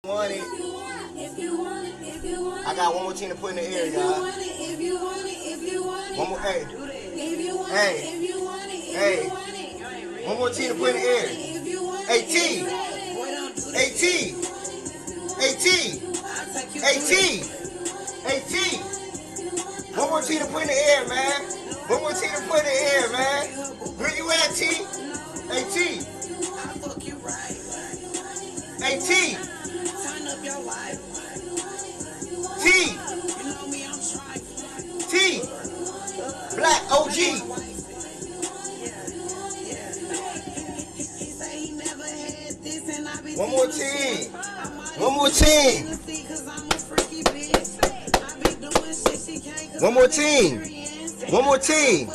Want it. I got one more team to put in the air, y'all. One more, hey, hey, one more team to put in the air. Hey, T, hey, T, hey, T, hey, T, hey, T. One more team to put in the air, man. One more team to put in the air, man. Where you at, T? Hey, T. Hey, T. T. T. Black OG. One more team. One more team. One more team. One more team.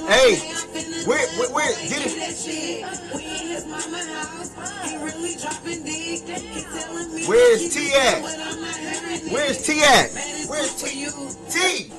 Hey, where, get it. Where's T at? Where's T at? Where's T? T.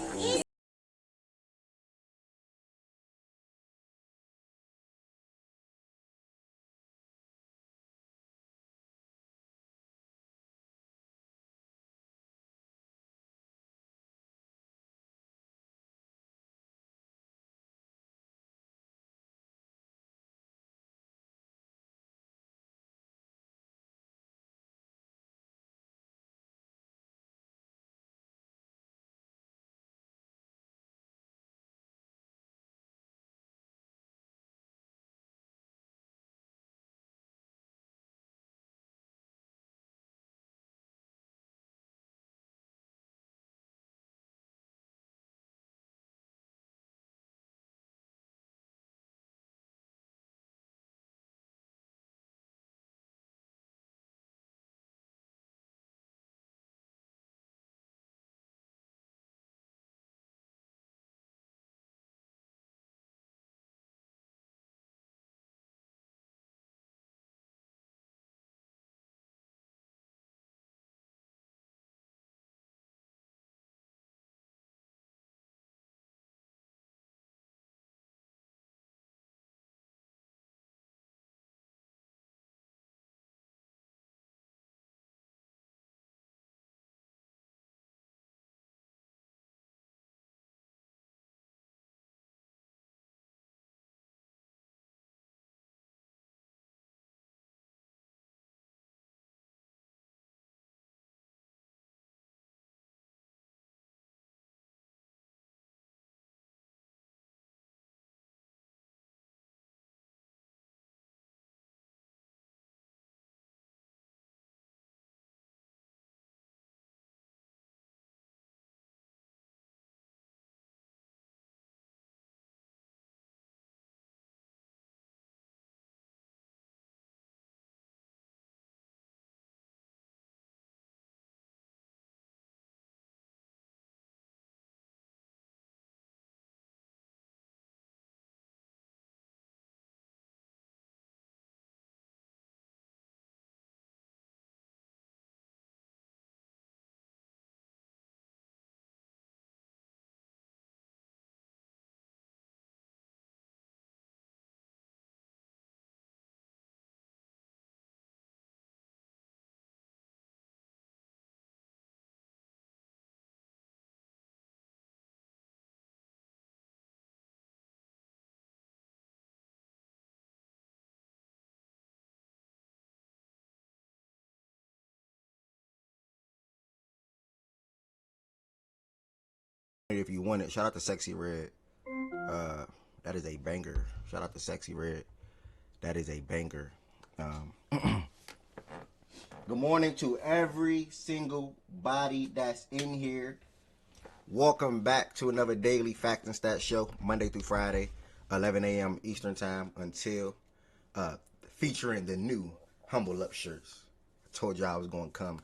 If you want it, shout out to Sexy Red. That is a banger. Shout out to Sexy Red. That is a banger. Good morning to every single body that's in here. Welcome back to another daily Fact and Stat show, Monday through Friday, 11 a.m. Eastern Time until featuring the new Humble Up shirts. I told you I was going to come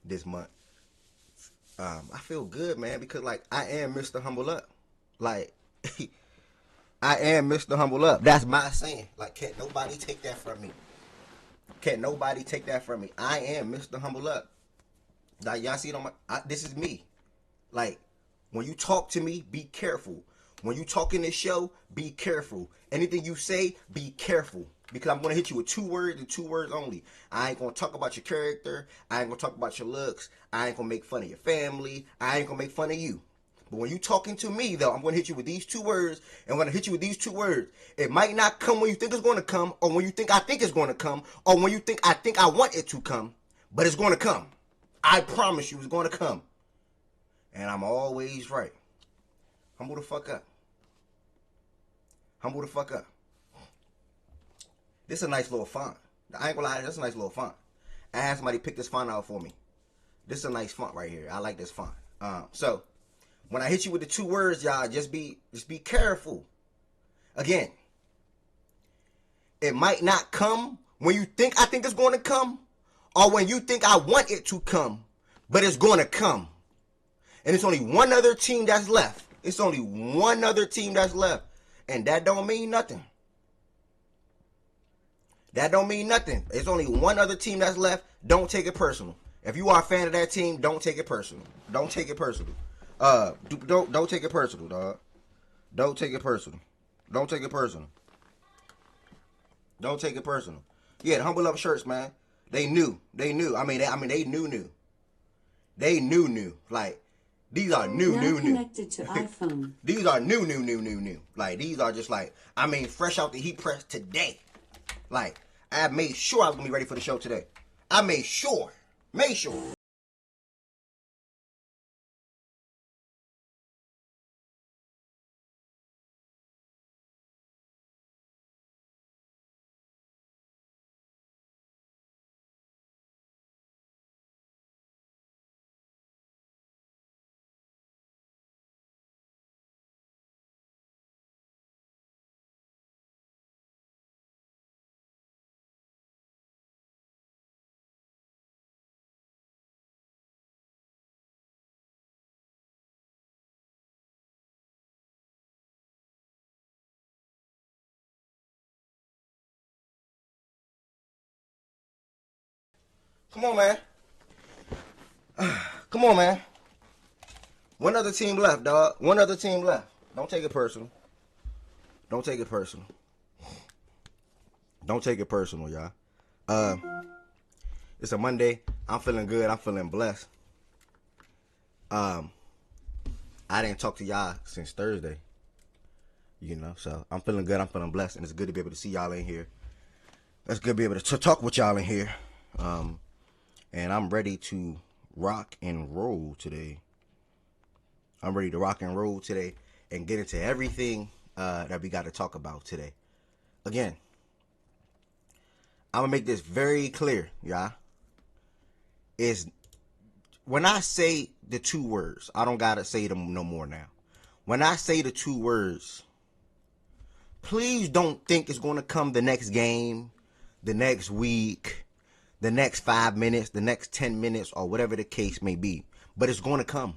this month. I feel good, man, because like I am Mr. Humble Up. Like I am Mr. Humble Up. That's my saying. Like, can't nobody take that from me. Can't nobody take that from me. I am Mr. Humble Up. Like, y'all see it on my. This is me. Like, when you talk to me, be careful. When you talk in this show, be careful. Anything you say, be careful. Because I'm going to hit you with 2 words and 2 words only. I ain't going to talk about your character. I ain't going to talk about your looks. I ain't going to make fun of your family. I ain't going to make fun of you. But when you talking to me, though, I'm going to hit you with these 2 words. And when I hit you with these 2 words, it might not come when you think it's going to come, or when you think I think it's going to come, or when you think I want it to come. But it's going to come. I promise you it's going to come. And I'm always right. Humble the fuck up. Humble the fuck up. This is a nice little font. I ain't gonna lie, that's a nice little font. I had somebody pick this font out for me. This is a nice font right here. I like this font. So when I hit you with the 2 words, y'all, just be careful. Again, it might not come when you think I think it's going to come, or when you think I want it to come, but it's going to come. And it's only one other team that's left. It's only one other team that's left. And that don't mean nothing. That don't mean nothing. It's only one other team that's left. Don't take it personal. If you are a fan of that team, don't take it personal. Don't take it personal. Don't take it personal, dog. Don't take it personal. Don't take it personal. Don't take it personal. Yeah, the Humble Up shirts, man. They knew. They knew. They knew. They knew. Like, these are new. Connected to iPhone. These are new. Like, these are just like, fresh out the heat press today. Like, I made sure I was gonna be ready for the show today. I made sure. Come on, man. Come on, man. One other team left, dog. One other team left. Don't take it personal. Don't take it personal. Don't take it personal, y'all. It's a Monday. I'm feeling good. I'm feeling blessed. I didn't talk to y'all since Thursday. You know, so I'm feeling good. I'm feeling blessed, and it's good to be able to see y'all in here. It's good to be able to talk with y'all in here. And I'm ready to rock and roll today. I'm ready to rock and roll today and get into everything that we got to talk about today. Again, I'm going to make this very clear, y'all. Is when I say the 2 words, I don't got to say them no more now. When I say the 2 words, please don't think it's going to come the next game, the next week, the next 5 minutes, the next 10 minutes, or whatever the case may be. But it's going to come.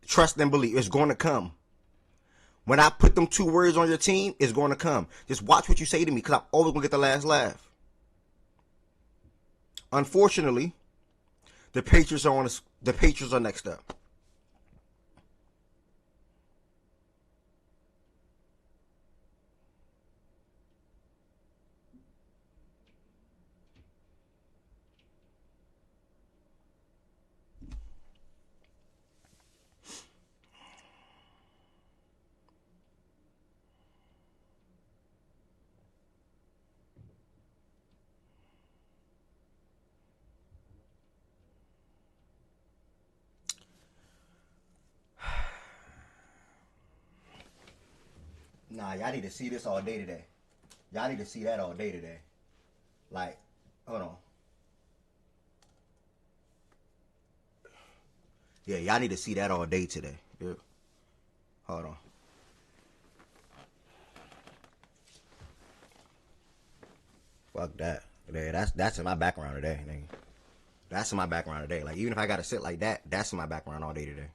Trust and believe. It's going to come. When I put them 2 words on your team, it's going to come. Just watch what you say to me, because I'm always going to get the last laugh. Unfortunately, the Patriots are next up. Nah, y'all need to see this all day today. Y'all need to see that all day today. Like, hold on. Yeah, y'all need to see that all day today. Yeah. Hold on. Fuck that. Yeah, that's in my background today, nigga. That's in my background today. Like, even if I gotta sit like that, that's in my background all day today.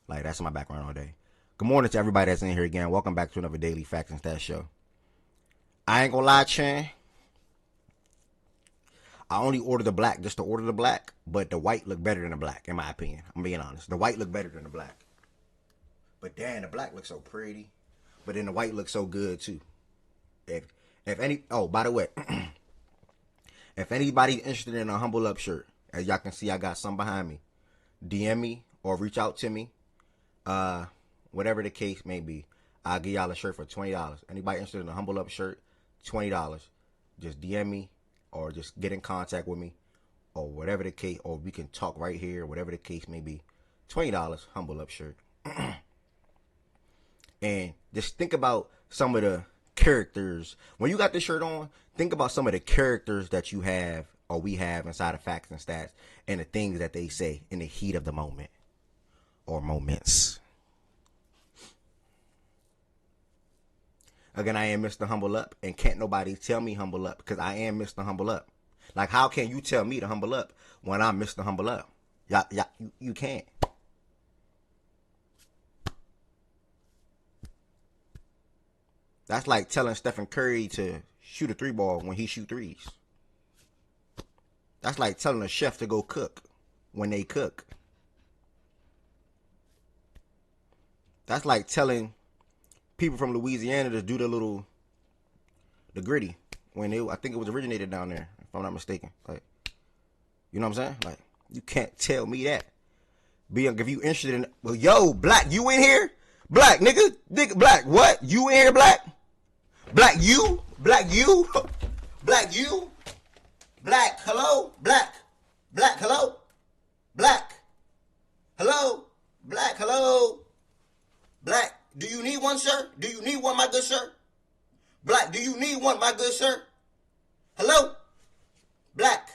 Like, that's in my background all day. Good morning to everybody that's in here again. Welcome back to another Daily Facts and Stats show. I ain't gonna lie, Chan. I only ordered the black just to order the black, but the white look better than the black, in my opinion. I'm being honest. The white look better than the black. But damn, the black looks so pretty. But then the white looks so good too. If any, oh, by the way, if anybody's interested in a Humble Up shirt, as y'all can see, I got some behind me. DM me or reach out to me. Whatever the case may be, I'll give y'all a shirt for $20. Anybody interested in a Humble Up shirt, $20. Just DM me or just get in contact with me or whatever the case, or we can talk right here, whatever the case may be. $20 Humble Up shirt. And just think about some of the characters. When you got this shirt on, think about some of the characters that you have or we have inside of Facts and Stats and the things that they say in the heat of the moment or moments. Again, I am Mr. Humble Up, and can't nobody tell me Humble Up because I am Mr. Humble Up. Like, how can you tell me to humble up when I'm Mr. Humble Up? You can't. That's like telling Stephen Curry to shoot a 3-ball when he shoot threes. That's like telling a chef to go cook when they cook. That's like telling people from Louisiana to do the gritty when I think it was originated down there, if I'm not mistaken. Like, you know what I'm saying? Like, you can't tell me that. If you interested in, well, yo, black, you in here? Black, nigga, black, what? You in here, black? Black, you? Black, you? Black, you? Black, hello? Black, hello? Black, hello? Black, hello? Black, do you need one, sir? Do you need one, my good sir? Black, do you need one, my good sir? Hello? Black.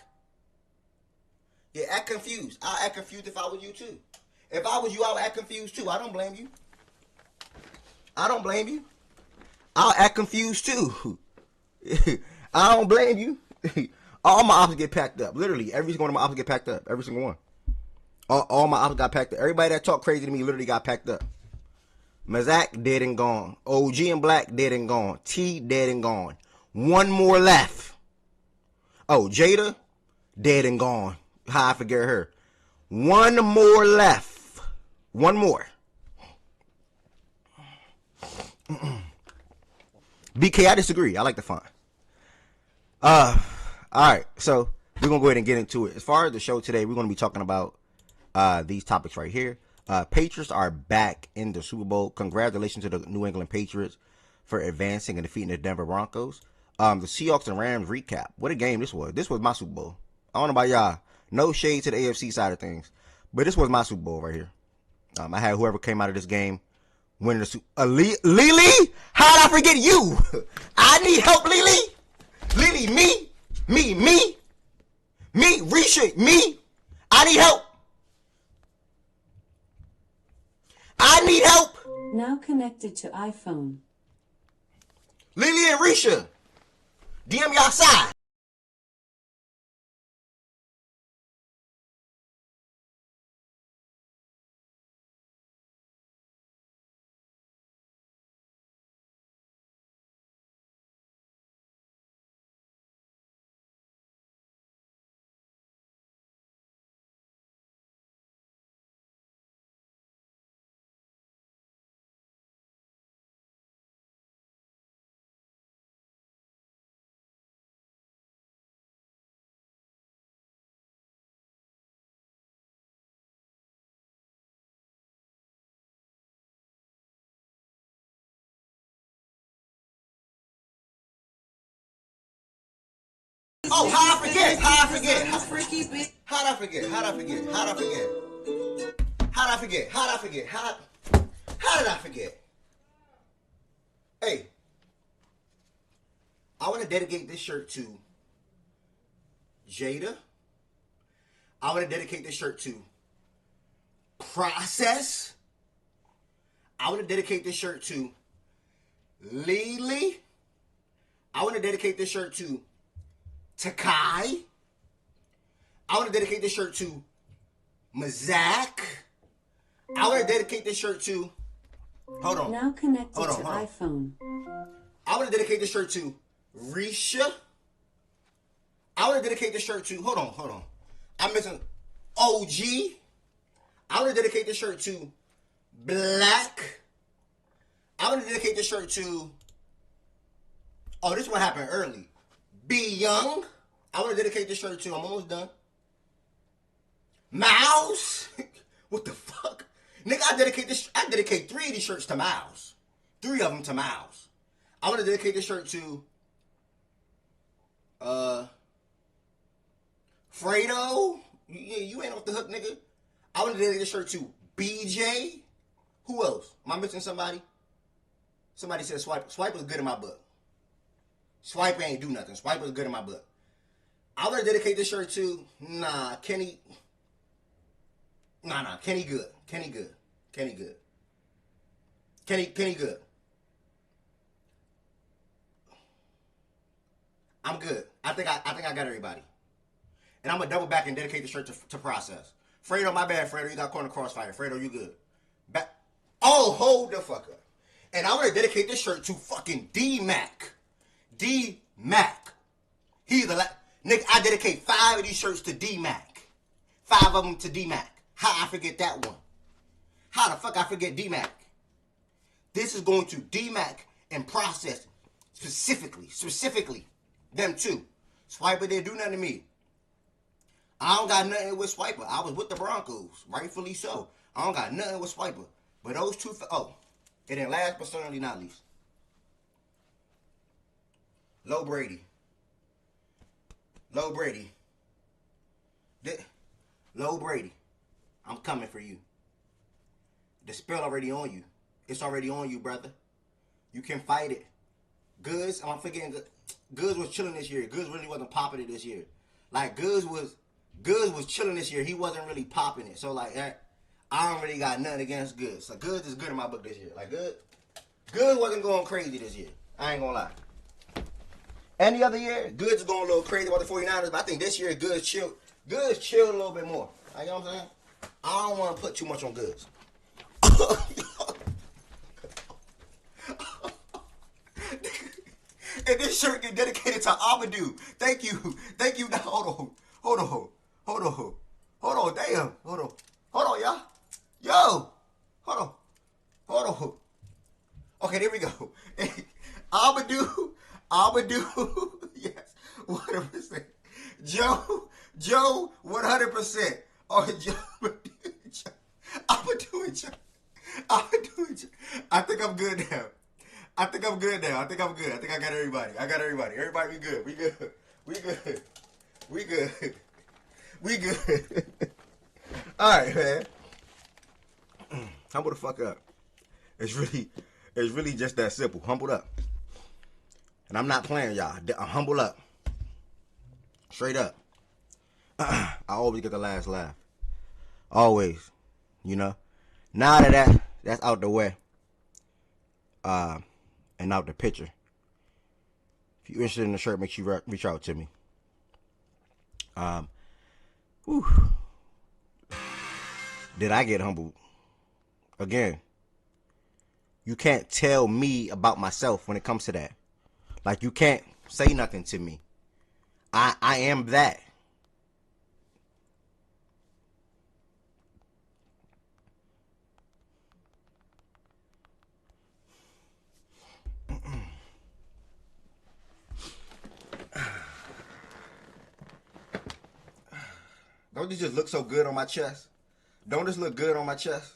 Yeah, act confused. I'll act confused if I were you too. If I was you, I would act confused too. I don't blame you. I don't blame you. I'll act confused too. I don't blame you. All my options get packed up. Literally, every single one of my options get packed up. Every single one. All my options got packed up. Everybody that talked crazy to me literally got packed up. Mazak dead and gone. OG and Black dead and gone. T dead and gone. One more left. Oh, Jada dead and gone. How I forget her. One more left. One more. BK, I disagree. I like the font. Alright, so we're going to go ahead and get into it. As far as the show today, we're going to be talking about these topics right here. Patriots are back in the Super Bowl. Congratulations to the New England Patriots for advancing and defeating the Denver Broncos. The Seahawks and Rams recap. What a game this was. This was my Super Bowl. I don't know about y'all. No shade to the AFC side of things. But this was my Super Bowl right here. I had whoever came out of this game winning the Super Bowl. Lily? How did I forget you? I need help, Lily. Lily, me, Risha, me. I need help. I need help. Now connected to iPhone. Lily and Risha, DM y'all side. Oh, how'd I forget? How'd I forget? How'd I forget? How'd I forget? How'd I forget? How'd I forget? How'd I forget? How did I forget? Hey, I want to dedicate this shirt to Jada. I want to dedicate this shirt to Process. I want to dedicate this shirt to Lily. I want to dedicate this shirt to Takai. I want to dedicate this shirt to Mazak. I want to dedicate this shirt to... Hold on. Now connected to iPhone. I want to dedicate this shirt to Risha. I want to dedicate this shirt to... Hold on. I'm missing OG. I want to dedicate this shirt to black. I want to dedicate this shirt to. Oh, this one happened early. Be young. I want to dedicate this shirt to. I'm almost done. Miles. What the fuck, nigga? I dedicate 3 of these shirts to Miles. 3 of them to Miles. I want to dedicate this shirt to. Fredo. Yeah, you ain't off the hook, nigga. I want to dedicate this shirt to BJ. Who else? Am I missing somebody? Somebody said Swipe. Swipe was good in my book. Swipe ain't do nothing. Swipe was good in my book. I want to dedicate this shirt to Kenny. Kenny good. Kenny good. Kenny good. Kenny good. I'm good. I think I got everybody. And I'm gonna double back and dedicate the shirt to Process. Fredo, my bad, Fredo. You got caught in the crossfire. Fredo, you good. Back. Oh, hold the fuck up. And I'm gonna dedicate this shirt to fucking D-Mac. D-Mac. He's the nigga, I dedicate 5 of these shirts to D-Mac. 5 of them to D-Mac. How I forget that one? How the fuck I forget D-Mac? This is going to D-Mac and Process specifically. Them two. Swiper didn't do nothing to me. I don't got nothing with Swiper. I was with the Broncos. Rightfully so. I don't got nothing with Swiper. But those two, it didn't last, but certainly not least. Low Brady. Low Brady. I'm coming for you. The spell already on you. It's already on you, brother. You can fight it. Goods, I'm forgetting. Goods was chilling this year. Goods really wasn't popping it this year. Like Goods was chilling this year. He wasn't really popping it. So like, I don't really got nothing against Goods. So Goods is good in my book this year. Like Goods wasn't going crazy this year. I ain't gonna lie. Any other year, Goods is going a little crazy about the 49ers, but I think this year Goods chilled. Goods chilled a little bit more. Like, you know what I'm saying? I don't want to put too much on Goods. And this shirt get dedicated to Amadou. Thank you. Now, hold on. Damn. Hold on, y'all. Yo. Hold on. Okay, there we go. Amadou. Yes. 100%. Joe. 100%. Oh, Joe. Amadou. I think I'm good now. I think I got everybody. Everybody, we good. All right, man. Humble the fuck up. It's really just that simple. Humble up. And I'm not playing, y'all. I'm humble up. Straight up. I always get the last laugh. Always. You know? Now that's out the way. And out the picture. If you're interested in the shirt, make sure you reach out to me. Did I get humbled? Again, you can't tell me about myself when it comes to that. Like, you can't say nothing to me. I am that. Don't this just look so good on my chest? Don't this look good on my chest?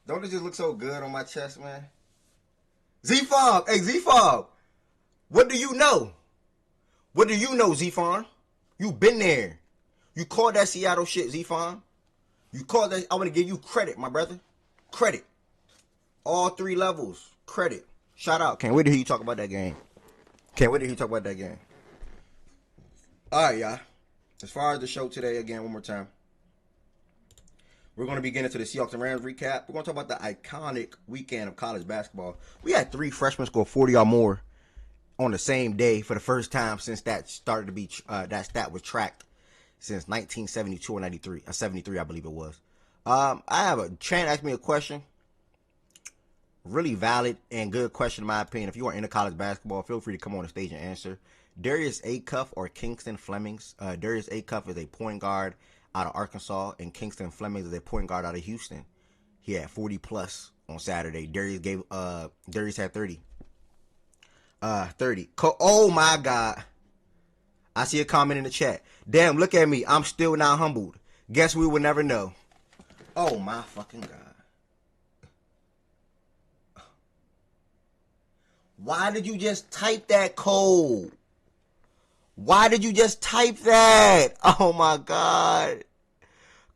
Don't it just look so good on my chest, man? Z-Farm! Hey, Z-Farm! What do you know? What do you know, Z-Farm? You been there. You called that Seattle shit, Z-Farm. You called that. I want to give you credit, my brother. Credit. All 3 levels. Credit. Shout out. Can't wait to hear you talk about that game. Alright, y'all. As far as the show today, again, one more time. We're going to be getting into the Seahawks and Rams recap. We're going to talk about the iconic weekend of college basketball. We had 3 freshmen score 40 or more on the same day for the first time since that started to be, that stat was tracked since 1972 or 93. 73, I believe it was. I have a Chan asked me a question. Really valid and good question in my opinion. If you are into college basketball, feel free to come on the stage and answer. Darius Acuff or Kingston Flemings. Darius Acuff is a point guard out of Arkansas, and Kingston Flemings is a point guard out of Houston. He had 40 plus on Saturday. Darius had 30. 30. Oh my God. I see a comment in the chat. Damn, look at me. I'm still not humbled. Guess we will never know. Oh my fucking God. Why did you just type that, Cole? Why did you just type that? Oh my God.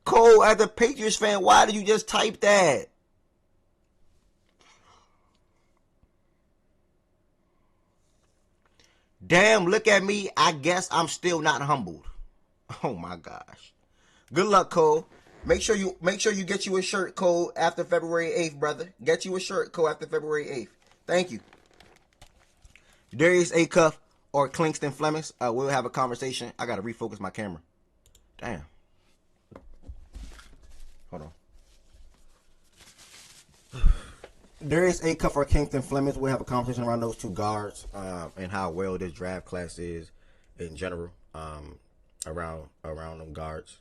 Cole, as a Patriots fan, why did you just type that? Damn, look at me. I guess I'm still not humbled. Oh my gosh. Good luck, Cole. Make sure you get you a shirt, Cole, after February 8th, brother. Get you a shirt, Cole, after February 8th. Thank you. Darius Acuff or Kingston Flemings. We'll have a conversation. I gotta refocus my camera. Damn. Hold on. Darius Acuff or Kingston Flemings. We'll have a conversation around those two guards and how well this draft class is in general around them guards.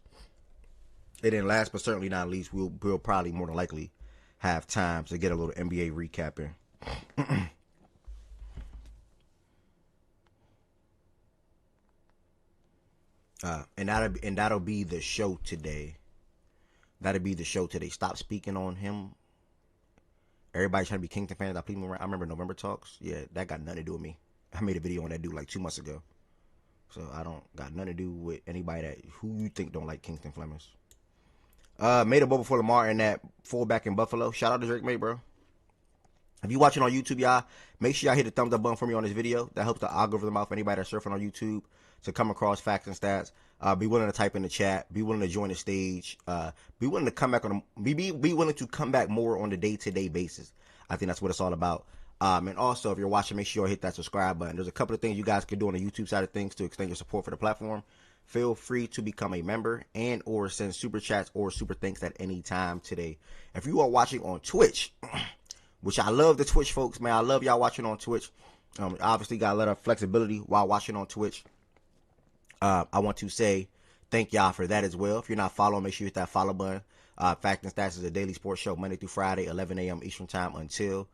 It didn't last, but certainly not least. We'll probably more than likely have time to get a little NBA recap in. And that'll be the show today. That'll be the show today. Stop speaking on him. Everybody trying to be Kingston fans. I remember November talks. Yeah, that got nothing to do with me. I made a video on that dude like 2 months ago. So I don't got nothing to do with anybody who you think don't like Kingston Flemings. Made a bubble for Lamar and that fullback in Buffalo. Shout out to Drake May, bro. If you watching on YouTube, y'all, make sure y'all hit the thumbs up button for me on this video. That helps the algorithm out for anybody that's surfing on YouTube to come across facts and stats. Be willing to type in the chat. Be willing to join the stage. Be willing to come back be willing to come back more on the day-to-day basis. I think that's what it's all about. And also, if you're watching, make sure you hit that subscribe button. There's a couple of things you guys can do on the YouTube side of things to extend your support for the platform. Feel free to become a member and or send super chats or super thanks at any time today. If you are watching on Twitch, which I love the Twitch folks, man. I love y'all watching on Twitch. Obviously got a lot of flexibility while watching on Twitch. I want to say thank y'all for that as well. If you're not following, make sure you hit that follow button. Fact and Stats is a daily sports show Monday through Friday, 11 a.m. Eastern time until.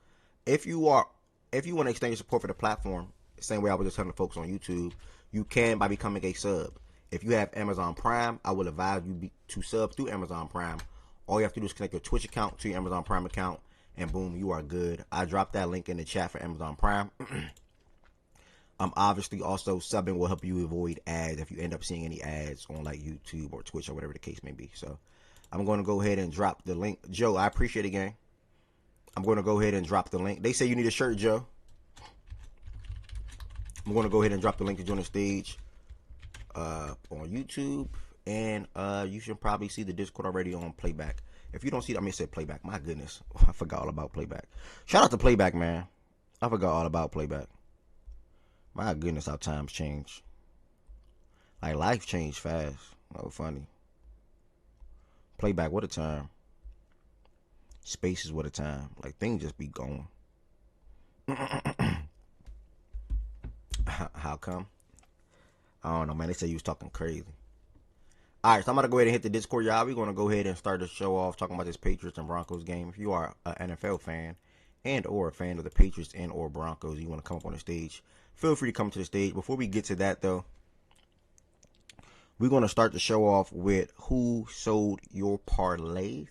If you want to extend your support for the platform, same way I was just telling the folks on YouTube, you can by becoming a sub. If you have Amazon Prime, I will advise you to sub through Amazon Prime. All you have to do is connect your Twitch account to your Amazon Prime account, and boom, you are good. I dropped that link in the chat for Amazon Prime. Obviously, also subbing will help you avoid ads if you end up seeing any ads on like YouTube or Twitch or whatever the case may be. So I'm going to go ahead and drop the link. Joe, I appreciate it, gang. I'm going to go ahead and drop the link. They say you need a shirt, Joe. I'm going to go ahead and drop the link to join the stage on YouTube. And you should probably see the Discord already on playback. If you don't see it, it said playback. My goodness. I forgot all about playback. Shout out to playback, man. I forgot all about playback. My goodness, how times change. Like, life changed fast. Oh, funny. Playback, what a time. Spaces, what a time. Like, things just be going. How come? I don't know, man. They say you was talking crazy. All right, so I'm going to go ahead and hit the Discord, y'all. We're going to go ahead and start the show off talking about this Patriots and Broncos game. If you are an NFL fan and or a fan of the Patriots and or Broncos, you want to come up on the stage, feel free to come to the stage. Before we get to that, though, we're going to start the show off with who sold your parlay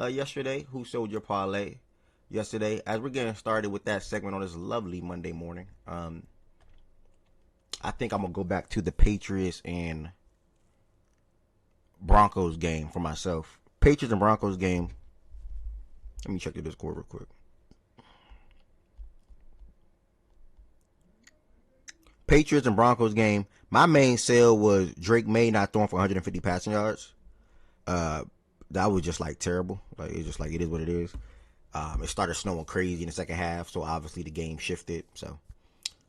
yesterday. Who sold your parlay yesterday? As we're getting started with that segment on this lovely Monday morning, I think I'm going to go back to the Patriots and Broncos game for myself. Patriots and Broncos game. Let me check the Discord real quick. Patriots and Broncos game. My main sale was Drake May not throwing for 150 passing yards. That was just like terrible. Like, it's just like it is what it is. It started snowing crazy in the second half, so obviously the game shifted. So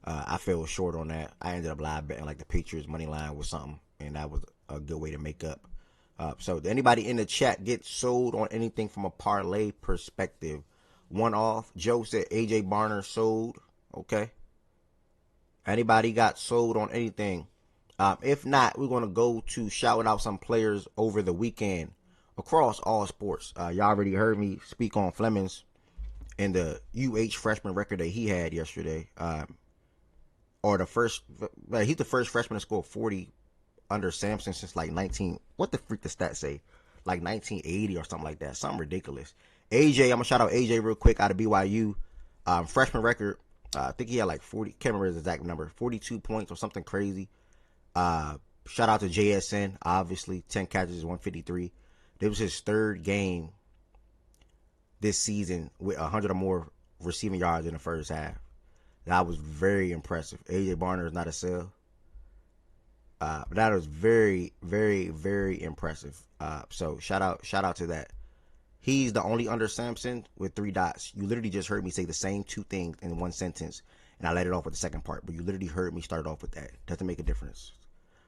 I fell short on that. I ended up live betting like the Patriots money line was something, and that was a good way to make up. So anybody in the chat get sold on anything from a parlay perspective? One off. Joe said AJ Barner sold. Okay. Anybody got sold on anything? If not, we're going to go to shouting out some players over the weekend across all sports. Y'all already heard me speak on Flemings and the freshman record that he had yesterday. Or the first, he's the first freshman to score 40 under Sampson since like 19. What the freak does that say? Like 1980 or something like that. Something ridiculous. AJ, I'm gonna shout out AJ real quick out of BYU. Freshman record. I think he had like 40. Can't remember his exact number. 42 points or something crazy. Shout out to JSN. Obviously, 10 catches, 153. This was his third game this season with 100 or more receiving yards in the first half. That was very impressive. AJ Barner is not a sell. But that was very, very, very impressive. So shout out to that. He's the only under Sampson with 3 dots. You literally just heard me say the same 2 things in one sentence, and I let it off with the second part. But you literally heard me start off with that. Doesn't make a difference.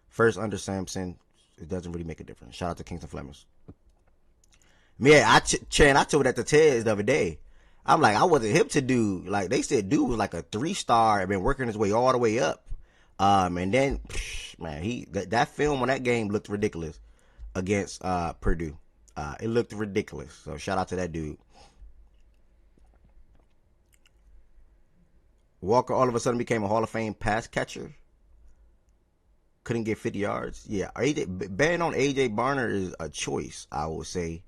First under Sampson, it doesn't really make a difference. Shout out to Kingston Flemings. Yeah, I told that to Tez the other day. I'm like, I wasn't hip to dude. Like, they said dude was like a 3-star and been working his way all the way up. And then, man, that film on that game looked ridiculous against Purdue. It looked ridiculous. So shout out to that dude. Walker all of a sudden became a Hall of Fame pass catcher. Couldn't get 50 yards. Yeah, betting on AJ Barner is a choice, I would say,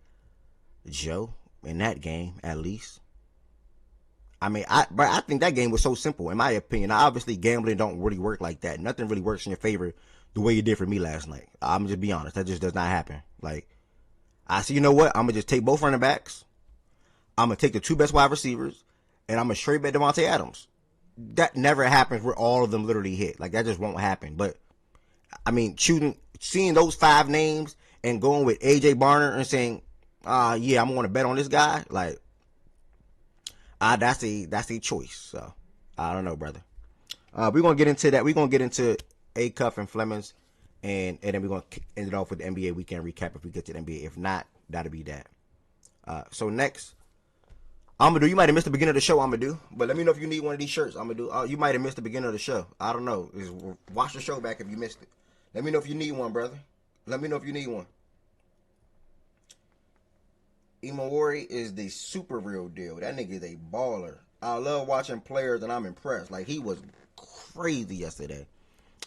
Joe, in that game, at least. I mean, I think that game was so simple, in my opinion. Now, obviously, gambling don't really work like that. Nothing really works in your favor the way it did for me last night. I'm just be honest. That just does not happen. Like, I see, you know what? I'm going to just take both running backs. I'm going to take the 2 best wide receivers, and I'm going to straight bet Devontae Adams. That never happens where all of them literally hit. Like, that just won't happen. But, I mean, seeing those 5 names and going with AJ Barner and saying, yeah, I'm going to bet on this guy, like, that's a choice. So I don't know, brother. We're gonna get into that. We're gonna get into Cuff and Flemings, and then we're gonna end it off with the NBA weekend recap if we get to the NBA. If not, that'll be that. So next, I'm gonna do. You might have missed the beginning of the show. I'm gonna do, but let me know if you need one of these shirts. I'm gonna do. You might have missed the beginning of the show. I don't know. Watch the show back if you missed it. Let me know if you need one, brother. Let me know if you need one. Imawari is the super real deal. That nigga is a baller. I love watching players, and I'm impressed. Like, he was crazy yesterday.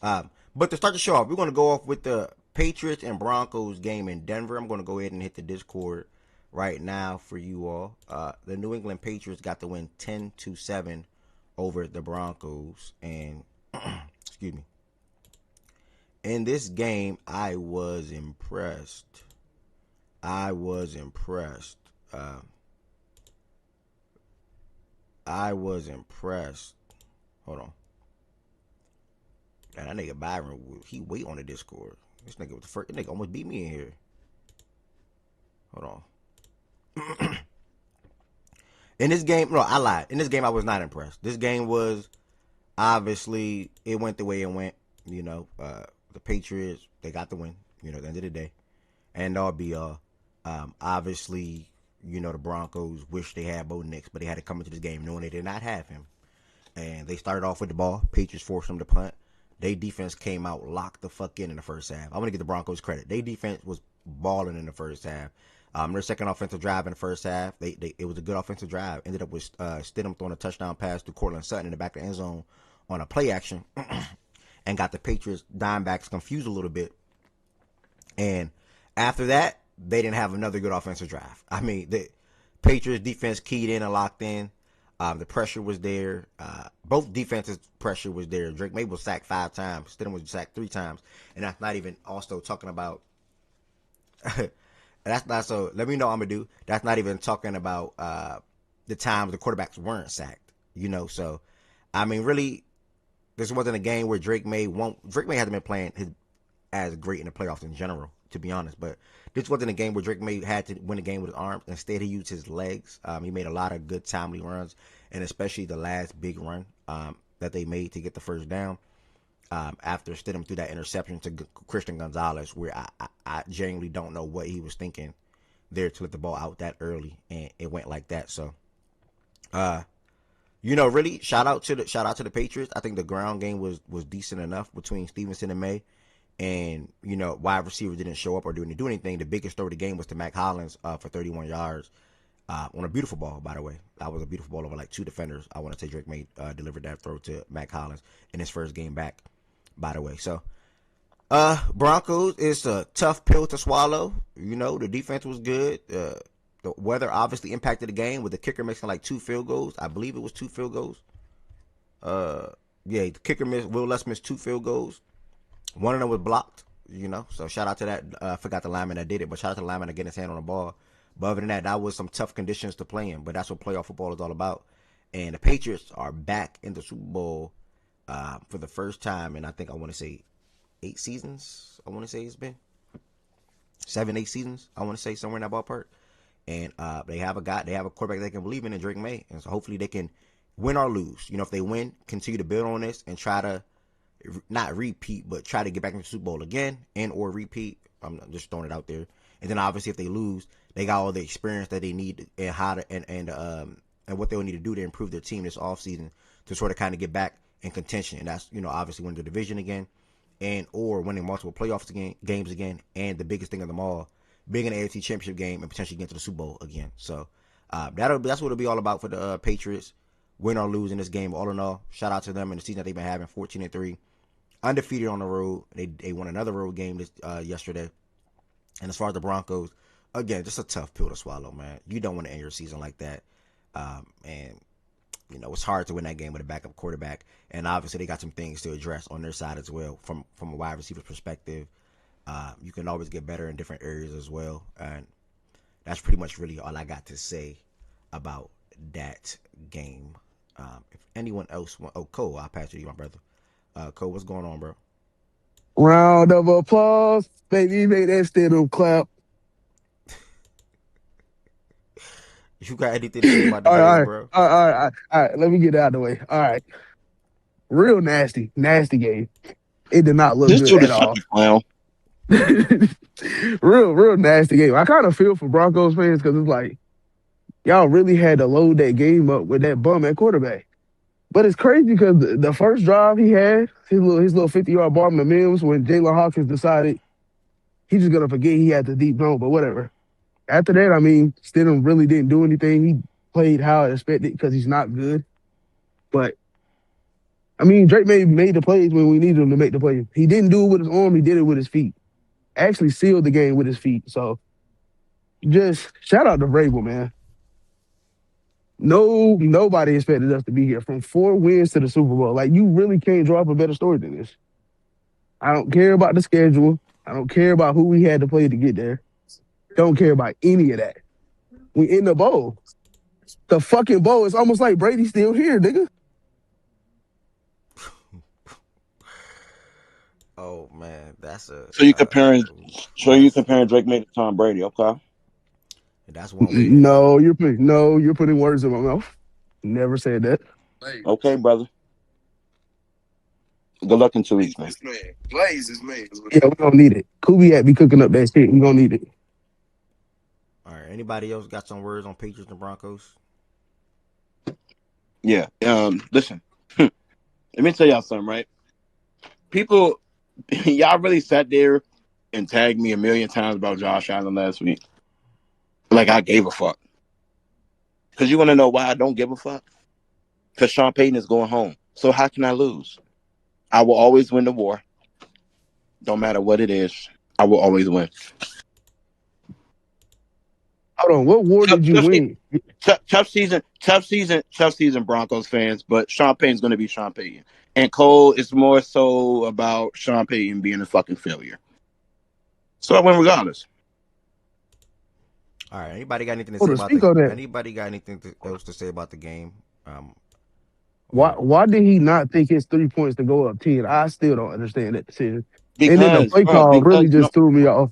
But to start the show off, we're going to go off with the Patriots and Broncos game in Denver. I'm going to go ahead and hit the Discord right now for you all. The New England Patriots got the win 10-7 over the Broncos. And, excuse me. In this game, I was impressed. I was impressed. Hold on. Man, that nigga Byron, he wait on the Discord. This nigga was the first. That nigga almost beat me in here. Hold on. In this game, no, I lied. In this game, I was not impressed. This game was, obviously, it went the way it went. You know, the Patriots, they got the win, you know, at the end of the day. And all be obviously, you know, the Broncos wish they had Bo Nix, but they had to come into this game knowing they did not have him. And they started off with the ball. Patriots forced them to punt. Their defense came out, locked the fuck in the first half. I'm going to give the Broncos credit. Their defense was balling in the first half. Their second offensive drive in the first half, it was a good offensive drive. Ended up with Stidham throwing a touchdown pass to Cortland Sutton in the back of the end zone on a play action and got the Patriots dime backs confused a little bit. And after that, they didn't have another good offensive drive. I mean, the Patriots defense keyed in and locked in. The pressure was there. Both defenses' pressure was there. Drake May was sacked 5 times. Stidham was sacked 3 times. And that's not even also talking about that's not so. Let me know what I'm gonna do. That's not even talking about the times the quarterbacks weren't sacked. You know, so I mean, really, this wasn't a game where Drake May hasn't been playing as great in the playoffs in general, to be honest. But this wasn't a game where Drake May had to win the game with his arms. Instead, he used his legs. He made a lot of good timely runs, and especially the last big run that they made to get the first down. After Stidham threw that interception to Christian Gonzalez, where I genuinely don't know what he was thinking there to let the ball out that early, and it went like that. So, Really, shout out to the Patriots. I think the ground game was decent enough between Stevenson and May, and wide receivers didn't show up or didn't do anything. The biggest throw of the game was to Mac Hollins for 31 yards on a beautiful ball. By the way, that was a beautiful ball over like two defenders. I want to say Drake May delivered that throw to Mac Hollins in his first game back. By the way, so Broncos is a tough pill to swallow. The defense was good. The weather obviously impacted the game with the kicker missing like 2 field goals. I believe it was 2 field goals. The kicker Will Lutz missed 2 field goals. One of them was blocked, So shout out to that. I forgot the lineman that did it, but shout out to the lineman that getting his hand on the ball. But other than that was some tough conditions to play in. But that's what playoff football is all about. And the Patriots are back in the Super Bowl for the first time, and I think I want to say 8 seasons. I want to say it's been 7, 8 seasons. I want to say somewhere in that ballpark. And they have a quarterback they can believe in Drake May. And so hopefully they can win or lose. If they win, continue to build on this and try to not repeat, but try to get back into the Super Bowl again and or repeat. I'm just throwing it out there. And then obviously if they lose, they got all the experience that they need and how to and what they'll need to do to improve their team this offseason to sort of kind of get back in contention. And that's obviously winning the division again and or winning multiple playoffs games again. And the biggest thing of them all, being in the NFC Championship game and potentially get to the Super Bowl again. So that's what it'll be all about for the Patriots. Win or lose in this game. All in all, shout out to them in the season that they've been having, 14-3, undefeated on the road. They won another road game yesterday. And as far as the Broncos, again, just a tough pill to swallow, man. You don't want to end your season like that. And it's hard to win that game with a backup quarterback. And obviously they got some things to address on their side as well from a wide receiver perspective. You can always get better in different areas as well. And that's pretty much really all I got to say about that game. If anyone else Cole, I'll pass it to you, my brother. Cole, what's going on, bro? Round of applause. Baby, make that stand-up clap. You got anything to say about the game, bro? All right. Let me get it out of the way. All right. Real nasty game. It did not look good at all. real nasty game. I kind of feel for Broncos fans because it's like, y'all really had to load that game up with that bum at quarterback. But it's crazy because the first drive he had, his little 50-yard ball in the Mims when Jalen Hawkins decided he's just going to forget he had the deep zone, but whatever. After that, Stidham really didn't do anything. He played how I expected because he's not good. But, Drake made the plays when we needed him to make the plays. He didn't do it with his arm. He did it with his feet. Actually sealed the game with his feet. So, just shout out to Vrabel, man. Nobody expected us to be here from 4 wins to the Super Bowl. Like, you really can't draw up a better story than this. I don't care about the schedule. I don't care about who we had to play to get there. Don't care about any of that. We in the bowl. The fucking bowl. It's almost like Brady's still here, nigga. Oh man, that's a. So you comparing Drake May to Tom Brady, okay? That's one way. You're putting words in my mouth. Never said that. Okay, brother. Good luck in 2 weeks, man. Blaze is man. Yeah, we don't need it. Kubiak be cooking up that shit. We gonna need it. All right. Anybody else got some words on Patriots and Broncos? Yeah. Listen. Let me tell y'all something, right? People, y'all really sat there and tagged me a million times about Josh Allen last week. Like I gave a fuck. Because you want to know why I don't give a fuck? Because Sean Payton is going home. So how can I lose? I will always win the war. Don't matter what it is. I will always win. Hold on. What war did you win? Tough season, Broncos fans. But Sean Payton's going to be Sean Payton. And Cole is more so about Sean Payton being a fucking failure. So I win regardless. All right. Anybody got anything to say about the? Anybody got anything else to say about the game? Why did he not think his 3 points to go up 10? I still don't understand that decision. Because, and then the play call really just threw me off.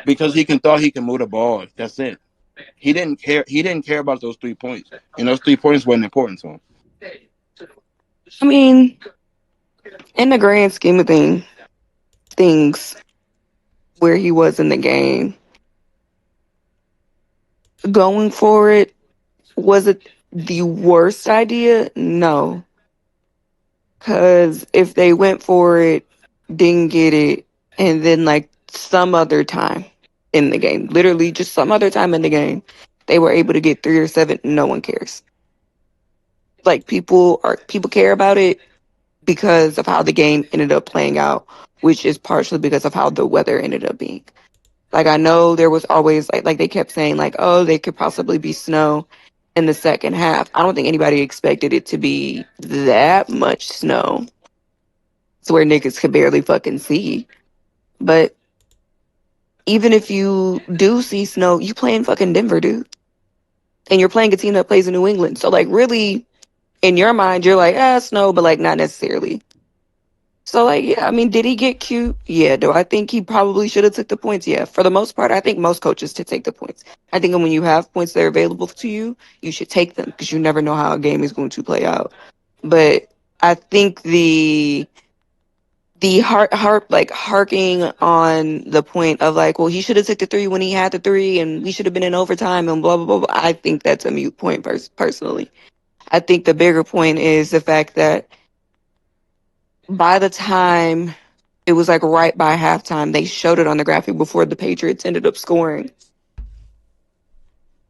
Because he thought he can move the ball. That's it. He didn't care. He didn't care about those 3 points, and those 3 points wasn't important to him. In the grand scheme of things, where he was in the game, going for it, was it the worst idea? No. Because if they went for it, didn't get it, and then like some other time in the game, literally just some other time in the game, they were able to get 3 or 7, no one cares. Like people care about it because of how the game ended up playing out, which is partially because of how the weather ended up being. Like I know there was always like they kept saying like, oh, they could possibly be snow in the second half. I don't think anybody expected it to be that much snow. It's where niggas could barely fucking see. But even if you do see snow, you play in fucking Denver, dude. And you're playing a team that plays in New England. So like really in your mind, you're like, snow, but like not necessarily. So like, yeah, I mean, did he get cute? Yeah. Do I think he probably should have took the points? Yeah. For the most part, I think most coaches should take the points. I think when you have points that are available to you, you should take them because you never know how a game is going to play out. But I think the harking on the point of like, well, he should have took the 3 when he had the 3 and we should have been in overtime and blah, blah, blah, blah. I think that's a mute point personally. I think the bigger point is the fact that by the time it was like right by halftime, they showed it on the graphic before the Patriots ended up scoring.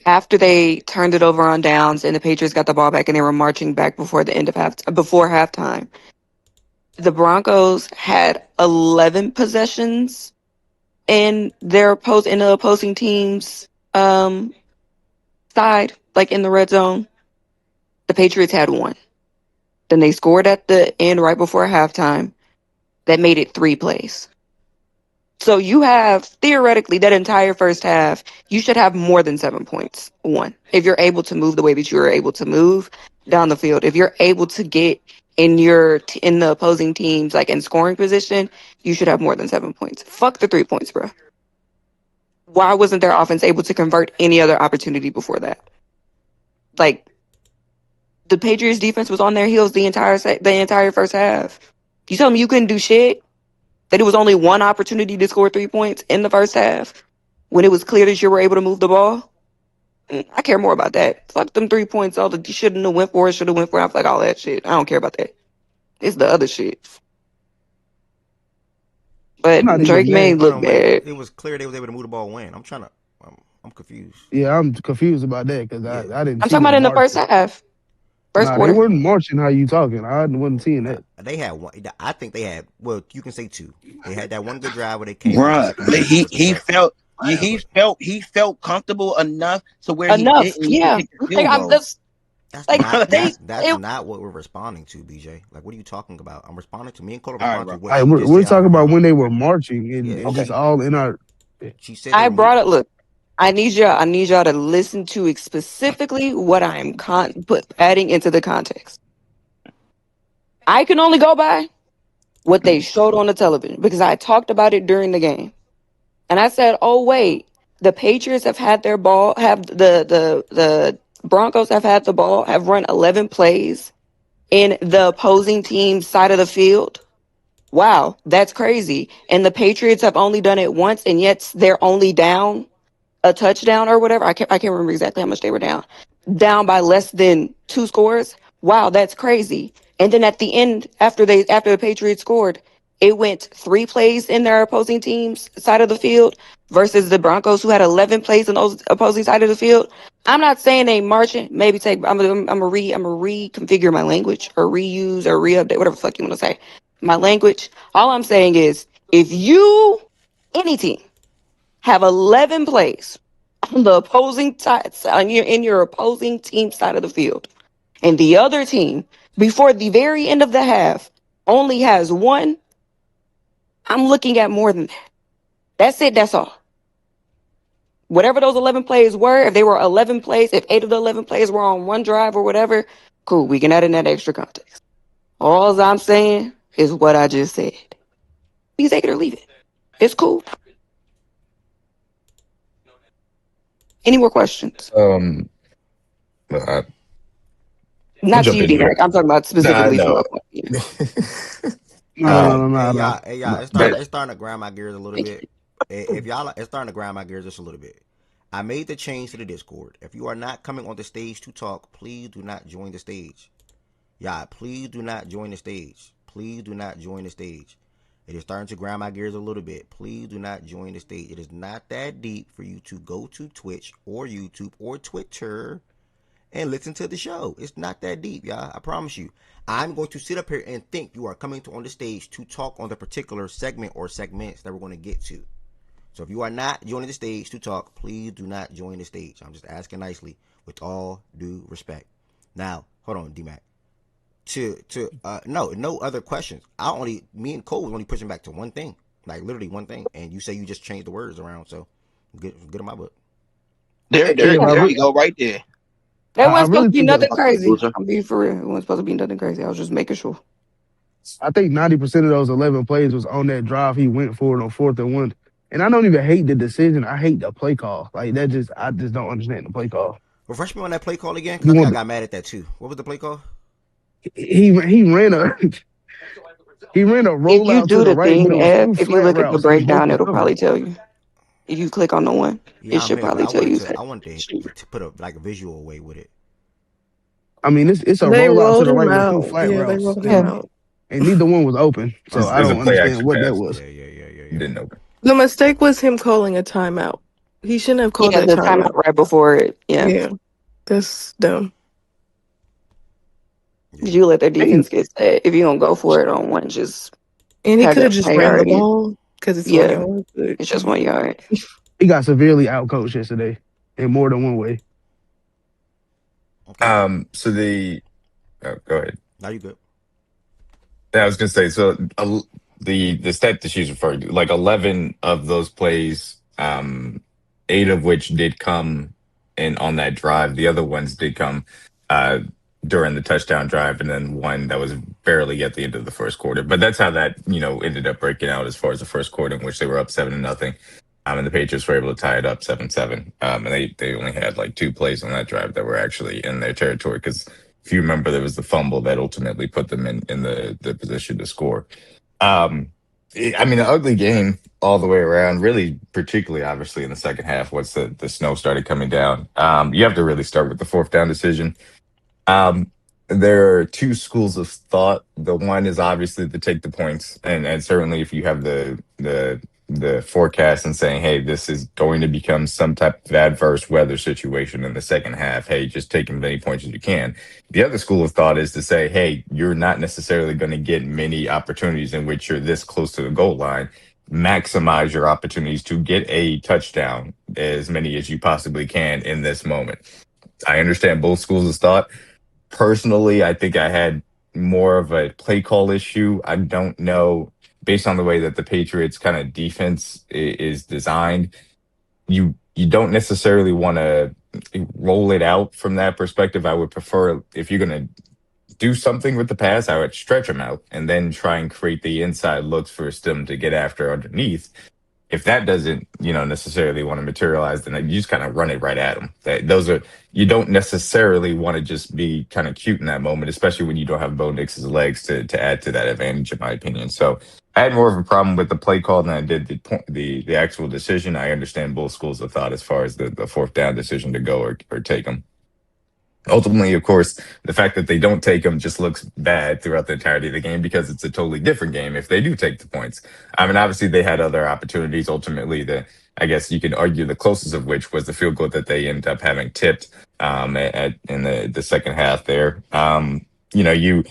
After they turned it over on downs and the Patriots got the ball back and they were marching back before halftime, the Broncos had 11 possessions in the opposing team's side, like in the red zone. The Patriots had 1. Then they scored at the end right before halftime. That made it 3 plays. So you have theoretically that entire first half, you should have more than 7 points. 1, if you're able to move the way that you were able to move down the field, if you're able to get in the opposing teams like in scoring position, you should have more than 7 points. Fuck the 3 points, bro. Why wasn't their offense able to convert any other opportunity before that? Like the Patriots defense was on their heels the entire first half. You tell me you couldn't do shit? That it was only 1 opportunity to score 3 points in the first half when it was clear that you were able to move the ball? I care more about that. Fuck them 3 points. All the you shouldn't have went for it, should have went for it. I'm like all that shit. I don't care about that. It's the other shit. But Drake May looked bad. It was clear they was able to move the ball when. I'm confused. Yeah, I'm confused about that because I didn't. I'm talking about in the first half. First quarter. They weren't marching how you talking. I wasn't seeing that. They had 1. I think they had. Well, you can say 2. They had that one good drive where they came. Bruh, he felt comfortable enough to where he didn't. Yeah. That's not what we're responding to, BJ. Like, what are you talking about? I'm responding to me and Cole. We're talking about when they were marching and just all in our. She said. I brought it. Look. I need y'all to listen to specifically what I am adding into the context. I can only go by what they showed on the television because I talked about it during the game. And I said, oh, wait, the Patriots have had their ball, have the Broncos have had the ball, have run 11 plays in the opposing team's side of the field. Wow, that's crazy. And the Patriots have only done it once, and yet they're only down a touchdown or whatever. I can't remember exactly how much they were down by less than 2 scores. Wow, that's crazy. And then at the end, after the Patriots scored, it went 3 plays in their opposing team's side of the field versus the Broncos who had 11 plays in those opposing side of the field. I'm not saying they marching. Maybe I'm gonna reconfigure my language or reuse or re-update, whatever the fuck you want to say. My language. All I'm saying is if any team have 11 plays on the opposing side, in your opposing team side of the field, and the other team, before the very end of the half, only has 1, I'm looking at more than that. That's it. That's all. Whatever those 11 plays were, if they were 11 plays, if 8 of the 11 plays were on 1 drive or whatever, cool. We can add in that extra context. All I'm saying is what I just said. You take it or leave it. It's cool. Any more questions? Not to you, Derek. I'm talking about specifically. No. Hey, y'all, it's starting to grind my gears a little bit. It's starting to grind my gears just a little bit. I made the change to the Discord. If you are not coming on the stage to talk, please do not join the stage. Yeah, please do not join the stage. Please do not join the stage. It is starting to grind my gears a little bit. Please do not join the stage. It is not that deep for you to go to Twitch or YouTube or Twitter and listen to the show. It's not that deep, y'all. I promise you. I'm going to sit up here and think you are coming on the stage to talk on the particular segment or segments that we're going to get to. So if you are not joining the stage to talk, please do not join the stage. I'm just asking nicely with all due respect. Now, hold on, D-Mac. No other questions. Me and Cole was only pushing back to one thing. Like literally one thing. And you say you just changed the words around, so good in my book. There you go, right there. That wasn't supposed really to be think nothing that, crazy. I'm being for real. It wasn't supposed to be nothing crazy. I was just making sure. I think 90% of those 11 plays was on that drive he went for it on 4th and 1. And I don't even hate the decision. I hate the play call. Like I just don't understand the play call. Refresh me on that play call again, because I think I got mad at that too. What was the play call? He ran a rollout If you do to the the right, but it thing, was Ev, 2 if you flat look at the routes and both breakdown, were it'll covered. probably tell you. If you click on the one, Yeah, it should here, probably but tell you. I wanted to put a visual away with it. I mean, it's a They rollout to rolled the right him with 2 out. flat Yeah, they routes, rolled him and out. neither one was open. So I There's a don't play understand action what that pass. was. Yeah. Didn't open. The mistake was him calling a timeout. He shouldn't have called Yeah, that the timeout timeout. right before it. Yeah. Yeah, that's dumb. Did you let their Hey, defense get set? If you don't go for it on one, just And he have could have that just play ran the already. ball because it's 1 Yeah, yard. But it's just 1 yard. he got severely outcoached yesterday in more than one way. Okay. So go ahead. Now you good. Yeah, I was gonna say, so the stat that she's referring to, like 11 of those plays, 8 of which did come in on that drive. The other ones did come uh during the touchdown drive, and then one that was barely at the end of the first quarter. But that's how that ended up breaking out as far as the first quarter, in which they were up 7-0. And the Patriots were able to tie it up 7-7. And they only had like 2 plays on that drive that were actually in their territory, because if you remember, there was the fumble that ultimately put them in the position to score. I mean, an ugly game all the way around, really, particularly obviously in the second half once the snow started coming down. You have to really start with the 4th down decision. There are 2 schools of thought. The one is obviously to take the points, and certainly if you have the forecast and saying, hey, this is going to become some type of adverse weather situation in the second half, hey, just take as many points as you can. The other school of thought is to say, hey, you're not necessarily going to get many opportunities in which you're this close to the goal line. Maximize your opportunities to get a touchdown, as many as you possibly can in this moment. I understand both schools of thought. Personally, I think I had more of a play call issue. I don't know, based on the way that the Patriots kind of defense is designed, you don't necessarily want to roll it out from that perspective. I would prefer, if you're going to do something with the pass, I would stretch them out and then try and create the inside looks for Stem to get after underneath. If that doesn't, necessarily want to materialize, then you just kind of run it right at them. You don't necessarily want to just be kind of cute in that moment, especially when you don't have Bo Nix's legs to add to that advantage, in my opinion. So I had more of a problem with the play call than I did the actual decision. I understand both schools of thought as far as the 4th down decision to go or take them. Ultimately, of course, the fact that they don't take them just looks bad throughout the entirety of the game, because it's a totally different game if they do take the points. I mean, obviously, they had other opportunities. Ultimately, I guess you could argue the closest of which was the field goal that they end up having tipped in the second half there. You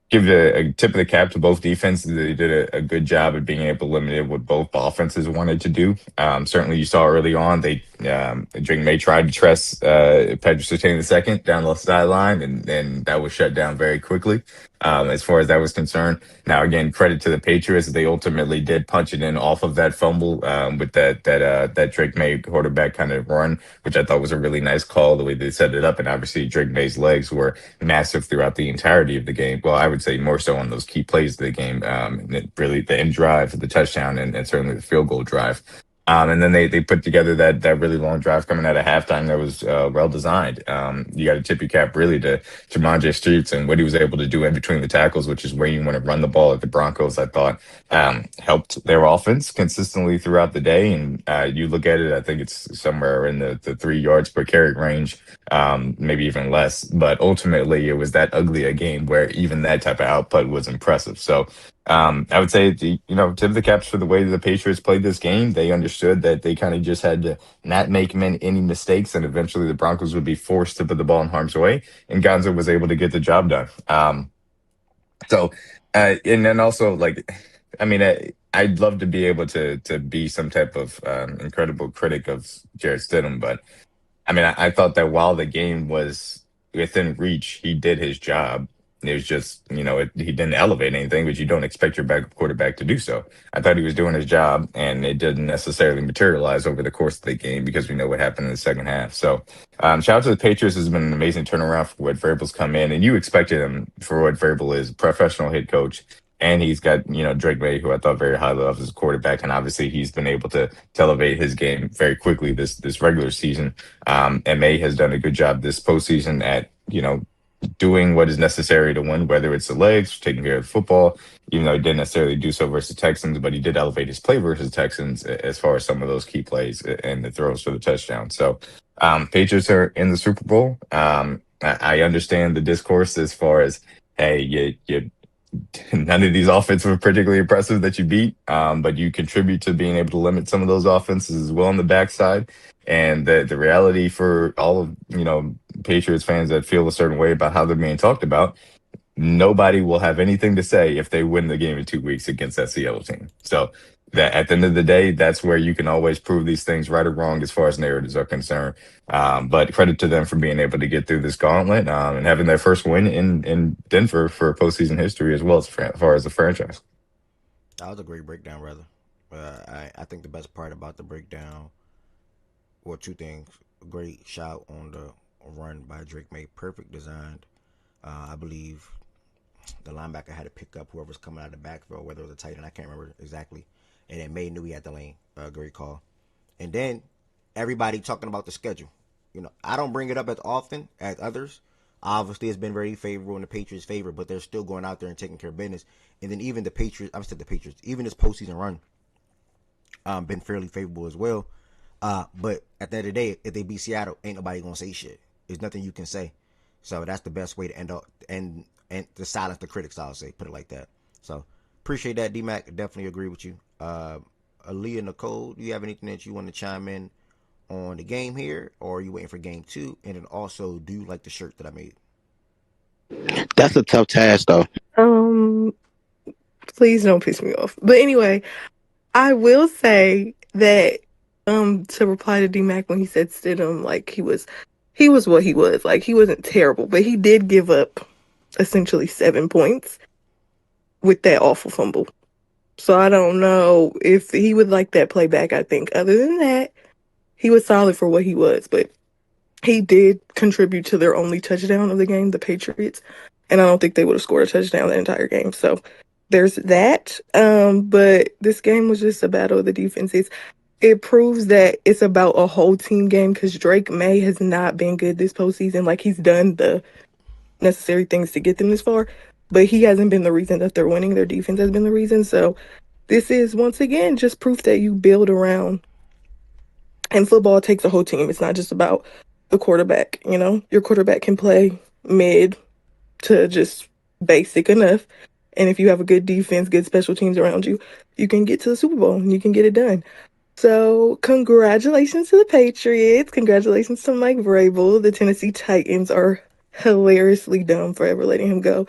give a tip of the cap to both defenses. They did a good job of being able to limit what both offenses wanted to do. Certainly, you saw early on, Drake May tried to press Patriots the second down the sideline, and that was shut down very quickly. As far as that was concerned. Now, again, credit to the Patriots. They ultimately did punch it in off of that fumble with that Drake May quarterback kind of run, which I thought was a really nice call, the way they set it up. And obviously, Drake May's legs were massive throughout the entirety of the game. Well, I would say more so on those key plays of the game. Really, the end drive, the touchdown, and certainly the field goal drive. And then they put together that really long drive coming out of halftime that was well designed. You got to tip your cap really to Jamondre Streets and what he was able to do in between the tackles, which is where you want to run the ball at the Broncos. I thought helped their offense consistently throughout the day. And you look at it, I think it's somewhere in the 3 yards per carry range, maybe even less. But ultimately, it was that ugly a game where even that type of output was impressive. So I would say, tip the caps for the way the Patriots played this game. They understood that they kind of just had to not make any mistakes, and eventually the Broncos would be forced to put the ball in harm's way, and Gonzo was able to get the job done. And then also, like, I mean, I'd love to be able to be some type of incredible critic of Jarrett Stidham, but I mean, I thought that while the game was within reach, he did his job. It was just, he didn't elevate anything, but you don't expect your backup quarterback to do so. I thought he was doing his job, and it didn't necessarily materialize over the course of the game because we know what happened in the second half. So, shout out to the Patriots. Has been an amazing turnaround for Wood Vrabel's come in, and you expected him for what Vrabel is, a professional head coach. And he's got, Drake May, who I thought very highly of as a quarterback. And obviously he's been able to elevate his game very quickly this regular season. And May has done a good job this postseason at, doing what is necessary to win, whether it's the legs, taking care of the football, even though he didn't necessarily do so versus Texans, but he did elevate his play versus Texans as far as some of those key plays and the throws for the touchdown. So Patriots are in the Super Bowl. I understand the discourse as far as, hey, you none of these offenses were particularly impressive that you beat, but you contribute to being able to limit some of those offenses as well on the backside. And the reality for all of, Patriots fans that feel a certain way about how they're being talked about, nobody will have anything to say if they win the game in 2 weeks against that Seattle team. So that at the end of the day, that's where you can always prove these things right or wrong as far as narratives are concerned. But credit to them for being able to get through this gauntlet and having their first win in Denver for postseason history as well as far as the franchise. That was a great breakdown, brother. I think the best part about the breakdown, well, two things. Great shout on the run by Drake May, perfect designed. I believe the linebacker had to pick up whoever's coming out of the backfield, whether it was a tight end, I can't remember exactly. And then May knew he had the lane. Great call. And then everybody talking about the schedule. I don't bring it up as often as others. Obviously, it's been very favorable in the Patriots' favor, but they're still going out there and taking care of business. And then even the Patriots, even this postseason run, been fairly favorable as well. But at the end of the day, if they beat Seattle, ain't nobody gonna say shit. There's nothing you can say. So that's the best way to end up and to silence the critics, I'll say, put it like that. So appreciate that, D-Mac. Definitely agree with you. Aaliyah, Nicole, do you have anything that you want to chime in on the game here, or are you waiting for game 2? And then also, do you like the shirt that I made? That's a tough task, though. Please don't piss me off. But anyway, I will say that to reply to D-Mac when he said Stidham, like he was what he was. Like he wasn't terrible, but he did give up essentially 7 points with that awful fumble. So I don't know if he would like that playback. I think other than that, he was solid for what he was, but he did contribute to their only touchdown of the game, the Patriots, and I don't think they would have scored a touchdown the entire game. So there's that. But this game was just a battle of the defenses. It proves that it's about a whole team game because Drake May has not been good this postseason. Like, he's done the necessary things to get them this far, but he hasn't been the reason that they're winning. Their defense has been the reason. So this is, once again, just proof that you build around. And football takes a whole team. It's not just about the quarterback, Your quarterback can play mid to just basic enough. And if you have a good defense, good special teams around you, you can get to the Super Bowl and you can get it done. So congratulations to the Patriots. Congratulations to Mike Vrabel. The Tennessee Titans are hilariously dumb for ever letting him go.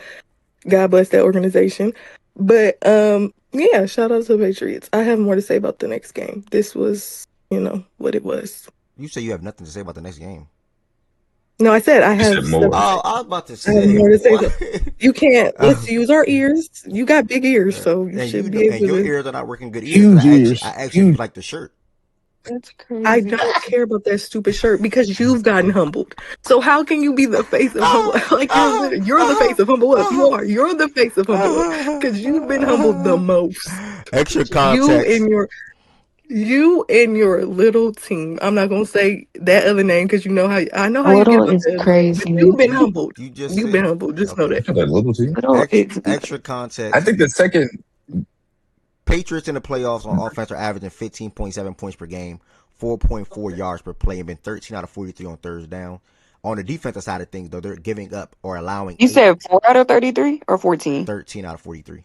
God bless that organization. But yeah, shout out to the Patriots. I have more to say about the next game. This was, what it was. You say you have nothing to say about the next game. No, I said I have more. Oh, I was about to say. I have more to say. You can't. Let's use our ears. You got big ears, so you should be able and your to. ears are not working good Huge either. ears. I actually like the shirt. That's crazy. I don't care about that stupid shirt because you've gotten humbled. So how can you be the face of humble? Like you're the face of humble up. You are. You're the face of humble up because you've been humbled the most. Extra context. You and your little team. I'm not gonna say that other name because I know how you get Little about is them. But crazy. you've been humbled. You just You've been said humbled. Just know okay. that. That little team. Little is Extra I context. think the second. Patriots in the playoffs on offense are averaging 15.7 points per game, 4.4 yards per play, and been 13 out of 43 on third down. On the defensive side of things, though, they're giving up or allowing You said 4 out of 33 or 14? 13 out of 43.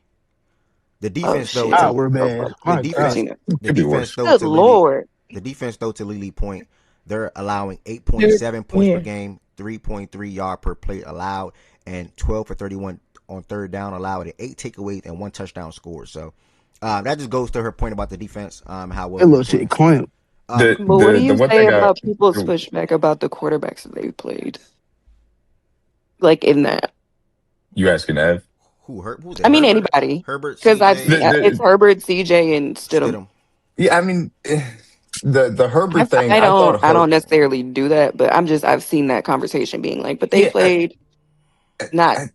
The Oh defense, though, shit. Ah, to we're So bad. fuck the My God. defense, 13. the Could be defense, worse. though, Good lord. the defense, though, to Lily point, they're allowing They're- 8.7 points per Yeah. game, 3.3 yard per play allowed, and 12 for 31 on third down allowed, and 8 takeaways and 1 touchdown scored. So that just goes to her point about the defense, how well That they're little shit playing. clamp. The But what do the you one say thing I about people's pushback about the quarterbacks that they played? Like in that. you asking Ev? Who's it? I mean Herbert, anybody. Herbert, Because I've CJ, seen The, it's the Herbert, CJ, and Stidham. Stidham. yeah, I mean the Herbert thing. I I thought don't I don't Herb. necessarily do that, but I've seen that conversation being like, but they Yeah, played not I,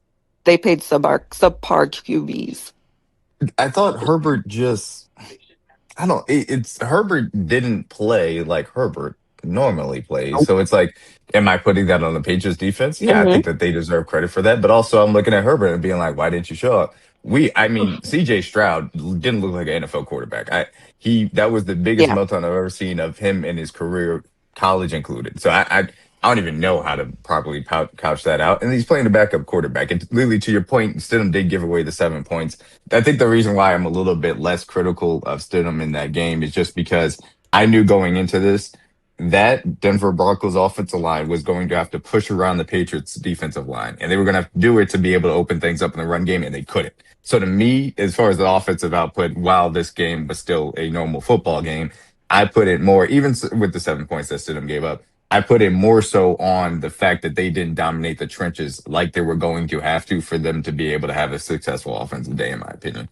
they paid subpar QBs. I thought Herbert just. I don't. It's Herbert didn't play like Herbert normally plays, Nope. so it's like, am I putting that on the Patriots defense? Yeah, I Hmm. think that they deserve credit for that. But also, I'm looking at Herbert and being like, why didn't you show up? I mean, C.J. Stroud didn't look like an NFL quarterback. That was the biggest Yeah. meltdown I've ever seen of him in his career, college included. So I don't even know how to properly couch that out. And he's playing the backup quarterback. And literally, to your point, Stidham did give away the 7 points. I think the reason why I'm a little bit less critical of Stidham in that game is just because I knew going into this that Denver Broncos offensive line was going to have to push around the Patriots defensive line, and they were going to have to do it to be able to open things up in the run game, and they couldn't. So to me, as far as the offensive output, while this game was still a normal football game, I put it more, even with the 7 points that Stidham gave up, I put it more so on the fact that they didn't dominate the trenches like they were going to have to for them to be able to have a successful offensive day, in my opinion.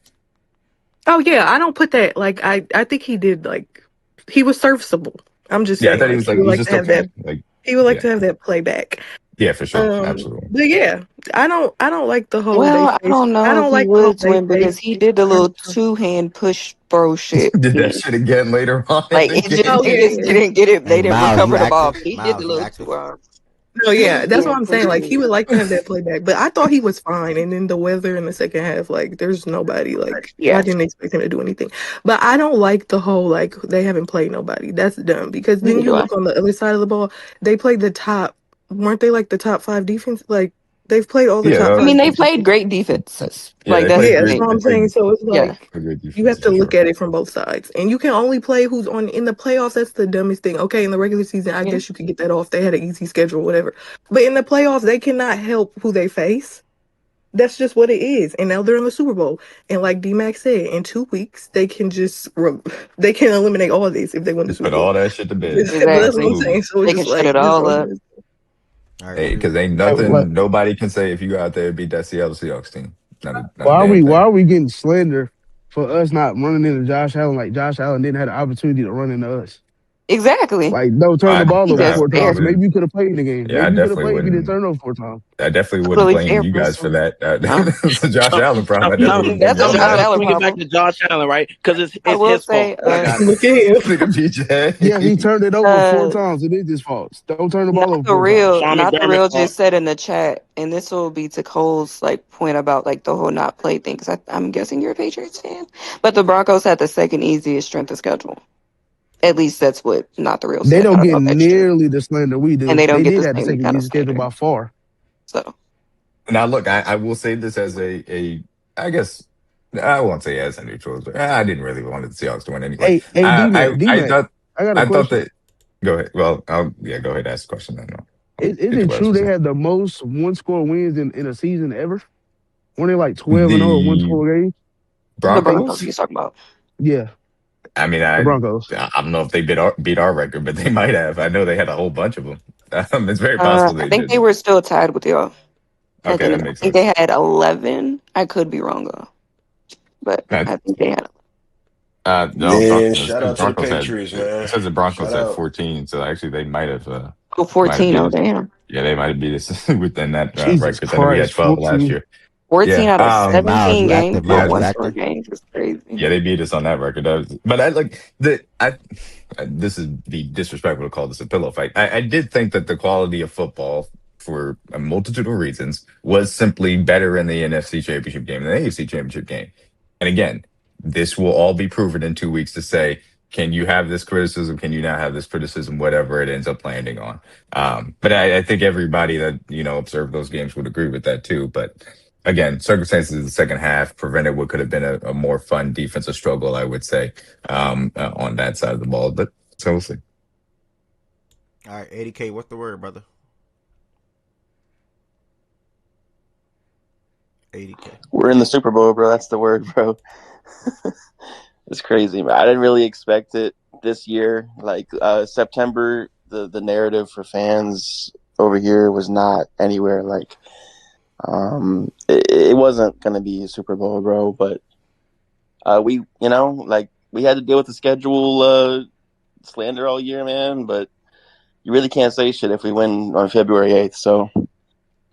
Oh yeah, I don't put that like I think he did like he was serviceable. I'm just Yeah, I saying thought like he he would was like just to have okay. that Like, he would like yeah, to have that playback. yeah, for sure, absolutely. But yeah, I don't like the whole they Well, I face. don't I know if don't he like the whole would they win face. because he did the little 2-hand push throw shit. Did that shit again later on in Like the it just Oh they game. yeah, just yeah. didn't get it. Hey, They didn't Miles, you recover the ball. active? But he did the Miles, you little active? 2 arm No, yeah, that's what 2-hand I'm push saying. Like he shit. would like to have that playback, but I thought he was fine. And then the weather in the second half, like there's nobody. Like I Yeah. didn't expect him to do anything. But I don't like the whole like they haven't played nobody. That's dumb because then Neither you do I. look on the other side of the ball. They played the top. Weren't they like the top 5 defense? Like they've played all the Yeah, top I that mean, 5 they was, played defenses. great defenses. yeah, Like they that's played Yeah, the that's great. what thing. They I'm saying. played So it's Yeah. like great you have defenses to for look sure. at it from both sides, and you can only play who's on in the playoffs. That's the dumbest thing. Okay, in the regular season, I Yeah. guess you could get that off. They had an easy schedule, whatever. But in the playoffs, they cannot help who they face. That's just what it is. And now they're in the Super Bowl. And like D Mac said, in 2 weeks they can they can eliminate all of this if they win the Just Super put Bowl. all that shit to bed. But that's what I'm Exactly. Absolutely. saying. So it's They can just shut like it this. all up. All right, Hey, what because is ain't Like, nothing nobody can say if you go out there and beat that Seattle Seahawks team. Not a why are damn we why thing. are we getting slander for us not running into Josh Allen like Josh Allen didn't have the opportunity to run into us? Exactly. Like, don't turn the I ball He over I, just 4 times. fair. Maybe wouldn't. you could have played in the game. Yeah, I Maybe you could have definitely played if you didn't wouldn't. turn over 4 times. I definitely wouldn't Totally blame fair you guys for personally. that. No. It's a Josh So, Allen problem. I so, definitely wouldn't blame That's a y'all so for Josh now that. let's Allen bring it back problem. to Josh Allen, right? Because I it's will his fault. say, I got it. Look at him. Nigga Yeah, he PJ. turned it over 4 times. It is his fault. Don't turn the ball over 4 times. Sean not the McDermott real fault. just said in the chat, and this will be to Cole's like point about like the whole not play thing. Because I'm guessing you're a Patriots fan, but the Broncos had the second easiest strength of schedule. At least that's what not the real They said. I don't don't know get if that's true, nearly the slander we and do. they don't They get did the have the same second kind of easiest schedule slander. by far. So Now look, I will say this as a I guess I won't say as a neutral, but I didn't really want the Seahawks to win anyway. Hey, D-Mac, I D-Mac, thought I got a I thought question. that go ahead. Well, yeah, go ahead, ask the question then. I'll Is get to it what I was true they saying. had the most one-score wins in a season ever? Weren't they like 12-0 or The one-score games? the Broncos, Broncos? he's talking about. Yeah, I mean, the Broncos. I don't know if they beat our record, but they might have. I know they had a whole bunch of them. It's very possible I they think did. they were still tied with y'all at Okay, the that end. I makes think they sense. had 11. I could be wrong though, but Uh, I think they had. no, Man, It shout says out to the Broncos had. Patriots, It man. says the Shout Broncos had out. 14, so actually they Oh, might have 14. beat Oh, us. damn. Yeah, they might have beat us within that Jesus record. 'Cause I know we had Christ, 12 last 14. year. 14 out of Wow, 17 you games, active, but Miles, you one score active? games is crazy. Yeah, they beat us on that record. But I like the I. This is be disrespectful to call this a pillow fight. I did think that the quality of football, for a multitude of reasons, was simply better in the NFC Championship game than the AFC Championship game. And again, this will all be proven in 2 weeks to say, can you have this criticism? Can you not have this criticism? Whatever it ends up landing on. But I think everybody that observed those games would agree with that too. But again, circumstances of the second half prevented what could have been a more fun defensive struggle, I would say, on that side of the ball. But so we'll see. All right, 80K, what's the word, brother? 80K. We're in the Super Bowl, bro. That's the word, bro. It's crazy, man. I didn't really expect it this year. Like September, the narrative for fans over here was not anywhere like it wasn't gonna be a Super Bowl, bro. But we had to deal with the schedule slander all year, man. But you really can't say shit if we win on February 8th. So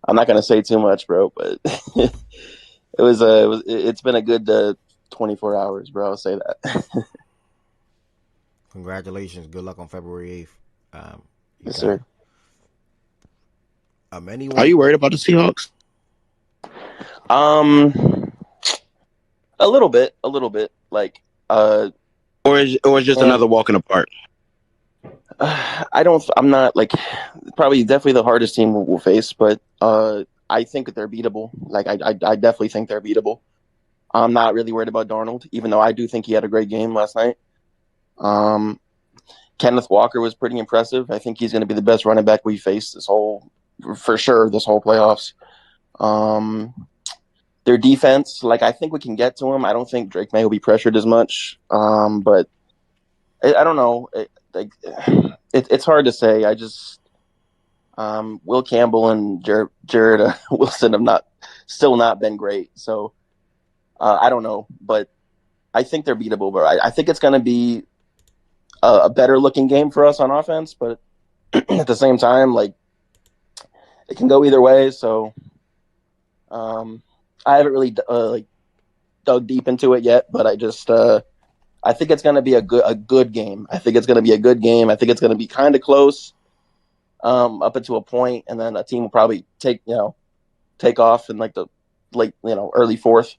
I'm not gonna say too much, bro. But it's been a good 24 hours, bro. I'll say that. Congratulations. Good luck on February 8th. Yes, sir. Anyone? Are you worried about the Seahawks? A little bit. Like, or is just another walk in the park? I'm not like probably definitely the hardest team we'll face, but I think that they're beatable. Like, I definitely think they're beatable. I'm not really worried about Darnold, even though I do think he had a great game last night. Kenneth Walker was pretty impressive. I think he's going to be the best running back we faced this whole playoffs. Their defense, like, I think we can get to him. I don't think Drake May will be pressured as much. But I don't know. It's hard to say. I just Will Campbell and Jared Wilson have still not been great. So I don't know, but I think they're beatable. But I think it's going to be a better looking game for us on offense. But at the same time, like, it can go either way. So I haven't really dug deep into it yet. But I think it's going to be a good game. I think it's going to be a good game. I think it's going to be kind of close up until a point, and then a team will probably take off in like the late, early fourth.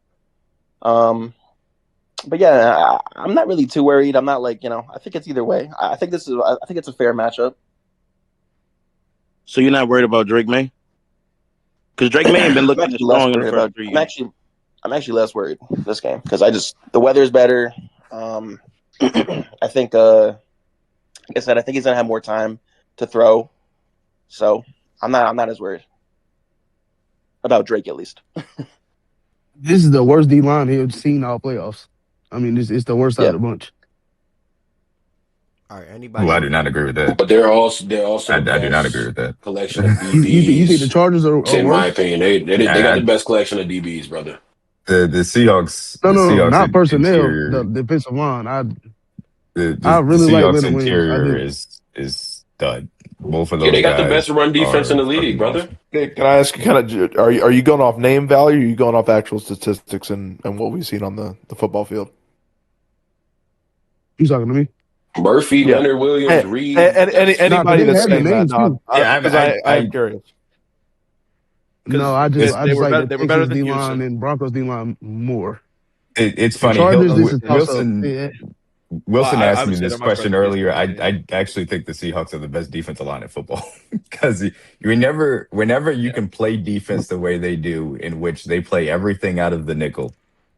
But yeah, I'm not really too worried. I'm not like, I think it's either way. I think it's a fair matchup. So you're not worried about Drake May? Because Drake May ain't been looking strong in the first 3 games. I'm actually less worried this game because the weather's better. I think, like I said, I think he's gonna have more time to throw. So I'm not as worried about Drake, at least. This is the worst D line he's seen all playoffs. I mean, it's the worst out of the bunch. All right, anybody? Well, I do not agree with that. But they're also I do not agree with that. collection of You DBs. think the Chargers are in my worse? opinion, they got the best collection of DBs, brother. The Seahawks. No, not personnel. Interior, the defensive line. I the really like Seahawks Leonard Williams. I interior do. is stud. Both of those. Yeah, they got the guys best run defense in the are league, fucking brother. awesome. Okay, can I ask you are you going off name value or are you going off actual statistics and what we've seen on the football field? You talking to me? Murphy, Yeah. Leonard Williams, Reed. Anybody that's saying that, too. I'm curious. No, I just like the they were better Texans than D line Houston. and Broncos D line more. It's The funny. Chargers, this is Wilson I asked would me say this they're my question first earlier. Houston, I actually think the Seahawks are the best defensive line in football because whenever you can play defense the way they do, in which they play everything out of the nickel,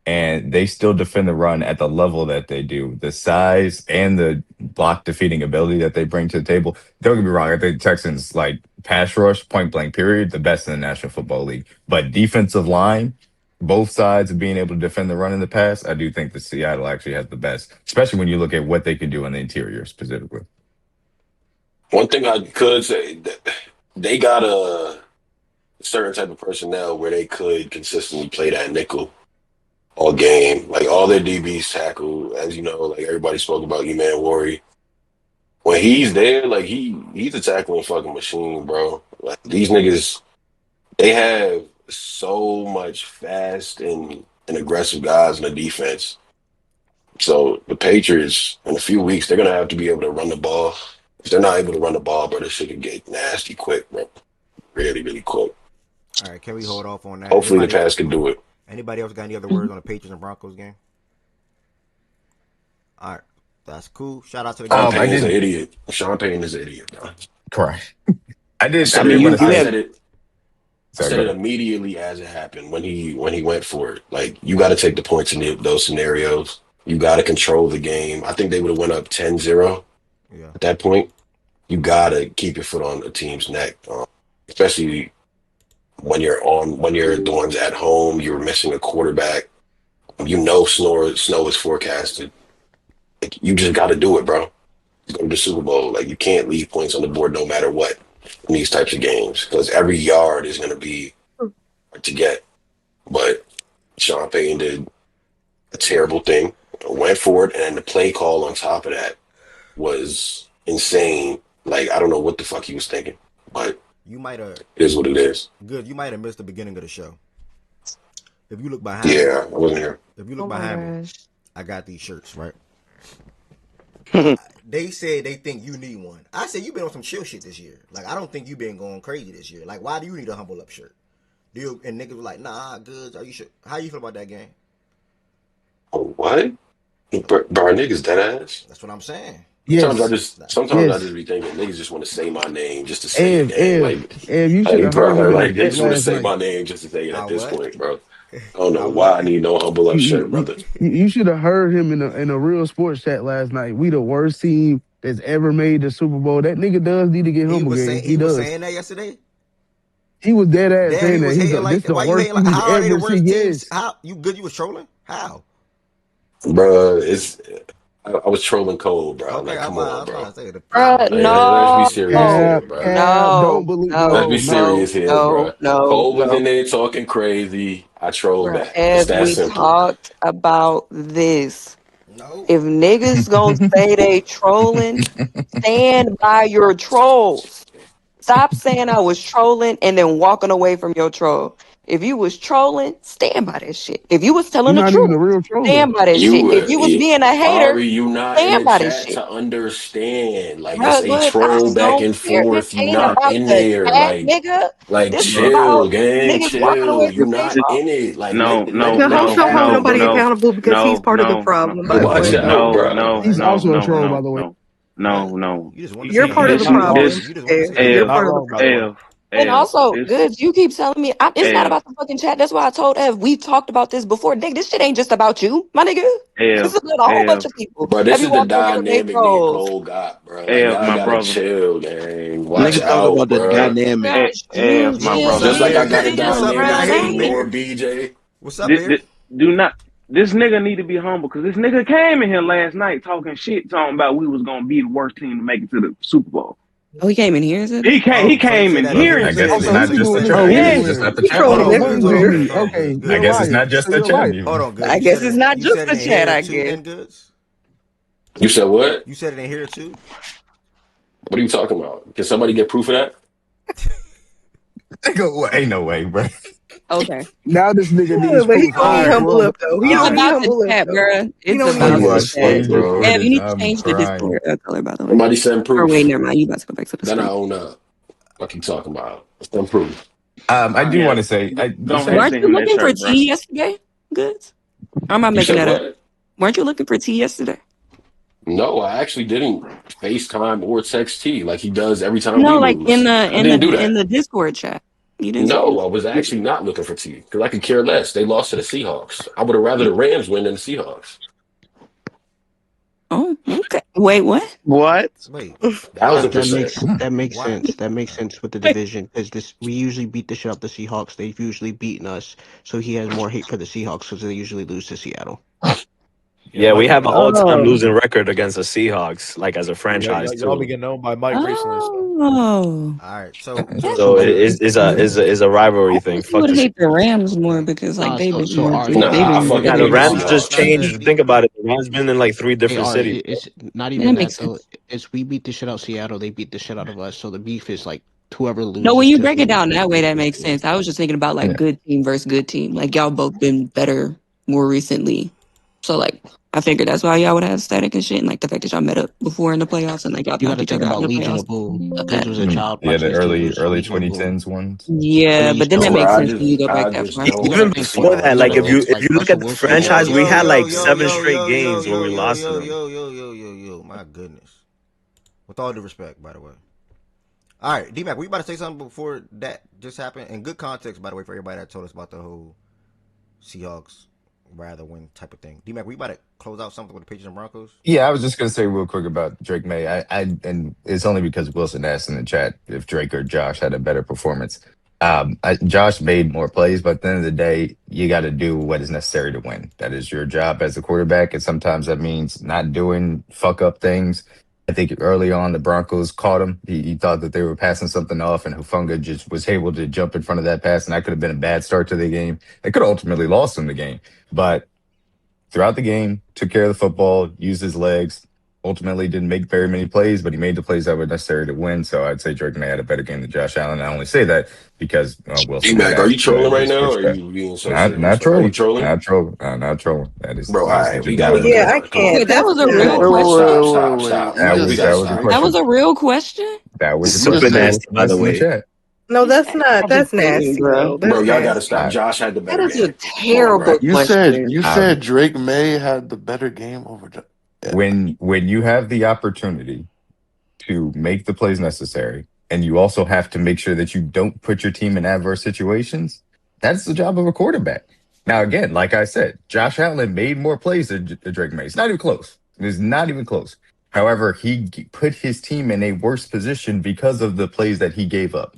and they still defend the run at the level that they do, the size and the block defeating ability that they bring to the table. Don't get me wrong. I think Texans, like, pass rush, point blank period, the best in the National Football League. But defensive line, both sides of being able to defend the run in the pass, I do think the Seattle actually has the best, especially when you look at what they can do in the interior specifically. One thing I could say, they got a certain type of personnel where they could consistently play that nickel all game. Like, all their DBs tackle, as you know, like everybody spoke about E-Man Worry. When he's there, like, he's a tackling fucking machine, bro. Like, these niggas, they have so much fast and aggressive guys in the defense. So the Patriots, in a few weeks, they're gonna have to be able to run the ball. If they're not able to run the ball, bro, this shit could get nasty quick, bro. Really, really quick. All right, can we hold off on that? Hopefully the pass can do it. Anybody else got any other words on the Patriots and Broncos game? All right, that's cool. Shout out to the Sean guys. Payton's an idiot. Sean Payton is an idiot, bro. Correct. I did. I I mean, did want to I say. said it. I Sorry, said go it ahead. immediately as it happened when he went for it. Like, you got to take the points in those scenarios. You got to control the game. I think they would have went up 10-0 Yeah. at that point. You got to keep your foot on the team's neck, especially when you're the ones at home. You're missing a quarterback. You know snow is forecasted. Like, you just got to do it, bro. Go to the Super Bowl. Like, you can't leave points on the board no matter what in these types of games, because every yard is going to be hard to get. But Sean Payton did a terrible thing, went for it, and the play call on top of that was insane. Like, I don't know what the fuck he was thinking, but You might have. it is what it is. Good. You might have missed the beginning of the show. If you look behind Yeah, I wasn't here. if you look Oh my behind me, gosh. I got these shirts, right? They said they think you need one. I said, you've been on some chill shit this year. Like, I don't think you've been going crazy this year. Like, why do you need a humble up shirt? And niggas were like, nah, good. Are you sure? How you feel about that game? Oh, what? Bro, niggas dead ass. That's what I'm saying. Sometimes Yes. I just be thinking niggas just want to say my name just to say it, gang. Ev, you should Like, have heard bro, him in like, the they chat just want to last say night. my name just to say it I at this what? point, bro. I don't know I why I what? need no humble up shirt, brother. You should have heard him in a real sports chat last night. We the worst team that's ever made the Super Bowl. That nigga does need to get humble, gang. He was does. saying that yesterday. He was dead ass Damn, saying he that. was He's hating like, this like. the Why you worst hating like? team How are they the ever worst seen. teams? Yes. How you good? You was trolling? How? Bro, I was trolling Cole, bro. Okay, Like, come on, bro. say the Like, let's be serious here, bro. Don't believe. Let's be No. serious here, bro. no, Cole was no. in there talking crazy. I trolled Bruh, back. It's As that we simple. talked about this, No. if niggas gonna say they trolling, stand by your trolls. Stop saying I was trolling and then walking away from your troll. If you was trolling, stand by that shit. If you was telling You're the not even truth, a real troller. stand by that shit. If you was being a hater, Ari, you not in stand the by that chat shit. to understand. Like, Bruh, it's a look, I troll back don't and care. forth. This You ain't not about in the there. chat, nigga. This is Chill, about gang, niggas walking away chill. You from their not troll. in it. Like, No, no, The host no, don't hold no, nobody no, accountable because he's part of the no, problem, by the watch way. out, bro. He's also a troll, by the way. no. You just want to You're say part of the This, problem. this, You just want to say You're Ev, part of the problem. And also, this, good, you keep telling me it's not Ev, about the fucking chat. That's why I told Ev we've talked about this before. Nigga, this shit ain't just about you, my nigga. This is about a whole bunch of people. Bro, this Have you is the walked away from their dynamic me and trolls? Cole got, bro. Like, y'all my gotta brother. chill, gang. Watch Niggas talk out, about the bro. dynamic. You My just brother. Just like I got a need to What's up, Bear? I dynamic hear to you, relax. ignore Bear. BJ. What's up, Bear? Do not. This nigga need to be humble because this nigga came in here last night talking shit, talking about we was gonna be the worst team to make it to the Super Bowl. Oh, he came in here, is it? He came say in that here in and and here. said So that. So you he be doing said this that shit in Yeah. here. everywhere. At the He's chat. trolling Hold on, everywhere. me. Okay, Good. you're I guess it's lying. not just So the you're chat. lying. Hold on, good. I guess it's not You just said the it in chat, here I too, guess. then, Goods? You said what? You said it in here too? What are you talking about? Can somebody get proof of that? Ain't no way, bro. Okay. Now this nigga Yeah, needs but he proof. don't All need right, humble well, up though. He It's don't need about the humble up chat, though. bruh. He It's don't need about humble the up. Yes, fuck, chat. Funny bro. Ev, you footage. need to I'm change the crying. Discord color, by the way. Somebody send Or proof. wait, never mind. You about to go back to the Then I screen. own up. What you talking about? Send proof. I do want to say, Weren't you looking for tea yesterday? Good. Or am I You making said that up? what? Weren't you looking for tea yesterday? No, I actually didn't FaceTime or text T like he does every time we No, like lose. I didn't do in that. the Discord chat. You didn't say No, that? I was actually not looking for T because I could care less. They lost to the Seahawks. I would have rather the Rams win than the Seahawks. Oh, okay. Wait, what? What? Wait. 1,000%. That makes Why? sense. That makes sense with the division because we usually beat the shit out the Seahawks. They've usually beaten us, so he has more hate for the Seahawks because they usually lose to Seattle. Yeah, we have an all-time Oh. losing record against the Seahawks, like as a franchise Y'all too. been getting known by Mike recently. So. Oh. All right. So So it is a rivalry thing. You Fuck would the hate the Rams more because like they've been more. Ari, They've Nah, I been fucking Yeah, the hate the Rams Seahawks. just That's changed. good. Think about it. The Rams been in like 3 Hey, different Ari, cities. it's not That even that makes though. sense. It's we beat the shit out Seattle. They beat the shit out of us. So the beef is like whoever loses. No, when you to break it whoever down that way, that wins. makes sense. I was just thinking about like Yeah. good team versus good team. Like y'all both been better more recently. So like I figured that's why y'all would have static and shit, and like the fact that y'all met up before in the playoffs and like y'all You got knocked to each think other out about in the Legion playoffs. of Boom. Love Biz that. was a child Yeah, watching the his team early lose to early Legion of Boom. 2010s ones. And Yeah, then you but then still that Bro, makes got sense when you go I back that just far. you don't got to Even think before about that, like if Lilo, you if like you look Russell at the Wilson Yo, franchise, was we yo, had yo, like yo, 7 yo, straight yo, yo, games where yo, we yo, lost to yo, them. yo, yo, yo, yo, yo, yo. My goodness. With all due respect, by the way. All right, D-Mac, were you about to say something before that just happened? In good context, by the way, for everybody that told us about the whole Seahawks rather win type of thing. D-Mac, were you about to close out something with the Patriots and Broncos? Yeah, I was just gonna say real quick about Drake May. And it's only because Wilson asked in the chat if Drake or Josh had a better performance. Josh made more plays, but at the end of the day, you got to do what is necessary to win. That is your job as a quarterback, and sometimes that means not doing fuck up things. I think early on the Broncos caught him. He thought that they were passing something off, and Hufunga just was able to jump in front of that pass, and that could have been a bad start to the game. It could have ultimately lost him the game, but throughout the game, took care of the football, used his legs. Ultimately, didn't make very many plays, but he made the plays that were necessary to win. So I'd say Drake May had a better game than Josh Allen. I only say that because Wilson had D-Mac, are you asked trolling right his now, or are perspective. you being so Not serious? Like, are you trolling, trolling? not trolling. Bro, all That is right, we Oh gotta, legitimately yeah, I come on, Wait, can't. that That's was a come real on, Wait, bro, question? stop, wait, wait, stop, wait. stop. You Like, that we was just gotta that said was a stop. That Drake. was question. a real question? That was a You just Super question that said was nasty, by the asked in the way. chat. no, that's not. That's Agitating, nasty bro. though. Bro, That's y'all gotta nasty. stop. I, Josh had the That better is a game. Come on, terrible bro. you question. said um, Drake May had the better game over. Yeah. when you have the opportunity to make the plays necessary, and you also have to make sure that you don't put your team in adverse situations. That's the job of a quarterback. Now, again, like I said, Josh Allen made more plays than Drake May. It's not even close. It's not even close. However, he put his team in a worse position because of the plays that he gave up.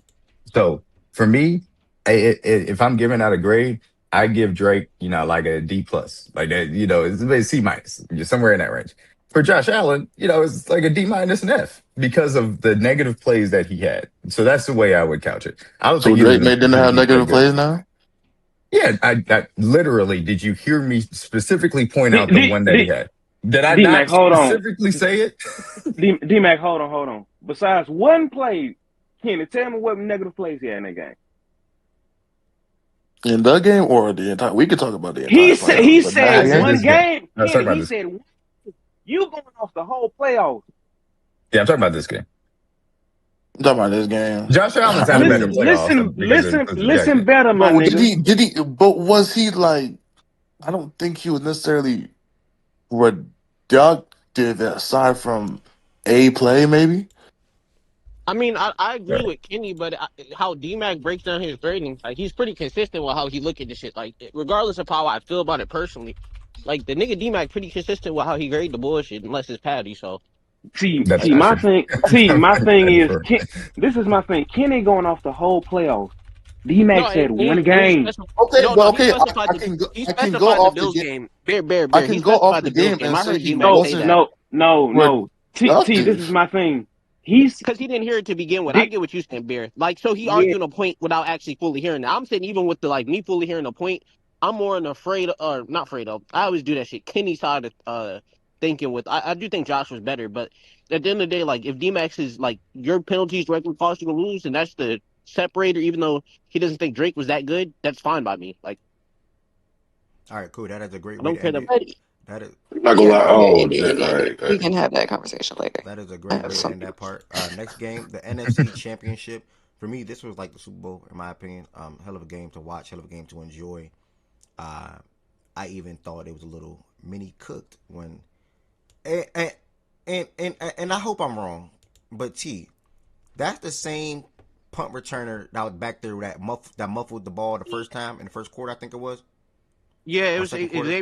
So for me, if I'm giving out a grade, I give Drake, like a D plus, like that, it's a C minus, somewhere in that range. For Josh Allen, it's like a D minus and F because of the negative plays that he had. So that's the way I would couch it. I don't So think either Drake of them May didn't have completely played negative good. plays now. Yeah, I literally, did you hear me specifically point D out the one that he D had? Did I D Mac, not hold on. specifically say it? D Mac, hold on, hold on. Besides one play, Kenny, tell me what negative plays he had in that game. In the game or the entire, we could talk about the He entire said playoffs, he but said that I said game. one this game. game. I was talking Kenny, about he this. said you going off the whole playoffs. Yeah, I'm talking about this game. I'm talking about this game. Josh Allen's had I a better Listen, mean, playoffs listen, because it listen, includes the Jack listen game. better, my but did nigga. he? Did he? But was he like? I don't think he was necessarily reductive aside from a play, maybe. I mean, I agree Right. with Kenny, but how D-Mac breaks down his grading, like he's pretty consistent with how he look at the shit. Like regardless of how I feel about it personally, like the nigga D-Mac pretty consistent with how he grade the bullshit, unless it's Patty. So See, That's see, not my true. thing. That's See, not my thing is, true. This is my thing. Kenny going off the whole playoffs. D Mac no, said one and he game. specified. Okay, No, but no, he okay, specified the I can go the off the Bills game. game. I He can go off specified the the Bills game game. and I say heard he D-Mac No, say wasn't that. no. T, this is productive. my thing. He's Because he didn't hear it to begin with. I D, get what you saying, Bear. Like, so he yeah. arguing a point without actually fully hearing it. I'm saying even with the like me fully hearing the point, I'm more afraid or not afraid of. I always do that shit. Kenny side of thinking with I do think Josh was better, but at the end of the day, like if D-Max is like your penalties directly cost you to lose, and that's the separator, even though he doesn't think Drake was that good, that's fine by me. Like All right, cool. That is a great I way don't to care end the it. But That is Not gonna yeah, lie. yeah, Oh, yeah, yeah, all yeah, yeah. right, all We right. can have that conversation later. that is a I great have way to some end that people. part. Next game, the NFC Championship. For me, this was like the Super Bowl in my opinion. Hell of a game to watch. Hell of a game to enjoy. Uh, I even thought it was a little mini cooked when, and and I hope I'm wrong, but T, that's the same punt returner that was back there that muffled the ball the first time in the first quarter. I think it was, Yeah, it or was second quarter.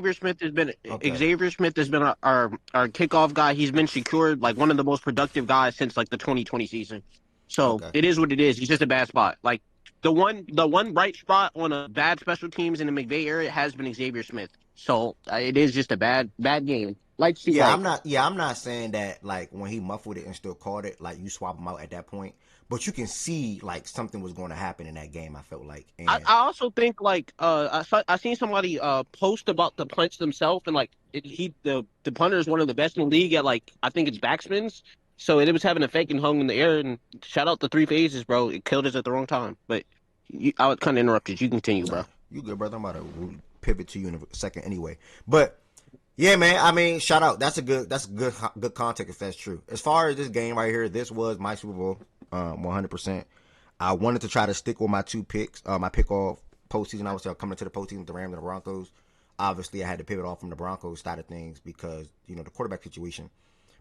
Okay. Xavier Smith has been our kickoff guy. He's been secured like one of the most productive guys since like the 2020 season. So Okay. it is what it is. He's just a bad spot. Like the one bright spot on a bad special teams in the McVay area has been Xavier Smith. So it is just a bad game. Yeah, Like I'm not saying that like when he muffled it and still caught it, like you swap him out at that point. But you can see like something was going to happen in that game. I felt like, and I also think like I seen somebody post about the punts themselves and like the punter is one of the best in the league at like I think it's backspins. So it was having a fake and hung in the air. And shout out the 3 phases, bro. It killed us at the wrong time. But I was kind of interrupted. You continue, bro. You good, brother? I'm about to pivot to you in a second anyway. But yeah, man. I mean, shout out. That's good context if that's true. As far as this game right here, this was my Super Bowl, 100%. I wanted to try to stick with my 2 picks. My pick off postseason. I was coming to the postseason with the Rams and the Broncos. Obviously, I had to pivot off from the Broncos side of things because the quarterback situation.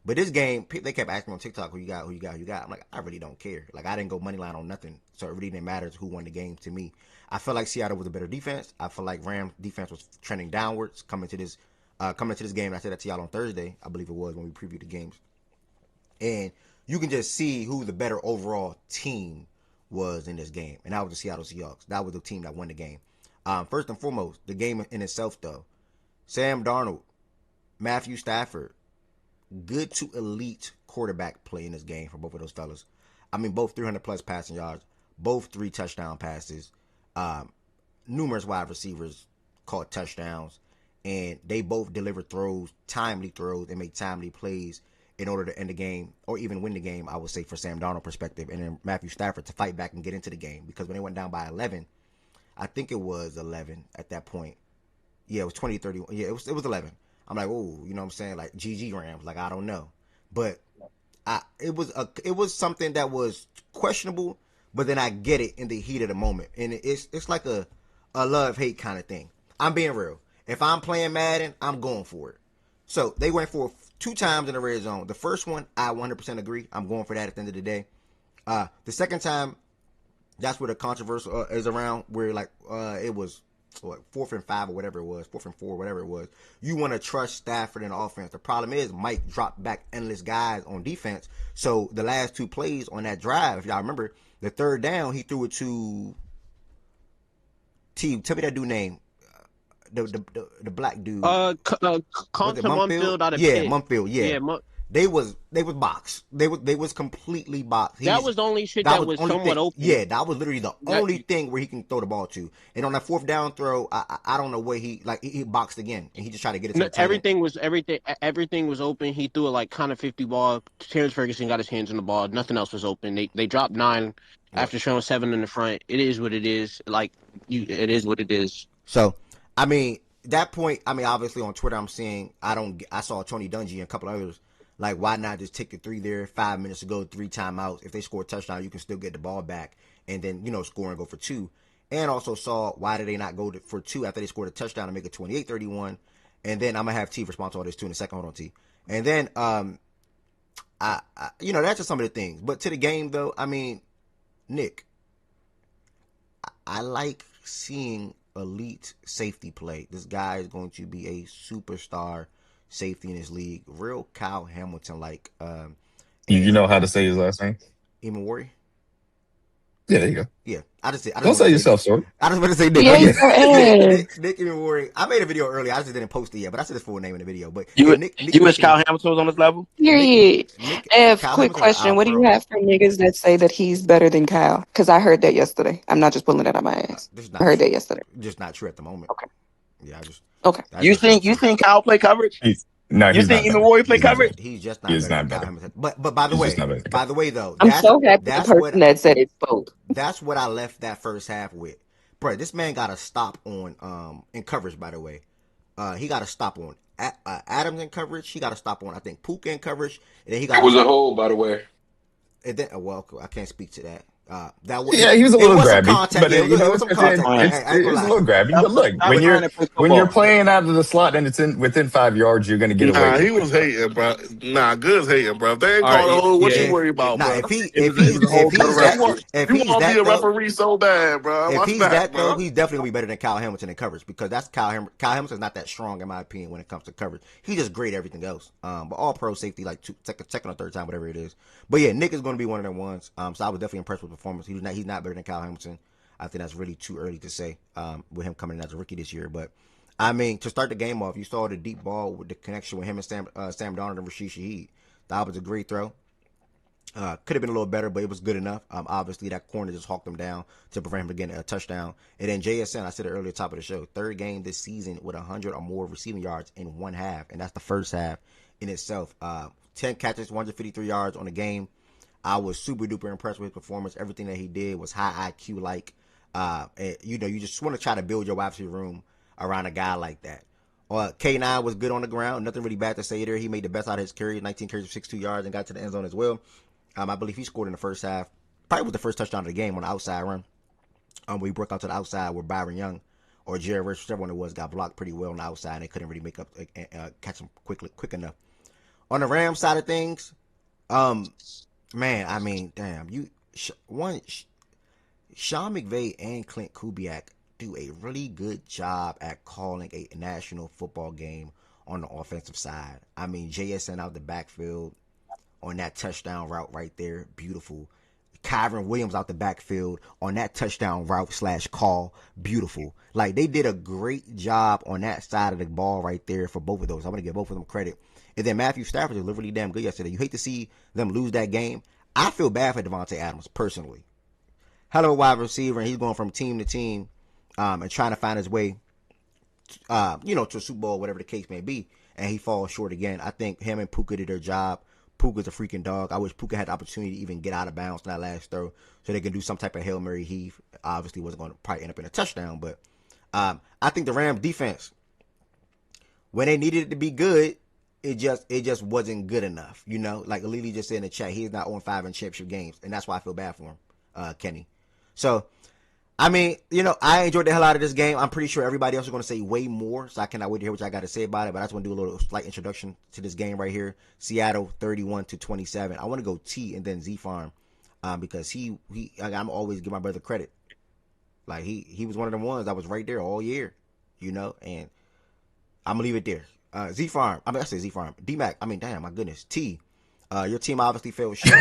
But this game, they kept asking me on TikTok, who you got. I'm like, I really don't care. Like, I didn't go money line on nothing, so it really didn't matter who won the game to me. I feel like Seattle was a better defense. I feel like Rams defense was trending downwards coming to this game. I said that to y'all on Thursday, I believe it was, when we previewed the games. And you can just see who the better overall team was in this game, and that was the Seattle Seahawks. That was the team that won the game. First and foremost, the game in itself, though. Sam Darnold, Matthew Stafford, good to elite quarterback play in this game for both of those fellas. I mean, both 300-plus passing yards, both 3 touchdown passes, numerous wide receivers caught touchdowns, and they both delivered timely throws, and made timely plays in order to end the game or even win the game, I would say, for Sam Darnold perspective, and then Matthew Stafford to fight back and get into the game, because when they went down by 11, I think it was 11 at that point. Yeah, it was 20-31. Yeah, it was 11. I'm like, oh, you know what I'm saying? Like, GG Rams. Like, I don't know. But it was something that was questionable, but then I get it in the heat of the moment. And it's like a love-hate kind of thing. I'm being real. If I'm playing Madden, I'm going for it. So they went for 2 times in the red zone. The first one, I 100% agree. I'm going for that at the end of the day. The second time, that's where the controversy is around, where it was 4th and 5 or whatever it was, 4th and 4, whatever it was. You want to trust Stafford in offense. The problem is Mike dropped back endless guys on defense. So the last 2 plays on that drive, if y'all remember, the third down, he threw it to T. Tell me that dude name. The black dude. Contra Mumfield out of Pitt. Mumfield. Yeah. They was boxed. They was completely boxed. That was the only shit that was somewhat open. Yeah, that was literally the only thing where he can throw the ball to. And on that 4th down throw, I don't know where he boxed again, and he just tried to get it to the tight end. Everything was open. He threw a kind of 50 ball. Terrence Ferguson got his hands on the ball. Nothing else was open. They dropped 9 after showing 7 in the front. It is what it is. It is what it is. So, I mean, that point, I mean, obviously on Twitter, I'm seeing I saw Tony Dungy and a couple others. Like, why not just take the 3 there, 5 minutes ago, 3 timeouts? If they score a touchdown, you can still get the ball back and then, score and go for 2. And also saw, why did they not go for 2 after they scored a touchdown and make it 28-31? And then I'm going to have T respond to all this too in a second. Hold on, T. And then, that's just some of the things. But to the game, though, I mean, Nick, I like seeing elite safety play. This guy is going to be a superstar safety in his league. Real Kyle Hamilton, like. You know how to say his last name? Emawari? Yeah, there you go. Yeah, don't say yourself, sorry. I just want to say Nick. Nick Emawari. I made a video earlier. I just didn't post it yet, but I said his full name in the video. But you Nick wish Kyle Hamilton was on this level? Period. Quick question. What do you have for niggas that say that he's better than Kyle? Because I heard that yesterday. I'm not just pulling it out of my ass. I heard that yesterday. Just not true at the moment. Okay. Yeah, Okay. You think Kyle play coverage? No, you think even Warrior play coverage? He's just not better. But by the way, though, I'm so happy the person that said it's both. That's what I left that first half with. Bro, this man got a stop on in coverage, by the way. He got a stop on Adams in coverage. He got a stop on, I think, Puka in coverage. And then he got was a hold, by the way. And then, I can't speak to that. He was a little grabby, but it was a little grabby. But look, when you're playing out of the slot and it's within 5 yards, you're gonna get away. Nah, he was hating, bro. Nah, Good's hating, bro. If they ain't called a hold, what you worry about, bro? If he's that, be a referee so bad, bro. If he's that, though, he's definitely gonna be better than Kyle Hamilton in coverage, because that's Kyle Hamilton's not that strong in my opinion when it comes to coverage. He's just great at everything else. But all pro safety, like second or third time, whatever it is. But yeah, Nick is gonna be one of them ones. So I was definitely impressed with the performance. He's not better than Kyle Hamilton. I think that's really too early to say with him coming in as a rookie this year. But, I mean, to start the game off, you saw the deep ball with the connection with him and Sam Darnold and Rashid Shaheed. That was a great throw. Could have been a little better, but it was good enough. Obviously, that corner just hawked him down to prevent him from getting a touchdown. And then JSN, I said it earlier, top of the show, 3rd game this season with 100 or more receiving yards in one half. And that's the first half in itself. 10 catches, 153 yards on the game. I was super duper impressed with his performance. Everything that he did was high IQ like. You just want to try to build your wide receiver room around a guy like that. K9 was good on the ground. Nothing really bad to say there. He made the best out of his carries, 19 carries for 62 yards, and got to the end zone as well. I believe he scored in the first half. Probably was the first touchdown of the game on the outside run. We broke out to the outside where Byron Young or Jared Rich, whichever one it was, got blocked pretty well on the outside. And they couldn't really make up, catch him quick enough. On the Rams side of things, man, I mean, damn, Sean McVay and Clint Kubiak do a really good job at calling a national football game on the offensive side. I mean, JSN out the backfield on that touchdown route right there, beautiful. Kyron Williams out the backfield on that touchdown route / call, beautiful. Like, they did a great job on that side of the ball right there for both of those. I'm going to give both of them credit. And then Matthew Stafford was really damn good yesterday. You hate to see them lose that game. I feel bad for Devontae Adams, personally. Hell of a wide receiver, and he's going from team to team and trying to find his way, to a Super Bowl, whatever the case may be, and he falls short again. I think him and Puka did their job. Puka's a freaking dog. I wish Puka had the opportunity to even get out of bounds in that last throw so they can do some type of Hail Mary heave. Obviously, wasn't going to probably end up in a touchdown, but I think the Rams defense, when they needed it to be good, it just wasn't good enough. Like Alili just said in the chat, he's not on 5 in championship games, and that's why I feel bad for him, Kenny. So, I mean, I enjoyed the hell out of this game. I'm pretty sure everybody else is going to say way more, so I cannot wait to hear what I got to say about it. But I just want to do a little slight introduction to this game right here. Seattle 31-27. I want to go T and then Z Farm, because I'm always give my brother credit. Like he was one of the ones that was right there all year, and I'm gonna leave it there. Z Farm, I say Z Farm. D Mac, damn, my goodness. T, your team obviously fell short.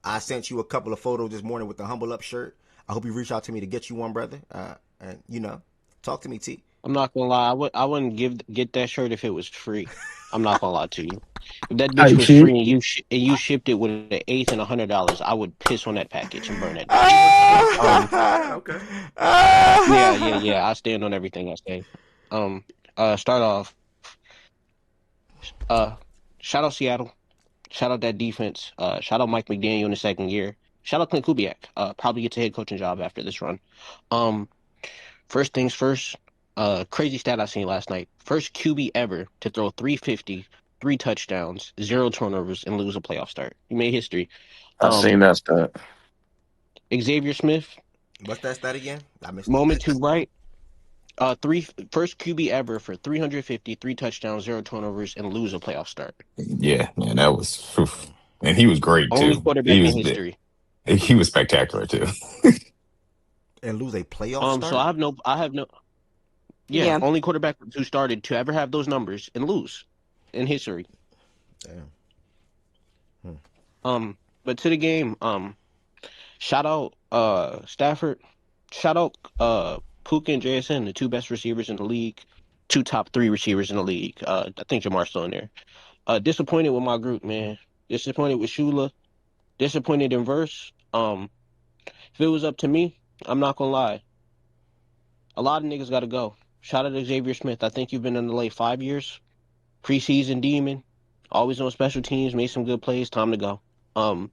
I sent you a couple of photos this morning with the Humble Up shirt. I hope you reach out to me to get you one, brother. And talk to me, T. I'm not gonna lie. I wouldn't get that shirt if it was free. I'm not gonna lie to you. If that bitch Type was shit. free and you shipped it with an eighth and $100, I would piss on that package and burn that bitch. Okay. Yeah. I stand on everything I say. Start off. Shout out Seattle. Shout out that defense. Shout out Mike McDaniel in the second year. Shout out Clint Kubiak. Probably gets a head coaching job after this run. First things first. Crazy stat I seen last night. First QB ever to throw 350, 3 touchdowns, 0 turnovers, and lose a playoff start. He made history. I seen that stat. Xavier Smith. What's that stat again? I missed Moment to right. First QB ever for 350, 3 touchdowns, 0 turnovers, and lose a playoff start. Yeah, man, that was, oof. And he was great too. Only quarterback in history. He was spectacular too. And lose a playoff start. So I have no. Yeah, only quarterback who started to ever have those numbers and lose in history. Damn. But to the game, shout out Stafford, shout out Puka and JSN, the 2 best receivers in the league, 2 top 3 receivers in the league. I think Jamar's still in there. Disappointed with my group, man. Disappointed with Shula. Disappointed in Verse. If it was up to me, I'm not gonna lie. A lot of niggas gotta go. Shout out to Xavier Smith. I think you've been in the late 5 years. Preseason demon. Always on special teams. Made some good plays. Time to go. I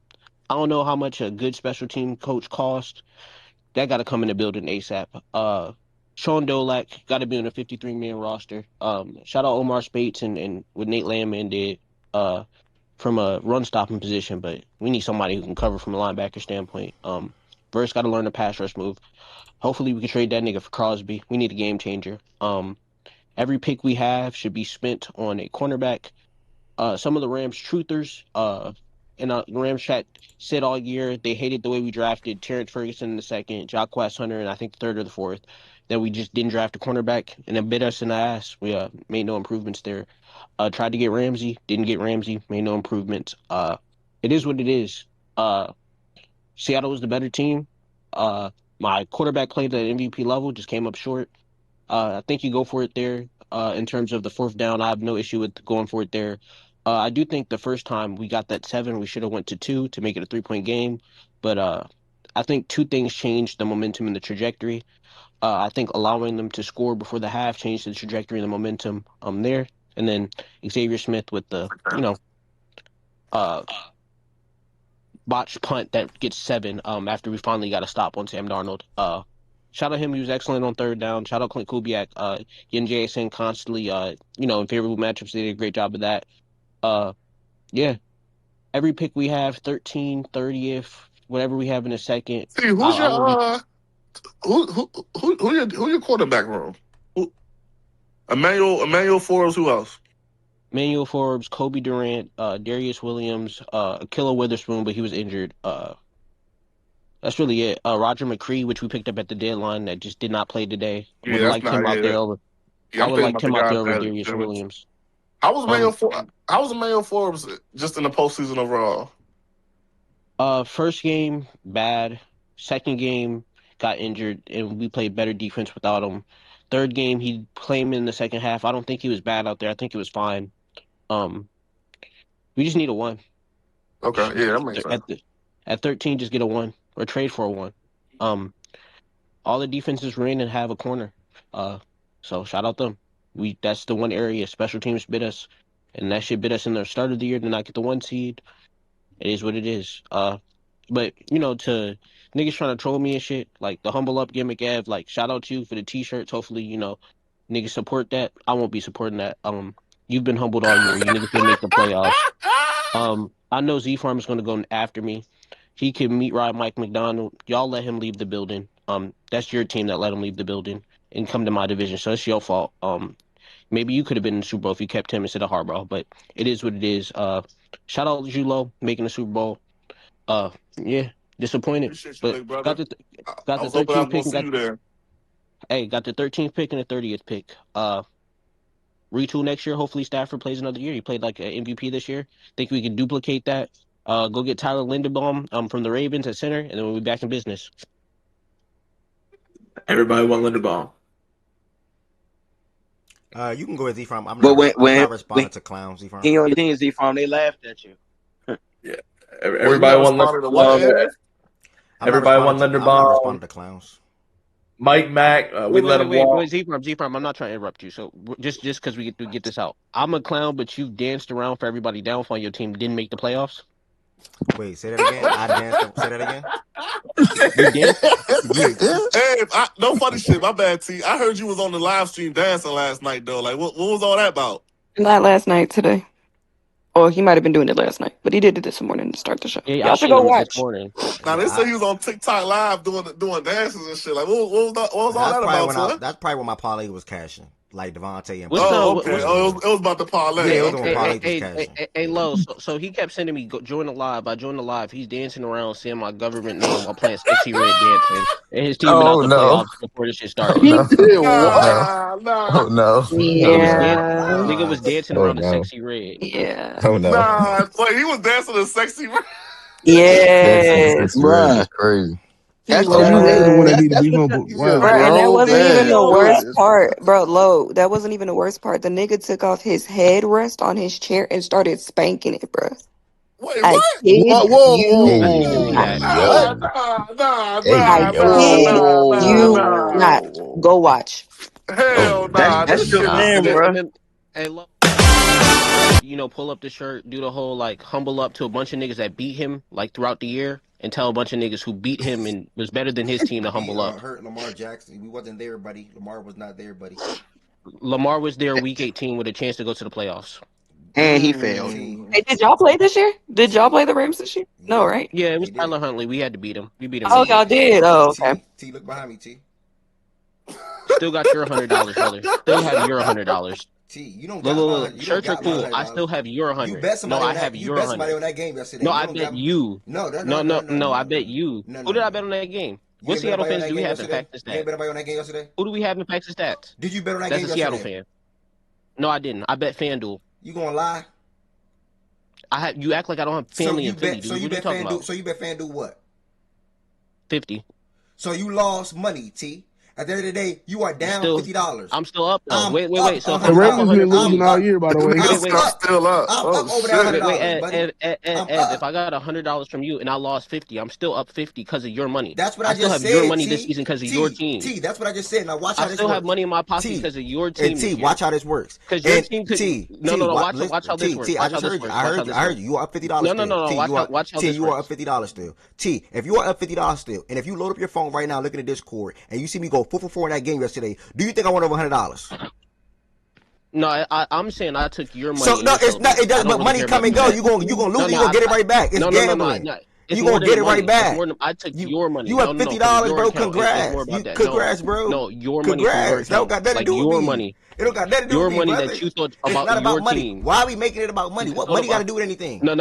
don't know how much a good special team coach cost. That got to come in the building ASAP. Sean Dolak got to be on a 53-man roster. Shout out Omar Spates and what Nate Landman did from a run-stopping position, but we need somebody who can cover from a linebacker standpoint. Verse got to learn the pass rush move. Hopefully we can trade that nigga for Crosby. We need a game changer. Every pick we have should be spent on a cornerback. Some of the Rams truthers in the Rams chat said all year they hated the way we drafted Terrence Ferguson in the second, Jacquez Hunter, and I think the third or the fourth. That we just didn't draft a cornerback, and it bit us in the ass. We made no improvements there. Tried to get Ramsey, didn't get Ramsey, made no improvements. It is what it is. Seattle was the better team. My quarterback played at MVP level, just came up short. I think you go for it there. In terms of the 4th down, I have no issue with going for it there. I do think the first time we got that 7, we should have went to 2 to make it a 3-point game. But I think 2 things changed the momentum and the trajectory. I think allowing them to score before the half changed the trajectory and the momentum there. And then Xavier Smith with the, botched punt that gets 7 after we finally got a stop on Sam Darnold. Shout out him, he was excellent on third down. Shout out Clint Kubiak, getting JSN constantly in favorable matchups. They did a great job of that. Yeah. Every pick we have, 13, 30th, whatever we have in a second. See, who's who your quarterback room? Emmanuel Forbes, who else? Emmanuel Forbes, Kobe Durant, Darius Williams, Akilla Witherspoon, but he was injured. That's really it. Roger McCree, which we picked up at the deadline, that just did not play today. Yeah, Would have liked him out there over. Yeah, I would like him out there over Darius Williams. How was Emmanuel Forbes just in the postseason overall? First game bad. Second game got injured, and we played better defense without him. Third game he played him in the second half. I don't think he was bad out there. I think he was fine. We just need a 1. Okay, yeah, that makes sense. At 13, just get a 1 or trade for a 1. All the defenses were in and have a corner. So shout out them. That's the one area special teams bit us, and that shit bit us in the start of the year to not get the 1 seed. It is what it is. But to niggas trying to troll me and shit, like the humble up gimmick, Ev, like shout out to you for the t-shirts. Hopefully, niggas support that. I won't be supporting that. You've been humbled all year. You niggas didn't make the playoffs. I know Z Farm is gonna go after me. He can meet ride Mike McDonald. Y'all let him leave the building. That's your team that let him leave the building and come to my division. So it's your fault. Maybe you could have been in the Super Bowl if you kept him instead of Harbaugh, but it is what it is. Shout out Julo making the Super Bowl. Yeah, disappointed, but got the 13th pick. Got the 13th pick and the 30th pick. Retool next year. Hopefully Stafford plays another year. He played like an MVP this year. Think we can duplicate that. Go get Tyler Linderbaum from the Ravens at center, and then we'll be back in business. Everybody want Linderbaum. You can go with Z-Farm. I'm not responding to clowns, Z-Farm. The only thing is Z-Farm, they laughed at you. Yeah. Everybody want Linderbaum. Everybody want Linderbaum. I'm not responding to clowns. Mike Mack, we let him walk. Z-Farm, I'm not trying to interrupt you. So just because we get this out. I'm a clown, but you danced around for everybody downfall. Your team didn't make the playoffs. Wait, say that again. I danced. Say that again. Hey, no funny shit. My bad, T. I heard you was on the live stream dancing last night, though. Like, what was all that about? Not last night, today. Or he might have been doing it last night, but he did it this morning to start the show. Yeah, y'all should go watch. Now they say he was on TikTok live doing dances and shit. Like, what was all that about? That's probably when my parlay was cashing, like Devontae and. Okay. It was about the parlay. Yeah, it was when parlay was cashing. Hey, Lo. So he kept sending me join the live. I joined the live. He's dancing around, saying my government name while playing Sexy Red dancing, and his team been out the playoffs before this shit started. Nah. Oh no! Yeah, nigga was dancing around the Sexy Red. Yeah. Oh no! Nah, like he was dancing to Sexy Red. Yeah, bruh, crazy. That's the one that need to be humble. Wow. Bro, and that wasn't even the worst part, bro. Lo, that wasn't even the worst part. The nigga took off his headrest on his chair and started spanking it, bro. Wait, what? Not go watch. Hell nah, that's your man, bro. Hey, Lo. Pull up the shirt, do the whole like humble up to a bunch of niggas that beat him like throughout the year, and tell a bunch of niggas who beat him and was better than his team to humble up. Hurt Lamar Jackson. We wasn't there, buddy. Lamar was not there, buddy. Lamar was there week 18 with a chance to go to the playoffs. And he failed. Hey, did y'all play this year? Did y'all play the Rams this year? No, right? Yeah, it was Tyler Huntley. We had to beat him. We beat him. Oh, y'all did? Oh, okay. T, look behind me, T. Still got your $100, brother. Still have your $100. T, you don't got shirts are cool. I still have your 100. You bet somebody I have your 100. Somebody on that game yesterday. No, I bet you. No, I bet you. Who did I bet on that game? What Seattle fans do we have in fact stats? You bet anybody on that game yesterday? Who do we have in fact stats? Did you bet on that game yesterday? That's a Seattle fan. No, I didn't. I bet FanDuel. You gonna lie? You act like I don't have family in Philly, dude. So you bet FanDuel. So you bet FanDuel what? 50. So you lost money, T. At the end of the day, you are down $50. I'm still up though. I'm Wait. So up if The I drop Ravens $100. been $100 from losing you, all year, by the way. wait. Still up. I'm Oh up over shit. that $100, buddy. Ed, I'm if up. I got $100 from you and I lost 50, I'm still up 50 because of your money. That's what I I still just have your said. money this season because of your team. That's what I just said. Now watch how I this still have works. money in my pocket T, because of your and team T, this year. watch how this works. Because your And team could T, watch how this works. T, I just heard you. I heard you. You are up $50 still. Watch how T, this you are works. up $50 still. T, if you are up $50 still, and if you load up your phone right now, looking at Discord, and you see me go 4 for 4 in that game yesterday, do you think I won over $100? No, I'm saying I took your money. So no, it's not. It does, but money come and go. You gonna lose it. You gonna get it right back. It's gambling. You gonna get it right back. I took your money. You have $50, bro. Congrats. More about that. Congrats, bro. No, your Congrats. money. That got nothing to do with me. Money. It don't got nothing to do your with me, money brother. that you thought it's about not your about money. team. Why are we making it about money? What money got to do with anything? No.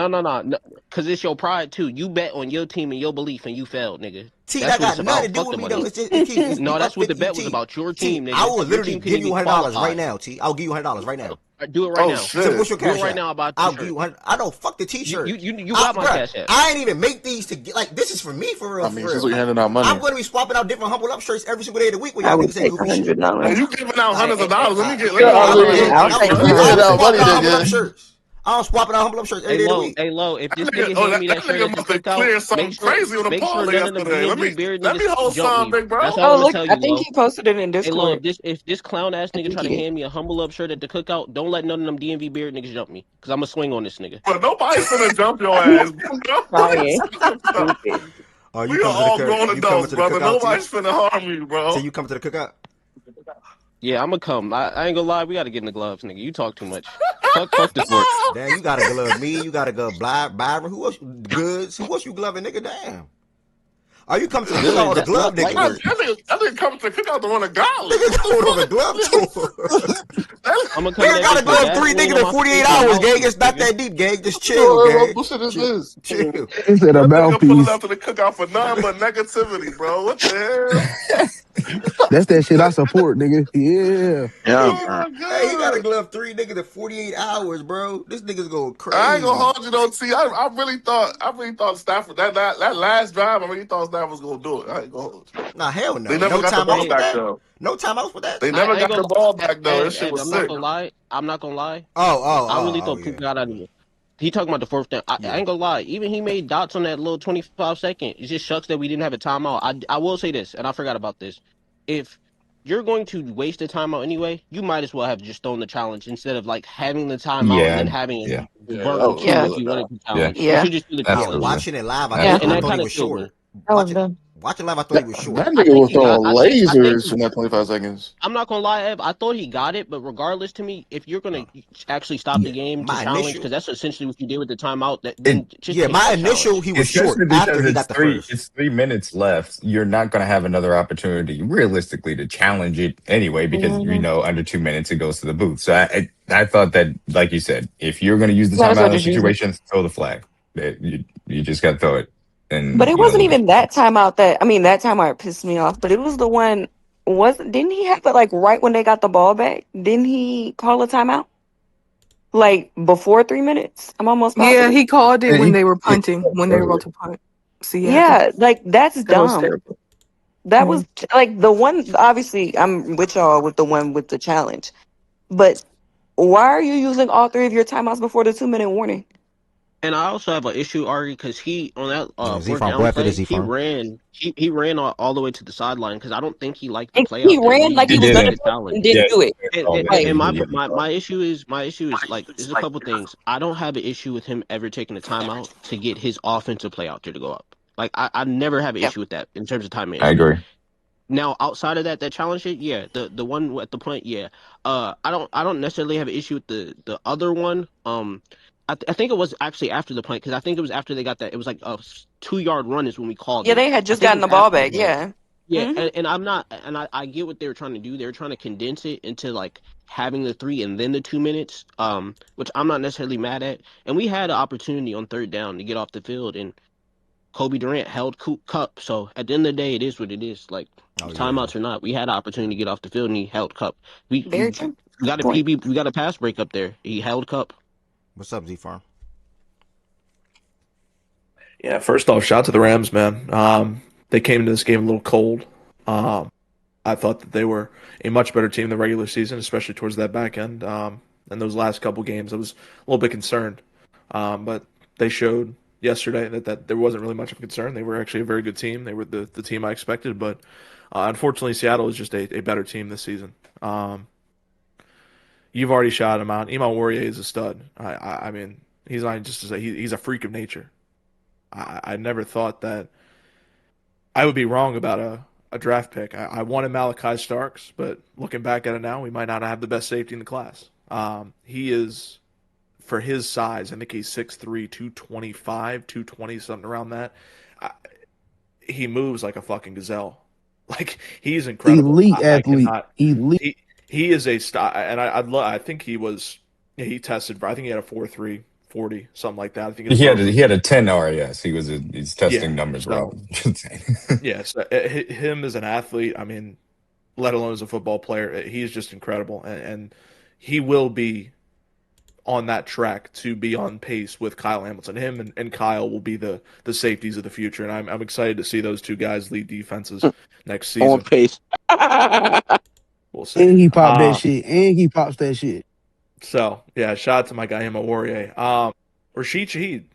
Because it's your pride too. You bet on your team and your belief, and you failed, nigga. T, that's that got nothing to do with me though. No, that's what the bet was about. Your team, nigga. I will literally give you $100 right now, T. I'll give you $100 right now. Do it right now. So what's your cash Do it right now about I'll give you $100. I don't fuck the t-shirt. You got my cash app. I ain't even make these to get like this is for me for real. I mean, this is what handing out money. I'm going to be swapping out different humble up shirts every single day of the week when I y'all would niggas say take $100. Hey, you giving out hundreds of dollars? Let me get. I'll take $100, nigga. Shirts. I'm swapping out humble up shirts every day of the week. Hey, Lo, if this nigga hand me that shirt at the cookout, make sure none of them DMV beard niggas jump me. That's all I'm gonna tell you, I think he posted it in Discord. Hey, Lo, if this clown ass nigga try to hand me a humble up shirt at the cookout, don't let none of them DMV beard niggas jump me, cause I'm gonna swing on this nigga. But nobody's gonna jump your ass. We are all grown adults, brother. Nobody's finna harm you, bro. So you come to the cookout? Yeah, I'm gonna come. I ain't gonna lie. We gotta get in the gloves, nigga. You talk too much. Fuck the sport. Damn, you gotta glove me. You gotta glove Byron. Who else? Goods. Who else you gloving, nigga? Damn. Are you coming to the cookout or the glove nigga? I think coming to the cookout to run a gauntlet. Nigga going on a glove tour. I'm gonna come. Nigga gotta glove 3 niggas in 48 hours, gang. It's not that deep, gang. Just chill, gang. What shit is this? Chill. He said a mouthpiece. Pulling up to the cookout for nothing but negativity, bro. What the hell? That's that shit I support, nigga. Yeah. Hey, you gotta glove 3 niggas in 48 hours, bro. This nigga's going crazy. I ain't gonna hold you though, T. I really thought Stafford that last drive. I really thought Stafford was gonna do it. I ain't gonna hold you. Nah, hell no. They never got the ball back though. No timeouts for that. They never got the ball back though. That shit was sick. I'm not gonna lie. I really thought Poop got out of it. He talking about the fourth down. I ain't gonna lie. Even he made dots on that little 25 second. It just shucks that we didn't have a timeout. I will say this, and I forgot about this. If you're going to waste a timeout anyway, you might as well have just thrown the challenge instead of like having the timeout and then having it burn if you wanted to challenge. You should just do the challenge. Watching it live, I thought he was short. Watching live, I thought he was short. That nigga was throwing lasers from that 25 seconds. I'm not gonna lie, Ev. I thought he got it, but regardless, to me, if you're gonna actually stop the game to challenge, because that's essentially what you did with the timeout. My initial, he was short after he got the first. It's 3 minutes left. You're not going to have another opportunity, realistically, to challenge it anyway, because under 2 minutes it goes to the booth. So I thought that, like you said, if you're going to use the timeout in situation, throw the flag. You just got to throw it. But it wasn't even that timeout that timeout pissed me off. But it was the one. Didn't he have it like right when they got the ball back? Didn't he call a timeout? Like before 3 minutes? I'm almost positive. Yeah, he called it when they were punting, when they were about to punt. So like that's dumb. That was like the one. Obviously, I'm with y'all with the one with the challenge. But why are you using all 3 of your timeouts before the 2-minute warning? And I also have an issue, Ari, because he on that fourth down play, he ran all the way to the sideline because I don't think he liked the play. He ran like he was gonna and didn't do it. And my issue is like there's a couple things. I don't have an issue with him ever taking a timeout to get his offensive play out there to go up. Like I never have an issue with that in terms of time management. I agree. Now outside of that challenge shit, the one at the point, I don't necessarily have an issue with the other one. I think it was actually after the punt because I think it was after they got that. It was like a 2-yard run is when we called. Yeah, they had just gotten the ball back. Yeah. And I'm not, and I get what they were trying to do. They were trying to condense it into like having the 3 and then the 2 minutes, which I'm not necessarily mad at. And we had an opportunity on third down to get off the field, and Kobe Durant held Cup. So at the end of the day, it is what it is. Like timeouts or not, we had an opportunity to get off the field, and he held Cup. We got a PB, we got a pass break up there. He held Cup. What's up, Z-Farm? Yeah, first off, shout out to the Rams, man. They came into this game a little cold. I thought that they were a much better team in the regular season, especially towards that back end. And those last couple games, I was a little bit concerned. But they showed yesterday that there wasn't really much of a concern. They were actually a very good team. They were the team I expected. But unfortunately, Seattle is just a better team this season. You've already shouted him out. Iman Warrior is a stud. I mean, he's not just he's a freak of nature. I never thought that I would be wrong about a draft pick. I wanted Malachi Starks, but looking back at it now, we might not have the best safety in the class. He is, for his size, I think he's 6'3", 225, 220, something around that. He moves like a fucking gazelle. Like, he's incredible. Elite athlete. Elite. He is a star, and I think he was. Yeah, he tested for. I think he had a 4.3 40, something like that. I think he had a 10 RAS. His testing numbers were out. Yes, him as an athlete. I mean, let alone as a football player, he's just incredible, and he will be on that track to be on pace with Kyle Hamilton. Him and Kyle will be the safeties of the future, and I'm excited to see those two guys lead defenses next season. On pace. We'll see. And he popped that shit. And he pops that shit. So, yeah, shout out to my guy, Iman Warrior. Rashid Shaheed,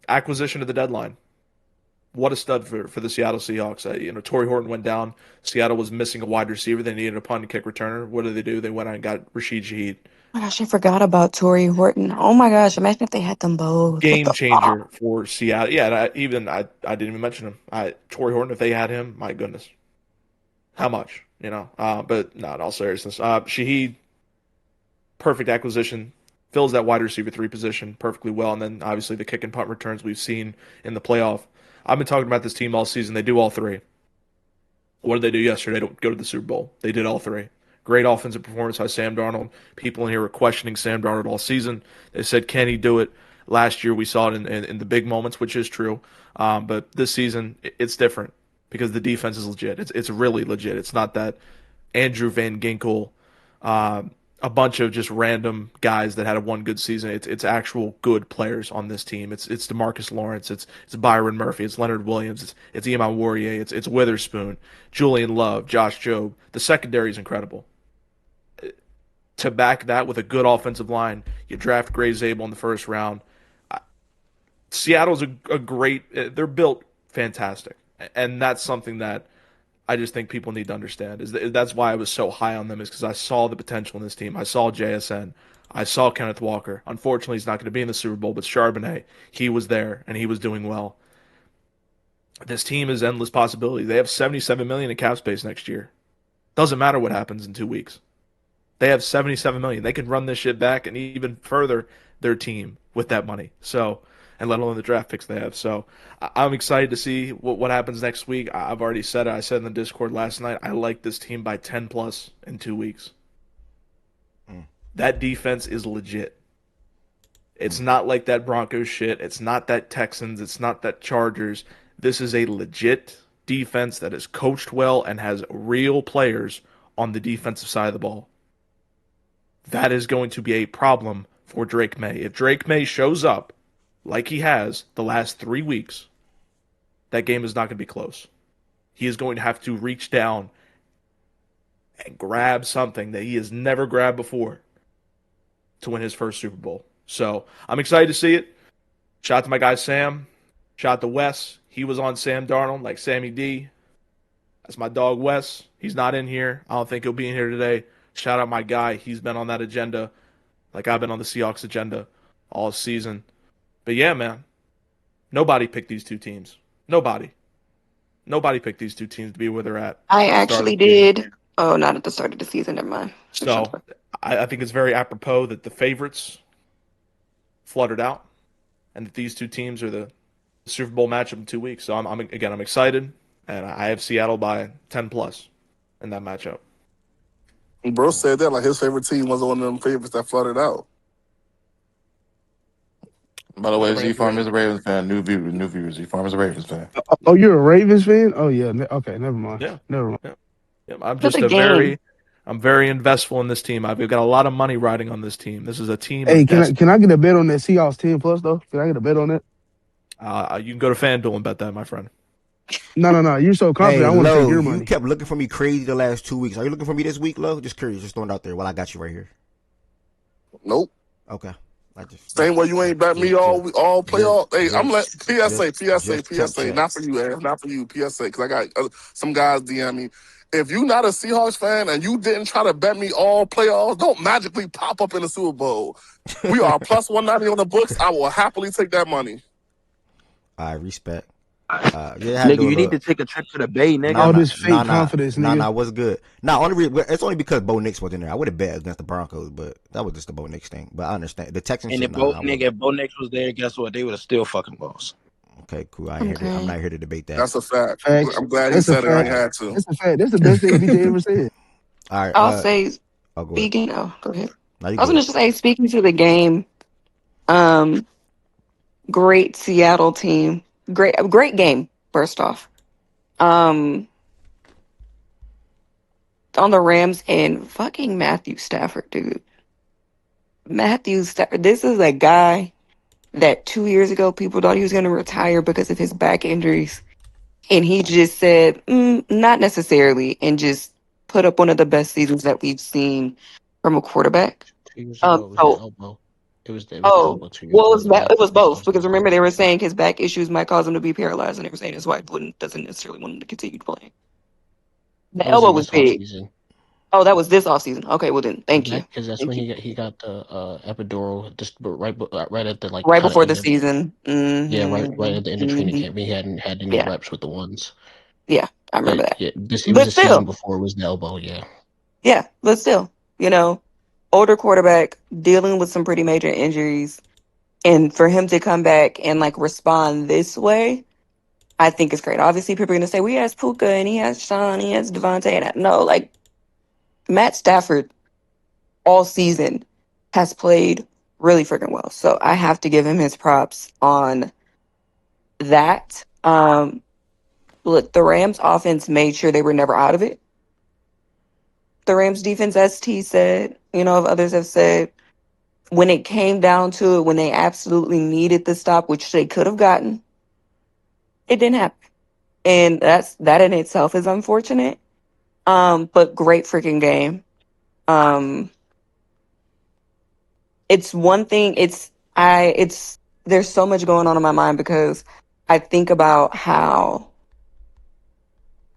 acquisition at the deadline. What a stud for the Seattle Seahawks. Torrey Horton went down. Seattle was missing a wide receiver. They needed a punt and kick returner. What did they do? They went out and got Rashid Shaheed. Oh my gosh, I forgot about Torrey Horton. Oh my gosh, imagine if they had them both. Game changer for Seattle. Yeah, I didn't even mention him. Torrey Horton, if they had him, my goodness. How much? But not in all seriousness. Shaheed, perfect acquisition, fills that wide receiver 3 position perfectly well, and then obviously the kick and punt returns we've seen in the playoff. I've been talking about this team all season. They do all 3. What did they do yesterday to go to the Super Bowl? They did all 3. Great offensive performance by Sam Darnold. People in here were questioning Sam Darnold all season. They said, can he do it? Last year we saw it in the big moments, which is true. But this season, it's different because the defense is legit. It's really legit. It's not that Andrew Van Ginkel, a bunch of just random guys that had a one good season. It's actual good players on this team. It's DeMarcus Lawrence. It's Byron Murphy. It's Leonard Williams. It's Iman Warrior. It's Witherspoon, Julian Love, Josh Jobe. The secondary is incredible. To back that with a good offensive line, you draft Gray Zabel in the first round. Seattle's a great. They're built fantastic, and that's something that I just think people need to understand. That's why I was so high on them, is because I saw the potential in this team. I saw JSN. I saw Kenneth Walker. Unfortunately, he's not going to be in the Super Bowl, but Charbonnet, he was there, and he was doing well. This team is endless possibilities. They have $77 million in cap space next year. Doesn't matter what happens in 2 weeks. They have $77 million. They can run this shit back and even further their team with that money. So, and let alone the draft picks they have. So I'm excited to see what happens next week. I've already said it. I said in the Discord last night, I like this team by 10 plus in 2 weeks. That defense is legit. It's not like that Broncos shit. It's not that Texans. It's not that Chargers. This is a legit defense that is coached well and has real players on the defensive side of the ball. That is going to be a problem for Drake May. If Drake May shows up like he has the last 3 weeks, that game is not going to be close. He is going to have to reach down and grab something that he has never grabbed before to win his first Super Bowl. So I'm excited to see it. Shout out to my guy Sam. Shout out to Wes. He was on Sam Darnold like Sammy D. That's my dog Wes. He's not in here. I don't think he'll be in here today. Shout out my guy. He's been on that agenda like I've been on the Seahawks agenda all season. But yeah, man, nobody picked these two teams. Nobody picked these two teams to be where they're at. I actually did. Oh, not at the start of the season. Never mind. So I think it's very apropos that the favorites fluttered out and that these two teams are the Super Bowl matchup in 2 weeks. So I'm excited, and I have Seattle by 10 plus in that matchup. Bro said that like his favorite team was one of them favorites that fluttered out. By the way, Z-Farm is a Ravens fan. New viewers. Z-Farm is a Ravens fan. Oh, you're a Ravens fan? Oh, yeah. Okay, never mind. Yeah. Never mind. Yeah. I'm just I'm very investful in this team. I've got a lot of money riding on this team. This is a team. Hey, can I get a bet on that Seahawks 10 plus, though? Can I get a bet on that? You can go to FanDuel and bet that, my friend. No. You're so confident. Hey, I want to take Lo, your you money. kept looking for me crazy the last 2 weeks. Are you looking for me this week, Lo? Just curious. Just throwing it out there while I got you right here. Nope. Okay. Same way you ain't bet me all playoff. Hey, I'm let PSA. Check. Not for you, Aaron. Not for you, PSA. Because I got some guys DM me. If you're not a Seahawks fan and you didn't try to bet me all playoffs, don't magically pop up in the Super Bowl. We are plus 190 on the books. I will happily take that money. I respect. Nigga, you need to take a trip to the Bay, nigga. All this fake confidence, nigga. Nah, what's good? It's only because Bo Nix was in there. I would have bet against the Broncos, but that was just the Bo Nix thing. But I understand the Texans. And if Bo Nix was there, guess what? They would have still fucking lost. Okay, cool. I'm not here to debate that. That's a fact. I'm glad he said it. I had to. That's a fact. That's the best thing BJ ever said. All right. I'll say, go speaking. Oh, go ahead. I was going to say, speaking to the game, great Seattle team. Great game, first off. On the Rams and fucking Matthew Stafford, dude. Matthew Stafford, this is a guy that 2 years ago people thought he was going to retire because of his back injuries. And he just said, not necessarily, and just put up one of the best seasons that we've seen from a quarterback. It was the elbow. It was the elbow. It was both, because remember they were saying his back issues might cause him to be paralyzed, and they were saying his wife doesn't necessarily want him to continue playing. The elbow was big. Oh, that was this offseason. Okay, well then, thank you. Because that's when he got the epidural just right at the right before the season. Mm-hmm. Yeah, right at the end of training camp. He hadn't had any reps with the ones. Yeah, I remember that. Yeah, it was the season before it was the elbow. Yeah. Yeah, but still, older quarterback dealing with some pretty major injuries, and for him to come back and respond this way, I think it's great. Obviously, people are going to say, well, he has Puka and he has Sean, he has Devontae. And no, Matt Stafford all season has played really freaking well. So I have to give him his props on that. Look, the Rams offense made sure they were never out of it. The Rams defense, as T said, others have said, when it came down to it, when they absolutely needed the stop, which they could have gotten, it didn't happen. And that in itself is unfortunate. But great freaking game. It's one thing. There's so much going on in my mind because I think about how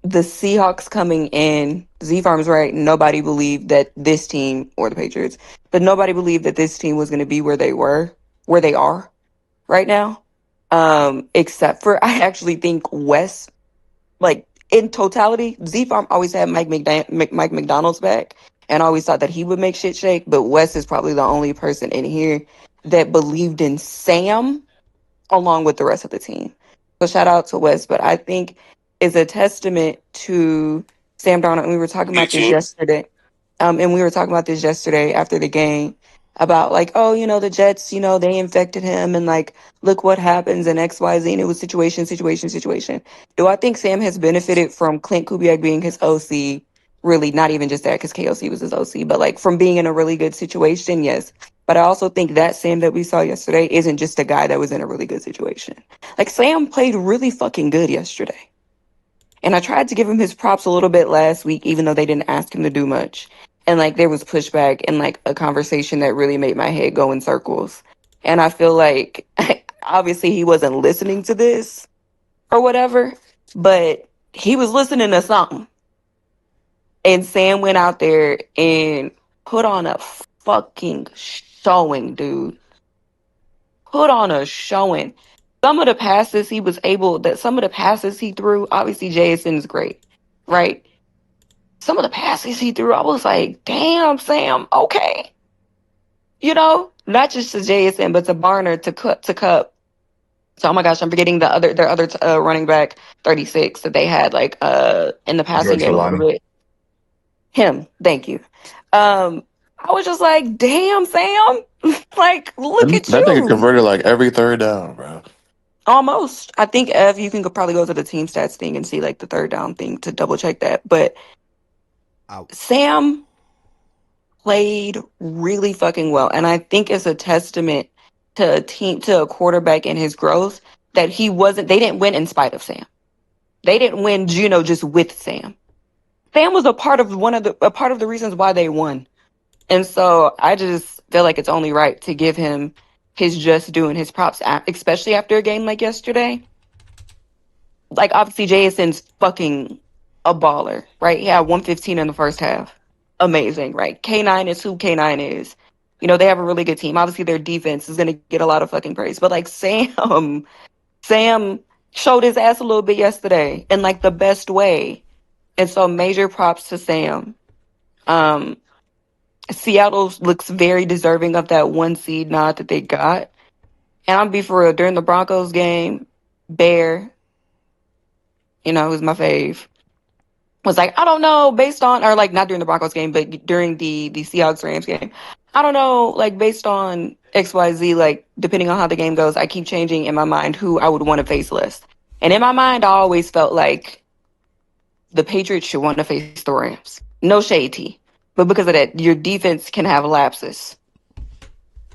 the Seahawks coming in, Z-Farm's right, nobody believed that this team, or the Patriots, but nobody believed that this team was going to be where they are right now. Except for, I actually think Wes, in totality, Z-Farm always had Mike McDonald's back and always thought that he would make shit shake, but Wes is probably the only person in here that believed in Sam along with the rest of the team. So shout out to Wes, but I think is a testament to Sam Darnold. And we were talking about this yesterday. After the game about the Jets, they infected him and look what happens in XYZ, and it was situation. Do I think Sam has benefited from Clint Kubiak being his OC? Really, not even just that, because KOC was his OC, but from being in a really good situation, yes. But I also think that Sam that we saw yesterday isn't just a guy that was in a really good situation. Sam played really fucking good yesterday. And I tried to give him his props a little bit last week, even though they didn't ask him to do much. And there was pushback and a conversation that really made my head go in circles. And I feel obviously he wasn't listening to this or whatever, but he was listening to something. And Sam went out there and put on a fucking showing, dude. Put on a showing. Some of the passes he threw, obviously JSN is great, right? Some of the passes he threw, I was like, damn, Sam, okay. Not just to JSN, but to Barner, to Cup. So, oh my gosh, I'm forgetting their other running back, 36, that they had in the passing game a little bit. Him, thank you. I was just like, damn, Sam, look at you. That nigga converted every third down, bro. Almost. I think Ev, you can probably go to the team stats thing and see the third down thing to double check that. But Sam played really fucking well, and I think it's a testament to a quarterback and his growth that they didn't win in spite of Sam. They didn't win, just with Sam. Sam was a part of the reasons why they won. And so I just feel like it's only right to give him his just due and his props, especially after a game like yesterday. Like, obviously, Jason's fucking a baller, right? He had 115 in the first half. Amazing, right? K9 is who K9 is. They have a really good team. Obviously, their defense is going to get a lot of fucking praise. But, like, Sam showed his ass a little bit yesterday in, like, the best way. And so major props to Sam. Seattle looks very deserving of that 1 seed nod that they got. And I'll be for real, during the Broncos game, Bear, who's my fave, was like, I don't know, based on, or like not during the Broncos game, but during the Seahawks Rams game. I don't know, like based on XYZ, like depending on how the game goes, I keep changing in my mind who I would want to face list. And in my mind, I always felt like the Patriots should want to face the Rams. No shade, T. But because of that, your defense can have lapses.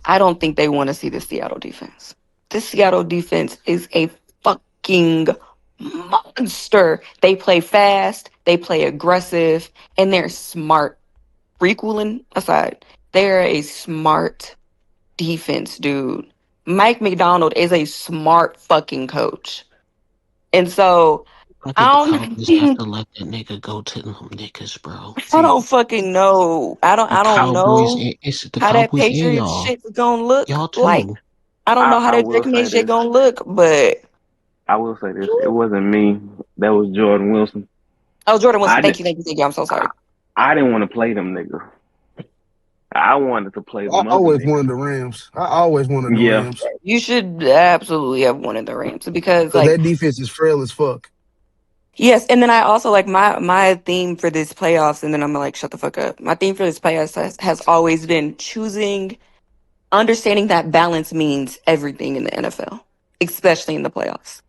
I don't think they want to see the Seattle defense. This Seattle defense is a fucking monster. They play fast, they play aggressive, and they're smart. Frequelin aside, they're a smart defense, dude. Mike McDonald is a smart fucking coach. And so I don't just have to let that nigga go to them niggas, bro. I don't fucking know. I don't know It's the how that Cowboys and Patriots y'all. shit's gonna look Y'all too. like. I don't know how I that will Drake say May shit this. gonna look, but I will say this. It wasn't me. That was Jordan Wilson. Oh, Jordan Wilson, thank you. I'm so sorry. I didn't want to play them niggas. I wanted to play I them other always niggas. wanted the Rams. I always wanted the Rams. You should absolutely have wanted the Rams because like that defense is frail as fuck. Yes, and then I also like my theme for this playoffs, and then I'm like, shut the fuck up. My theme for this playoffs has always been understanding that balance means everything in the NFL, especially in the playoffs.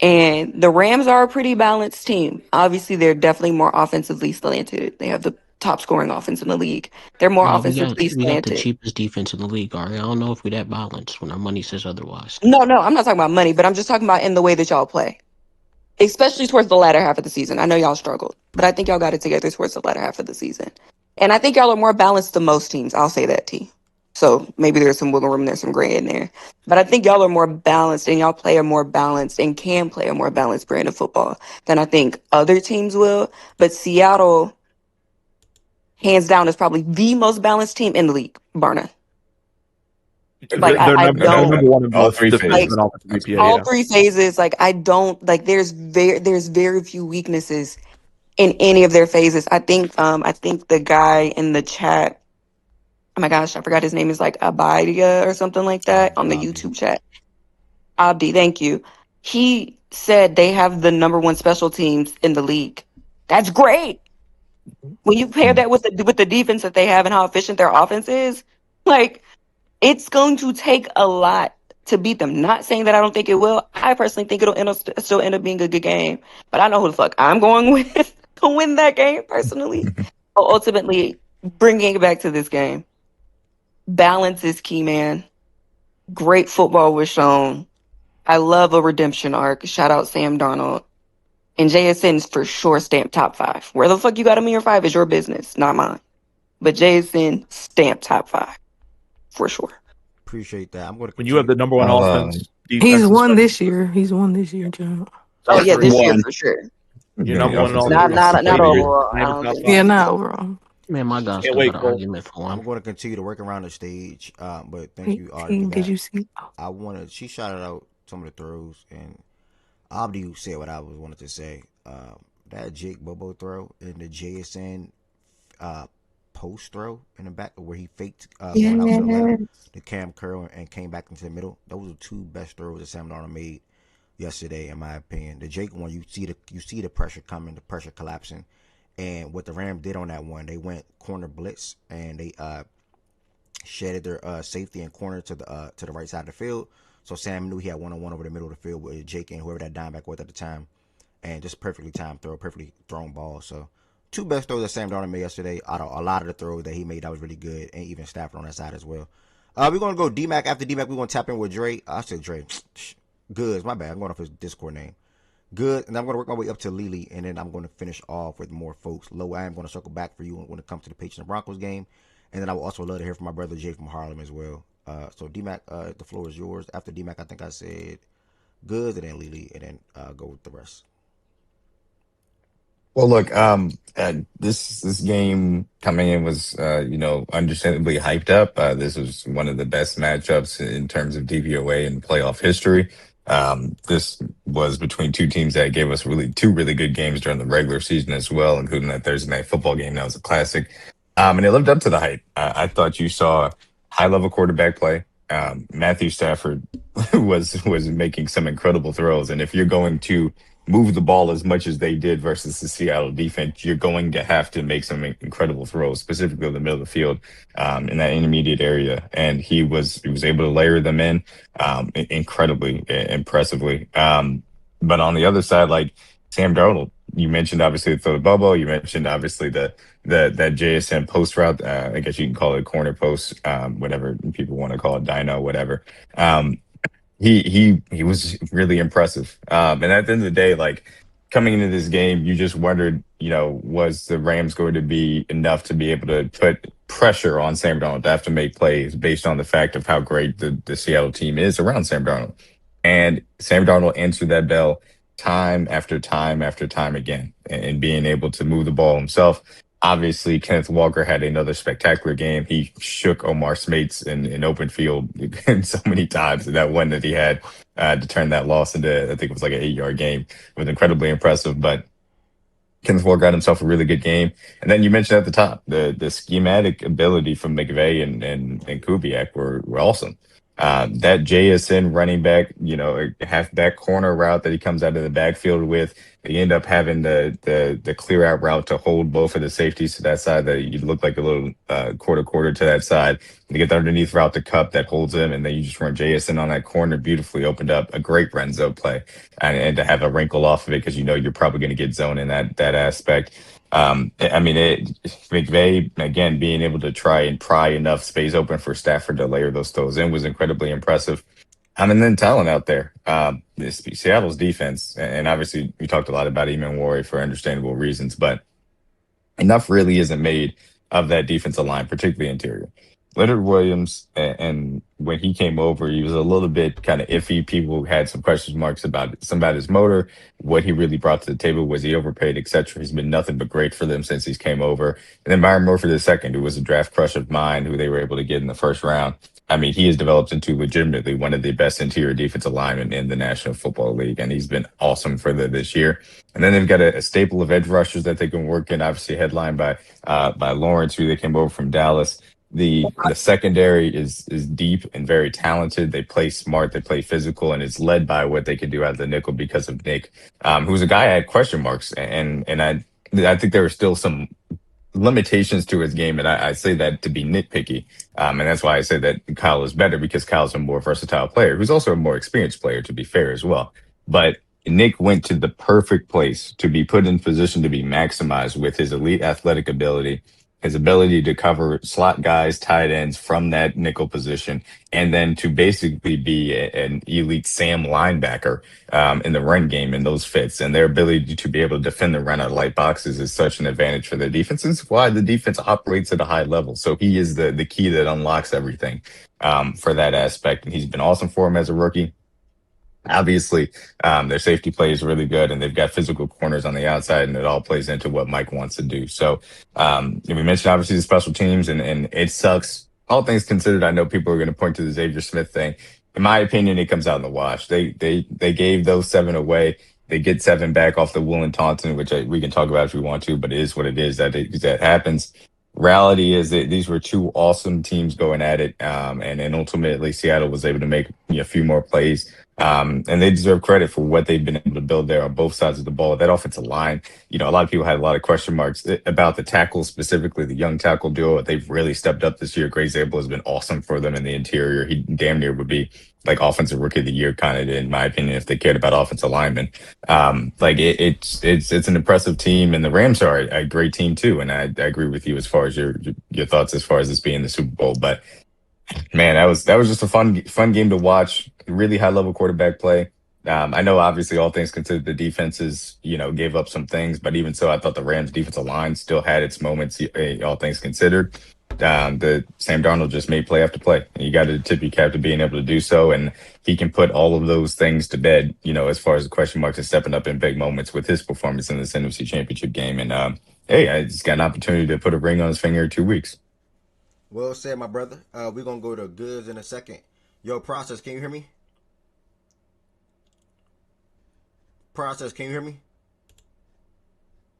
And the Rams are a pretty balanced team. Obviously, they're definitely more offensively slanted. They have the top scoring offense in the league. They're more offensively we got the slanted. cheapest defense in the league, all right? I don't know if we that balanced when our money says otherwise. No, I'm not talking about money, but I'm just talking about in the way that y'all play. Especially towards the latter half of the season. I know y'all struggled, but I think y'all got it together towards the latter half of the season. And I think y'all are more balanced than most teams. I'll say that, T. So maybe there's some wiggle room, there's some gray in there. But I think y'all are more balanced and y'all play a more balanced and can play a more balanced brand of football than I think other teams will. But Seattle, hands down, is probably the most balanced team in the league, bar none. Like they're I number don't one in all both three defensive phases. and offensive EPA. all three phases. Like I don't like. There's very few weaknesses in any of their phases. I think the guy in the chat. Oh my gosh, I forgot his name is like Abidia or something like that on the YouTube chat. Abdi, thank you. He said they have the number one special teams in the league. That's great. When you pair that with the defense that they have and how efficient their offense is, like. It's going to take a lot to beat them. Not saying that I don't think it will. I personally think it'll still end up being a good game. But I know who the fuck I'm going with to win that game personally. But ultimately, bringing it back to this game, balance is key, man. Great football was shown. I love a redemption arc. Shout out Sam Darnold. And JSN's for sure stamped top 5. Where the fuck you got him in your 5 is your business, not mine. But JSN stamped top 5. For sure. Appreciate that. I'm going to. When you have the number one offense, he's won this year. He's won this year, John. Oh yeah, this year for sure. You're number one in all. Not overall. Yeah, not overall. Man, my God, still got an argument for him. I'm going to continue to work around the stage, but thank you, Abdi. Did you see? I wanted. She shouted out some of the throws, and Abdi said what I wanted to say. That Jake Bobo throw and the JSN post throw in the back where he faked going out to the left, the cam curl and came back into the middle. Those are the 2 best throws that Sam Darnold made yesterday, in my opinion. The Jake one, you see the pressure coming, the pressure collapsing, and what the Rams did on that one, they went corner blitz and they shedded their safety and corner to the right side of the field. So Sam knew he had 1-on-1 over the middle of the field with Jake and whoever that dime back was at the time, and just perfectly timed throw, perfectly thrown ball. So 2 best throws that Sam Darnold made yesterday out of a lot of the throws that he made that was really good, and even Stafford on that side as well. We're going to go D-Mac. After D-Mac, we're going to tap in with Dre. I said Dre. Goods, my bad. I'm going off his Discord name. Good, and I'm going to work my way up to Lily, and then I'm going to finish off with more folks. Low, I am going to circle back for you when it comes to the Patriots and Broncos game, and then I would also love to hear from my brother Jay from Harlem as well. So D-Mac, the floor is yours. After D-Mac, I think I said Good, and then Lily, and then go with the rest. Well, look, this game coming in was, understandably hyped up. This was one of the best matchups in terms of DVOA and playoff history. This was between two teams that gave us two really good games during the regular season as well, including that Thursday night football game. That was a classic. And it lived up to the hype. I thought you saw high level quarterback play. Matthew Stafford was making some incredible throws, and if you're going to move the ball as much as they did versus the Seattle defense, you're going to have to make some incredible throws, specifically in the middle of the field, in that intermediate area. And he was able to layer them in, incredibly impressively. But on the other side, like Sam Darnold, you mentioned obviously the bubble, you mentioned obviously that JSN post route, I guess you can call it corner post, whatever people want to call it, dyno, whatever. He was really impressive. And at the end of the day, like coming into this game, you just wondered, was the Rams going to be enough to be able to put pressure on Sam Darnold to have to make plays based on the fact of how great the Seattle team is around Sam Darnold. And Sam Darnold answered that bell time after time after time again, and being able to move the ball himself. Obviously, Kenneth Walker had another spectacular game. He shook Omar Smates in open field so many times. And that one that he had to turn that loss into, I think it was like an 8-yard game, was incredibly impressive. But Kenneth Walker got himself a really good game. And then you mentioned at the top, the schematic ability from McVay and Kubiak were awesome. That JSN running back, halfback corner route that he comes out of the backfield with, they end up having the clear out route to hold both of the safeties to that side that you look like a little quarter to that side. You get the underneath route to Cup that holds him, and then you just run JSN on that corner, beautifully opened up a great Renzo play, and to have a wrinkle off of it because you're probably going to get zone in that aspect. McVay, again, being able to try and pry enough space open for Stafford to layer those throws in was incredibly impressive. And then talent out there. Seattle's defense, and obviously we talked a lot about Eamon Warrior for understandable reasons, but enough really isn't made of that defensive line, particularly interior. Leonard Williams, and when he came over, he was a little bit kind of iffy. People had some question marks about his motor, what he really brought to the table. Was he overpaid, etc.? He's been nothing but great for them since he's came over. And then Byron Murphy II, who was a draft crush of mine, who they were able to get in the first round. I mean, he has developed into legitimately one of the best interior defensive linemen in the National Football League, and he's been awesome for them this year. And then they've got a staple of edge rushers that they can work in, obviously headlined by Lawrence, who they came over from Dallas. The secondary is deep and very talented. They play smart, they play physical, and it's led by what they can do out of the nickel because of Nick, who's a guy I had question marks, and I think there were still some limitations to his game, and I say that to be nitpicky, and that's why I say that Kyle is better, because Kyle's a more versatile player, who's also a more experienced player, to be fair as well. But Nick went to the perfect place to be put in position to be maximized with his elite athletic ability, his ability to cover slot guys, tight ends from that nickel position, and then to basically be an elite Sam linebacker in the run game in those fits. And their ability to be able to defend the run out of light boxes is such an advantage for the defense. This is why the defense operates at a high level. So he is the key that unlocks everything for that aspect. And he's been awesome for him as a rookie. Obviously, their safety play is really good, and they've got physical corners on the outside, and it all plays into what Mike wants to do. So we mentioned obviously the special teams, and it sucks. All things considered, I know people are going to point to the Xavier Smith thing. In my opinion, it comes out in the wash. They gave those 7 away. They get 7 back off the Will and Taunton, which we can talk about if we want to, but it is what it is. That happens. Reality is that these were 2 awesome teams going at it, and then ultimately Seattle was able to make a few more plays. And they deserve credit for what they've been able to build there on both sides of the ball. That offensive line, a lot of people had a lot of question marks about the tackles, specifically the young tackle duo. They've really stepped up this year. Grace Abel has been awesome for them in the interior. He damn near would be like offensive rookie of the year, kind of, in my opinion, if they cared about offensive linemen. It's an impressive team, and the Rams are a great team too. And I agree with you as far as your thoughts as far as this being the Super Bowl. But man, that was just a fun game to watch. Really high level quarterback play. I know obviously all things considered, the defenses, gave up some things, but even so, I thought the Rams defensive line still had its moments, all things considered. The Sam Darnold just made play after play. You got to tip your cap to being able to do so, and he can put all of those things to bed. As far as the question marks and stepping up in big moments with his performance in this NFC Championship game. And hey, I just got an opportunity to put a ring on his finger in 2 weeks. Well said, my brother. We're gonna go to Goods in a second. Yo, Process, can you hear me? Process, can you hear me?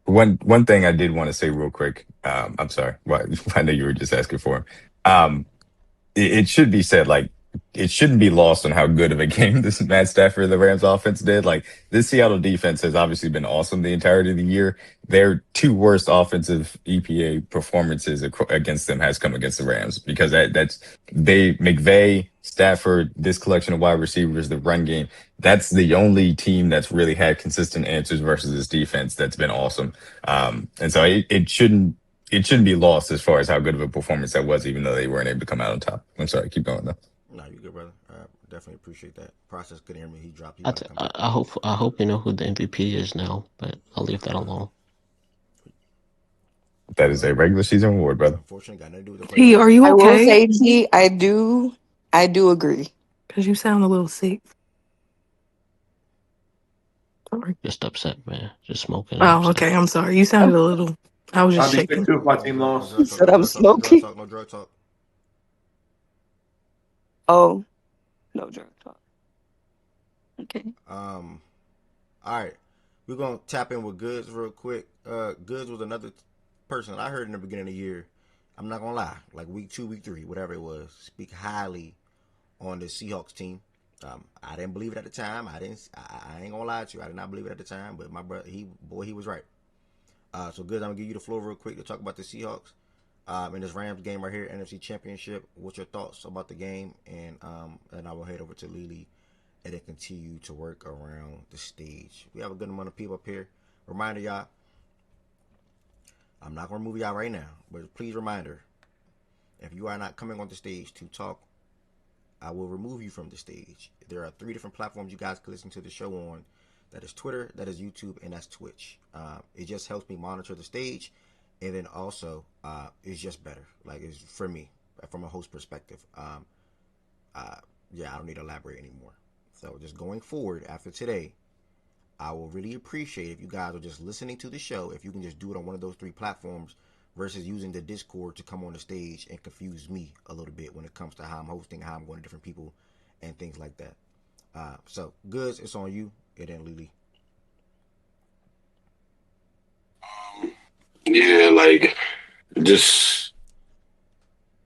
One thing I did want to say real quick. I'm sorry. I know you were just asking for him. It should be said, like, it shouldn't be lost on how good of a game this Matt Stafford, the Rams offense did. Like, this Seattle defense has obviously been awesome the entirety of the year. Their 2 worst offensive EPA performances against them has come against the Rams, because McVay, Stafford, this collection of wide receivers, the run game. That's the only team that's really had consistent answers versus this defense that's been awesome. And so it shouldn't be lost as far as how good of a performance that was, even though they weren't able to come out on top. I'm sorry, keep going though. No, you're good, brother. Definitely appreciate that. Process couldn't hear me. He dropped. I hope you know who the MVP is now, but I'll leave that alone. That is a regular season award, brother. Unfortunately, got nothing to do with the T, are you okay? I will say, T, I do agree. Because you sound a little sick. Sorry. Just upset, man. Just smoking. Oh, okay. I'm sorry. You sounded a little. I was just I'd be shaking. sick too if my team lost. He said I'm smoking. No drug talk. Oh, no drug talk. Okay. All right. We're gonna tap in with Goods real quick. Goods was another person that I heard in the beginning of the year. I'm not gonna lie, like week 2, week 3, whatever it was, speak highly on the Seahawks team. I didn't believe it at the time. I ain't gonna lie to you. I did not believe it at the time, but my brother, he was right. So Goods, I'm gonna give you the floor real quick to talk about the Seahawks in this Rams game right here, NFC Championship. What's your thoughts about the game? And I will head over to Lily and then continue to work around the stage. We have a good amount of people up here. Reminder, y'all, I'm not going to remove y'all right now, but please reminder, if you are not coming on the stage to talk, I will remove you from the stage. There are 3 different platforms you guys can listen to the show on. That is Twitter, that is YouTube, and that's Twitch. It just helps me monitor the stage, and then also it's just better. Like, it's for me, from a host perspective. I don't need to elaborate anymore. So just going forward after today, I will really appreciate if you guys are just listening to the show, if you can just do it on one of those 3 platforms versus using the Discord to come on the stage and confuse me a little bit when it comes to how I'm hosting, how I'm going to different people, and things like that. So, Goods, it's on you, and then Lily. Yeah, like, just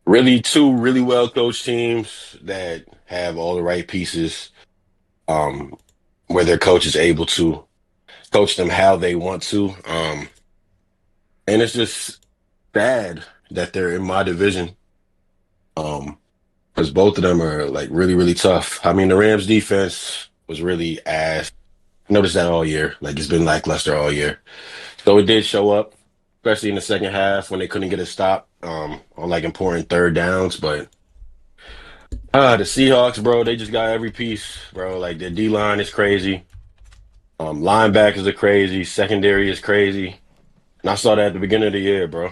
really 2 really well coached teams that have all the right pieces, where their coach is able to coach them how they want to. And it's just bad that they're in my division, because both of them are like really, really tough. I mean, the Rams defense was really ass. I noticed that all year. Like, it's been lackluster all year. So it did show up, especially in the second half when they couldn't get a stop on like important 3rd downs. But the Seahawks, bro, they just got every piece, bro. Like, their D-line is crazy. Linebackers are crazy. Secondary is crazy. And I saw that at the beginning of the year, bro.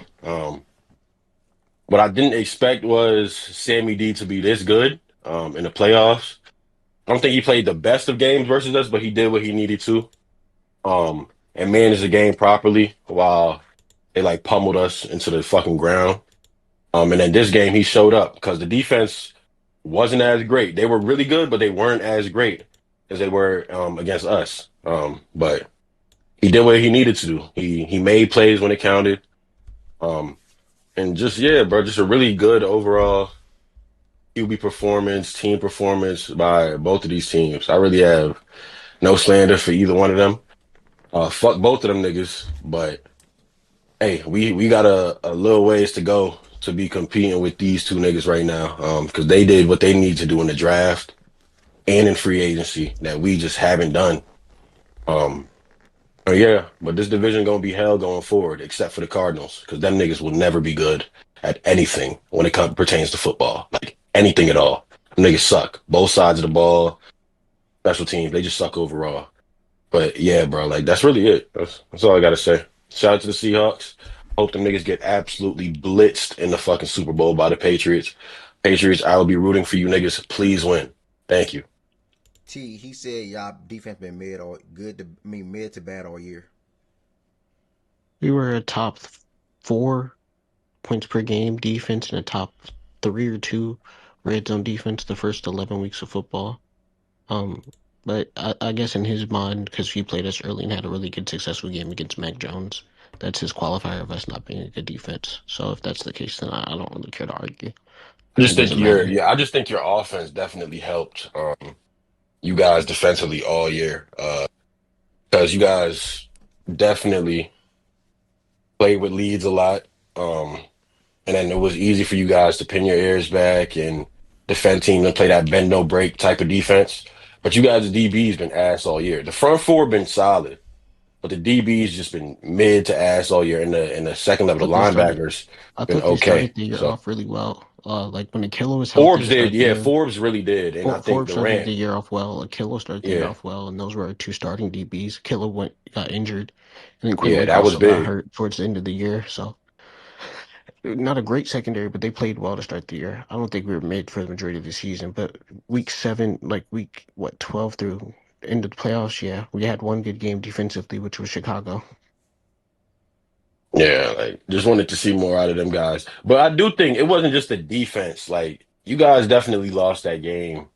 What I didn't expect was Sammy D to be this good in the playoffs. I don't think he played the best of games versus us, but he did what he needed to. And managed the game properly while they like pummeled us into the fucking ground. And then this game he showed up because the defense wasn't as great. They were really good, but they weren't as great as they were against us. But he did what he needed to do. He made plays when it counted. And just, yeah, bro, just a really good overall QB performance, team performance by both of these teams. I really have no slander for either one of them. Fuck both of them niggas, but hey, we got a little ways to go to be competing with these 2 niggas right now, because they did what they need to do in the draft and in free agency that we just haven't done. But this division gonna be hell going forward, except for the Cardinals, because them niggas will never be good at anything when it pertains to football, like anything at all. Them niggas suck, both sides of the ball. special teams. They just suck overall. But yeah, bro, like that's really it. That's all I gotta say. Shout out to the Seahawks. Hope them niggas get absolutely blitzed in the fucking Super Bowl by the Patriots. Patriots, I will be rooting for you niggas. Please win. Thank you. T, he said y'all defense been mid to bad all year. We were a top 4 points per game defense and a top 3 or 2 red zone defense the first 11 weeks of football. But I guess in his mind, because he played us early and had a really good successful game against Mac Jones, that's his qualifier of us not being a good defense. So if that's the case, then I don't really care to argue. I just think I just think your offense definitely helped you guys defensively all year. Because you guys definitely played with leads a lot. And then it was easy for you guys to pin your ears back and defend team and play that bend no break type of defense. But you guys, the DB's been ass all year. The front four been solid, but the DB's just been mid to ass all year. In the second level, the linebackers been okay. They started the year off really well. Like when Akilla was healthy, Forbes did, yeah. Forbes really did, and I think Forbes started the year off well. Akilla started the year off well, and those were our 2 starting DBs. Akilla got injured, and then Quinn that was big. Got hurt towards the end of the year. So not a great secondary, but they played well to start the year. I don't think we were mid for the majority of the season, but week 7, like week 12 through end of the playoffs, yeah, we had one good game defensively, which was Chicago. Yeah, like just wanted to see more out of them guys. But I do think it wasn't just the defense. Like you guys definitely lost that game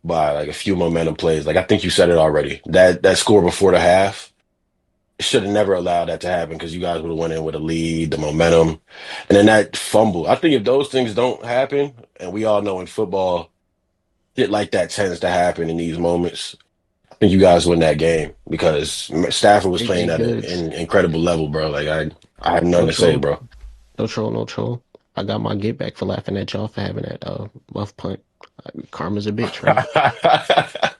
by like a few momentum plays. Like I think you said it already. That score before the half should have never allowed that to happen because you guys would have went in with a lead, the momentum, and then that fumble. I think if those things don't happen, and we all know in football, shit like that tends to happen in these moments. I think you guys win that game because Stafford was playing at an incredible level, bro. Like I have nothing to say, bro. No troll. I got my get back for laughing at y'all for having that muff punt. Karma's a bitch, right?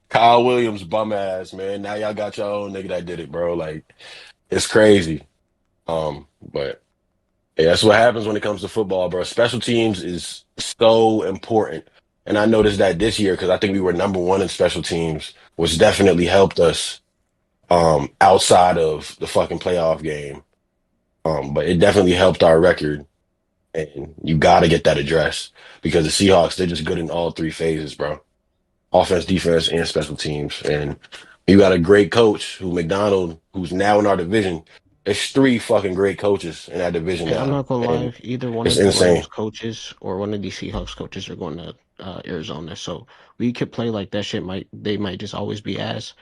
Kyle Williams, bum ass, man. Now y'all got your own nigga that did it, bro. Like, it's crazy. But yeah, that's what happens when it comes to football, bro. Special teams is so important. And I noticed that this year because I think we were number 1 in special teams, which definitely helped us outside of the fucking playoff game. But it definitely helped our record. And you got to get that addressed because the Seahawks, they're just good in all 3 phases, bro. Offense, defense, and special teams. And you got a great coach who McDonald, who's now in our division. There's 3 fucking great coaches in that division now. I'm not going to lie. Either one of those coaches or one of these Seahawks coaches are going to Arizona. So we could play like that shit. They might just always be ass.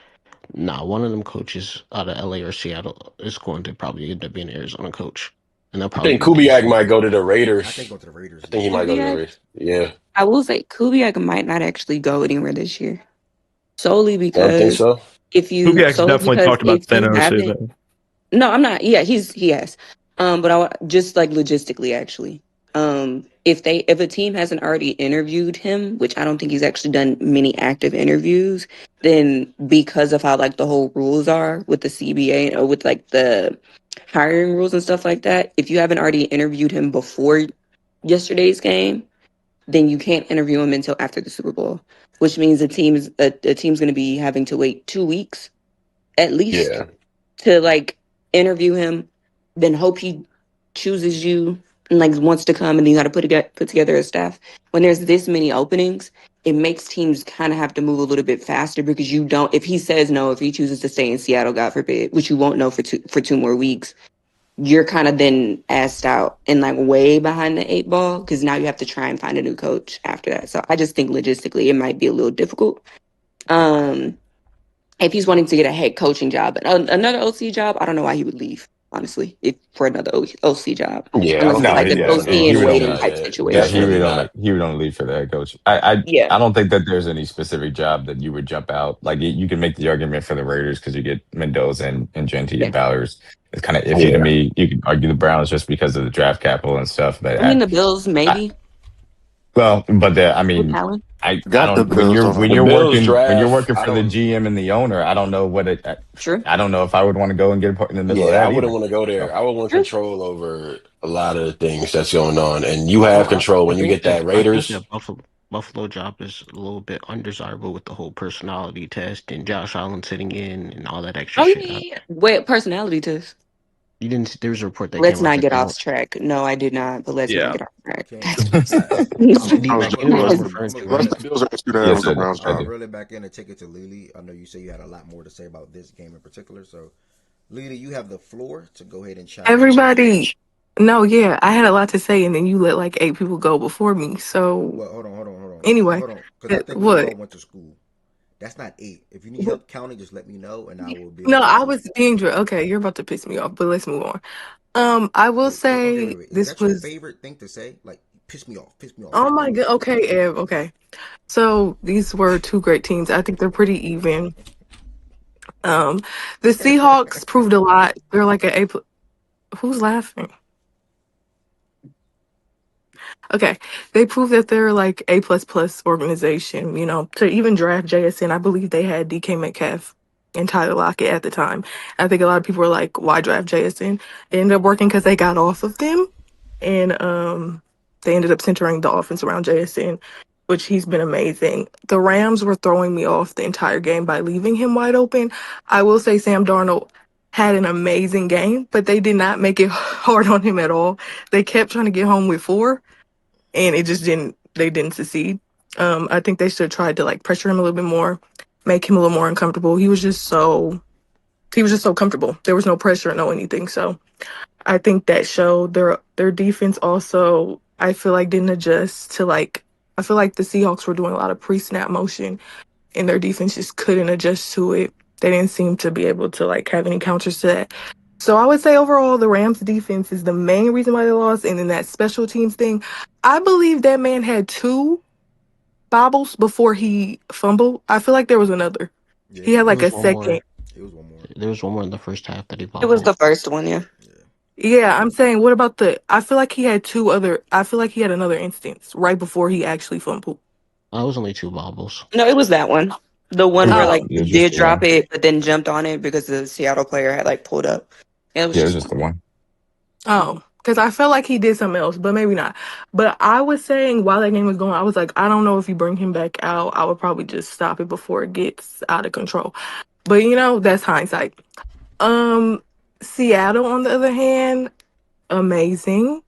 Nah, one of them coaches out of LA or Seattle is going to probably end up being an Arizona coach. And I think Kubiak might go to the Raiders. I think he might go to the Raiders. Yeah. I will say Kubiak might not actually go anywhere this year. Solely because I don't think so. Kubiak's definitely talked about Thanos. No, I'm not. Yeah, he has. But I just like logistically actually. If a team hasn't already interviewed him, which I don't think he's actually done many active interviews, then because of how like the whole rules are with the CBA or with like the hiring rules and stuff like that, if you haven't already interviewed him before yesterday's game, then you can't interview him until after the Super Bowl, which means the team's going to be having to wait 2 weeks at least to like interview him, then hope he chooses you and like wants to come, and then you got to put together a staff. When there's this many openings, it makes teams kind of have to move a little bit faster because you don't. If he says no, if he chooses to stay in Seattle, God forbid, which you won't know for 2 more weeks, you're kind of then asked out and like way behind the 8 ball because now you have to try and find a new coach after that. So I just think logistically it might be a little difficult. If he's wanting to get a head coaching job, another OC job, I don't know why he would leave. Honestly, for another OC job. Yeah, he would only leave for the head coach. I don't think that there's any specific job that you would jump out. Like you can make the argument for the Raiders because you get Mendoza and Genty and Bowers. It's kind of iffy to me. You can argue the Browns just because of the draft capital and stuff. But I mean, the Bills maybe. I don't. When you're working for the GM and the owner, I don't know what it. Sure. I don't know if I would want to go and get put in the middle of that. I wouldn't want to go there. I would want control over a lot of the things that's going on, and you have control when you get that Raiders. Buffalo job is a little bit undesirable with the whole personality test and Josh Allen sitting in and all that extra Oh shit. yeah. What personality test? You didn't. There was a report that Let's came out not that get they off don't. track. No, I did not. But let's not Yeah. get off track. King, D-Mac, you know what I'm I'm referring to, gonna right? The Bills are actually there Yes, with the I do. Browns I job. do. reel it back in and take it to Lily. I know you say you had a lot more to say about this game in particular. So, Lily, you have the floor to go ahead and chime in. Everybody, no, yeah, I had a lot to say, and then you let like 8 people go before me. So Well, hold on. anyway, Because I think we what? all went to school. That's not 8. If you need help counting, just let me know, and I will be able No, to I assist was you. being okay. You're about to piss me off, but let's move on. I will say Wait. Is this that your was. favorite thing to say? Like, piss me off, piss me off. Oh my god. Okay, Ev. Okay, so these were two great teams. I think they're pretty even. The Seahawks proved a lot. They're like an A. Who's laughing? Okay, they proved that they're like A plus plus organization. You know, to even draft JSN, I believe they had DK Metcalf and Tyler Lockett at the time. I think a lot of people were like, "Why draft JSN?" It ended up working because they got off of them, and they ended up centering the offense around JSN, which he's been amazing. The Rams were throwing me off the entire game by leaving him wide open. I will say Sam Darnold had an amazing game, but they did not make it hard on him at all. They kept trying to get home with 4 and it just didn't they didn't succeed. I think they should have tried to like pressure him a little bit more, make him a little more uncomfortable. He was just so comfortable. There was no pressure, no anything. So I think that showed their defense also I feel like didn't adjust to like I feel like the Seahawks were doing a lot of pre-snap motion and their defense just couldn't adjust to it. They didn't seem to be able to like have any counters to that. So I would say overall the Rams defense is the main reason why they lost. And then that special teams thing, I believe that man had 2 bobbles before he fumbled. I feel like there was another. Yeah, He had There like a was one more. second. it was one more. There was one more in the first half that he It was the bobbled. first one, yeah. Yeah, I'm saying what about I feel like he had 2 other I feel like he had another instance right before he actually fumbled. It was only 2 bobbles. No, it was that one. The one where like Yeah, he just did the drop one. it, but then jumped on it because the Seattle player had like pulled up. It was Yeah, it was just just the one. Oh, because I felt like he did something else, but maybe not. But I was saying while that game was going, I was like, I don't know if you bring him back out, I would probably just stop it before it gets out of control. But that's hindsight. Um, Seattle, on the other hand, amazing.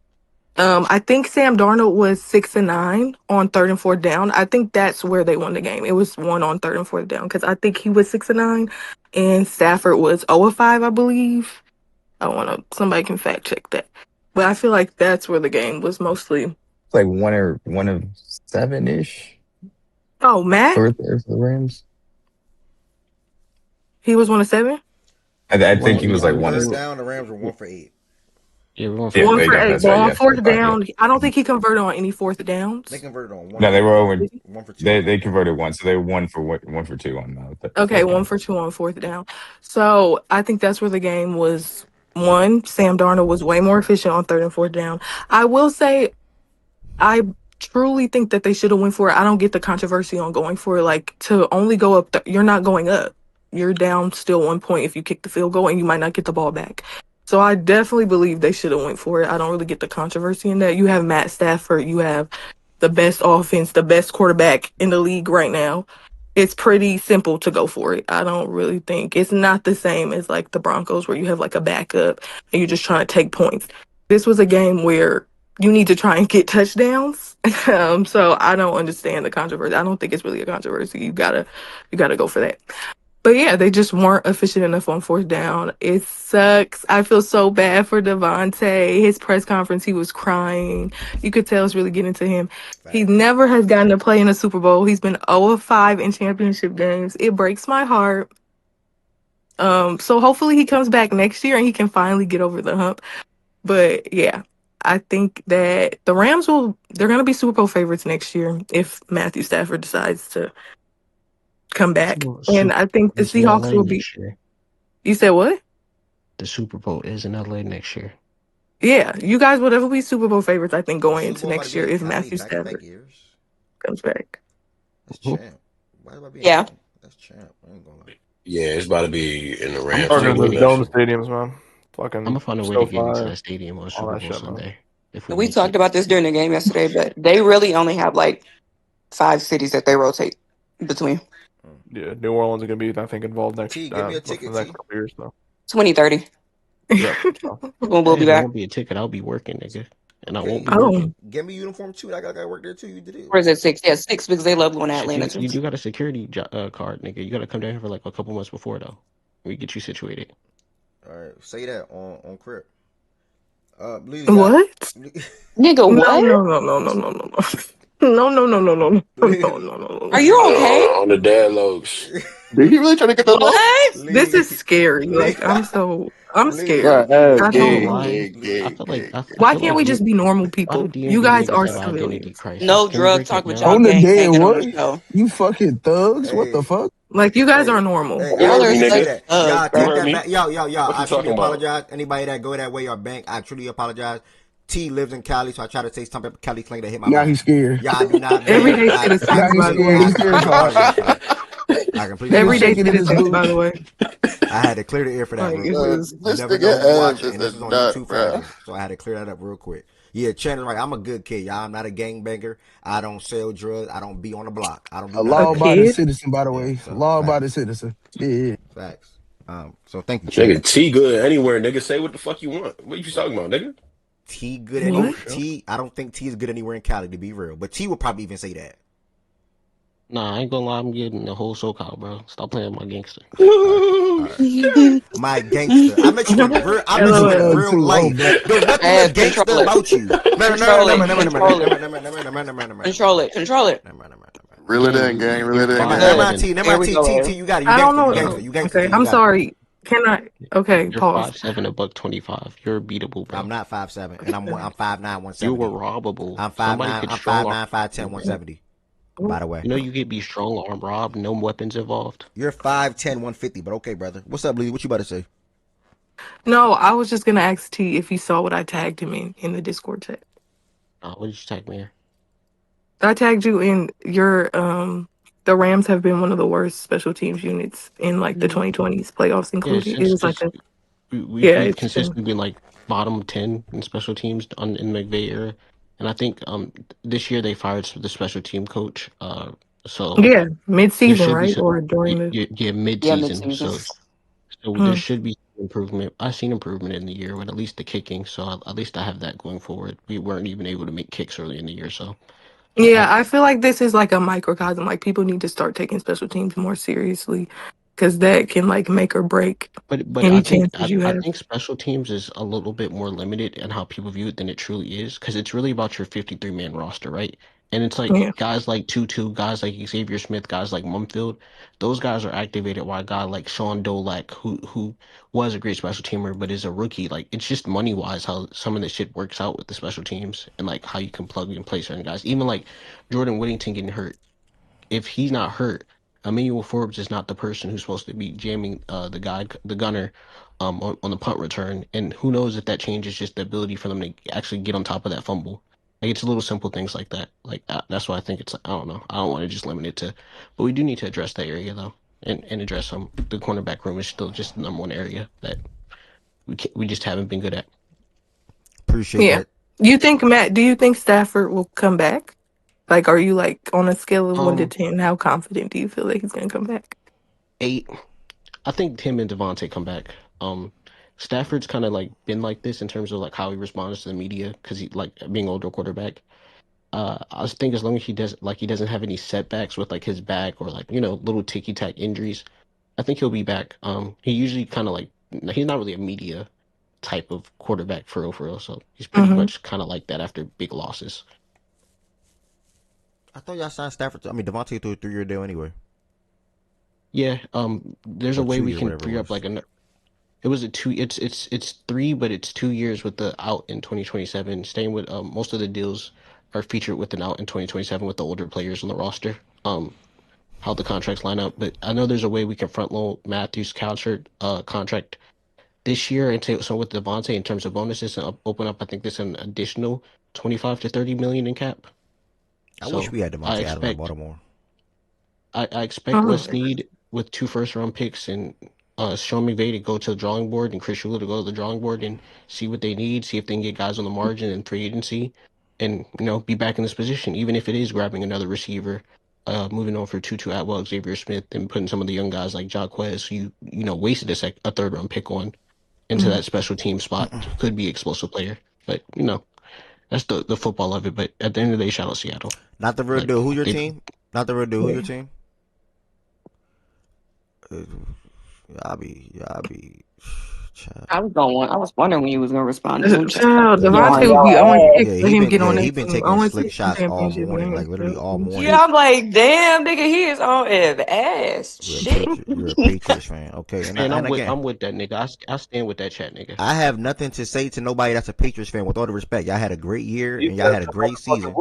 I think Sam Darnold was 6 and 9 on third and fourth down. I think that's where they won the game. It was one on third and fourth down because I think he was 6 and 9, and Stafford was 0 of 5, I believe. I want to. Somebody can fact check that, but I feel like that's where the game was mostly. It's like one of 7-ish Oh, Matt, for the Rams. he was 1 of 7. I Well, think he was like one of Third 7. down, the Rams were 1 for 8. Yeah, we're going for Yeah, One there you for go. 8, That's but right. on Yes, fourth my bad. down, I don't think he converted on any fourth downs. They converted on 1 No, for they were 8, over. 1 for 2. They converted one, so they were 1 for 2 on the Okay, fourth one down. for 2 on fourth down. So I think that's where the game was won. Sam Darnold was way more efficient on third and fourth down. I will say I truly think that they should have went for it. I don't get the controversy on going for it. Like to only go up, you're not going up. You're down still 1 point if you kick the field goal, and you might not get the ball back. So I definitely believe they should have went for it. I don't really get the controversy in that. You have Matt Stafford. You have the best offense, the best quarterback in the league right now. It's pretty simple to go for it. I don't really think it's not the same as like the Broncos where you have like a backup and you're just trying to take points. This was a game where you need to try and get touchdowns. So I don't understand the controversy. I don't think it's really a controversy. You gotta go for that. But yeah, they just weren't efficient enough on fourth down. It sucks. I feel so bad for Devontae. His press conference, he was crying. You could tell it's really getting to him. He never has gotten to play in a Super Bowl. He's been 0 of 5 in championship games. It breaks my heart. So hopefully he comes back next year and he can finally get over the hump. But yeah, I think that the Rams they're gonna be Super Bowl favorites next year if Matthew Stafford decides to come back. And I think the It's in Seahawks LA will be. next year. You said what? The Super Bowl is in LA next year. Yeah, you guys will definitely be Super Bowl favorites, I think, going into Super Bowl about next to be year in if Cali Matthew back-to-back Stafford years. comes back. That's champ. Why about being Yeah. That's champ. I ain't gonna lie. Yeah, it's about to be in the I'm Rams talking Stadium the next dome year. stadiums, man. Fucking I'm gonna find a way to get into that stadium on all Super that Bowl shit, man. Sunday if we We make talked it. about this during the game yesterday, but they really only have like 5 cities that they rotate between. Yeah, New Orleans is gonna be, I think, involved next T, give me a within ticket, the next T. couple years. So 2030. yep. So We'll Hey, be there back. won't be a ticket. I'll be working, nigga, and I won't Okay, be working. give me uniform too. I got work there too. You did it. Or is it 6? Yeah, 6 because they love going to Shit, Atlanta you too. do got a security card, nigga. You got to come down here for like a couple months before though. We get you situated. All right, say that on Crip. Bleedy got What? Nigga, No, what? no, no, no, no, no, no, no. No, no, no, no, no, no, no, no, no, Are no. you okay? On the dad lows. Did he really try to get that off? What? This is scary. Like, I'm Yeah, scared. ass, I I ain't gonna gay, don't. lie. gay, gay, gay. I Why feel can't like we you. just be normal Why do people? You DMV guys niggas are have an identity civilians. crisis? No Can we drug break talk that with y'all down? On the gang dead banging on the what? show. You fucking thugs? What Hey, the fuck? Like, you guys hey, are normal. hey, You Y'all I heard are me, didn't say such nigga? that. thugs, Y'all You take bro. heard that me? back. Y'all. What I you truly talking about? apologize. Anybody that go that way or bank, I truly apologize. T lives in Cali, so I try to say something Cali slang that hit my Now mind. he's scared. Yeah, I do not bank. Everyday I Now citizens, he's by the scared. way. He's scared completely card. apologize for that. I completely Nigga Everyday apologize shaking for in that. his citizens, by boots. the way. I had to clear the air for that Like, real this quick. is. You This never nigga know who's ass watching, is and a this is on nut, YouTube bro. forever. So I had to clear that up real quick. Yeah, Chandler's right. I'm a good kid, y'all. I'm not a gangbanger. I don't sell drugs. I don't be on the block. I don't do A none of A that. law-abiding kid? citizen, by the Yeah, way. so Law-abiding facts. citizen. Yeah. Facts. So thank you, T. Nigga, T good anywhere, nigga. Say what the fuck you want. What you talking about, nigga? T good What? anywhere. T, I don't think T is good anywhere in Cali, to be real. But T would probably even say that. Nah, I ain't gonna lie. I'm getting the whole SoCal, bro. Stop playing my gangster. All right. All right. My gangster. I met you in real. I met you in Thug LOL. real too. Oh, life. bet. There's nothing less Ass, control gangster it. about you. Control it. Control it. Control it. Control it. Reel it Gang, in, gang. Reel you're it in, Never gang. mind, 5'7". T. Never Here mind, we T. go, T. Air. T. You got it. You I don't gangster. You know. gangster. You're You gangster. Okay, T. You I'm got it. sorry. Can I? Okay, you're pause. 5'7", $125. You're beatable, bro. I'm not 5'7", and I'm 5'9", You were 170. robbable. I'm Somebody 5'9", could I'm strong arm 5'9", 5'10", you, bro. 170. By the way, You know you could be strong arm robbed, no weapons involved. you're 5'10", 150. But okay, brother. What's up, Lee? What you about to say? No, I was just gonna ask T if he saw what I tagged him in the Discord chat. What did you tag me here? I tagged you in your the Rams have been one of the worst special teams units in like the 2020s playoffs Yeah, included. It since was like just a we've it's been consistently been like bottom 10 in special teams in McVay era, and I think this year they fired the special team coach. So yeah, mid there season, should be right? some Or during the mid Yeah, season. mid-season. So there hmm. should be improvement. I've seen improvement in the year with at least the kicking. So at least I have that going forward. We weren't even able to make kicks early in the year, so Yeah, I feel like this is like a microcosm. Like people need to start taking special teams more seriously because that can like make or break But any chances you I have. think special teams is a little bit more limited in how people view it than it truly is because it's really about your 53-man roster, right? And it's like Yeah. guys like Tutu, guys like Xavier Smith, guys like Mumfield, those guys are activated while a guy like Sean Dolak, who was a great special teamer but is a rookie, like it's just money wise how some of this shit works out with the special teams and like how you can plug and play certain guys. Even like Jordan Whittington getting hurt if he's not hurt, Emmanuel Forbes is not the person who's supposed to be jamming the gunner, on the punt return. And who knows if that changes just the ability for them to actually get on top of that fumble. Like it's little simple things like that. Like that's why I think it's. I don't know. I don't want to just limit it to, but we do need to address that area though, and address some. The cornerback room is still just the number one area that we just haven't been good at. Appreciate Yeah. that. You think Matt? Do you think Stafford will come back? Like, are you like on a scale of 1 to 10? How confident do you feel that he's gonna come back? 8. I think him and Devontae come back. Stafford's kind of like been like this in terms of like how he responds to the media because he like being older quarterback. I think as long as he doesn't have any setbacks with like his back or like little ticky tack injuries, I think he'll be back. He usually kind of like he's not really a media type of quarterback for real. So he's pretty Mm-hmm. much kind of like that after big losses. I thought y'all signed Stafford. I mean, Devontae threw a 3-year deal anyway. Yeah. There's a Or way we 2-year, can whatever it free up was. like it was a 2. It's 3, but it's 2 years with the out in 2027. Staying with most of the deals are featured with an out in 2027 with the older players on the roster. How the contracts line up, but I know there's a way we can front load Matthews' contract this year and take some with Devontae in terms of bonuses and open up. I think there's an additional 25 to 30 million in cap. I wish So we had I Devontae Adams in expect Baltimore. I expect Wes Snead with 2 first-round picks and Sean McVay to go to the drawing board and Chris Shula to go to the drawing board and see what they need, see if they can get guys on the margin in free agency, and be back in this position, even if it is grabbing another receiver, moving on for Tutu Atwell, Xavier Smith, and putting some of the young guys like Jaquez, who wasted a third round pick on into that special team spot. Could be explosive player, but that's the football of it. But at the end of the day, shout out Seattle. Not the real deal. Who your team? Not the real deal. Who your team? Y'all be. I was wondering when you was gonna respond. Devontae would be. I want to let him get on that. He been taking slick shots all morning, like literally all morning. Yeah, I'm like, damn, nigga, he is on his ass. Shit. You're a Patriots fan, okay? And I'm with that nigga. I stand with that chat, nigga. I have nothing to say to nobody that's a Patriots fan. With all the respect, y'all had a great year and y'all had a great season.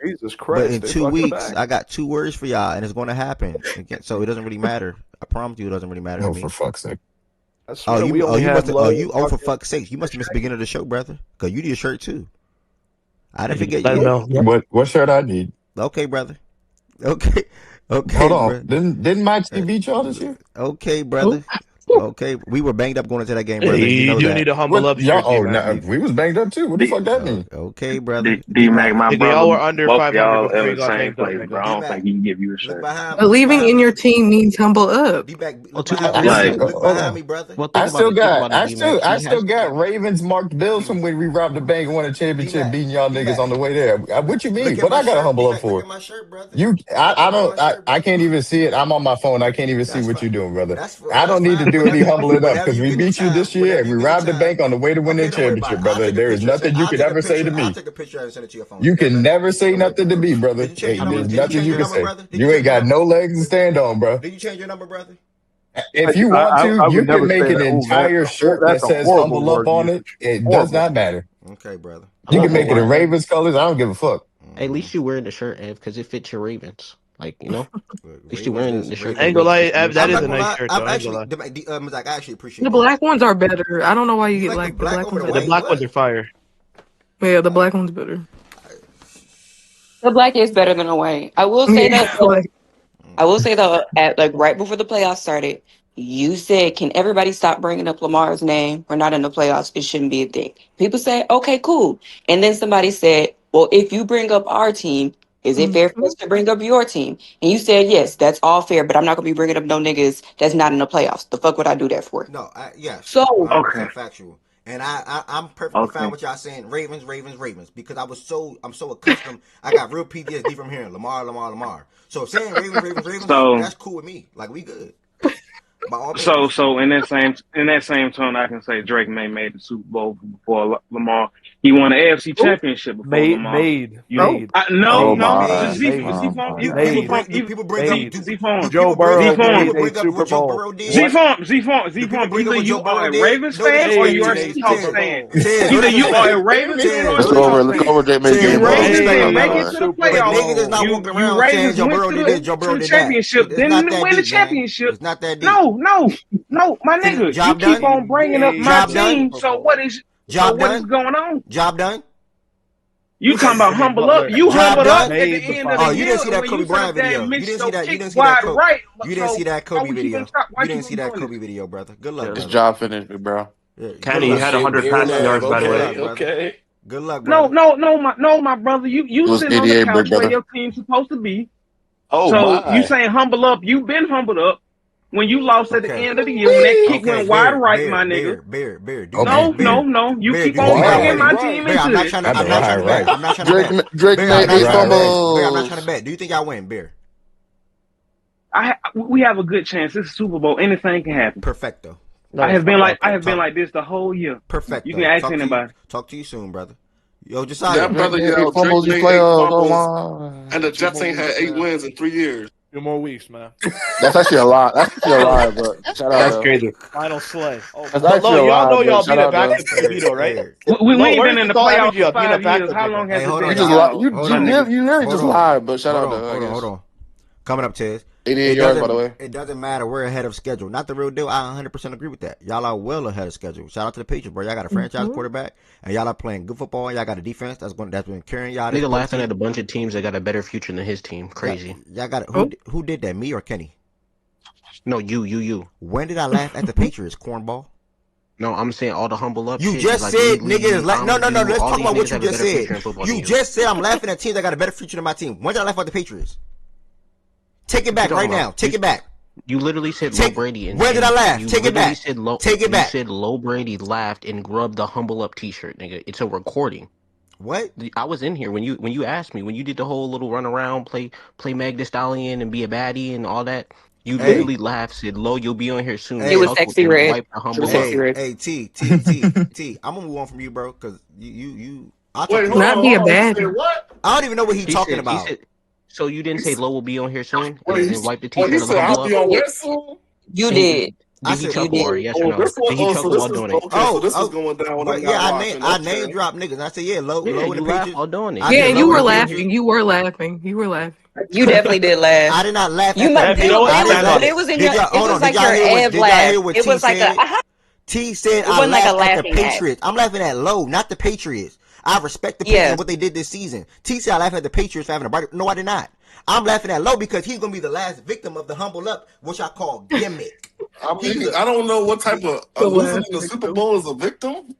Jesus Christ! But in 2 weeks, I got 2 words for y'all, and it's going to happen. So it doesn't really matter. I promise you, it doesn't really matter to me. For fuck's sake. You for fuck's sake. You must have missed the beginning of the show, brother. Because you need a shirt too. I didn't forget you. What shirt I need? Okay, brother. Okay. Hold on. Brother. Didn't my team beat y'all this year? Okay, brother. Okay, we were banged up going into that game, brother. You do need to humble up. We was banged up too. What the fuck that mean? Okay, brother. D-Mac, my brother. Y'all were under both 500 y'all before in you the got same banged up, place, nigga. bro. I don't think he can give you a shirt. Believing in your team means humble up. Look Hold behind on. me, brother. Well, I still got Ravens marked bills from when we robbed the bank and won a championship, beating y'all niggas on the way there. What you mean? What I gotta humble up for? I can't even see it. I'm on my phone. I can't even see what you're doing, brother. I don't need to do any humbling up because we beat you this year and we robbed the bank on the way to win their championship, brother. There is nothing you could ever say to me. I'll take a picture and send it to your phone. You can never say nothing to me, brother. Hey, there's nothing you can say. You ain't got no legs to stand on, bro. Did you change your number, brother? If you want to, you can make an entire shirt that says humble up on it. It does not matter. Okay, brother. You can make it in Ravens colors. I don't give a fuck. At least you wearing the shirt, Ev, because it fits your Ravens. Like, at least you wearing the shirt. I ain't gonna lie, Ev, that is a nice shirt, though. I actually appreciate the black ones are better. I don't know why you get like the black ones. The black ones are fire. Yeah, the black one's better. The black is better than the white. I will say that. I will say though, at right before the playoffs started, you said, "Can everybody stop bringing up Lamar's name? We're not in the playoffs. It shouldn't be a thing." People say, "Okay, cool," and then somebody said, "Well, if you bring up our team, is it fair for us to bring up your team?" And you said, "Yes, that's all fair, but I'm not gonna be bringing up no niggas that's not in the playoffs. The fuck would I do that for?" No, yes. So okay, factual. And I'm perfectly fine with y'all saying Ravens, because I'm so accustomed. I got real PTSD from hearing Lamar. So saying Ravens, that's cool with me. Like, we good. So in that same tone, I can say Drake made the Super Bowl before Lamar. He won the AFC Championship before Lamar. People bring up Z-Phone. Joe Burrow made a Super Bowl. Z-Phone. Either you are a Ravens fan or you are a Seahawks fan. Either you are a Ravens fan or a Seahawks fan. You Ravens didn't make it to the playoffs. You Ravens went to the championship, didn't win the championship. It's not that deep. No, my nigga. You keep on bringing up my team. So what is going on? Job done. You talking about humble up? You humbled up at the end of the year. You didn't see that Kobe Bryant video. You didn't see that Kobe video. You didn't see that Kobe video, brother. Good luck. His job finished, bro. Kenny, you had 100 passing yards, by the way. Okay. Good luck, bro. No, my brother. You sitting on the couch where your team's supposed to be. So you saying humble up? You've been humbled up. When you lost at the end of the year, when that kick went wide right, my nigga. Bear. No. You keep on bringing my team into it. I'm not trying to bet. Drake made 8 fumbles. Bear, I'm not trying to bet. Do you think y'all win, Bear? We have a good chance. This is Super Bowl. Anything can happen. Perfecto. I have been like this the whole year. Perfecto. You can ask anybody. Talk to you soon, brother. Yo, Josiah. That brother, Drake made 8 fumbles, and the Jets ain't had 8 wins in 3 years. 2 more weeks, man. That's actually a lot. But shout out. That's crazy. Final slay. That's actually a lot. Y'all know y'all beat it back to Toledo, right? We ain't been in the playoffs for 5 years. How long has it been? You really just lied, but shout out to Hold on. Coming up, Tez. 88 yards, by the way. It doesn't matter. We're ahead of schedule. Not the real deal. I 100% agree with that. Y'all are well ahead of schedule. Shout out to the Patriots, bro. Y'all got a franchise quarterback, and y'all are playing good football. Y'all got a defense that's been carrying y'all. Nigga laughing at a bunch of teams that got a better future than his team. Crazy. Y'all got who did that? Me or Kenny? No, you. When did I laugh at the Patriots, cornball? No, I'm saying all the humble up You shit. just Like, said Lee, niggas like no. Let's all talk these about what niggas you have a just better said. future in football than You you. just said I'm laughing at teams that got a better future than my team. When did I laugh at the Patriots? Take it back right now. Take it back. You literally said Low Brady. And, where did I laugh? Take it back. Take it back. You said Low Brady laughed and grubbed the humble up T-shirt, nigga. It's a recording. What? I was in here when you asked me, when you did the whole little run around, play Meg Thee Stallion and be a baddie and all that. You literally laughed, said, "Lo, you'll be on here soon." It was sexy red. Wipe the humble up. Hey, T. I'm gonna move on from you, bro, because you. Wait, not be a baddie. I don't even know what he's talking about. So you didn't say Lo will be on here soon and wipe the He T-shirt said I'll be on where soon? You did. Did he chuckle or yes or no? Did he chuckle while doing it? So this is going down when I'm not watching. I name drop niggas. I said, Low in the Patriots. All doing it. Yeah, you were laughing. You were laughing. You were laughing. You definitely did laugh. I did not laugh. You might. It was in your. It was like your Ev laugh. It was like a. T said I laughed at the Patriots. I'm laughing at Low, not the Patriots. I respect the Patriots and what they did this season. T said I laughed at the Patriots for having a bright. No, I did not. I'm laughing at Low because he's gonna be the last victim of the humble up, which I call gimmick. I mean, I don't know what type of losing in the Super Bowl is a victim.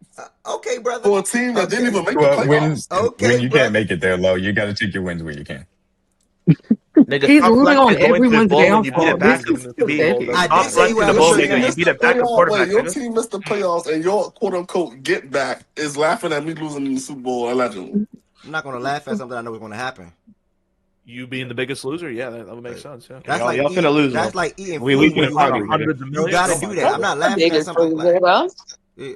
Okay, brother. For a team that didn't even make the playoffs. When you can't make it there, Low, you got to take your wins when you can. Nigga, he's rooting on everyone's downfall. I did say you beat a backup quarterback. Your team missed the playoffs, and your quote unquote get back is laughing at me losing in the Super Bowl allegedly. I'm not gonna laugh at something I know is gonna happen. You being the biggest loser, yeah, that would make sense. Yeah, that's like y'all finna lose. That's like eating food. We can find hundreds of millions. You gotta do that. I'm not laughing at something like that.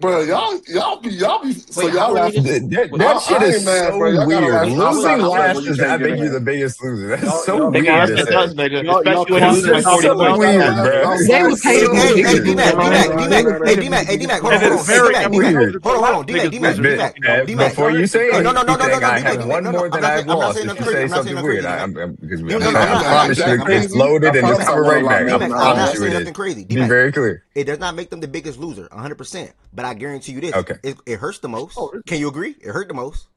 Bro, y'all be. So y'all laughing. That shit is so weird. Losing last does not make you the biggest loser. That's so weird. It does, nigga. Especially when you lose like 40 bucks. Weird, bro. They would pay to Hey, D-Mac, hold on, D-Mac. Before you say anything, I have one more that I've lost. If you say something weird, I promise you it's loaded and it's coming right back. I promise you it is. Be very clear. It does not make them the biggest loser, 100%. But I guarantee you this: it hurts the most. Can you agree? It hurt the most.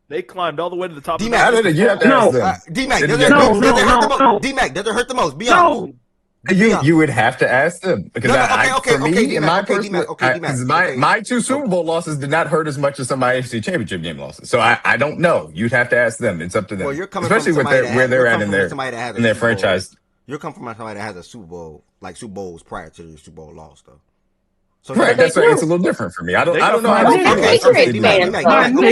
They climbed all the way to the top. D-Mac, you have to ask them. D-Mac, does it hurt the most? D-Mac, does it hurt the most? Be honest. You would have to ask them because for me, in my personal, my two Super Bowl losses did not hurt as much as some of my NFC Championship game losses. So I don't know. You'd have to ask them. It's up to them. Well, you're coming especially from where they're at in their franchise. You're coming from somebody that has a Super Bowl, like Super Bowls prior to the Super Bowl loss, though. So right, that's why it's a little different for me. I don't know how they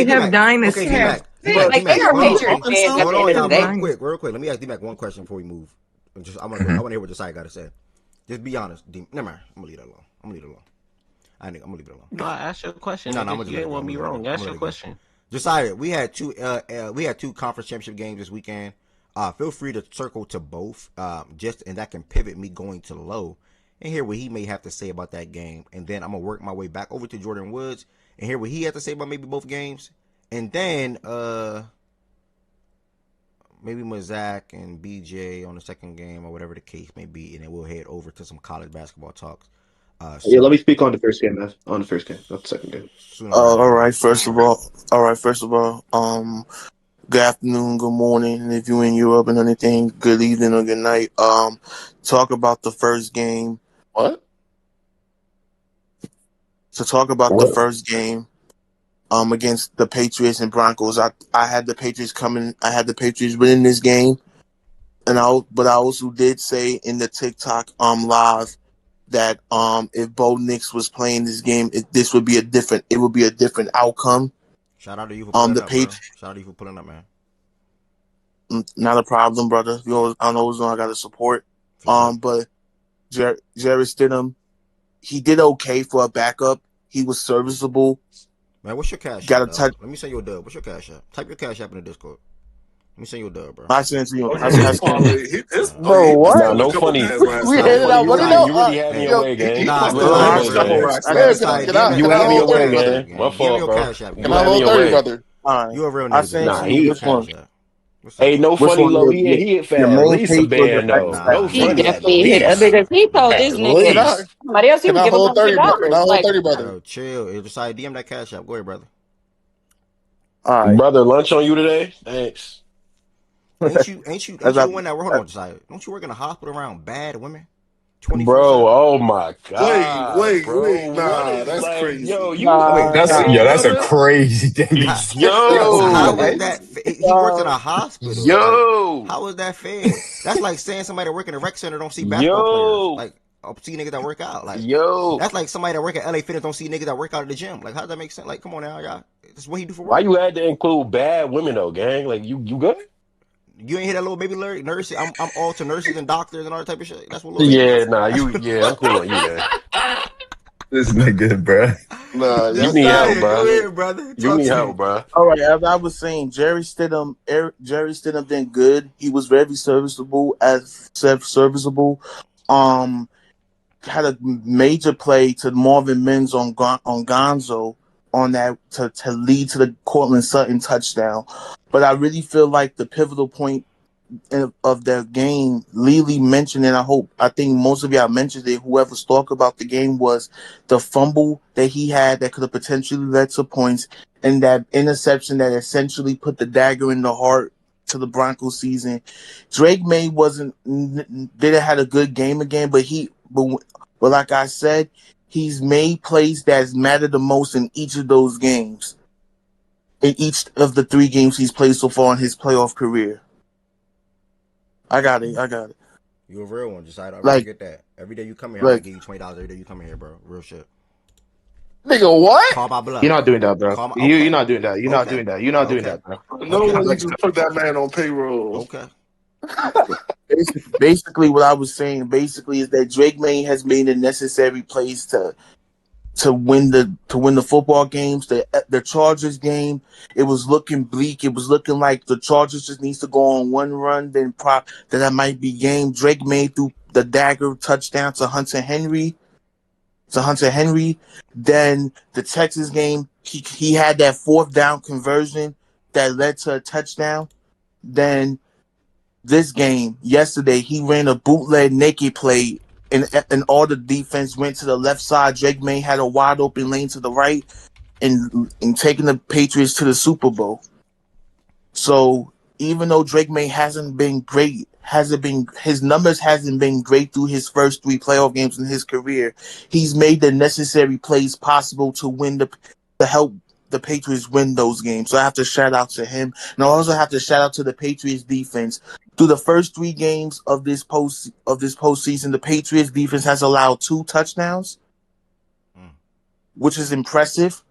have dynasty. Like they are Patriots fans. Real quick. Let me ask D-Mac one question before we move. I want to hear what Josiah got to say. Just be honest. Never mind. I'm gonna leave that alone. I'm gonna leave it alone. No, ask your question. No, you ain't want me wrong. Ask your question. Josiah, we had two conference championship games this weekend. Feel free to circle to both. And that can pivot me going to Low and hear what he may have to say about that game. And then I'm gonna work my way back over to Jordan Woods and hear what he had to say about maybe both games. And then maybe Mazak and BJ on the second game or whatever the case may be, and then we'll head over to some college basketball talks. Let me speak on the first game, man. On the first game, not the second game. All right. First of all, good afternoon, good morning, and if you're in Europe and anything, good evening or good night. Talk about the first game. What? To talk about the first game. Against the Patriots and Broncos, I had the Patriots coming. I had the Patriots winning this game, but I also did say in the TikTok live that if Bo Nix was playing this game, it would be a different outcome. Shout out to you for pulling up, Shout out to you for pulling up, man. Not a problem, brother. I know I got to support. But Jarrett Stidham, he did okay for a backup. He was serviceable. Man, what's your cash app? Let me send you a dub. What's your cash app? Type your cash app in the Discord. Let me send you a dub, bro. I sent it to you. Bro, what? Nah, no funny. We hit it out. You really had me away, gang. You had me away, man. My fault, bro. Can I hold 30, brother? You a real nigga. Nah, hey, no funny, Low. He hit for at least a band, though. No He funny. definitely hit a bigger. He told this nigga. Somebody else, he would give him $100. Can I hold 30, brother? Yo, chill. It's just like DM that cash app. Go ahead, brother. All right. Brother, lunch on you today? Thanks. Ain't you in that? Hold on, Josiah. Don't you work in a hospital around bad women? Bro, oh my God, Wait. bro. What Nah, is that's like, crazy. yo, you Wait, That's okay, that's a brother? crazy thing to say. how is Yo, that? He worked in a hospital. Like, yo, how is that fair? That's like saying somebody that work in a rec center don't see basketball players. yo, Like, see niggas that work out. Like, yo. that's like somebody that work at LA Fitness don't see niggas that work out at the gym. Like, how does that make sense? Like, come on now, y'all. That's what he do for Why work. you had to include bad women though, gang? Like, you good? You ain't hear that little baby lyric? Nurses, I'm all to nurses and doctors and all that type of shit. That's what little baby Yeah, is. nah, yeah, I'm cool on you, man. This nigga, bro. Nah, You Just need help, saying. Go bro. ahead, brother. You Talk need to help, me. bro. All right, as I was saying, Jerry Stidham did good. He was very serviceable. Had a major play to Marvin Mims on Gonzo on that to lead to the Cortland Sutton touchdown. But I really feel like the pivotal point of their game, Lily mentioned, and I think most of y'all mentioned it, whoever's talked about the game, was the fumble that he had that could have potentially led to points, and that interception that essentially put the dagger in the heart to the Broncos season. Drake May didn't had a good game again, but like I said, he's made plays that's mattered the most in each of those games. In each of the 3 games he's played so far in his playoff career. I got it. You a real one. Just I really Like, get that. Every day you come here, I'm gonna give you $20 every day you come in here, bro. Real shit. Nigga, what? Call my bluff. You're not doing that, bro. Call my, You're okay. not doing that. You're not Okay. doing that. You're not doing Okay. that, bro. No Okay. way you just put that man on payroll. Okay. basically what I was saying is that Drake May has made the necessary plays to win the football games. The Chargers game, it was looking bleak. It was looking like the Chargers just needs to go on one run, then that might be game. Drake May threw the dagger touchdown to Hunter Henry. Then the Texas game, he had that 4th down conversion that led to a touchdown. Then this game yesterday, he ran a bootleg naked play, and all the defense went to the left side. Drake May had a wide open lane to the right, and taking the Patriots to the Super Bowl. So even though Drake May hasn't been great, his numbers hasn't been great through his first 3 playoff games in his career, he's made the necessary plays possible to help the Patriots win those games. So I have to shout out to him, and I also have to shout out to the Patriots defense. Through the first 3 games of this postseason, the Patriots defense has allowed 2 touchdowns, which is impressive.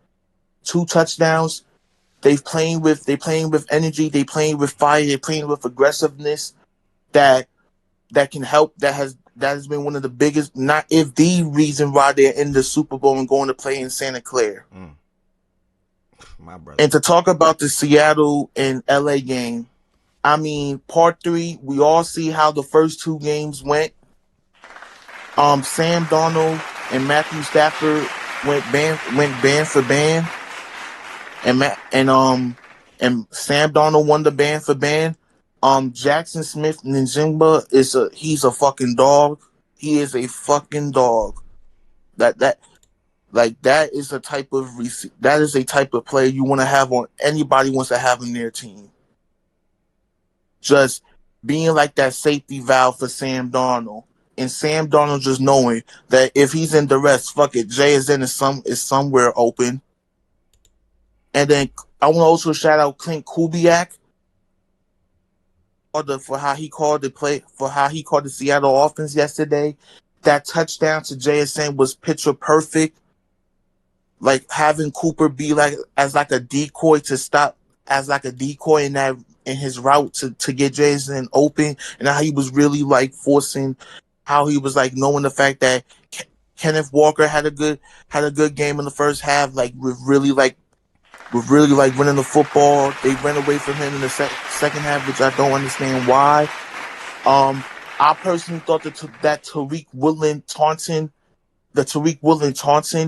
2 touchdowns. They're playing with energy. They're playing with fire. They're playing with aggressiveness that can help. That has been one of the biggest, not if the reason why they're in the Super Bowl and going to play in Santa Clara. My brother. And to talk about the Seattle and LA game, I mean, part 3, we all see how the first 2 games went. Sam Darnold and Matthew Stafford went band for band, and Sam Darnold won the band for band. Jackson Smith Njigba he's a fucking dog. He is a fucking dog. That is a type of player you want to have on anybody wants to have in their team. Just being like that safety valve for Sam Darnold, and Sam Darnold just knowing that if he's in duress, fuck it, JSN is somewhere open. And then I want to also shout out Clint Kubiak for how he called the Seattle offense yesterday. That touchdown to JSN was picture perfect. Like having Cooper be as a decoy in his route to get Jason open, and how he was really forcing, how he was knowing the fact that Kenneth Walker had a good game in the first half, with really running the football. They ran away from him in the second half, which I don't understand why. I personally thought that Tariq Woolen taunting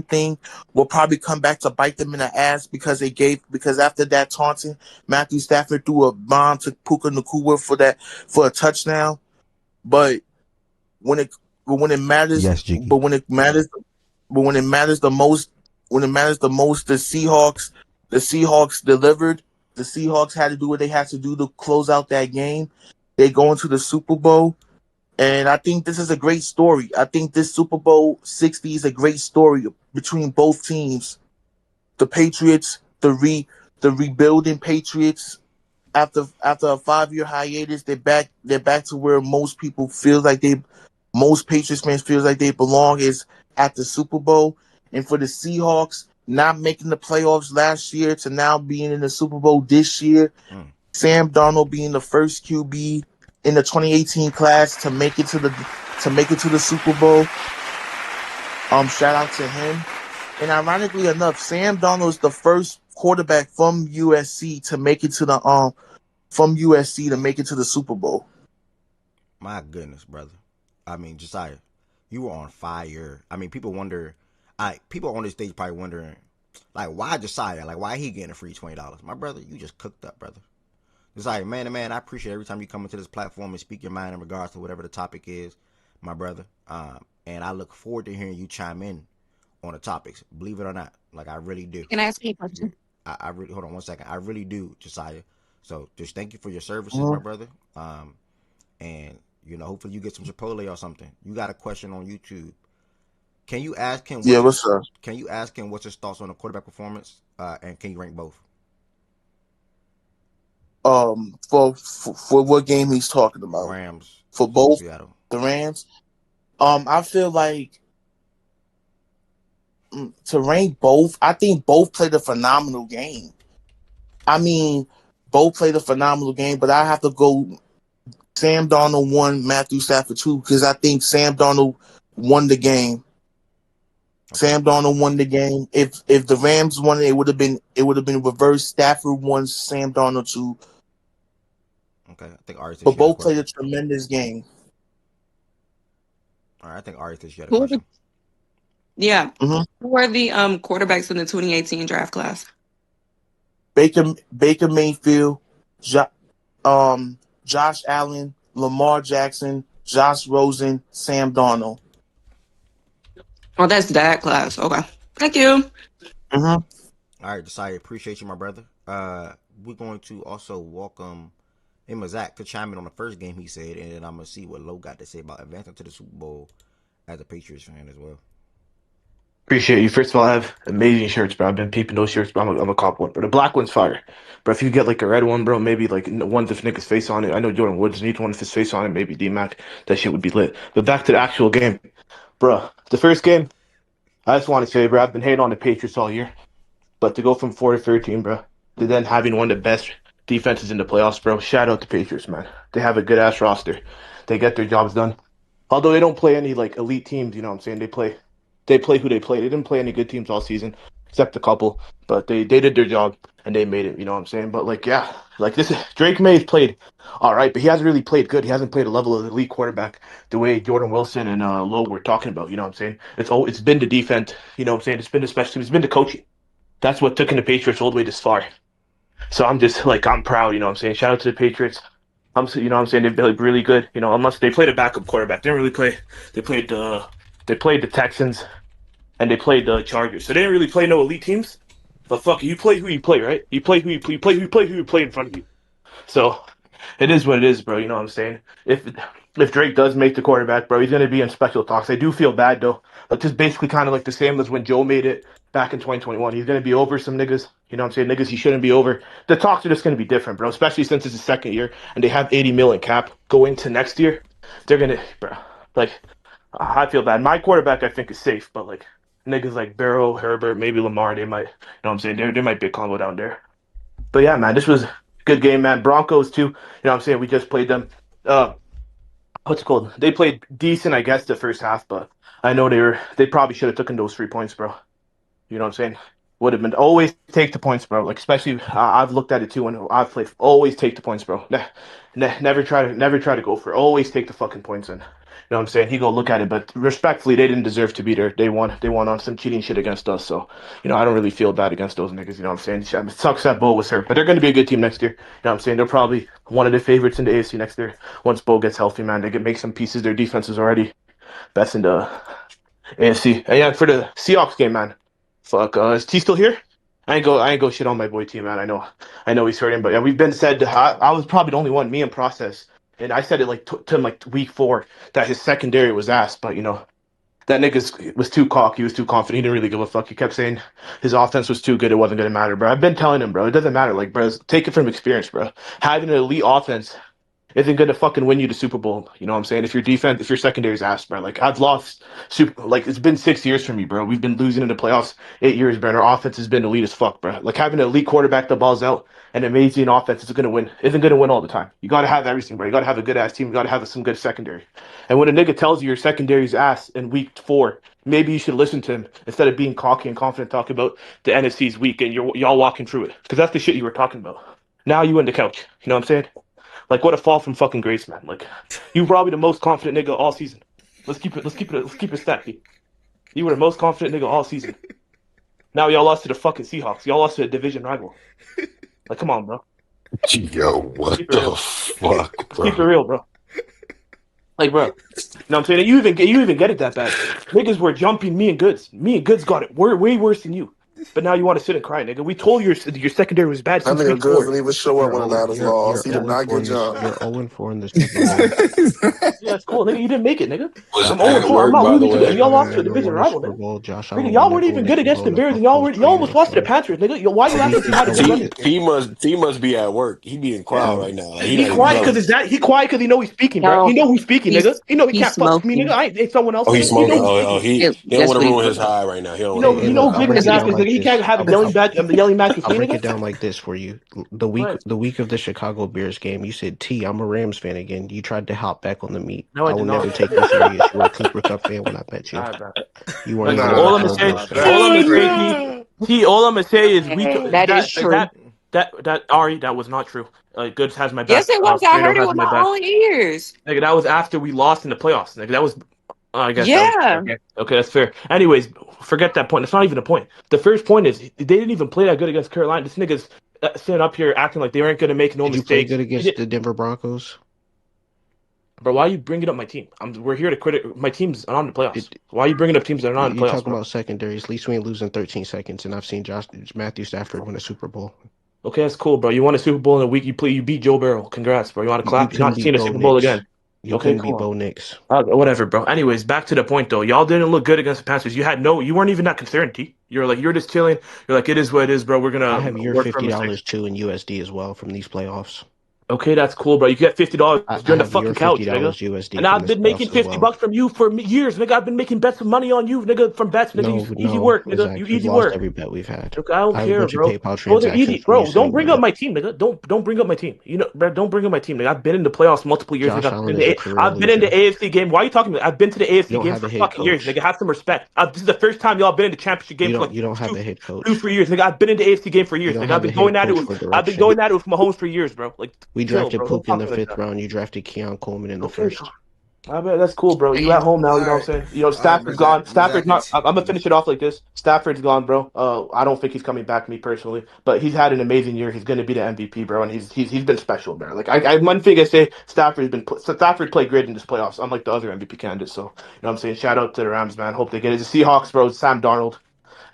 thing will probably come back to bite them in the ass because after that taunting, Matthew Stafford threw a bomb to Puka Nacua for a touchdown. But when it matters, yes, Jiggy. but when it matters the most, the Seahawks delivered. The Seahawks had to do what they had to do to close out that game. They go into the Super Bowl. And I think this is a great story. I think this Super Bowl 60 is a great story between both teams. The Patriots, the rebuilding Patriots, after a 5-year hiatus, they're back to where most Patriots fans feels like they belong, is at the Super Bowl. And for the Seahawks not making the playoffs last year to now being in the Super Bowl this year, Sam Darnold being the first QB in the 2018 class to make it to the Super Bowl. Shout out to him. And ironically enough, Sam Darnold is the first quarterback from USC to make it to the Super Bowl. My goodness, brother. I mean, Josiah, you were on fire. I mean, people wonder, people on this stage probably wondering, like, why Josiah? Like, why he getting a free $20? My brother, you just cooked up, brother. Josiah, man to man, I appreciate every time you come into this platform and speak your mind in regards to whatever the topic is, my brother. And I look forward to hearing you chime in on the topics. Believe it or not, like I really do. Can I ask you a question? I really, hold on one second. I really do, Josiah. So just thank you for your services, my brother. And you know, hopefully you get some Chipotle or something. You got a question on YouTube. Can you ask him? What's up? Can you ask him what's his thoughts on the quarterback performance? And can you rank both? For what game he's talking about? Rams. For both Seattle. The Rams. I feel like to rank both, I think both played a phenomenal game. I mean, both played a phenomenal game, but I have to go Sam Darnold 1, Matthew Stafford 2, because I think Sam Darnold won the game. Okay. Sam Darnold won the game. If the Rams won it, it would have been reversed. Stafford won, Sam Darnold 2. Okay, I think Ari. But both played a tremendous game. All right, I think Ari says you had a question. Yeah. Mm-hmm. Who were the quarterbacks in the 2018 draft class? Baker Mayfield, Josh Allen, Lamar Jackson, Josh Rosen, Sam Darnold. Oh, that's that class. Okay. Thank you. Mm-hmm. All right, Josiah, appreciate you, my brother. We're going to also welcome Zach to chime in on the first game he said, and then I'm going to see what Lo got to say about advancing to the Super Bowl as a Patriots fan as well. Appreciate you. First of all, I have amazing shirts, bro. I've been peeping those shirts, bro. I'm a cop one. But the black one's fire. But if you get like a red one, bro, maybe like one with Nick's face on it. I know Jordan Woods needs one with his face on it. Maybe D-Mac. That shit would be lit. But back to the actual game. Bro, the first game, I just want to say, bro, I've been hating on the Patriots all year. But to go from 4-13, bro, to then having one of the best defenses in the playoffs, bro, shout out the Patriots, man. They have a good-ass roster. They get their jobs done. Although they don't play any like elite teams, you know what I'm saying? They play who they play. They didn't play any good teams all season, except a couple. But they did their job, and they made it, you know what I'm saying? But, like, yeah, like this Drake May's played all right, but he hasn't really played good. He hasn't played a level of elite quarterback the way Jordan Wilson and Lowe were talking about, you know what I'm saying? It's been the defense, you know what I'm saying? It's been the coaching. That's what took in the Patriots all the way this far. So I'm just, like, I'm proud, you know what I'm saying? Shout out to the Patriots. You know what I'm saying? They've been really good, you know, unless they played a backup quarterback. They didn't really play. They played the Texans and they played the Chargers. So they didn't really play no elite teams. But fuck it, you play who you play, right? You play who you play in front of you. So it is what it is, bro. You know what I'm saying? If Drake does make the quarterback, bro, he's gonna be in special talks. I do feel bad though. But just basically kind of like the same as when Joe made it back in 2021. He's gonna be over some niggas. You know what I'm saying? Niggas he shouldn't be over. The talks are just gonna be different, bro. Especially since it's his second year and they have 80 million cap going to next year. They're gonna, bro. Like, I feel bad. My quarterback, I think, is safe, but like niggas like Burrow, Herbert, maybe Lamar, they might. You know what I'm saying? There might be a combo down there. But yeah, man, this was a good game, man. Broncos too. You know what I'm saying? We just played them. What's it called? They played decent, I guess, the first half, but I know they probably should have taken those 3 points, bro. You know what I'm saying? Would have been always take the points, bro. Like especially I've looked at it too when I've played. Always take the points, bro. Never try to go for it. Always take the fucking points in. You know what I'm saying? He go look at it, but respectfully, they didn't deserve to be there. They won on some cheating shit against us. So, you know, I don't really feel bad against those niggas. You know what I'm saying? It sucks that Bo was hurt, but they're going to be a good team next year. You know what I'm saying? They're probably one of the favorites in the AFC next year. Once Bo gets healthy, man, they can make some pieces. Their defense is already best in the AFC. And yeah, for the Seahawks game, man. Fuck, is T still here? I ain't go shit on my boy T, man. I know he's hurting, but yeah, we've been said. I was probably the only one, me and Process, And I said it like to him like week 4 that his secondary was ass, but that nigga was too cocky. He was too confident. He didn't really give a fuck. He kept saying his offense was too good. It wasn't going to matter, bro. I've been telling him, bro. It doesn't matter. Like, bro, take it from experience, bro. Having an elite offense isn't going to fucking win you the Super Bowl. You know what I'm saying? If your secondary's ass, bro. Like, I've lost like it's been 6 years for me, bro. We've been losing in the playoffs 8 years, bro. And our offense has been elite as fuck, bro. Like having an elite quarterback that balls out and amazing offense isn't going to win all the time. You got to have everything, bro. You got to have a good ass team. You got to have some good secondary. And when a nigga tells you your secondary's ass in week 4, maybe you should listen to him instead of being cocky and confident talking about the NFC's weak and y'all walking through it. Because that's the shit you were talking about. Now you in the couch. You know what I'm saying? Like, what a fall from fucking grace, man. Like, you probably the most confident nigga all season. Let's keep it stacked. You were the most confident nigga all season. Now y'all lost to the fucking Seahawks. Y'all lost to a division rival. Like, come on, bro. Yo, what the fuck, bro? Keep it real, bro. Like, bro. You know what I'm saying? You even get it that bad. Niggas were jumping me and Goods. Me and Goods got it. We're way worse than you. But now you want to sit and cry, nigga. We told you your secondary was bad That since nigga week Goods 4. didn't even show up when the Niners lost. He did not get jumped. You're 0-4 in the Super Bowl. Yeah, that's cool, nigga. You didn't make it, nigga. Was I'm at 0-4. I'm work, not by the losing to way. y'all lost to a Never division won a rival, Super nigga. Bowl. Josh Nigga, Allen y'all never weren't even won a good Super against Bowl the in Bears, and Broncos y'all almost lost to the 3-0. Patriots, nigga. Why you acting like you had a good record? T must be at work. He being quiet right now. Like, he He not even quiet jealous. because he quiet because he know he's speaking, bro. No, He know who's speaking, nigga. He know he he's can't fuck with me, nigga. smoking. It's someone else, Oh, he's nigga. He smoking. know who's speaking. He don't That's want what to he's ruin his doing. high right now. He don't You want to know, ruin you his know, Look, high. I'll big in break his it ass down is, nigga. like He this. can't have I'll, the yelling Matthews, I'll break nigga. it down like this for you. The week of the Chicago Bears game, you said, T, I'm a Rams fan again. You tried to hop back on the meat. No, I I did will not. never take you serious. You were a Cooper Cup fan when I met you. All right, bro. You weren't Like, even a all I'm Buffalo gonna Bills say, fan. all I'm gonna say, Nah. All I'm gonna say is That is true. that Ari, that was not true. Goods has my Yes, back. it was. I Fredo heard it has with my my back. own ears. Nigga, that was after we lost in the playoffs. Nigga, that was. I guess that was Yeah. okay. Okay, that's fair. Anyways, forget that point. That's not even a point. The first point is they didn't even play that good against Carolina. This nigga's sitting up here acting like they weren't gonna make no Did you play mistakes. good against the Denver Broncos? Bro, why are you bringing up my team? We're here to critic. My team's not in the playoffs. Why are you bringing up teams that are not in the You playoffs, talking bro? about secondaries. At least we ain't losing 13 seconds, and I've seen Matthew Stafford win a Super Bowl. Okay, that's cool, bro. You won a Super Bowl in a week. You beat Joe Burrow. Congrats, bro. You want to You clap? You're couldn't not beat seeing a Bo Super Bowl Nix. again. You Okay, couldn't come beat on. Bo Nix. Whatever, bro. Anyways, back to the point though. Y'all didn't look good against the Panthers. You weren't even that concerned, T. You're just chilling. You're like, it is what it is, bro. We're I gonna have your work for mistakes. $50 too in USD as well from these playoffs. Okay, that's cool, bro. You get $50. I You're on the have your fucking couch, nigga. $50 USD And from I've this been making playoffs as well. $50 from you for years, nigga. I've been making bets of money on you, nigga, from bets, nigga. You easy No, work, nigga. You Zach, you've easy lost work. every bet we've had. Look, I don't I care, went to bro. PayPal Those are transactions easy, for you bro. Don't saying bring up that. my team, nigga. Don't bring up my team. Bro, don't bring up my team, nigga. I've been in the playoffs multiple years, Josh nigga. Allen is a career I've been in the loser. AFC game. Why are you talking to me? I've been to the You AFC don't game have for a head fucking years, coach. nigga. Have some respect. This is the first time y'all been in the championship game for like You don't have a head two, coach. 3 years, nigga. I've been in the AFC game for You years, don't nigga. I've have a been head going at it coach with for direction. Mahomes for years, bro. Like, We chill, drafted bro. Don't Puka in talk the to me like 5th that. round. You drafted Keon Coleman in the Okay. 1st. I bet that's cool, bro. You at home now, you know what I'm saying? Stafford's gone. Stafford's not. I'm gonna finish it off like this. Stafford's gone, bro. I don't think he's coming back, me personally, but he's had an amazing year. He's gonna be the MVP, bro, and he's been special, bro. Like one thing I say, Stafford played great in this playoffs, unlike the other MVP candidates. So you know what I'm saying? Shout out to the Rams, man. Hope they get it. The Seahawks, bro. Sam Darnold,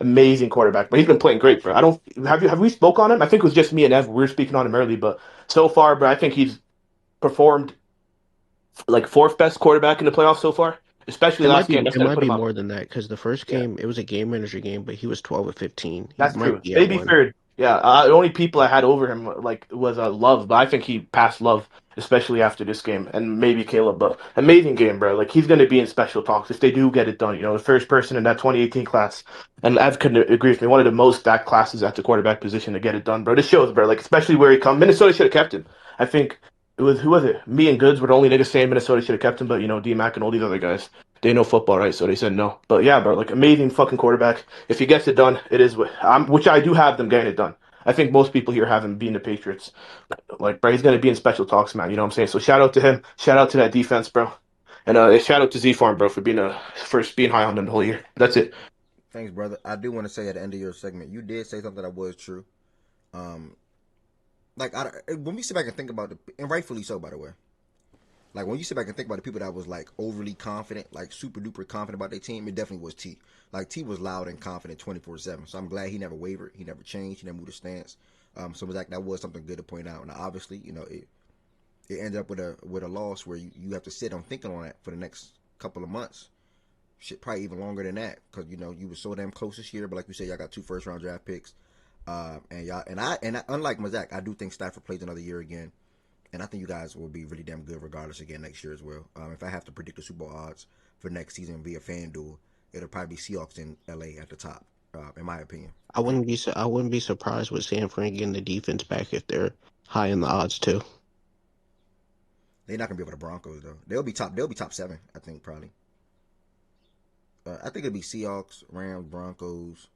amazing quarterback, but he's been playing great, bro. I don't have we spoke on him? I think it was just me and Ev. We were speaking on him early, but so far, bro, I think he's performed like 4th best quarterback in the playoffs so far, especially last game. That's It gonna might put be him up. more than that because the first game it was a game manager game, but he was 12 of 15. He That's might true. be at Maybe 1. 3rd. Yeah, the only people I had over him like was Love, but I think he passed Love, especially after this game, and maybe Caleb. But amazing game, bro. Like he's gonna be in special talks if they do get it done. You know, the first person in that 2018 class, and Ev can agree with me. One of the most stacked classes at the quarterback position to get it done, bro. This shows, bro. Like especially where he come. Minnesota should have kept him. I think it was who was it? Me and Goods were the only niggas saying Minnesota should have kept him, but D-Mac and all these other guys, they know football, right? So they said no. But yeah, bro, like amazing fucking quarterback. If he gets it done, it is which I do have them getting it done. I think most people here have him being the Patriots. Like, bro, he's gonna be in special talks, man. You know what I'm saying? So shout out to him. Shout out to that defense, bro. And shout out to Z Farm, bro, for being being high on them the whole year. That's it. Thanks, brother. I do want to say at the end of your segment, you did say something that was true. When we sit back and think about and rightfully so, by the way. Like when you sit back and think about the people that was like overly confident, like super duper confident about their team, it definitely was T. Like T was loud and confident 24/7. So I'm glad he never wavered, he never changed, he never moved his stance. So that was something good to point out. Now obviously, it ends up with a loss where you have to sit on thinking on that for the next couple of months. Shit, probably even longer than that, because you were so damn close this year. But like you said, y'all got 2 first-round draft picks, and I unlike Mazak, I do think Stafford plays another year again, and I think you guys will be really damn good regardless again next year as well. If I have to predict the Super Bowl odds for next season via FanDuel, it'll probably be Seahawks in LA at the top, in my opinion. I wouldn't be surprised with San Fran getting the defense back if they're high in the odds too. They're not gonna be able to Broncos though. They'll be top 7, I think probably. I think it'll be Seahawks, Rams, Broncos.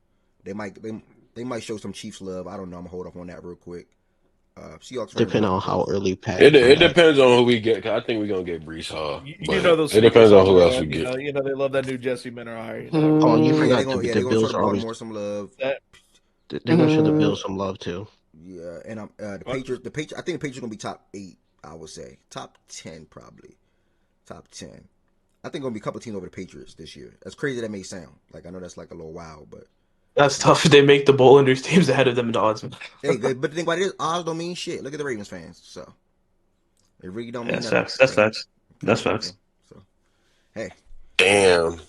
They might show some Chiefs love. I don't know. I'm gonna hold off on that real quick. Seahawks. Depending on how early Pat. It depends on who we get. Cause I think we're gonna get Brees Hall. You know those. It depends on who else we get. You know they love that new Jesse Minerai. Oh, you forgot the Bills are always some love. They're gonna show the Bills some love too. Yeah, and the Patriots. I think the Patriots are gonna be top 8. I would say top 10 probably. Top 10. I think gonna be a couple teams over the Patriots this year. As crazy that may sound. Like I know that's like a little wild, but that's tough if they make the bowl and there's teams ahead of them in the odds. Hey, but the thing about it is odds don't mean shit. Look at the Ravens fans. So it really don't mean nothing. That's facts. That's facts. So hey. Damn.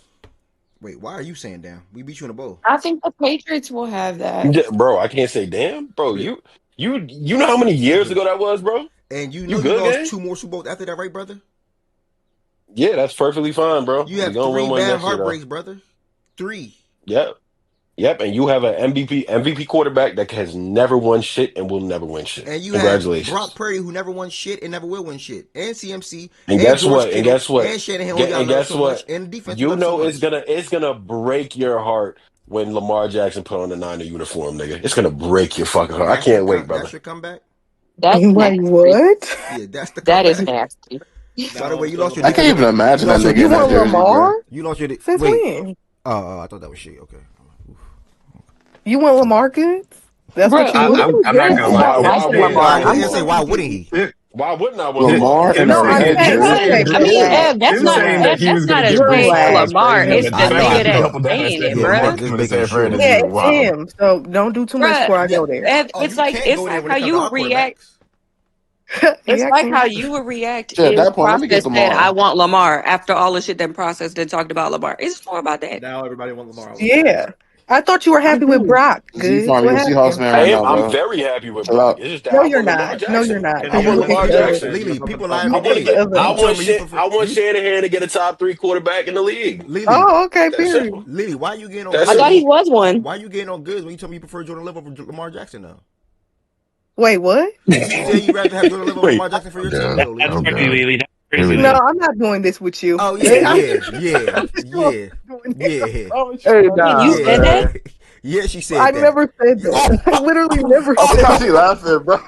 Wait, why are you saying damn? We beat you in a bowl. I think the Patriots will have that. Yeah, bro, I can't say damn. Bro, you know how many years ago that was, bro? And you know you lost 2 more Super Bowls after that, right, brother? Yeah, that's perfectly fine, bro. You have 3 bad heartbreaks, brother. 3. Yep, and you have an MVP quarterback that has never won shit and will never win shit. And you Congratulations. have Brock Purdy, who never won shit and never will win shit. And CMC. And guess what? And guess what? And Shanahan, and guess what? And defense. You know it's gonna break your heart when Lamar Jackson put on the Niner uniform, nigga. It's gonna break your fucking heart. I can't wait, brother. That's your comeback? That's like what? Yeah, that's the comeback. That is nasty. By the way, you lost your. I can't even imagine that nigga. You want Lamar? You lost your. Since when? Oh, I thought that was shit. Okay. You want Lamar goods? That's what you want. I'm not gonna lie. I'm gonna say, why wouldn't he? Why wouldn't I want Lamar? That's not a shade to Lamar. It's the nigga that's saying it, bro. Yeah, it's him. So don't do too much before I go there. It's like how you would react. It's like how you would react if Process said, "I want Lamar." After all the shit that Process then talked about Lamar, it's more about that. Now everybody wants Lamar. Yeah. I thought you were happy with Brock. Good. I'm very happy with Brock. It's just that no, you're not. No, you're not. I want Lamar Jackson. People I want Shanahan to get a top 3 quarterback in the league. Oh, okay. Period. Lily, why you getting on? I thought he was one. Why you getting on goods when you told me you prefer Jordan Love over Lamar Jackson now? Wait, what? You said you'd rather have Jordan Love over Lamar Jackson for your team. No, I'm not doing this with you. Oh yeah. Hey, nah, you said that? Yeah, she said I that. never said that. I literally never said that. She laughing, bro.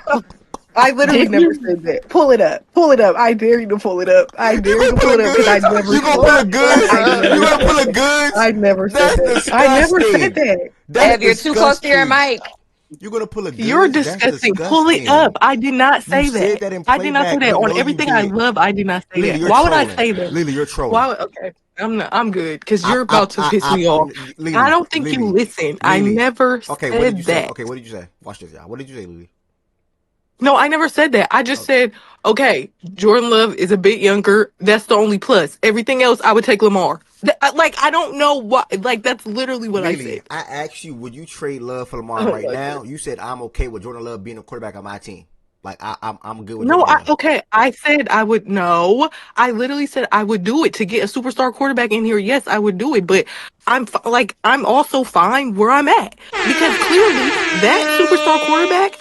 I literally never said that. Pull it up. I dare you to pull it up. I dare you to pull it up because I never. You gonna pull a goods? You gonna pull a goods? I never said that. I never said that. Dave, you're too close to your mic. You're gonna pull a goods? You're disgusting. Pull it up. I did not say that. I did not say that. On everything I love, I did not say that. Why would I say that? Lily, you're trolling. Why? Okay. I'm good because you're about to piss me off. I don't think you listen. I never said that. Okay, what did you say? Watch this, y'all. What did you say, Lily? No, I never said that. I just said, okay, Jordan Love is a bit younger. That's the only plus. Everything else, I would take Lamar. I don't know what. That's literally what I said. I asked you, would you trade Love for Lamar right now? You said I'm okay with Jordan Love being a quarterback on my team. I'm good with. Okay. I said I would. No, I literally said I would do it to get a superstar quarterback in here. Yes, I would do it, but I'm also fine where I'm at because clearly that superstar quarterback.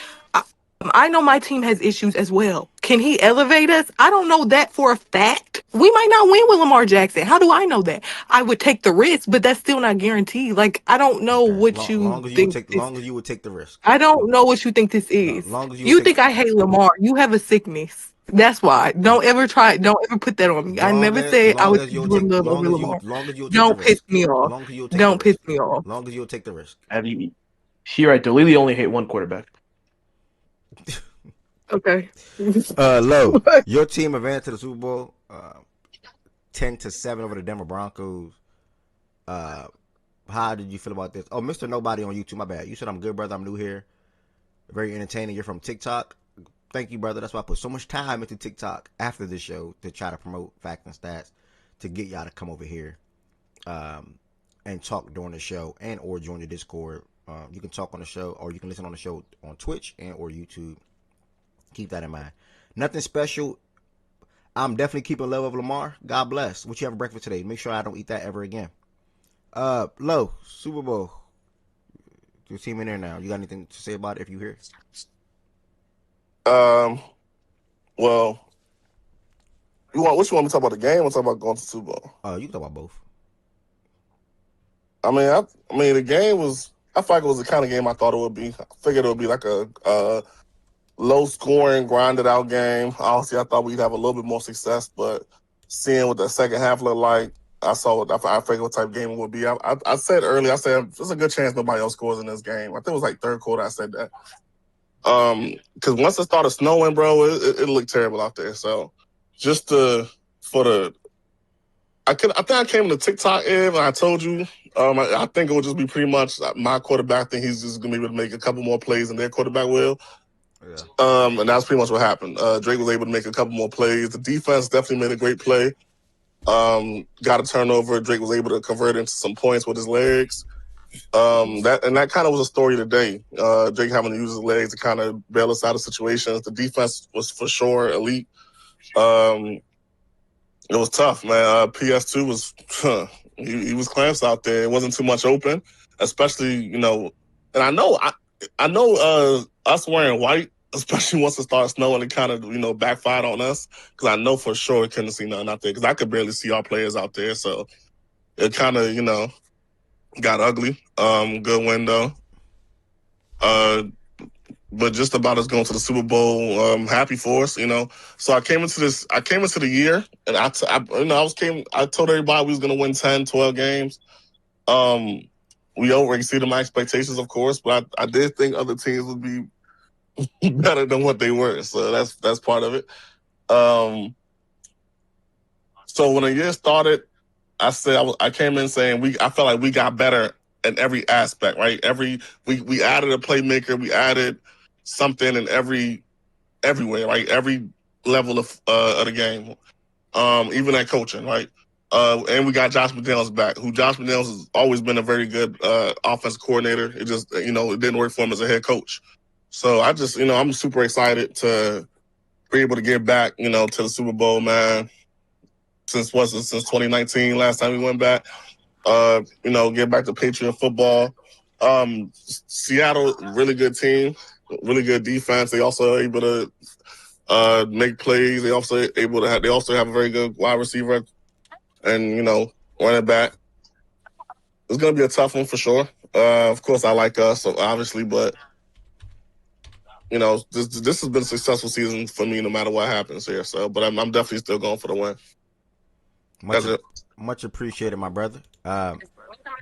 I know my team has issues as well. Can he elevate us? I don't know that for a fact. We might not win with Lamar Jackson. How do I know that? I would take the risk, but that's still not guaranteed. I don't know what you think. Long as you would take the risk. I don't know what you think this is. You think I hate Lamar. You have a sickness. That's why. Don't ever put that on me. I never said I would do love over Lamar. Don't piss me off. Don't piss me off. Long as you'll take the risk. She right though. Lily only hate one quarterback. Okay. Lo, your team advanced to the Super Bowl 10-7 over the Denver Broncos. How did you feel about this? Oh, Mr. Nobody on YouTube, my bad. You said I'm good, brother. I'm new here. Very entertaining. You're from TikTok. Thank you, brother. That's why I put so much time into TikTok after the show to try to promote Facts and Stats to get y'all to come over here and talk during the show and or join the Discord. You can talk on the show or you can listen on the show on Twitch and or YouTube. Keep that in mind. Nothing special. I'm definitely keeping level of Lamar. God bless. What you have for breakfast today? Make sure I don't eat that ever again. Low, Super Bowl. Your team in there now. You got anything to say about it if you hear? Well, which one we talk about, the game or talk about going to Super Bowl? You can talk about both. I mean, the game was. I felt like it was the kind of game I thought it would be. I figured it would be like a low scoring, grinded out game. Obviously, I thought we'd have a little bit more success, but seeing what the second half looked like, I figured what type of game it would be. I said earlier, there's a good chance nobody else scores in this game. I think it was like third quarter I said that. Because once it started snowing, bro, it looked terrible out there. So just I think I came in the TikTok in and I told you, I think it would just be pretty much my quarterback. I think he's just going to be able to make a couple more plays than their quarterback will. Yeah. And that's pretty much what happened. Drake was able to make a couple more plays. The defense definitely made a great play. Got a turnover. Drake was able to convert into some points with his legs. That kind of was a story today. Drake having to use his legs to kind of bail us out of situations. The defense was for sure elite. It was tough, man. PS2 was he was clamps out there. It wasn't too much open, especially and I know us wearing white, especially once it started snowing, it kind of backfired on us because I know for sure we couldn't see nothing out there because I could barely see our players out there. So it kind of got ugly. Good window. But just about us going to the Super Bowl, happy for us, So I came into the year, and I told everybody we was going to win 10, 12 games. We over-exceeded my expectations, of course, but I did think other teams would be better than what they were. So that's part of it. So when the year started, I came in saying I felt like we got better in every aspect, right? We added a playmaker, we added something in everywhere, right? Every level of the game, even at coaching, right? And we got Josh McDaniels back, who Josh McDaniels has always been a very good offensive coordinator. It just it didn't work for him as a head coach. So I just I'm super excited to be able to get back to the Super Bowl, man. Since 2019, last time we went back. Get back to Patriot football. Seattle, really good team, really good defense. They also are able to make plays. They also have a very good wide receiver and running back. It's gonna be a tough one for sure. Of course, I like us, so obviously, but this has been a successful season for me, no matter what happens here. So, but I'm definitely still going for the win. Much appreciated, my brother.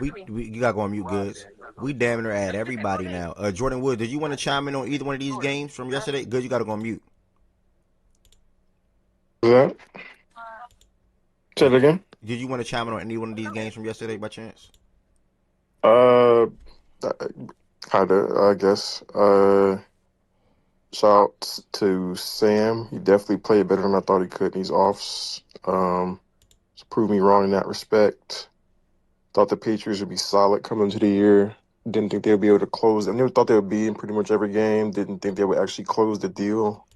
You gotta go on mute, Goods. We damn near at everybody now. Jordan Wood, did you want to chime in on either one of these games from yesterday? Good, you gotta go on mute. That? Say it again. Did you want to chime in on any one of these games from yesterday by chance? Kinda, I guess. Shout out to Sam. He definitely played better than I thought he could in these offs. Proved me wrong in that respect. Thought the Patriots would be solid coming into the year. Didn't think they would be able to close. I never thought they would be in pretty much every game. Didn't think they would actually close the deal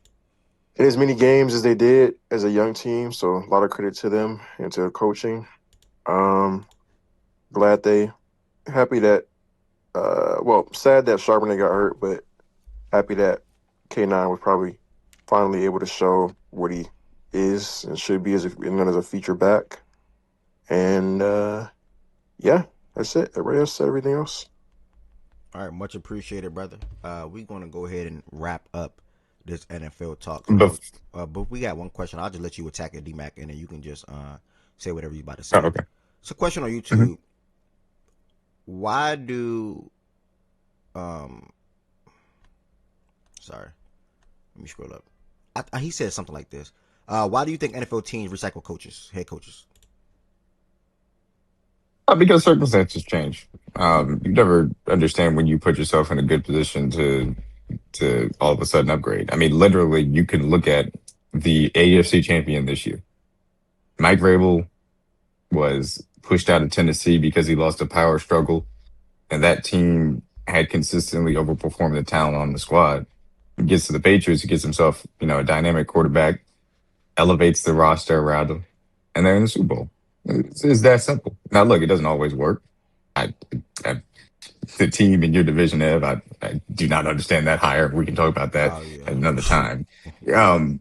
in as many games as they did as a young team. So a lot of credit to them and to coaching. Glad happy that, sad that Charbonnet got hurt, but happy that K9 was probably finally able to show what he is and should be as a feature back. And yeah, that's it. Everybody else said everything else. All right, much appreciated, brother. We're going to go ahead and wrap up this NFL talk. But we got one question. I'll just let you attack it, D-Mac, and then you can just say whatever you're about to say. Oh, okay. It's a question on YouTube. Mm-hmm. Why do sorry, let me scroll up. He said something like this. Why do you think NFL teams recycle head coaches? Because circumstances change. You never understand when you put yourself in a good position to to all of a sudden upgrade. I mean, literally, you can look at the AFC champion this year. Mike Vrabel was pushed out of Tennessee because he lost a power struggle, and that team had consistently overperformed the talent on the squad. He gets to the Patriots, he gets himself, a dynamic quarterback, elevates the roster around him, and they're in the Super Bowl. It's that simple. Now, look, it doesn't always work. The team in your division, Ev, I do not understand that hire. We can talk about that at another time.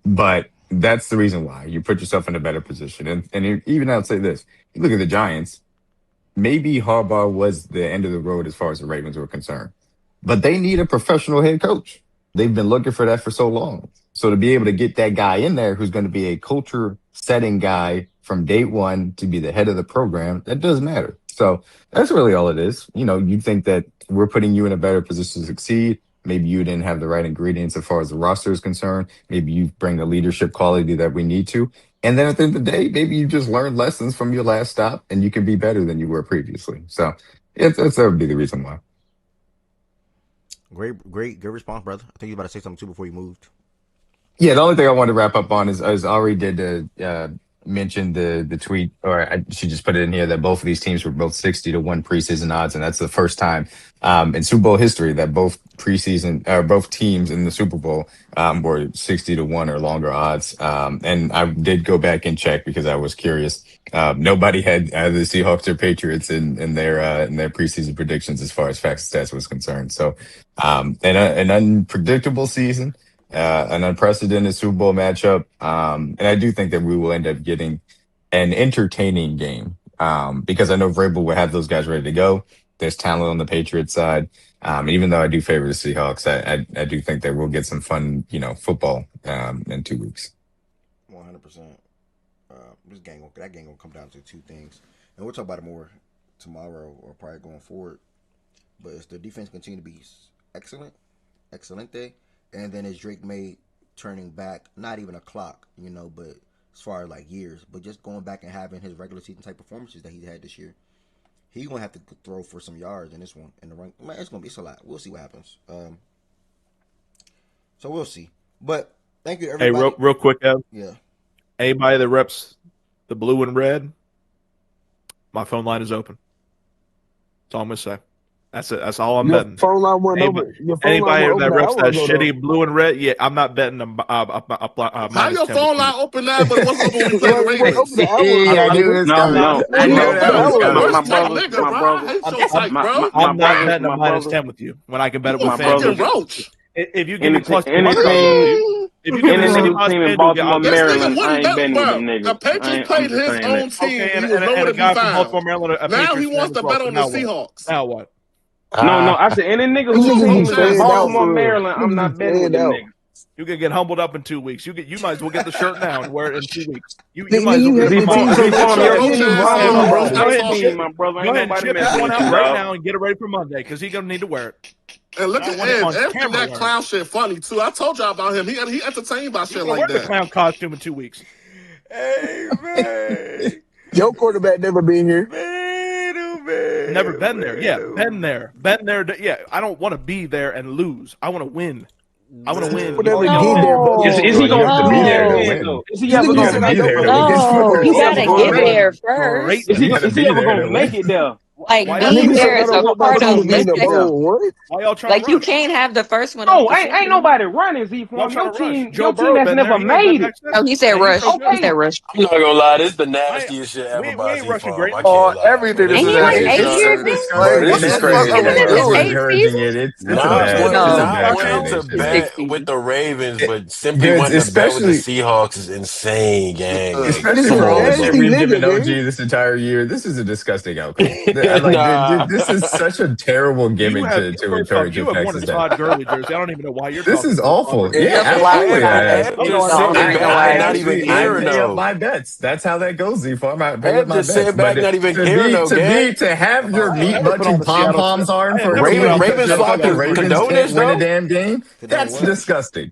But that's the reason why you put yourself in a better position. And even I'll say this: you look at the Giants. Maybe Harbaugh was the end of the road as far as the Ravens were concerned, but they need a professional head coach. They've been looking for that for so long. So to be able to get that guy in there who's going to be a culture setting guy from day one to be the head of the program, that does matter. So that's really all it is. You think that we're putting you in a better position to succeed. Maybe you didn't have the right ingredients as far as the roster is concerned. Maybe you bring the leadership quality that we need to. And then at the end of the day, maybe you just learned lessons from your last stop and you can be better than you were previously. So that would be the reason why. Great, good response, brother. I think you were about to say something too before you moved. Yeah, the only thing I wanted to wrap up on is Ari did mention the tweet, or she just put it in here, that both of these teams were both 60-1 preseason odds, and that's the first time in Super Bowl history that both teams in the Super Bowl were 60-1 or longer odds. And I did go back and check because I was curious. Nobody had either the Seahawks or Patriots in their preseason predictions as far as facts and stats was concerned. So an unpredictable season. An unprecedented Super Bowl matchup. And I do think that we will end up getting an entertaining game because I know Vrabel will have those guys ready to go. There's talent on the Patriots side. And even though I do favor the Seahawks, I do think that we'll get some fun, football in 2 weeks. 100%. That game will come down to two things. And we'll talk about it more tomorrow or probably going forward. But it's the defense continue to be excelente. And then is Drake May turning back, not even a clock, but as far as like years, but just going back and having his regular season type performances that he had this year. He's going to have to throw for some yards in this one. In the run. Man, it's a lot. We'll see what happens. So we'll see. But thank you, everybody. Hey, real quick, Ev. Yeah. Anybody that reps the blue and red, my phone line is open. That's all I'm going to say. That's it. That's all I'm betting. Phone line went over. Anybody that reps that shitty blue and red, yeah, I'm not betting them. How your phone line open now, but it wasn't open when you played the Ravens? I knew it was coming. I'm not betting a -10 with you when I can bet it with FanDuel. If you give me plus anything, if you give me team in Baltimore, Maryland, I ain't betting with them niggas. The Patriots played his own team. He was nowhere to be found. Now he wants to bet on the Seahawks. Now what? No, I said any nigga who's in Baltimore, Maryland, I'm not betting with them niggas. You can get humbled up in 2 weeks. You might as well get the shirt now and wear it in 2 weeks. You might as well get my brother. Go ahead and ship that one out right now and get it ready for Monday because he's gonna need to wear it. And look at Ed. That clown shit funny too. I told y'all about him. He entertained by shit like that. Wear the clown costume in 2 weeks. Hey man, your quarterback never been here. Never been there. Yeah, been there. Yeah, I don't want to be there and lose. I want to win. I want to win. Is he going to be there? Is he ever going to be there? No, you gotta get there first. Is he ever going to make it there? Like being there is a part of Why y'all trying like to you rush? can't have the first one. No, ain't nobody running Z for your team. Your team has never made it. No, he said rush. He said rush. I'm not gonna lie, this is the nastiest shit ever. We ain't rushing great. Everything Ain't he like 8 years in? This is crazy. Encouraging it. It's not winning to bet with the Ravens, but simply winning to bet with the Seahawks is insane, gang. Especially for all the shit we've given OG this entire year. This is a disgusting outcome. This is such a terrible gimmick to encourage. You have one of Todd Gurley jersey. I don't even know why you're. This is awful. Yeah, absolutely. Not even caring though. My bets. That's how that goes. Z-Farm. I pay my bets. Sit back, not even caring though. To have your meat bunching pom poms on for Ravens fucking Ravens can't win a damn game. That's disgusting.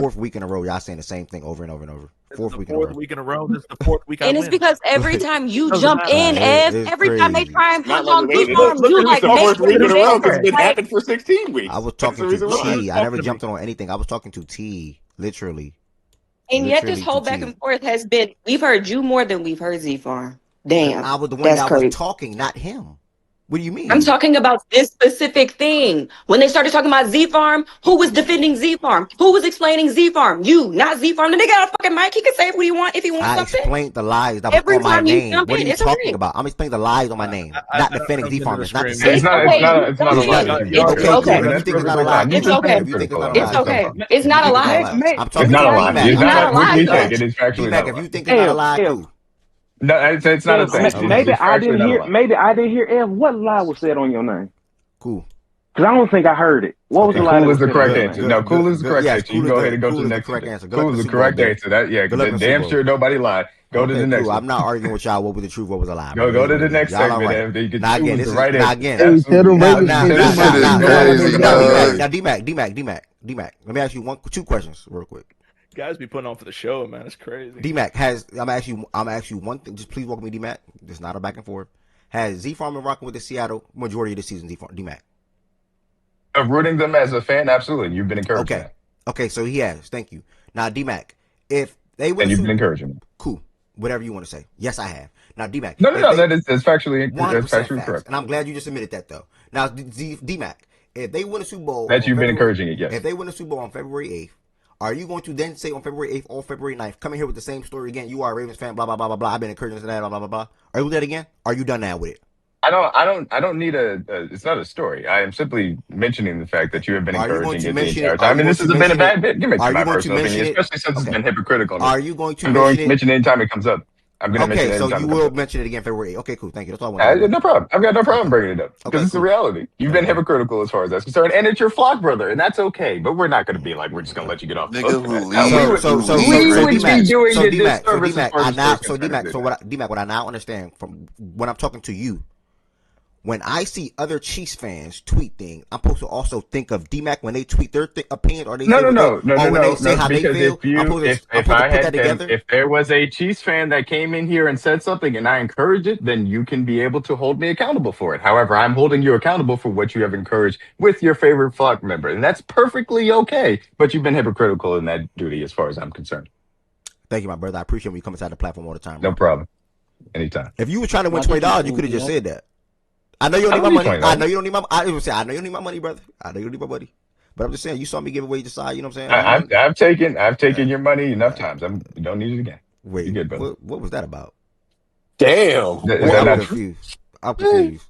fourth week in a row. Y'all saying the same thing over and over and over. Fourth week in a row. Week in a row. This is the fourth week I And it's win. because every time you Doesn't jump matter. in, Ev, every time they crazy. try and Not punch like on look, Z-Farm, look, you we like said make fourth week in a row because it's been like, happening for 16 weeks. I was That's talking the reason to why. T. I never jumped on anything. I was talking to T. Literally. and yet this Literally whole to back T. and forth has been, we've heard you more than we've heard Z-Farm. Damn, I was the one that's that crazy. was talking, not him. What do you mean? I'm talking about this specific thing. When they started talking about Z-Farm, who was defending Z-Farm? Who was explaining Z-Farm? You, not Z-Farm. The nigga got a fucking mic. He can say what he want if he wants I something. explained the lies that was Every on my time you name. jump What are in, you it's a talking ring. about? I'm explaining the lies on my name, not defending Z-Farm. It's not the same. It's not a lie that you It's Okay, okay. cool. If you think it's not a lie, It's cool. okay. If you think it's not a It's lie, okay. cool. It's If not you a think lie. it's not a lie. I'm It's talking not to a lie. D-Mac. It's I'm not a talking Which lie, we though. take it is factually D-Mac, not a if you lie. think it's not a lie, cool. No, it's not a thing. Maybe It's I factually didn't not a hear. lie. Maybe I didn't hear. Ev, what lie was said on your name? Cool. Because I don't think I heard it. What was Okay. the lie that Cool is was the said on correct your answer. name? No, cool is the correct Yes, answer. You can go ahead and go to the next correct answer. answer. Good luck Cool in is the the Super Bowl, correct Bill. answer. That Good luck in the Super damn Bowl. sure nobody lied. Go to Okay, the next cool. one. I'm not arguing with y'all. What was the truth? What was a lie? Go to the next Y'all all segment, right. and you can Now again, choose this the is right now answer. again. Hey, tell the Absolutely. Ravens fans Now, this shit now, is crazy, dog. now, D-Mac. Let me ask you two questions real quick. Guys be putting on for the show, man. It's crazy. D-Mac I'm asking you one thing. Just please welcome me, D-Mac. This is not a back and forth. Has Z-Farm been rocking with the Seattle majority of the season, D-Mac? Rooting them as a fan, absolutely. You've been encouraging Okay. that. Okay, so he has. Thank you. Now, D-Mac, if they win And a you've been Super encouraging them. cool. whatever you want to say. Yes, I have. Now, D-Mac. No. That's factually 100% correct. facts. And I'm glad you just admitted that, though. Now, D-Mac, if they win a Super Bowl... That you've been encouraging it, yes. If they win a Super Bowl on February 8th, are you going to then say on February 8th or February 9th, come in here with the same story again? You are a Ravens fan, blah, blah, blah, blah, blah. I've been encouraging that, blah, blah, blah, blah. Are you that again? Are you done now with it? I don't need it's not a story. I am simply mentioning the fact that you have been encouraging it the entire time. I mean, this has been a bad bit. Give me my personal opinion, especially since it's been hypocritical. Are you going to mention it anytime it comes up? I'm going to mention it anytime. Okay, so you will mention it again February 8th. Okay, cool. Thank you. That's all I want to know. No problem. I've got no problem bringing it up because it's a reality. You've been hypocritical as far as that's concerned, and it's your flock brother, and that's okay. But we're not going to be like, we're just going to let you get off the hook. D-Mac, what I now understand from when I'm talking to you, when I see other Chiefs fans tweet things, I'm supposed to also think of D-Mac when they tweet their opinions, or they no. When they say how they feel. If there was a Chiefs fan that came in here and said something and I encouraged it, then you can be able to hold me accountable for it. However, I'm holding you accountable for what you have encouraged with your favorite flock member, and that's perfectly okay. But you've been hypocritical in that duty, as far as I'm concerned. Thank you, my brother. I appreciate when you come inside the platform all the time. No problem. Anytime. If you were trying to win $20, you could have just said that. I know you don't need my money. I know you don't need my. I know you don't need my money, brother. I know you don't need my money. But I'm just saying, you saw me give away the side. You know what I'm saying? I've taken your money enough times. You don't need it again. Wait, you're good, brother. What was that about? Damn. I'm confused.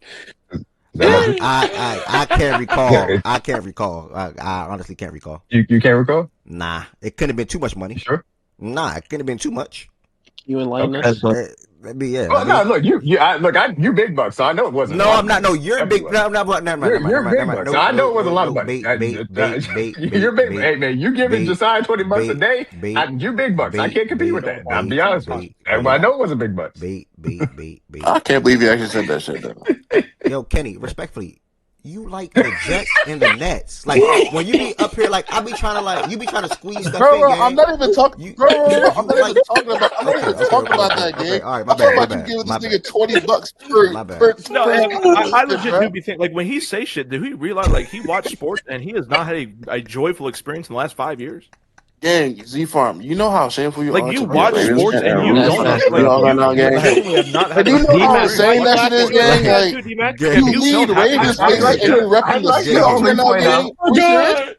I can't recall. I can't recall. I honestly can't recall. You can't recall? Nah, it couldn't have been too much money. Sure. Nah, it couldn't have been too much. You enlighten us. Look, you big bucks, so I know it wasn't. No, I'm not. No, you're big. No, you're big bucks. So I know it wasn't a lot of money. You're big. Hey man, you giving Josiah $20 a day? You big bucks. I can't compete with that. I'll be honest with you. I know it wasn't big bucks. I can't believe you actually said that shit. Though. Yo, Kenny, respectfully, you like the Jets and the Nets. Like when you be up here, like I be trying to you be trying to squeeze stuff in. I'm not even talking. I'm not even talking about that game. All right, I'm talking about you giving this nigga $20 per. I legit do be thinking, like when he say shit, do he realize like he watched sports and he has not had a joyful experience in the last 5 years? Gang, Z Farm, you know how shameful you are. Like you watch sports and you don't you know how insane that shit is, gang. Like you lead Ravens fans and you're repping the Seahawks right now, gang.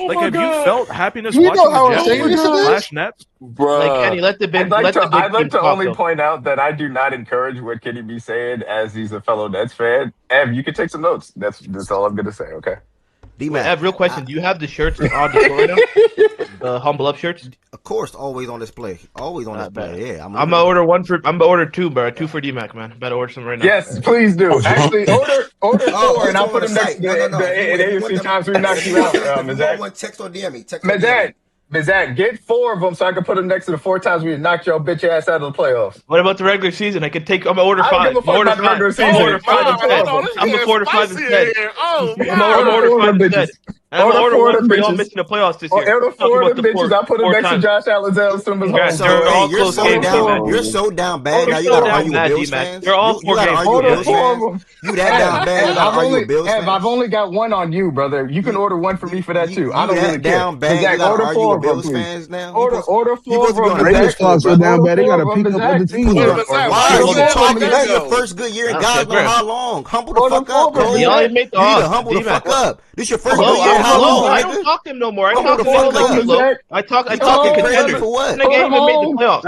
Like have you felt happiness watching the Jets slash Nets? Bro, like Kenny, let the big. I'd like to only point out that I do not encourage what Kenny be saying, as he's a fellow Nets fan. Ev, you can take some notes. That's all I'm gonna say. Okay. D-Man, Ev, real question: do you have the shirts on display now? The Humble Up shirts? Of course, always on display. Always on display. Yeah, I'm gonna order one for. I'm gonna order two, bro. Two for D-Mac, man. Better order some right now. Yes, please do. Actually, order four, and I'll put them next to the AFC times we knocked you out. Mizak. One text or DM me. Mizak, get 4 of them so I can put them next to the 4 times we knocked your bitch ass out of the playoffs. What about the regular season? I'm gonna order 5. I'm gonna order 5 instead. I'm gonna order 5 instead. I'm gonna order 5 instead. I'm gonna order 1 for y'all missing the playoffs this year. Order 4 of them bitches. I'll put them next to Josh Allen's You're so down bad now. You gotta argue with Bills fans. They're all 4 games. Order 4 of them. You that down bad? I've only got 1 on you, brother. You can order 1 for me for that too. I don't really care. Order 4 of them, please. Order 4 of them. Ravens fans so down bad. They gotta pick up other teams. Why are you talking? That's your first good year in God knows how long. Humble the fuck up, bro. Y'all ain't make the humble the fuck up. This your first good year. How long? I don't talk to him no more. I talk to him like you, look. I talk to contenders. For what? Nigga ain't even made the playoffs.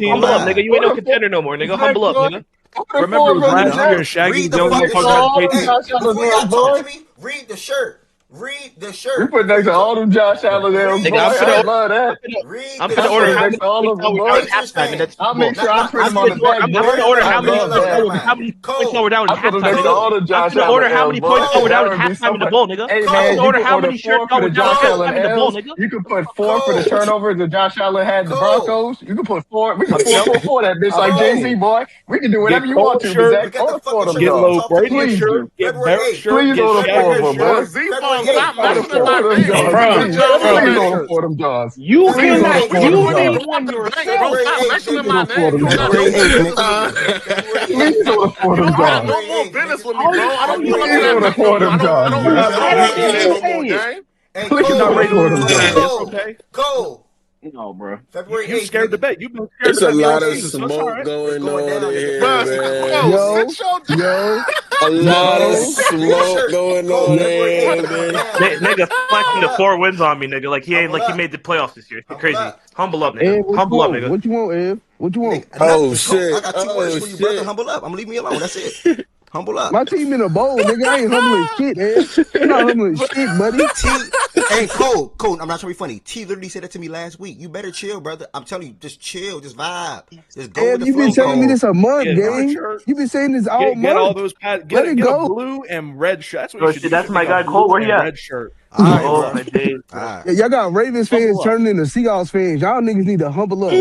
Humble up, nigga. You ain't no contender no more, nigga. Humble up, nigga. Remember it was last year and Shaggy don't talk to me. Read the shirt. We put next to all them Josh Allen. I love that. I'm gonna order next to all of them. I'll make sure I put them on the back. I'm gonna order how many points we're down in halftime. I'm gonna order how many points we're down in halftime in the bowl, nigga. I'm gonna order how many shirts we're down in the bowl, nigga. You can put 4 for the turnovers that Josh Allen had the Broncos. You can put 4. We can put 4 that bitch like Jay-Z, boy. We can do whatever you want to. Get low Brady shirt. Get Barrett shirt. Please order 4 of them, bro. Stop mentioning my name. You need one yourself. Stop mentioning my name. Please order 4 of them, John. No more business with me, bro. I don't need order 4 of them, John. I don't need no more game. Hey, Please order 4 of them, John. Go. No, bro. February 8th. You scared to bet. You've been scared It's to a bet me all lot of season, so it's all smoke right. going on in here, Bro, man. Yo. A lot of Yo. smoke going on in here, man. Nigga flexing the 4 wins on me, nigga. Like he ain't like he made the playoffs this year. It's crazy. Humble up, nigga. Ed, Humble up, nigga. What you want, Ed? What you want? Oh shit! I got 2 words for you, brother. Humble up. I'm gonna leave me alone. That's it. Humble up. My team in a bowl, nigga. I ain't humbling shit, Ed. I'm not humbling shit, buddy. Hey, Cole, I'm not trying to be funny. T literally said that to me last week. You better chill, brother. I'm telling you, just chill, just vibe. Just go Ed, with the you flow. been telling me this a month, Get gang. shirt. You been saying this all month. Get all those pads. Let it Get go. a blue and red shirt. That's what you should do. That's my guy Blue Cole. Where he and at? Red shirt. All right, Oh bro. my days. All right. Yeah, y'all got Ravens fans turning into Seahawks fans. Y'all niggas need to humble up.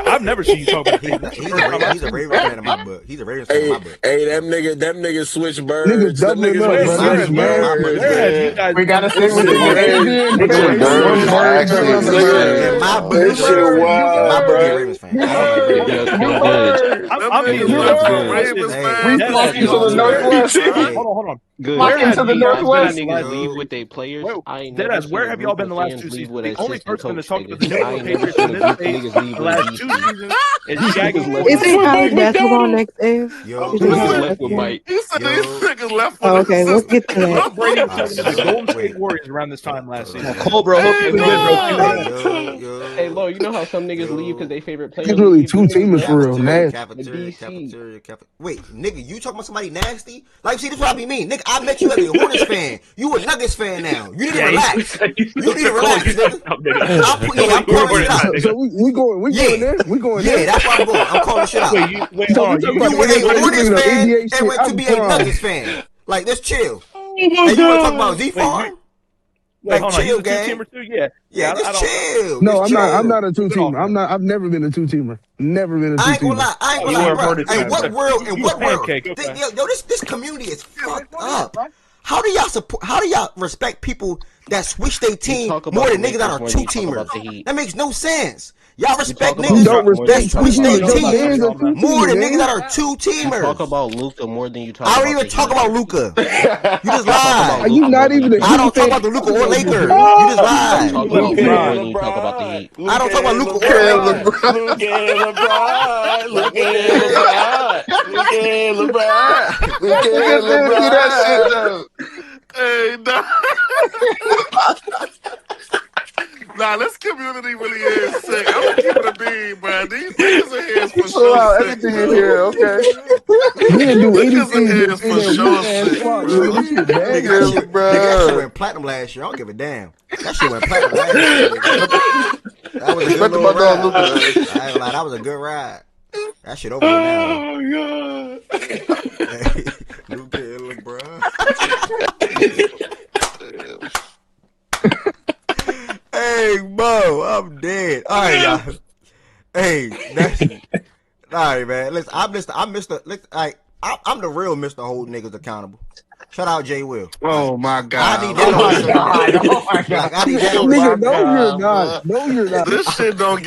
I've never seen you talk about this. He's a Ravens fan in my book. He's a Ravens fan in my book. Hey, them niggas switch birds. Niggas doubling up, switch brother. birds. Where have you guys? We gotta say what you want. In my book, This shit wild, bro. Ravens fan. I'm being Ravens fans. We flocking to the Northwest. Hold on. Good. Flocking to the Northwest. Niggas leave with their players. I ain't never Deadass, seen where a have group y'all been of the last fans 2 leave seasons? with The an only assistant person that's coach, talked about the nigga. New I England ain't never Patriots seen in a this group of stage niggas leave the with last DC. 2 seasons is Shaggy. Isn't college basketball next, Eve? Niggas left with Mike. He said these niggas left for Oh, the okay, let's get to that. Tom Brady was talking to the Golden State Warriors around this time last season. Cole, bro, hope you good, bro. Hey, Lo, you know how some niggas leave because they favorite player It's really leave? 2 teamers for real. Cafeteria. Wait, nigga, you talking about somebody nasty? Like, see, this what I be mean. Nigga, I met you as a Hornets fan. You a Nuggets fan now. You need to relax. You need to relax, nigga. I'm calling shit out. So we going there. We going there. Yeah, that's why I'm going. I'm calling shit out. Wait, So hold on. You were a Hornets fan ABA and shit. went to I'm be a crying. Nuggets fan. Like, let's chill. Oh my And you want to talk about Z-Farm? Wait, hold on. chill, He's a gang. 2-teamer too? Yeah. Yeah, I just don't. chill. No, Just I'm not chill. a 2-teamer. I've never been a 2-teamer. Never been a 2-teamer. I ain't gonna lie, bro. Hey, In what world? Pancake, okay. This community is fucked up. How do y'all support? How do y'all respect people that switch their team more than niggas that are 2-teamers? That makes no sense. Y'all respect niggas that switch their team more than niggas that are 2-teamers. You talk about Luka more than you talk I about don't even the talk Heat. about Luka. You just lied. Are you not even? I don't talk about the Luka or Laker. You just lied. Talk about Luka more than you talk about the Heat. I don't talk about Luka or Laker. Hey, nah. Nah, this community really is sick. I'm gonna keep it a bean, bro. These niggas in here is for sure sick. Everything in here, okay? We'll do Niggas in anything here to is see for that sure weak ass sick, clock, bro. nigga. This shit bad. Nigga, that shit went platinum last year. I don't give a damn. That shit went platinum last year. That was a good little ride. I ain't gonna lie, that was a good ride. That shit over with now. Oh god. Luka and LeBron. Hey, Mo, I'm dead. All right, y'all. Hey, that's all right, man. Listen, I'm the real Mr. Hold Niggas Accountable. Shout out Jay Will. Oh my god. I need that on the Nigga, no, you're not. No, you're not. This shit can't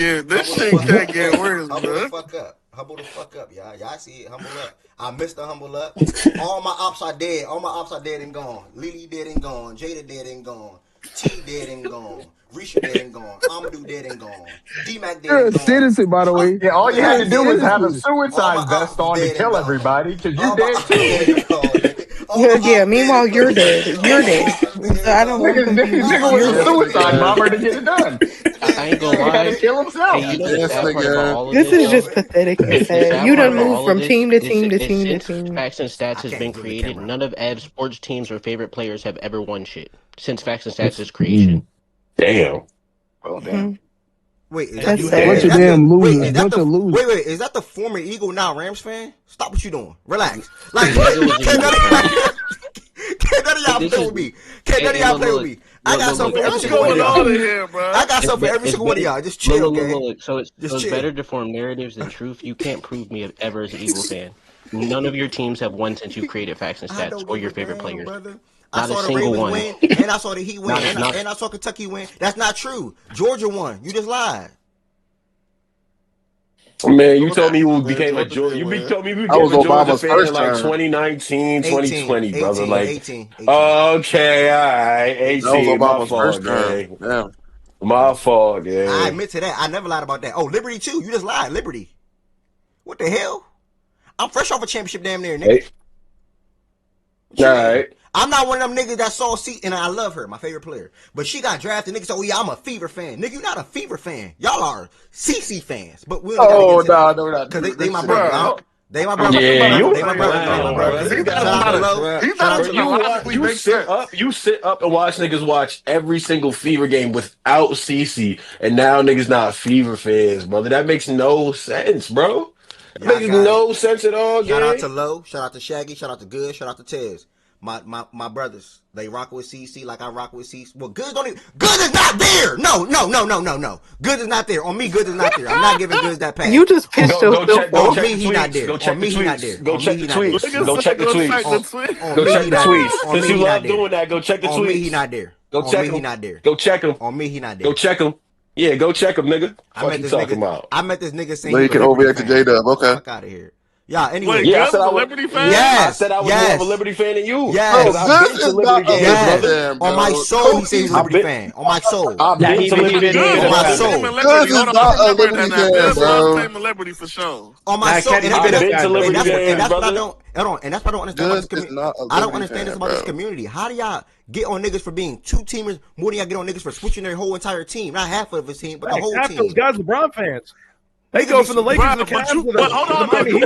get worse, Humble bro. the fuck up. Humble the fuck up, y'all. Y'all see it. Humble up. I missed the humble up. All my ops are dead. All my ops are dead and gone. Lily dead and gone. Jada dead and gone. T dead and gone. Risha dead and gone. Amadou dead and gone. D-Mac dead You're a and gone. citizen, by the way. Yeah, all you had to do was have a All my suicide vest on to dead kill and gone. everybody, because you're All my dead ops too. dead and gone. All my Yeah, ops meanwhile, dead you're and dead. gone. You're dead. So I don't want to Nigga was a suicide bomber to get it done. I ain't gonna He had lie. to kill himself. Hey, you know the sad part about all of This this? is just pathetic and sad. You done moved from team to team to team to Since team. Facts and Stats has been created, none of Ev's sports teams or favorite players have ever won shit since Facts and Stats' creation. Damn. Oh damn. Wait, is That's that sad. Bunch of damn losers. Bunch of losers. Wait, is that the former Eagle now Rams fan? Stop what you doing. Relax. Like, can't none of y'all play with me. Can't none of y'all play with me. I got something for every single one of y'all. I got something for every single one of y'all. Just chill, okay? So it's better to form narratives than truth. You can't prove me ever as an Eagle fan. None of your teams have won since you created Facts and Stats or your favorite players. I saw the Ravens win, and I saw the Heat win, and I saw Kentucky win. That's not true. Georgia won. You just lied. Man, you told me you became a Georgia. You told me you became a Georgia fan in like 2019, 2020, brother. Like, 18. okay, all right, 18. That was My Obama's fault, first term. gang. Damn. My fault, yeah. I admit to that. I never lied about that. Oh, Liberty too. You just lied. Liberty. What the hell? I'm fresh off a championship damn near, nigga. Hey. All right. I'm not one of them niggas that saw C, and I love her, my favorite player. But she got drafted. Niggas say, oh, yeah, I'm a Fever fan. Nigga, you not a Fever fan. Y'all are CC fans. But we don't gotta get into that. Because they my brother. They my brother. Yeah, they my brother. You sit up and watch niggas watch every single Fever game without CC, and now niggas not Fever fans, brother. That makes no sense, bro. That makes no sense at all, Shout out to Low, shout out to Shaggy, shout out to Good, shout out to Tez. My brothers, they rock with CC like I rock with CC. Well, Good is not there. No. Good is not there. On me, Good is not there. I'm not giving Good that pass. You just pissed yourself off. On me, he not there. On me, he not there. Go check the tweets. Go check the tweets. Go check the tweets. Since you love doing that, go check the tweets. On me, he not there. Go check him. He not there. Go check him. On me, he not there. Go check him. Yeah, go check him, nigga. I met this nigga saying he can overreact to J-Dub. Okay. Fuck out of here. Yeah, anyway. Wait, I said I was a Liberty fan? Yes. I said I was more of a Liberty fan than you. Yes. I've been to Liberty games, brother. On my soul, he says he's a Liberty fan. On my soul. I've been to Liberty games. On my soul. Good is not a Liberty fan, bro. Liberty for sure. On my soul. I've been to Liberty games, brother. And that's what I don't understand about this community. I don't understand this about this community. How do y'all get on niggas for being two teamers more than y'all get on niggas for switching their whole entire team? Not half of his team, but the whole half team. Those guys are Brown fans. They go from the Lakers to the Cavs. But hold on, bro. You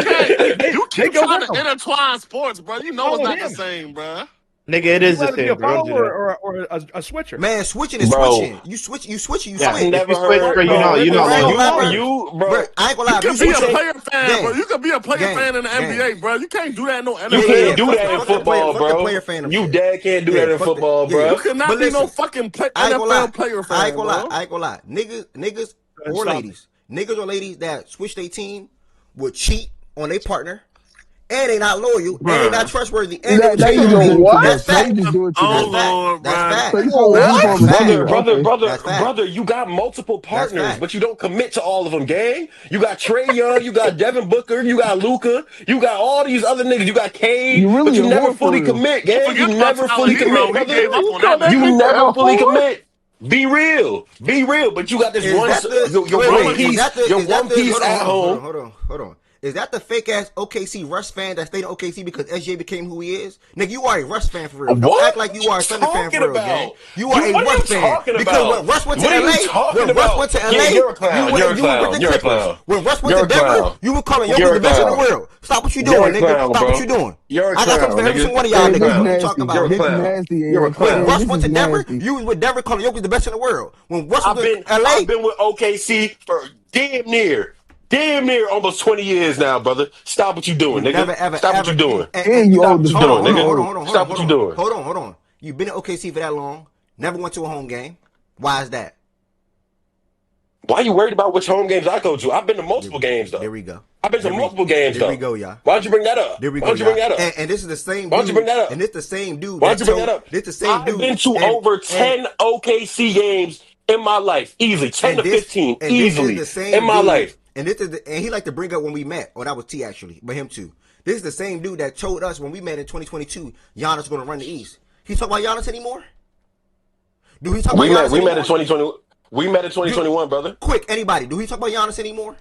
keep trying to intertwine sports, bro. You know it's not the same, bro. Nigga, it is the same. A bro. follower or a switcher. Man, switching is switching. You switch. You switch. I never heard. You bro. I ain't gonna lie. You can be a player fan, bro. You can be a player fan in the NBA, bro. You can't do that in no NFL. You can't do that in football, bro. You dad can't do that in football, bro. You cannot be no fucking NFL player fan. I ain't gonna lie. Niggas or ladies. Niggas or ladies that switch their team would cheat on their partner, and they not loyal, and they not trustworthy, and they That's fact. Brother, you got multiple partners, but you don't commit to all of them, gang. You got Trae Young, you got Devin Booker, you got Luka, you got all these other niggas, you got Cade, but you never fully commit, gang. You never fully commit, brother. You never fully commit. Be real, but you got this one piece at home. Hold on. Is that the fake ass OKC Russ fan that stayed in OKC because SJ became who he is? Nigga, you are a Russ fan for real. Don't act like you are a Thunder fan for real, gang. You are a Russ fan. Because when Russ went to LA, you're a clown. You're a clown. When Russ went to Denver, you were calling Jokic the best in the world. Stop what you doing, nigga. Stop what you doing. I got something for every single one of y'all niggas. Talking about you're a clown. When Russ went to Denver, you was with Denver calling Jokic the best in the world. When Russ went to LA, I've been with OKC for damn near almost 20 years now, brother. Stop what you doing, nigga. Stop what you doing. And you own the doing, nigga. Stop what you doing. Hold on. You've been in OKC for that long. Never went to a home game. Why is that? Why are you worried about which home games I go to? I've been to multiple games, though. There we go. I've been to multiple games, though. There we go, y'all. Why'd you bring that up? There we go. Why'd you bring that up? And this is the same dude. Why'd you bring that up? And it's the same dude. Why'd you bring that up? It's the same dude. I've been to over 10 OKC games in my life. Easily. 10 to 15. Easily. In my life. And he liked to bring up when we met. Oh, that was T actually, but him too. This is the same dude that told us when we met in 2022, Giannis going to run the East. He talk about Giannis anymore? Do he talk about Giannis anymore? We met in 2020. We met in 2021, brother. Quick, anybody? Do he talk about Giannis anymore?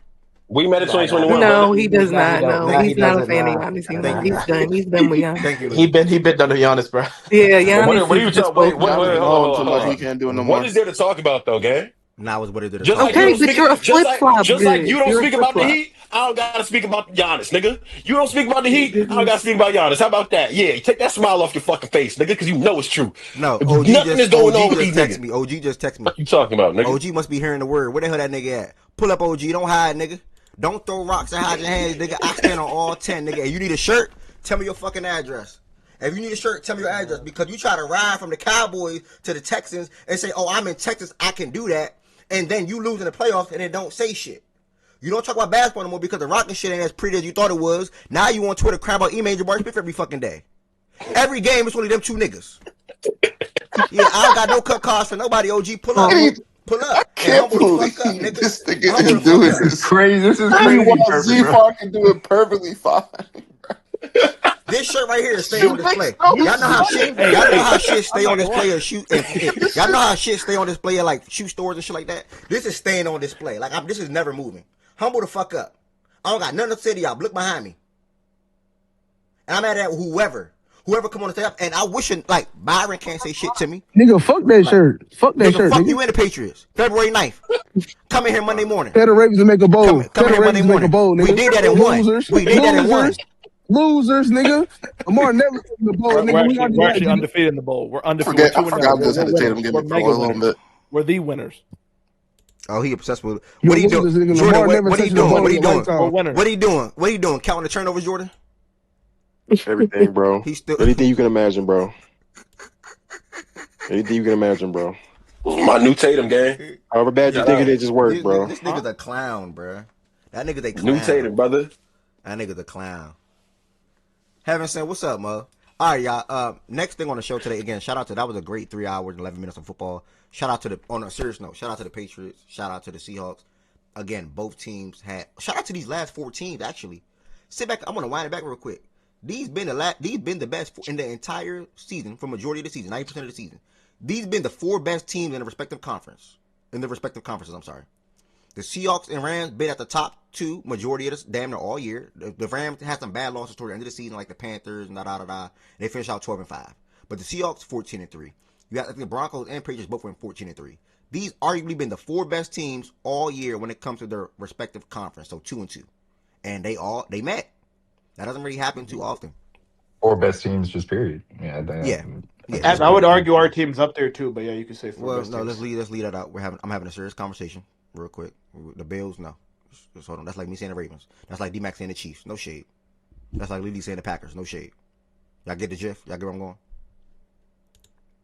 We met in 2021. No, he does not. No, he's not a fan of Giannis. He's done. He's done with Giannis. Thank you. He been done with Giannis, bro. Yeah, Giannis. What are you talking about? He can't do it no more. What is there to talk about, though, gang? Now is what it is. Okay, but you're a flip flop. Just like you don't speak about the Heat, I don't gotta speak about Giannis, nigga. You don't speak about the Heat, I don't gotta speak about Giannis. How about that? Yeah, take that smile off your fucking face, nigga, because you know it's true. No, nothing is going on with these niggas. OG just text me. What you talking about, nigga? OG must be hearing the word. Where the hell that nigga at? Pull up, OG. Don't hide, nigga. Don't throw rocks and hide your hands, nigga. I stand on all 10, nigga. Hey, you need a shirt? Tell me your fucking address. If you need a shirt, tell me your address. Because you try to ride from the Cowboys to the Texans and say, oh, I'm in Texas, I can do that. And then you lose in the playoffs and it don't say shit. You don't talk about basketball anymore because the Rocket shit ain't as pretty as you thought it was. Now you on Twitter crying about Ime and Jabari Smith every fucking day. Every game it's only them two niggas. Yeah, I don't got no cut cards for nobody, OG. Pull up. Pull up. I can't believe this nigga is doing this. Crazy. This is crazy. Z-Far can do it perfectly fine. This shirt right here is staying on display. Y'all know how shit. Y'all know how shit stay on display or shoot. Y'all know how shit stay on display at like shoe stores and shit like that. This is staying on display. Like this is never moving. Humble the fuck up. I don't got nothing to say to y'all. Look behind me. And I'm mad at whoever come on the stage. And I wish like Byron can't say shit to me. Nigga, fuck that shirt. Fuck that shirt. Fuck you and the Patriots. February 9th. Come in here Monday morning. Tell the Ravens to make a bowl. Come in here Monday morning. Nigga. We did that in one. We did that in one. Losers, nigga. Lamar never taking the bowl. Nigga, we're actually undefeated in the bowl. We're undefeated. I forgot I'm just hesitating. We're mega winners. We're the winners. Oh, he obsessed with what are you doing? Jordan, what are you doing? What are you doing? What are you doing? What are you doing? Counting the turnovers, Jordan? Everything, bro. Anything you can imagine, bro. Anything you can imagine, bro. My new Tatum game. However bad you think it is, just work, bro. This nigga's a clown, bro. That nigga's a clown. New Tatum, brother. That nigga's a clown. Heaven said, what's up, Mo? All right, y'all. Next thing on the show today, again, shout out to, that was a great 3 hours and 11 minutes of football. Shout out to on a serious note, shout out to the Patriots. Shout out to the Seahawks. Again, both teams had, shout out to these last 4 teams, actually. Sit back, I'm going to wind it back real quick. These been the best in the entire season, for majority of the season, 90% of the season. These been the 4 best teams in the respective conference. In the respective conferences, I'm sorry. The Seahawks and Rams been at the top 2 majority of this damn near all year. The Rams had some bad losses toward the end of the season, like the Panthers and They finished out 12-5. But the Seahawks 14-3. You got, I think, the Broncos and Patriots both went 14-3. These arguably been the 4 best teams all year when it comes to their respective conference. So 2-2, and they met. That doesn't really happen too often. 4 best teams, just period. Yeah. I would argue our team's up there too, but yeah, you could say 4 best teams. Let's lead that out. I'm having a serious conversation real quick. The Bills, no. Just hold on. That's like me saying the Ravens. That's like D-Mac saying the Chiefs. No shade. That's like Lily saying the Packers. No shade. Y'all get the gif? Y'all get where I'm going?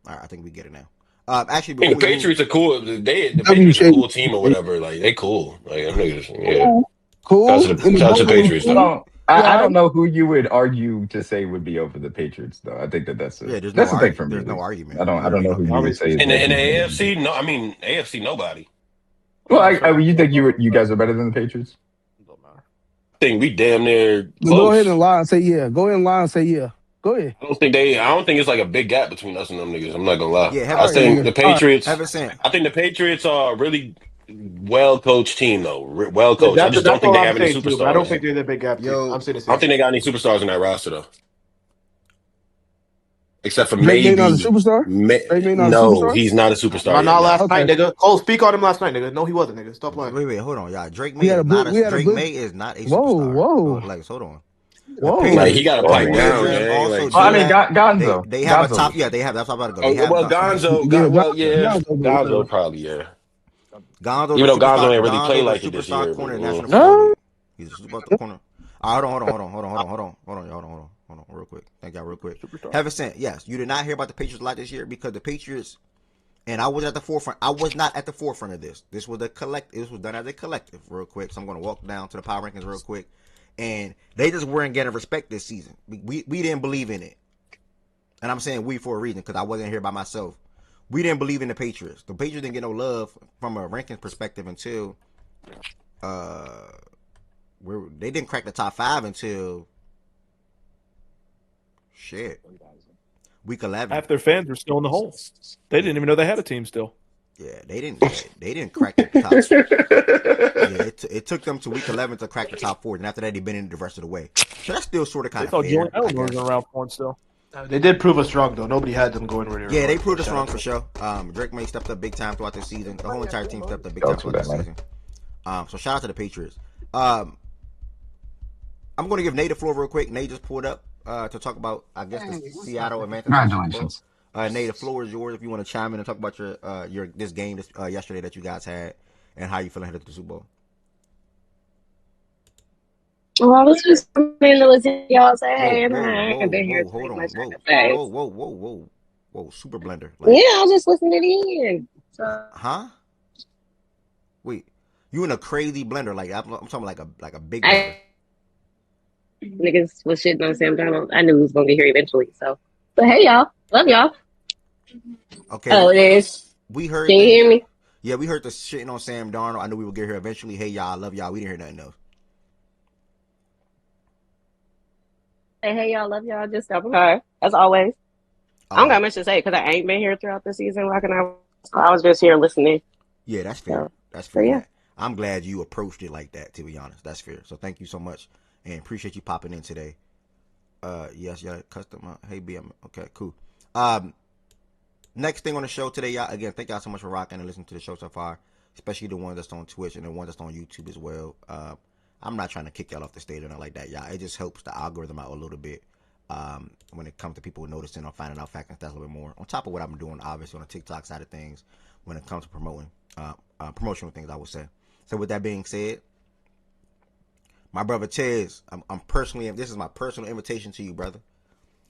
All right, I think we get it now. Actually, the Patriots are cool. The Patriots are a cool team or whatever. Like, they cool. Like, I'm just, yeah. Cool. Shout out to the Patriots, though. I don't know who you would argue to say would be over the Patriots, though. I think that's the thing for me. There's no argument. I don't know who you would say. In the AFC, no. I mean, AFC, nobody. Well, you think you guys are better than the Patriots? I think we damn near close. Go ahead and lie and say yeah. Go ahead and lie and say yeah. Go ahead. I don't think it's like a big gap between us and them niggas. I'm not gonna lie. Yeah, I think the Patriots. I think the Patriots are a really well coached team, though. Well coached. I just don't think they have any superstars. I don't think they're the big gap. I'm saying the same. I don't think they got any superstars in that roster, though. Except for Drake maybe. Not a superstar? No, he's not a superstar. Not last night, nigga. Cole, speak on him last night, nigga. No, he wasn't, nigga. Stop lying. Wait, hold on, y'all. Drake May is not a superstar. Whoa. Like, hold on. Whoa. Like, he got to pipe down, man. Like, I mean, Gonzo. They have a top. Yeah, they have. That's what I'm about to go. Well, Gonzo probably, yeah. Gonzo, even though Gonzo ain't really played like it this year. No. He's a superstar corner. Hold on, real quick. Thank y'all, real quick. Heaven sent, yes, you did not hear about the Patriots a lot this year because the Patriots, and I was at the forefront. I was not at the forefront of this. This was This was done as a collective, real quick. So I'm going to walk down to the power rankings real quick, and they just weren't getting respect this season. We didn't believe in it, and I'm saying we for a reason because I wasn't here by myself. We didn't believe in the Patriots. The Patriots didn't get no love from a rankings perspective until they didn't crack the top 5 until week 11. Half their fans were still in the hole. They didn't even know they had a team still. Yeah, they didn't crack the top. Yeah, it took them to week 11 to crack the top 4, and after that, they've been in the rest of the way. So that's still sort of kind of fair. They thought Jordan Allen was around for still. They did prove us wrong, though. Nobody had them going anywhere. Yeah, they proved us wrong for sure. Drake May stepped up big time throughout the season. The whole entire team stepped up big time throughout the season. So shout out to the Patriots. I'm going to give Nate the floor real quick. Nate just pulled up to talk about, I guess, the Seattle and Manchester. Congratulations. Nate, the floor is yours if you want to chime in and talk about your this game yesterday that you guys had and how you feeling headed to the Super Bowl. Well, I was just coming to listen to y'all say, hey, man, I've been here. Whoa, super blender. Like, yeah, I was just listening in. So. Huh? Wait, you in a crazy blender? Like I'm talking like a big blender. Niggas was shitting on Sam Darnold. I knew he was gonna get here eventually. So, but hey, y'all, love y'all. Okay. Oh, it is. We heard. Can you hear me? Yeah, we heard the shitting on Sam Darnold. I knew we would get here eventually. Hey, y'all, love y'all. We didn't hear nothing else. say, hey, y'all, love y'all. Just step okay. As always. I don't got much to say because I ain't been here throughout the season rocking out. So I was just here listening. Yeah, that's fair. So, That's fair. yeah. I'm glad you approached it like that, to be honest. That's fair. So thank you so much and appreciate you popping in today. Yes, yeah, custom. Hey, BM. Okay, cool. Next thing on the show today, y'all. Again, thank y'all so much for rocking and listening to the show so far, especially the ones that's on Twitch and the ones that's on YouTube as well. I'm not trying to kick y'all off the stage or nothing like that, y'all. It just helps the algorithm out a little bit when it comes to people noticing or finding out facts and stats a little bit more. On top of what I'm doing, obviously, on the TikTok side of things when it comes to promoting promotional things, I would say. So with that being said, my brother Tez, I'm personally, this is my personal invitation to you, brother.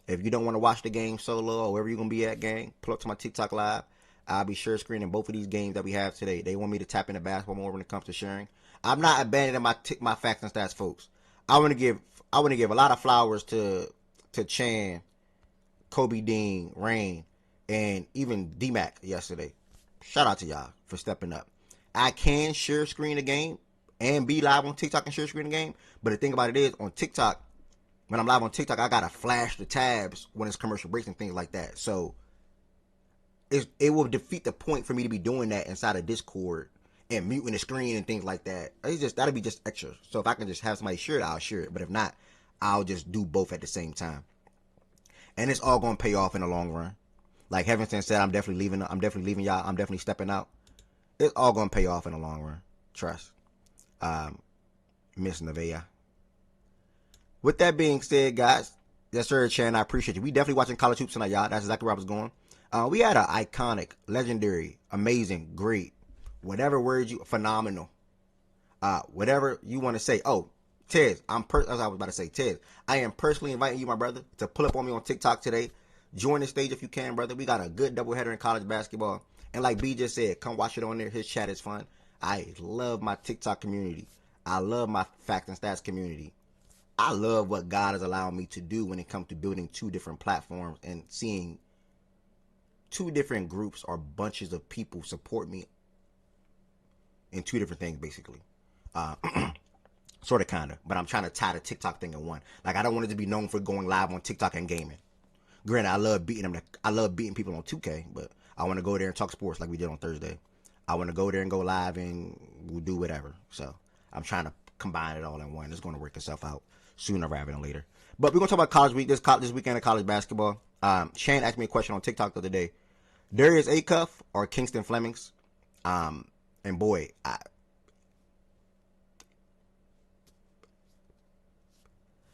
If you don't want to watch the game solo or wherever you're going to be at, gang, pull up to my TikTok live. I'll be share screening both of these games that we have today. They want me to tap into basketball more when it comes to sharing. I'm not abandoning my facts and stats, folks. I want to give a lot of flowers to Chan, Kobe Dean, Rain, and even D-Mac yesterday. Shout out to y'all for stepping up. I can share screen a game and be live on TikTok and share screen a game, but the thing about it is, on TikTok, when I'm live on TikTok, I gotta flash the tabs when it's commercial breaks and things like that. So it will defeat the point for me to be doing that inside of Discord and muting the screen and things like that. That'll be just extra. So if I can just have somebody share it, I'll share it. But if not, I'll just do both at the same time. And it's all gonna pay off in the long run. Like Heavenson said, I'm definitely leaving y'all. I'm definitely stepping out. It's all gonna pay off in the long run. Trust. Miss Nevaeh. With that being said, guys, yes sir, Chan, I appreciate you. We definitely watching college hoops tonight, y'all. That's exactly where I was going. We had an iconic, legendary, amazing, great, whatever word you, phenomenal, whatever you want to say. Oh, Tez, as I was about to say, Tez, I am personally inviting you, my brother, to pull up on me on TikTok today. Join the stage if you can, brother. We got a good doubleheader in college basketball. And like B just said, come watch it on there. His chat is fun. I love my TikTok community. I love my facts and stats community. I love what God has allowed me to do when it comes to building two different platforms and seeing two different groups or bunches of people support me in two different things, basically. Sort of, kind of. But I'm trying to tie the TikTok thing in one. Like, I don't want it to be known for going live on TikTok and gaming. Granted, I love beating people on 2K, but I want to go there and talk sports like we did on Thursday. I want to go there and go live and we'll do whatever. So I'm trying to combine it all in one. It's going to work itself out sooner rather than later. But we're going to talk about college week, this weekend of college basketball. Shane asked me a question on TikTok the other day. Darius Acuff or Kingston Flemings? And boy,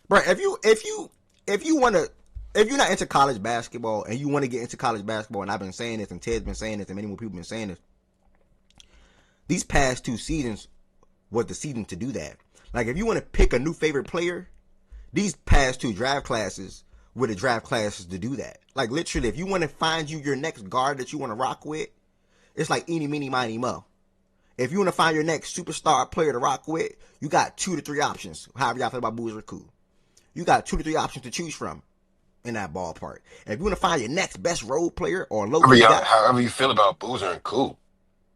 bro, if you're not into college basketball and you want to get into college basketball, and I've been saying this, and Ted's been saying this, and many more people have been saying this, these past two seasons was the season to do that. Like, if you want to pick a new favorite player, these past two draft classes were the draft classes to do that. Like, literally, if you want to find you your next guard that you want to rock with, it's like eeny, meeny, miny, mo. If you want to find your next superstar player to rock with, you got 2 to 3 options. However y'all feel about Boozer, cool. You got 2 to 3 options to choose from in that ballpark. And if you want to find your next best role player or low however you feel about Boozer and Coop.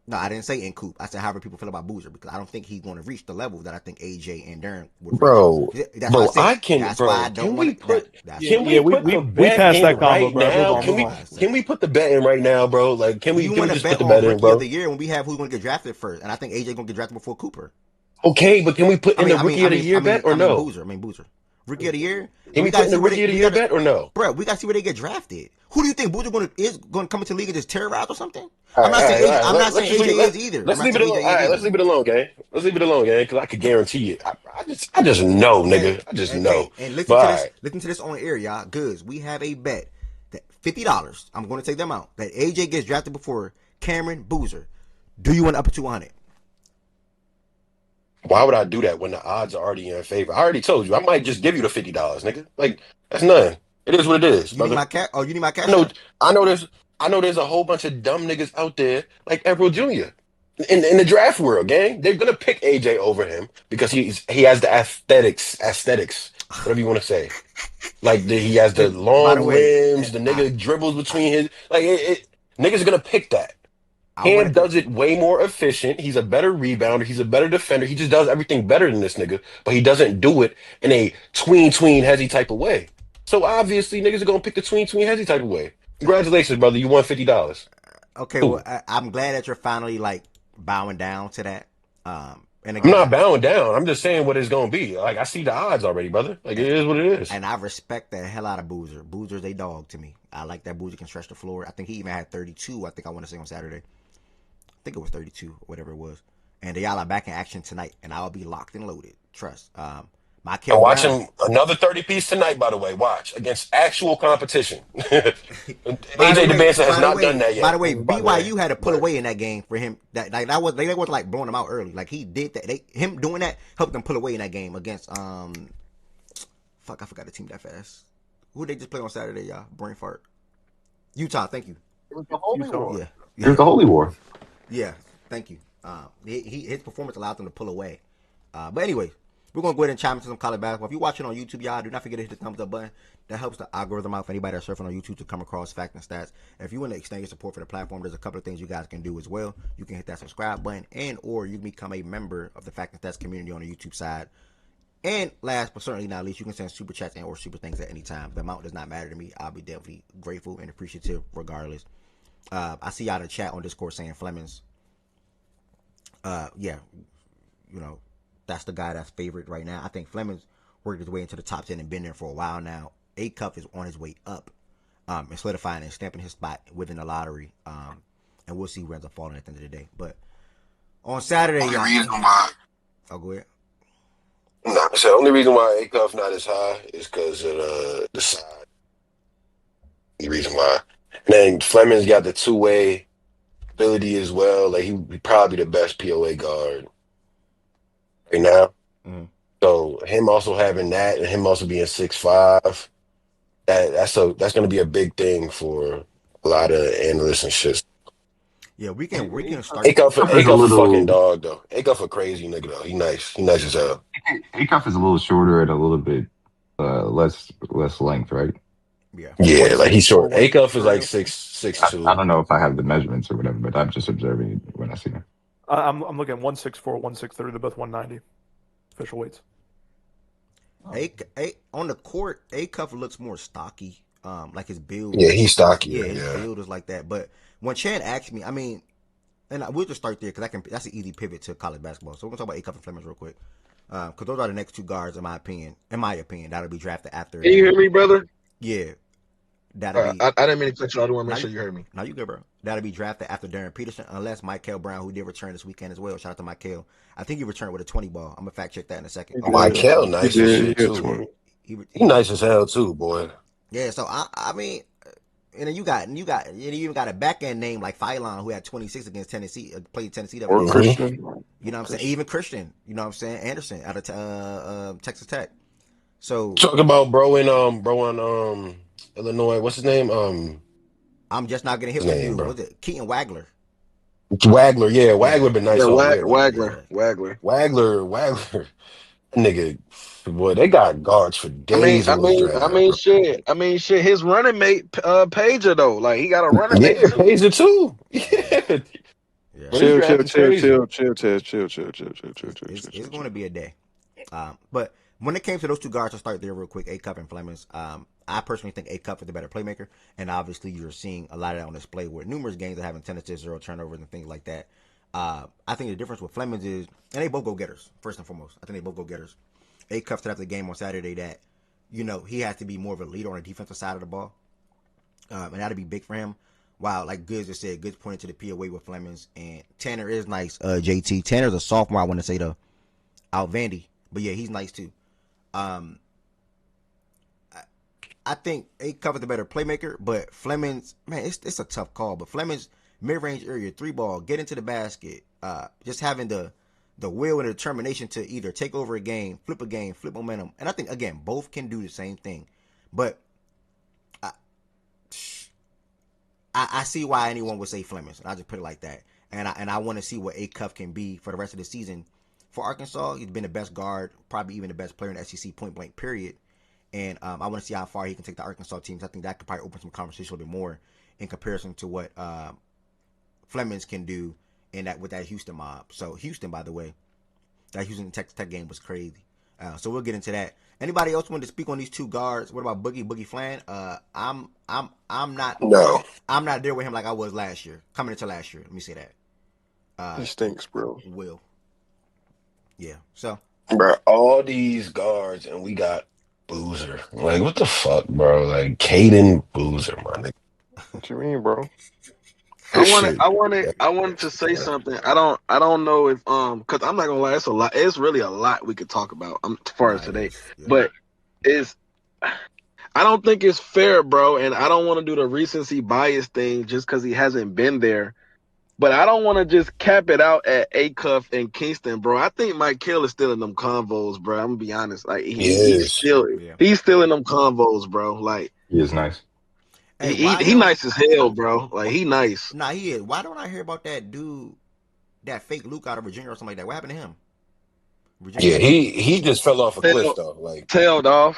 No, I didn't say in Coop. I said however people feel about Boozer, because I don't think he's going to reach the level that I think AJ and Darren would reach. Bro, that's why I said, that's why I don't want we passed that combo, bro. Can we put the bet in right now, bro? Like, can we just put the bet in, bro? Of the year when we have who's going to get drafted first, and I think AJ going to get drafted before Cooper. Okay, but can we put in the rookie of the year bet or no? Boozer. Rookie of the year. Can we put in the rookie of the year bet or no? Bro, we got to see where they get drafted. Who do you think Boozer is going to come into the league and just terrorize or something? I'm not saying AJ is either. Let's leave it alone. All right, let's leave it alone, gang. Let's leave it alone, gang, because I could guarantee it. I just know, nigga. I just know. And listen to this on air, y'all. Goods. We have a bet that $50. I'm going to take them out. That AJ gets drafted before Cameron Boozer. Do you want to up it to 100? Why would I do that when the odds are already in favor? I already told you. I might just give you the $50, nigga. Like, that's nothing. It is what it is. You need my cash? Oh, you need my cash? I know there's a whole bunch of dumb niggas out there like April Jr. in the draft world, gang. They're gonna pick AJ over him because he has the aesthetics, whatever you want to say. Like he has the long limbs, the nigga dribbles between his niggas are gonna pick that. Cam does it way more efficient. He's a better rebounder. He's a better defender. He just does everything better than this nigga, but he doesn't do it in a tween hezzy type of way. So obviously niggas are gonna pick the tween headsy type of way. Congratulations, brother. You won $50. Okay, well, I'm glad that you're finally like bowing down to that. And I'm again, not bowing down. I'm just saying what it's gonna be. Like I see the odds already, brother. Like it is what it is. and I respect the hell out of Boozer. Boozer's a dog to me. I like that Boozer can stretch the floor. I think he even had 32. I think I want to say on Saturday. I think it was 32, whatever it was. And y'all are back in action tonight, and I'll be locked and loaded. Trust. I'm Michael Brown. watching another 30 piece tonight, by the way. Watch against actual competition. AJ DeBansa has not done that yet. By the way, BYU had to pull away in that game for him. That was they wasn't like blowing him out early. Like he did that. Him doing that helped them pull away in that game against fuck, I forgot the team that fast. Who they just play on Saturday, y'all? Brain fart. Utah, thank you. It was the Holy War. Yeah. It was the Holy War. Yeah, thank you. His performance allowed them to pull away. But anyway, we're gonna go ahead and chime into some college basketball. If you're watching on YouTube, y'all, do not forget to hit the thumbs up button. That helps the algorithm out for anybody that's surfing on YouTube to come across Fact and Stats. And if you want to extend your support for the platform, there's a couple of things you guys can do as well. You can hit that subscribe button, and or you can become a member of the Fact and Stats community on the YouTube side. And last but certainly not least, you can send super chats and or super things at any time. The amount does not matter to me. I'll be definitely grateful and appreciative regardless. I see y'all in the chat on Discord saying Flemings. Yeah, you know, that's the guy that's favored right now. I think Flemings worked his way into the top 10 and been there for a while now. A-Cup is on his way up and solidifying and stamping his spot within the lottery. And we'll see where ends up falling at the end of the day. But on Saturday, Only reason why. Oh, go ahead. No, the only reason why A-Cuff not as high is because of the side. The reason why. And then Fleming's got the two-way ability as well. Like he probably the best POA guard right now. Mm-hmm. So him also having that and him also being 6'5", that's going to be a big thing for a lot of analysts and shit. Yeah, we can start. A-Cuff a fucking dog though. A-Cuff a crazy nigga though. He nice as hell. A-Cuff is a little shorter and a little bit less length, right? Yeah, like he's short. A-Cuff is like 6'2". I don't know if I have the measurements or whatever, but I'm just observing it when I see him. I'm looking at 164, 163. They're both 190 official weights. On the court, A-Cuff looks more stocky. Like his build. Yeah, he's stocky. Yeah, his build is like that. But when Chan asked me, I mean, and we'll just start there because that's an easy pivot to college basketball. So we're gonna talk about A-Cuff and Flemings real quick, because those are the next two guards in my opinion. That'll be drafted after. Can you hear me, brother? Yeah, that'll be. I didn't mean to cut you. I do want to make sure you heard me. No, you good, bro. That'll be drafted after Darren Peterson, unless Michael Brown, who did return this weekend as well. Shout out to Michael. I think he returned with a 20 ball. I'm gonna fact check that in a second. Michael, nice as shit too. He nice as hell too, boy. Yeah, so I mean, and then you even got a back end name like Phylon who had 26 against Tennessee, played Tennessee. Or Christian. You know what I'm saying? Even Christian. You know what I'm saying? Anderson out of Texas Tech. So talk about bro in Illinois. What's his name? I'm just not gonna hit with you. What's it? Keaton Wagler. Wagler, yeah, Wagler been nice. Yeah, Wagler. Nigga, boy, they got guards for days. I mean, shit. His running mate, Pager though, like he got a running mate. Pager too. Chill. It's going to be a day. But when it came to those two guards, I'll start there real quick. A-Cup and Flemings. I personally think A-Cup is the better playmaker, and obviously you're seeing a lot of that on display with numerous games of having 10 assists, 0 turnovers, and things like that. I think the difference with Flemings is, and they both go getters, first and foremost. I think they both go getters. A-Cup set up the game on Saturday that, you know, he has to be more of a leader on the defensive side of the ball. And that'll be big for him. While, like Goods just said, Goods pointed to the POA with Flemings. And Tanner is nice, JT. Tanner's a sophomore, I want to say, though. Out Vandy. But, yeah, he's nice, too. I think A-Cup is the better playmaker. But Flemings, man, it's a tough call. But Flemings, mid-range area, 3-ball, get into the basket. Just having the will and the determination to either take over a game, flip momentum. And I think, again, both can do the same thing. But I see why anyone would say Flemings. I'll just put it like that. And I want to see what A-Cuff can be for the rest of the season. For Arkansas, he's been the best guard, probably even the best player in the SEC point blank period. And I want to see how far he can take the Arkansas teams. I think that could probably open some conversation a little bit more in comparison to what Flemings can do with that Houston mob. So Houston, by the way, that Houston Texas Tech game was crazy. So we'll get into that. Anybody else want to speak on these two guards? What about Boogie Flan? I'm not No. I'm not there with him like I was last year. Coming into last year, let me say that. He stinks, bro. Will. Yeah. So, Bro, all these guards and we got Boozer. Like, what the fuck, bro? Like, Caden Boozer, my nigga. What you mean, bro? I wanted to say something. I don't know if because I'm not gonna lie, it's a lot. It's really a lot we could talk about as far as today. But it's I don't think it's fair, bro, and I don't want to do the recency bias thing just because he hasn't been there. But I don't want to just cap it out at Acuff and Kingston, bro. I think Mike Hill is still in them convos, bro. I'm gonna be honest. Like he's still in them convos, bro. Like he is nice. Hey, he nice as hell, bro. Like he nice. Nah, he is. Why don't I hear about that dude, that fake Luke out of Virginia or something like that? What happened to him? Virginia? Yeah, he just fell off a cliff though. Like tailed off.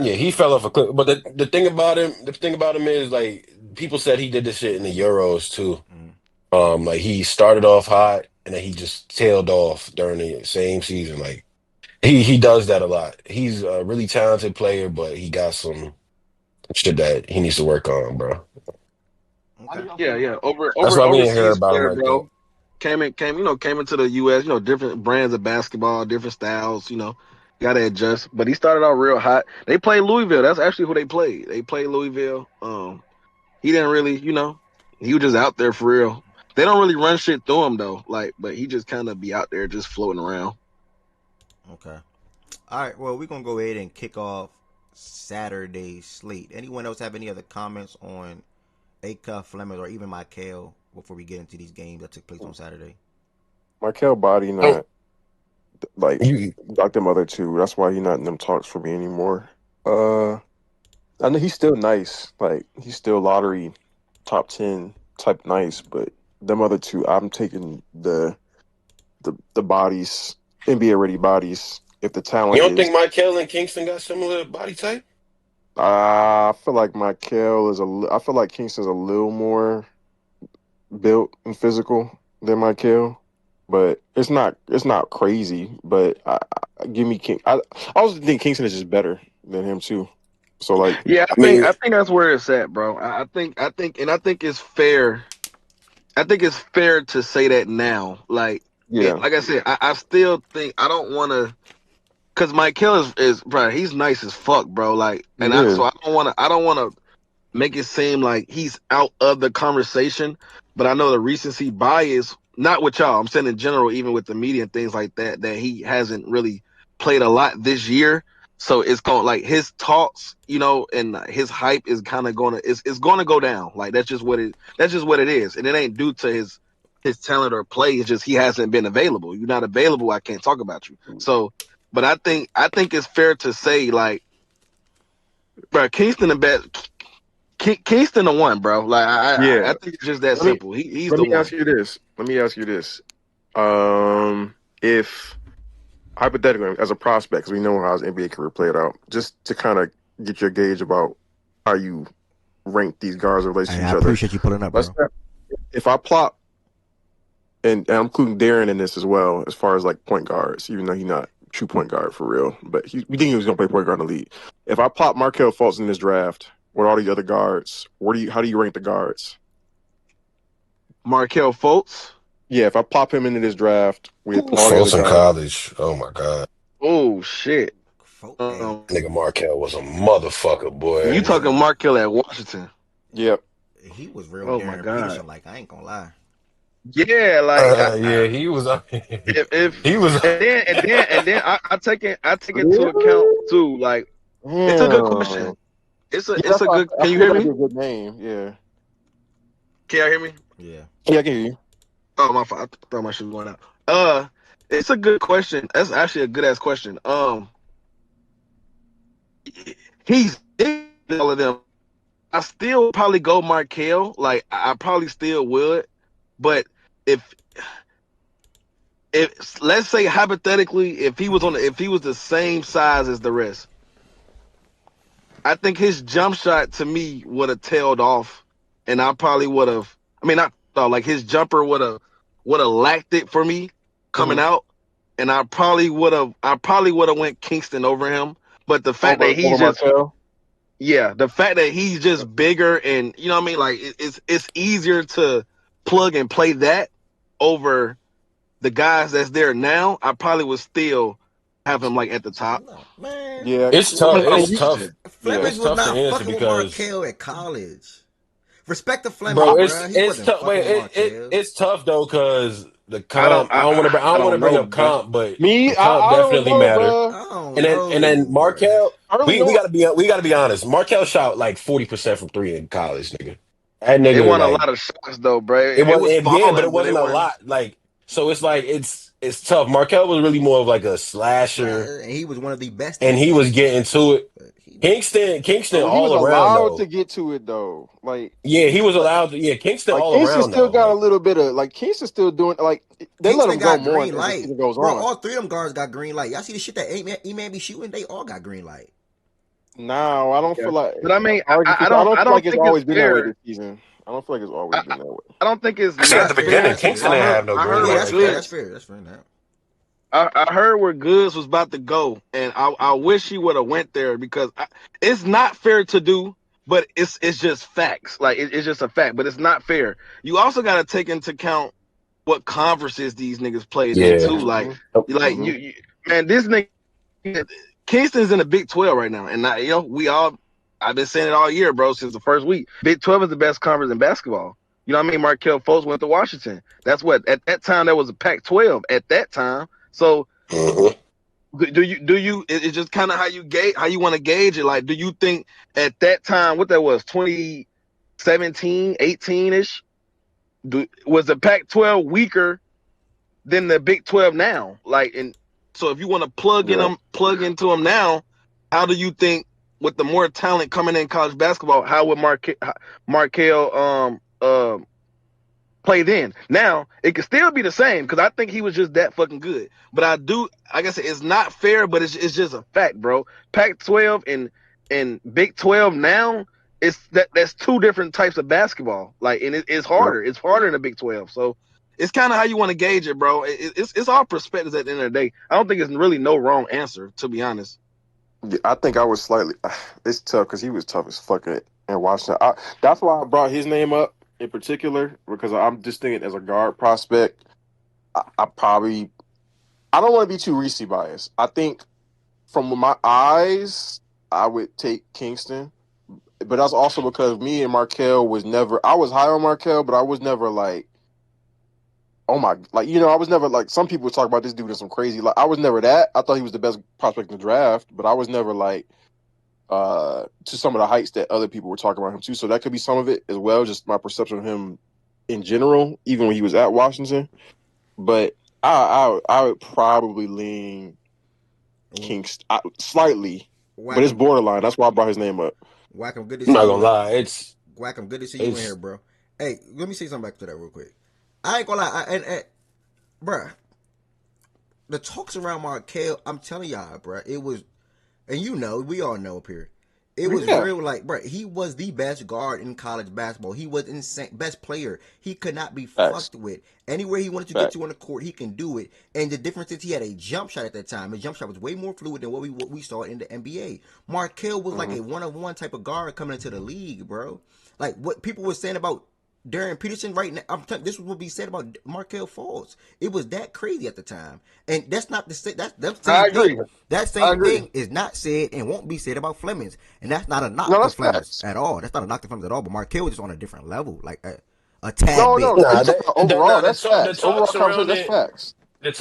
Yeah, he fell off a cliff. But the thing about him is like people said he did this shit in the Euros too. Like he started off hot and then he just tailed off during the same season. Like he does that a lot. He's a really talented player, but he got some shit that he needs to work on, bro. Yeah. That's why we didn't hear overseas about him player, like bro. that. Came into the U.S. Different brands of basketball, different styles. Got to adjust. But he started out real hot. They played Louisville. That's actually who they played. They played Louisville. He didn't really, he was just out there for real. They don't really run shit through him though. But he just kind of be out there just floating around. Okay. All right. Well, we're gonna go ahead and kick off Saturday's slate. Anyone else have any other comments on Acuff, Fleming, or even Michael before we get into these games that took place on Saturday? Michael body not like them other two. That's why he not in them talks for me anymore. I know he's still nice. Like he's still lottery top 10 type nice, but them other two, I'm taking the bodies, NBA ready bodies. If the talent, You don't think Michael and Kingston got similar body type? I feel like I feel like Kingston's a little more built and physical than Michael, but it's not crazy. But give me King. I also think Kingston is just better than him too. So like, yeah, I think that's where it's at, bro. I think it's fair. I think it's fair to say that now. Like, like I said, I still think I don't want to, because Michael is bro. He's nice as fuck, bro. Like, and so I don't want to make it seem like he's out of the conversation. But I know the recency bias, not with y'all. I'm saying in general, even with the media and things like that, that he hasn't really played a lot this year. So it's going like his talks, and his hype is kind of it's going to go down. Like that's just what it is, and it ain't due to his talent or play. It's just he hasn't been available. You're not available, I can't talk about you. So, but I think it's fair to say like, bro, Kingston Kingston the one, bro. Like I think it's just that simple. He's the one. Let me ask you this. If hypothetically, as a prospect, because we know how his NBA career played out, just to kind of get your gauge about how you rank these guards in relation to each other. I appreciate you pulling up, bro. If I plot, and I'm including Darren in this as well, as far as like point guards, even though he's not a true point guard for real, but we think he was going to play point guard in the league. If I plot Markelle Fultz in this draft with all these other guards, how do you rank the guards? Markelle Fultz? Yeah, if I pop him into this draft with Fultz in college, oh my god. Oh shit. Nigga Markelle was a motherfucker, boy. You talking Markelle at Washington? Yep. He was real Darren Peterson, like I ain't gonna lie. Yeah, like he was. He was, and then I take it into account too. Like it's a good question. It's a good. Can you hear me? A good name, yeah. Can y'all hear me? Yeah. Yeah, I can hear you. Oh my fault. I thought my shit was going out. It's a good question. That's actually a good ass question. He's all of them. I still probably go Markelle. Like I probably still would, but if let's say hypothetically, if he was the same size as the rest, I think his jump shot to me would have tailed off, and I probably would have. I mean, not like his jumper would have lacked it for me coming out, and I probably would have went Kingston over him. But the fact that he's just the fact that he's just bigger and you know what I mean, like it's easier to plug and play that over the guys that's there now. I probably would still have him like at the top. Man, Yeah, It's tough. It's tough. Flemings It's was tough to not answer fucking with because, Markel at college. Respect the Flemings, bro, bro. He it's wasn't tough. fucking with Markel. It's tough though because the I don't comp. I don't want to bring know, up bro. comp, but me, the comp I don't definitely know, matter. bro. I don't And then know, bro. Markel, Early we on, gotta be honest. Markel shot like 40% from three in college, nigga. That It nigga wasn't a like lot of shots though, bro. it It was was yeah, but falling, it but it wasn't a wasn't. lot. Like so, it's like it's tough. Markel was really more of like a slasher, And he was one of the best and at he that. was getting to it. Kingston he was all around allowed though. to get to it though. Like Yeah, he was allowed to. Yeah, Kingston Like all Kingston around still though. got a Like little bit of like Kingston still doing like they let Kingston him go got more green as the light. season goes Bro, on. all three of them guards got green light. Y'all see the shit that E-Man be shooting? They all got green light. No, I don't Yeah. feel like. But I mean, I don't feel like it's think always it's been that way fair. this season. I don't feel like it's always been that way. I don't think it's I said at not the fair. beginning, Kingston didn't have no green Yeah, light that's like fair. that. That's fair. That's fair now. I heard where Goods was about to go, and I wish he would have went there because it's not fair to do, but it's just facts. Like it's just a fact, but it's not fair. You also got to take into account what conferences these niggas played in Yeah. too. Like you man, this nigga Kingston's in the Big 12 right now, and I've been saying it all year, bro, since the first week. Big 12 is the best conference in basketball. You know what I mean? Markel Fultz went to Washington. That's what at that time there was a Pac-12 at that time. So do you it's just kind of how you want to gauge it. Like, do you think at that time what that was 2017, 18-ish? Was the Pac-12 weaker than the Big 12 now? Like, and so if you want to plug into them now, how do you think with the more talent coming in college basketball, how would Markel play then? Now it could still be the same because I think he was just that fucking good. But like I said, it's not fair, but it's just a fact, bro. Pac-12 and Big 12 now, that's two different types of basketball. Like, and it's harder. It's harder in the Big 12. So it's kind of how you want to gauge it, bro. It's all perspectives at the end of the day. I don't think it's really no wrong answer, to be honest. Yeah, I think I was slightly. It's tough because he was tough as fuck in Washington. That's why I brought his name up in particular because I'm just thinking as a guard prospect. I don't want to be too recency biased. I think from my eyes, I would take Kingston, but that's also because me and Markel was never. I was high on Markel, but I was never like, oh my, like I was never like some people talk about this dude as some crazy. Like I was never that. I thought he was the best prospect in the draft, but I was never like to some of the heights that other people were talking about him too. So that could be some of it as well. Just my perception of him in general, even when he was at Washington. But I would probably lean Kingston slightly, but it's borderline. That's why I brought his name up. Wackham, good to see you. I'm not gonna lie, Wackham, good to see you in here, bro. Hey, let me say something back to that real quick. I ain't gonna lie, and bruh, the talks around Markel, I'm telling y'all, bruh, it was, and we all know up here, it was real. Like, bruh, he was the best guard in college basketball. He was insane, best player. He could not be fucked with. Anywhere he wanted to get to on the court, he can do it. And the difference is he had a jump shot at that time. His jump shot was way more fluid than what we saw in the NBA. Markel was like a one-of-one type of guard coming into the league, bro. Like what people were saying about Darren Peterson right now, this was what we said about Markel Fultz. It was that crazy at the time, and that's not the same. I agree. That same thing is not said and won't be said about Flemings, and that's not a knock to Flemings at all. That's not a knock to Flemings at all. But Markel was just on a different level, like a tad bit. Overall, that's facts. Overall conversation, that's facts. The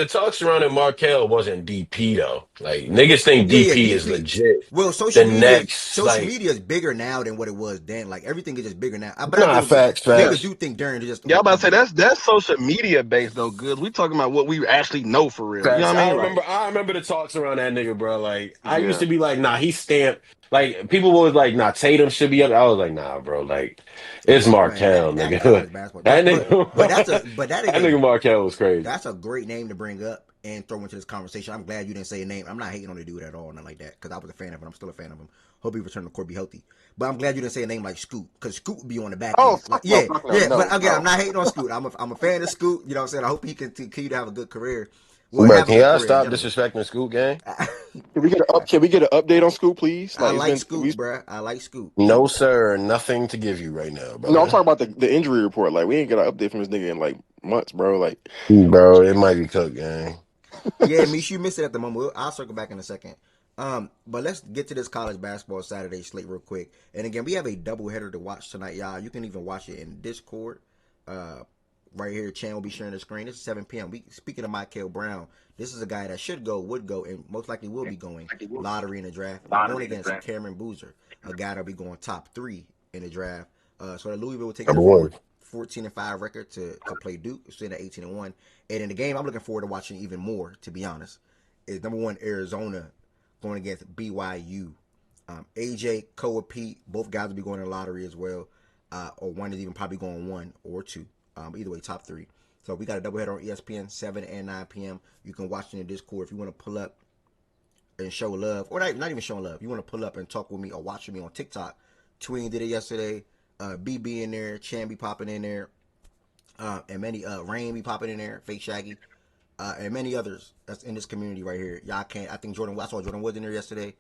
talk surrounding Markel wasn't DP though. Like niggas think DP is legit. Well, social media is bigger now than what it was then. Like everything is just bigger now. But facts. Niggas do think Darren is just. Yeah, I'm about to say that's social media based though. Good, we talking about what we actually know for real. Facts. You know what I mean? I remember the talks around that nigga, bro. Like I used to be like, nah, he stamped. Like people was like, nah, Tatum should be up. I was like, nah, bro. Like it's Markel, nigga. That nigga Markel was crazy. That's a great name to bring up and throw into this conversation. I'm glad you didn't say a name. I'm not hating on the dude at all, nothing like that, because I was a fan of him. I'm still a fan of him. Hope he return to court, be healthy. But I'm glad you didn't say a name like Scoot, because Scoot would be on the back end. But again, I'm not hating on Scoot. I'm a fan of Scoot. You know what I'm saying? I hope he can continue to have a good career. Well, Bro, have a can good y'all career in stop general. disrespecting Scoot Gang? Can we get an update on Scoop, please? I Like like Scoop, bro. I like Scoop. No, sir. Nothing to give you right now, brother. No, I'm talking about the injury report. Like we ain't got an update from this nigga in like months, bro. Like, bro, it might be cooked, gang. Yeah, Mish, you missed it at the moment. I'll circle back in a second. But let's get to this college basketball Saturday slate real quick. And again, we have a doubleheader to watch tonight, y'all. You can even watch it in Discord. Right here, Chan will be sharing the screen. It's 7 p.m. Speaking of Michael Brown, this is a guy that would go, and most likely will be going lottery in the draft. Going against Cameron Boozer, a guy that'll be going top 3 in the draft. So that Louisville will take a 14-5 record to play Duke, sitting at 18-1. And in the game, I'm looking forward to watching even more, to be honest, is number 1 Arizona going against BYU. AJ, Koa, Pete, both guys will be going in the lottery as well. Or one is even probably going 1 or 2. Either way, top 3. So we got a doubleheader on ESPN, 7 and 9 p.m. You can watch it in the Discord if you want to pull up and show love. Or not even showing love. You want to pull up and talk with me or watch with me on TikTok. Tween did it yesterday. BB in there. Chan be popping in there. And many, Rain be popping in there. Fake Shaggy. And many others that's in this community right here. Y'all can't, I saw Jordan Woods in there yesterday.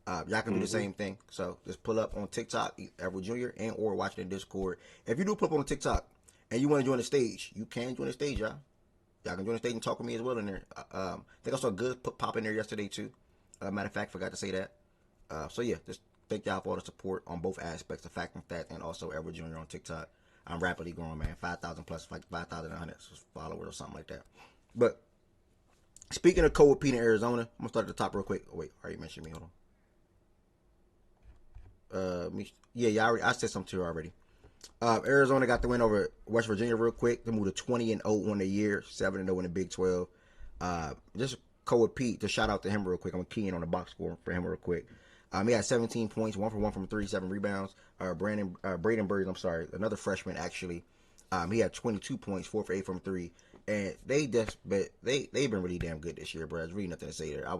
Y'all can do the same thing. So just pull up on TikTok, Edward Jr., and or watch it in Discord. If you do pull up on TikTok and you want to join the stage, you can join the stage, y'all. Y'all can join the stage and talk with me as well in there. I think I saw Good pop in there yesterday too. Matter of fact, forgot to say that. So yeah, just thank y'all for all the support on both aspects, the Fact and Fact, and also Edward Jr. on TikTok. I'm rapidly growing, man. 5,000 plus, like 5,100 followers or something like that. But speaking of Koa Pete in Arizona, I'm gonna start at the top real quick. Oh, wait, already mentioned me. Hold on. I said something to you already. Arizona got the win over West Virginia real quick. They moved to 20-0 on the year, 7-0 in the Big 12. Just Koa Pete, to shout out to him real quick. I'm keying on the box score for him real quick. He had 17 points, 1 for 1 from 3, 7 rebounds. Braden Burns, another freshman actually. He had 22 points, 4 for 8 from 3. And they've been really damn good this year, bro. There's really nothing to say there. I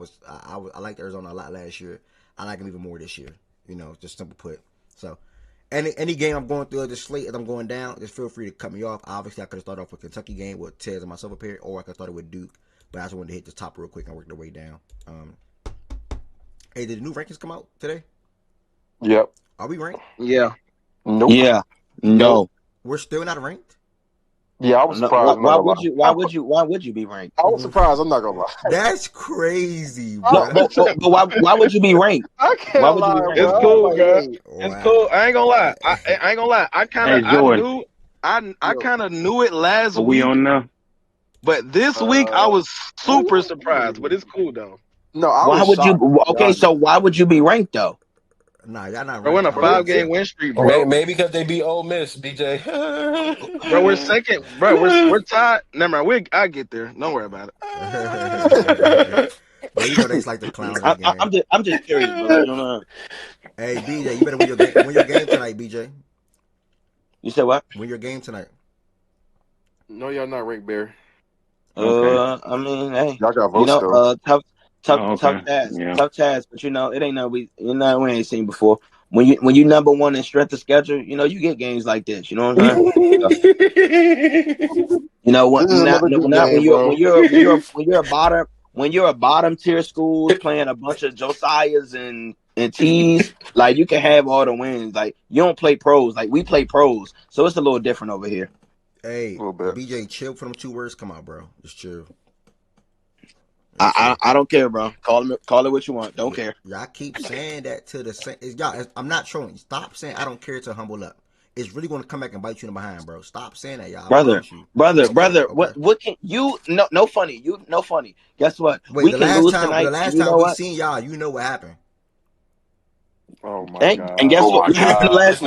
liked Arizona a lot last year. I like them even more this year. Just simple put. So, any game I'm going through this slate as I'm going down, just feel free to cut me off. Obviously, I could have started off with Kentucky game with Tez and myself up here, or I could have started with Duke. But I just wanted to hit the top real quick and work the way down. Hey, did the new rankings come out today? Yep. Are we ranked? Yeah. Nope. Yeah. No. We're still not ranked? Yeah, I was surprised. Why would you be ranked? I was surprised. I'm not gonna lie. That's crazy, bro. But why would you be ranked? I can't lie, bro. It's cool, bro. It's cool. I ain't gonna lie. I ain't gonna lie. I kind of knew it last week. We on now. But this week I was super surprised. But it's cool though. No, so why would you be ranked though? Nah, y'all not ranked. We're in a 5-game win streak, bro. Maybe because they beat Ole Miss, BJ. Bro, we're second. Bro, we're tied. Never mind. I get there. Don't worry about it. Well, they like the clowns again. I'm just curious, bro. Hey, BJ, you better win your game tonight, BJ. You said what? Win your game tonight. No, y'all not ranked, Barry. I mean, hey, y'all got votes though. Tough task, but it ain't nothing we ain't seen before. When you number one in strength of schedule, you get games like this. You know what I'm saying? When you're a bottom tier school playing a bunch of Josiahs and T's, like you can have all the wins. Like you don't play pros, like we play pros, so it's a little different over here. Hey, BJ, chill for them 2 words. Come on, bro, just chill. I don't care, bro. Call it what you want. Don't care. Y'all keep saying that to the same. Y'all, I'm not trolling. Stop saying I don't care to humble up. It's really going to come back and bite you in the behind, bro. Stop saying that, y'all. Brother. What can you? No funny. You no funny. Guess what? Wait, the last time we seen y'all, you know what happened. Oh my god! And guess what? The last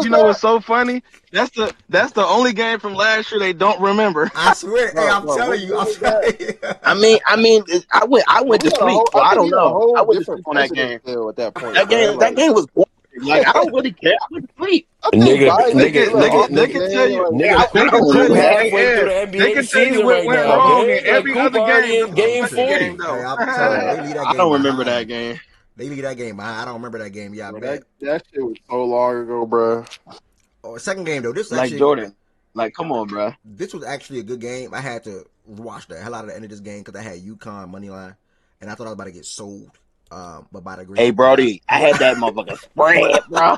you know what's so funny? That's the only game from last year they don't remember. I swear, I'm telling you. I mean, I went to sleep. So I don't know. I went to sleep on that game. At that point, that game was boring. Like I don't really care. I went to sleep. Nigga, they can tell you. They can tell you what went wrong in every other game. Game 40. I don't remember that game. They leave that game. I don't remember that game. Yeah, that shit was so long ago, bro. Oh, second game though. This like actually, Jordan. Like, come on, bro. This was actually a good game. I had to watch the hell out of the end of this game because I had UConn money line, and I thought I was about to get sold. But by the grace Hey, of Brody, God, I had that motherfucker spread, bro.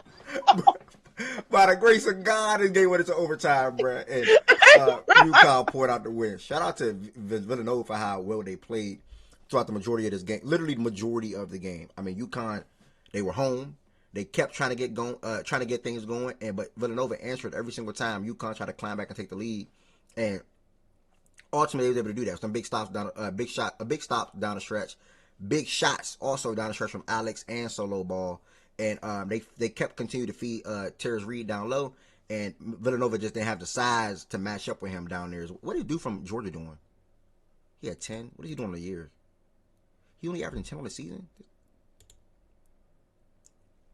by the grace of God, this game went into overtime, bro. And UConn poured out the win. Shout out to Villanova for how well they played throughout the majority of this game. Literally the majority of the game. I mean, UConn, they were home. They kept trying to get going, trying to get things going, but Villanova answered every single time. UConn tried to climb back and take the lead, and ultimately they was able to do that. Some big stops down, big stops down the stretch, big shots also down the stretch from Alex and Solo Ball, and they kept continuing to feed Terrence Reed down low, and Villanova just didn't have the size to match up with him down there. What did he do from Georgia doing? He had 10. What is he doing in a year? He only averaging 10 on the season.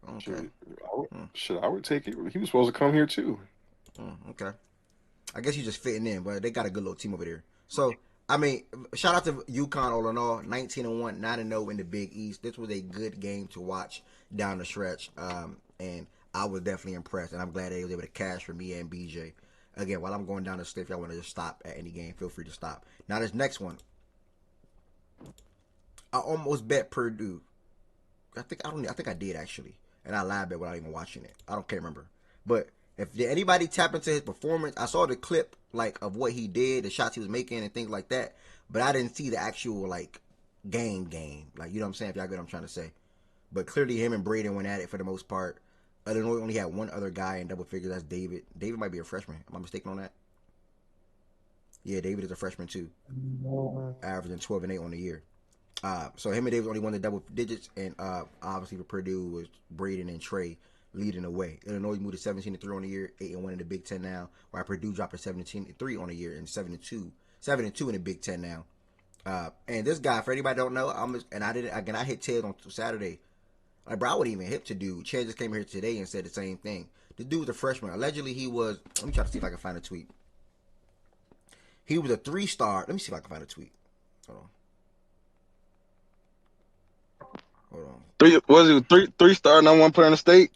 Okay. Shit, I would take it. He was supposed to come here too. Okay. I guess he's just fitting in, but they got a good little team over there. So, I mean, shout out to UConn all in all, 19-1, 9-0 in the Big East. This was a good game to watch down the stretch, and I was definitely impressed, and I'm glad they was able to cash for me and BJ. Again, while I'm going down the stretch, if y'all want to just stop at any game, feel free to stop. Now, this next one, I almost bet Purdue. I think I did actually. And I lied bet without even watching it. Can't remember. But if anybody tap into his performance, I saw the clip like of what he did, the shots he was making and things like that. But I didn't see the actual like game. Like, you know what I'm saying? If y'all get what I'm trying to say. But clearly him and Braden went at it for the most part. Illinois only had one other guy in double figures. That's David. David might be a freshman. Am I mistaken on that? Yeah, David is a freshman too. Averaging 12 and 8 on the year. So him and Davis only won the double digits, and obviously for Purdue was Braden and Trey leading the way. Illinois moved to 17-3 on the year, 8-1 in the Big Ten now, while Purdue dropped to 17-3 on the year and 7-2 in the Big Ten now. And this guy, for anybody don't know, I hit Ted on Saturday. Like, bro, I wouldn't even hip to dude. Chad just came here today and said the same thing. The dude was a freshman. Allegedly, he was. Let me try to see if I can find a tweet. He was a 3-star. Let me see if I can find a tweet. Hold on. Three-star, number one player in the state?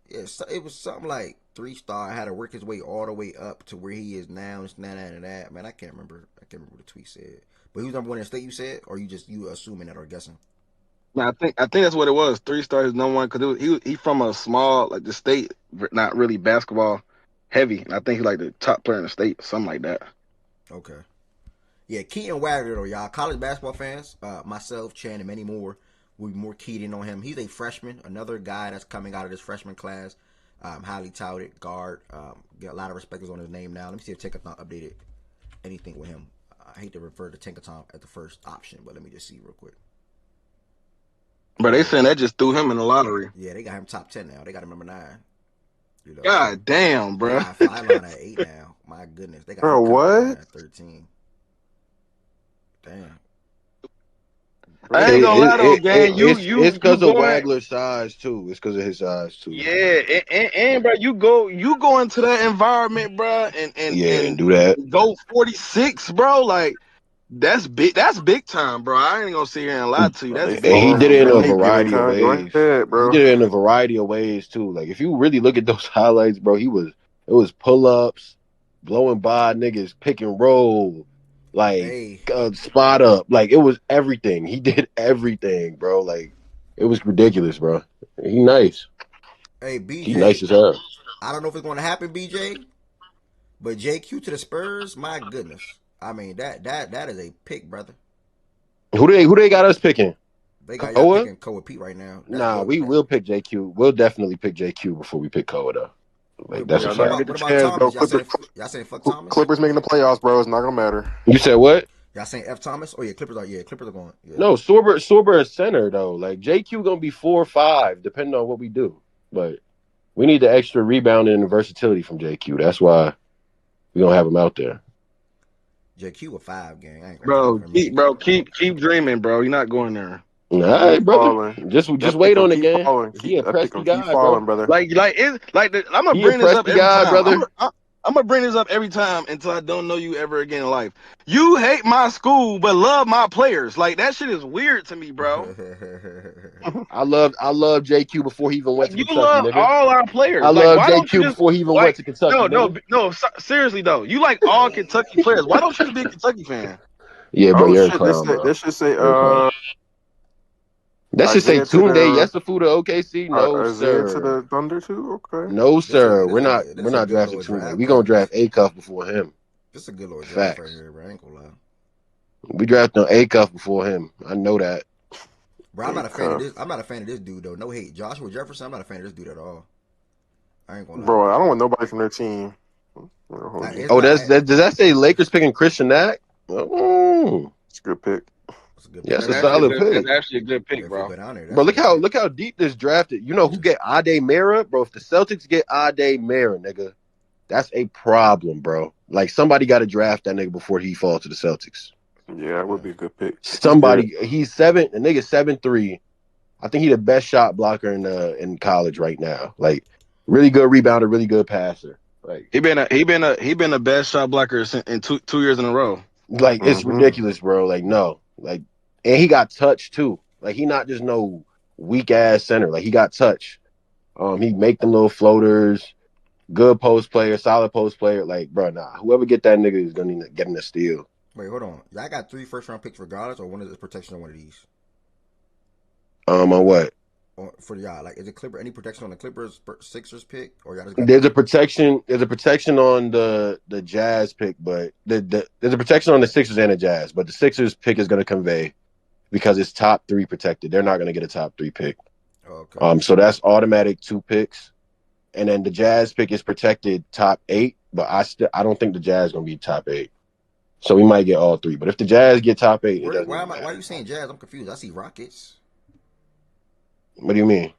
Yeah, so it was something like 3-star. Had to work his way all the way up to where he is now. And that. Man, I can't remember. What the tweet said. But he was number one in the state, you said, or you assuming that or guessing? No, I think that's what it was. 3-star is number one because he from a small, like, the state, not really basketball heavy. And I think he's like the top player in the state, something like that. Okay. Yeah, Keaton Wagner though, y'all. College basketball fans, myself, Chan, and many more will be more keyed in on him. He's a freshman, another guy that's coming out of this freshman class. Highly touted guard. Get a lot of respect on his name now. Let me see if Tinkathon updated anything with him. I hate to refer to Tinkathon as the first option, but let me just see real quick. But they saying that just threw him in the lottery. Yeah, they got him top 10 now. They got him number 9. You know, God damn, bro. They got Flyline at 8 now. My goodness. They got bro, what? At 13. Damn. I ain't gonna lie though, gang. It's because of Wagler's size too. It's because of his size too. Yeah, and bro, you go into that environment, bro, and do that. Go 46, bro. Like that's big. That's big time, bro. I ain't gonna sit here and lie to you. That's big. He did it in a variety of ways. Bro. He did it in a variety of ways too. Like if you really look at those highlights, bro, it was pull ups, blowing by niggas, pick and roll. Like spot up, like it was everything. He did everything, bro. Like it was ridiculous, bro. He nice. Hey, BJ. He nice as hell. I don't know if it's going to happen, BJ, but JQ to the Spurs, my goodness. I mean that is a pick, brother. Who they got us picking? They got y'all picking Koa Pete right now. That's we will pick JQ. We'll definitely pick JQ before we pick Koa though. Like that's a fact. What about Thomas? Y'all saying fuck Thomas? Clippers making the playoffs, bro. It's not gonna matter. You said what? Y'all saying F Thomas? Oh yeah, Clippers are going. Yeah. No, Sorber is center though. Like JQ gonna be 4 or 5, depending on what we do. But we need the extra rebounding and versatility from JQ. That's why we gonna have him out there. JQ a 5 gang. Keep dreaming, bro. You're not going there. All right, brother. Just wait on it, gang. He a pressy guy, falling, brother. I'm gonna bring this up every guy, time. brother. I'm gonna bring this up every time until I don't know you ever again in life. You hate my school but love my players. Like that shit is weird to me, bro. I love JQ before he even went to You Kentucky, love nigga. all our I players. Like, love why don't you JQ just before he even went like? to Kentucky, nigga. Seriously though, you like all Kentucky players. Why don't you just be a Kentucky fan? Yeah, bro, Oh you're a shit! clown, bro. This should say You're a clown. That should say Isaiah to Tunde the Yesufu to OKC. No, Isaiah to sir. the Thunder too. Okay. No, sir. This We're not a good drafting little Tunde. draft We gonna class. draft Acuff before him. This is a good little draft right Facts. here, bro. I ain't gonna lie. We drafting Acuff before him. I know that. Bro, I'm not a fan of this. I'm not a fan of this dude though. No hate, Joshua Jefferson. I'm not a fan of this dude at all. I ain't gonna lie. Bro, I don't want nobody from their team. Does that say Lakers picking Christian Nack? Oh, it's a good pick. That's a solid pick. That's actually a good pick, bro. Bro, look how deep this drafted. You know who get Ade Mara, bro? If the Celtics get Ade Mara, nigga, that's a problem, bro. Like somebody got to draft that nigga before he falls to the Celtics. Yeah, it would be a good pick. Somebody, he's 7'3". I think he's the best shot blocker in college right now. Like, really good rebounder, really good passer. Like he been the best shot blocker in two years in a row. Like it's ridiculous, bro. Like no, like, and he got touch too. Like he not just no weak ass center. Like he got touch. He make them little floaters. Good post player, solid post player. Like, bro, nah. Whoever get that nigga is gonna get in the steal. Wait, hold on. Y'all got 3 first-round picks regardless, or one of the protection on one of these? On what? For y'all, like, is it Clipper? Any protection on the Clippers Sixers pick, or y'all just got There's a protection. There's a protection on the Jazz pick, but there's a protection on the Sixers and the Jazz. But the Sixers pick is gonna convey because it's top 3 protected. They're not gonna get a top 3 pick. Okay. So that's automatic 2 picks, and then the Jazz pick is protected top 8. But I don't think the Jazz gonna be top 8. So we might get all 3. But if the Jazz get top 8, why are you saying Jazz? I'm confused. I see Rockets. What do you mean?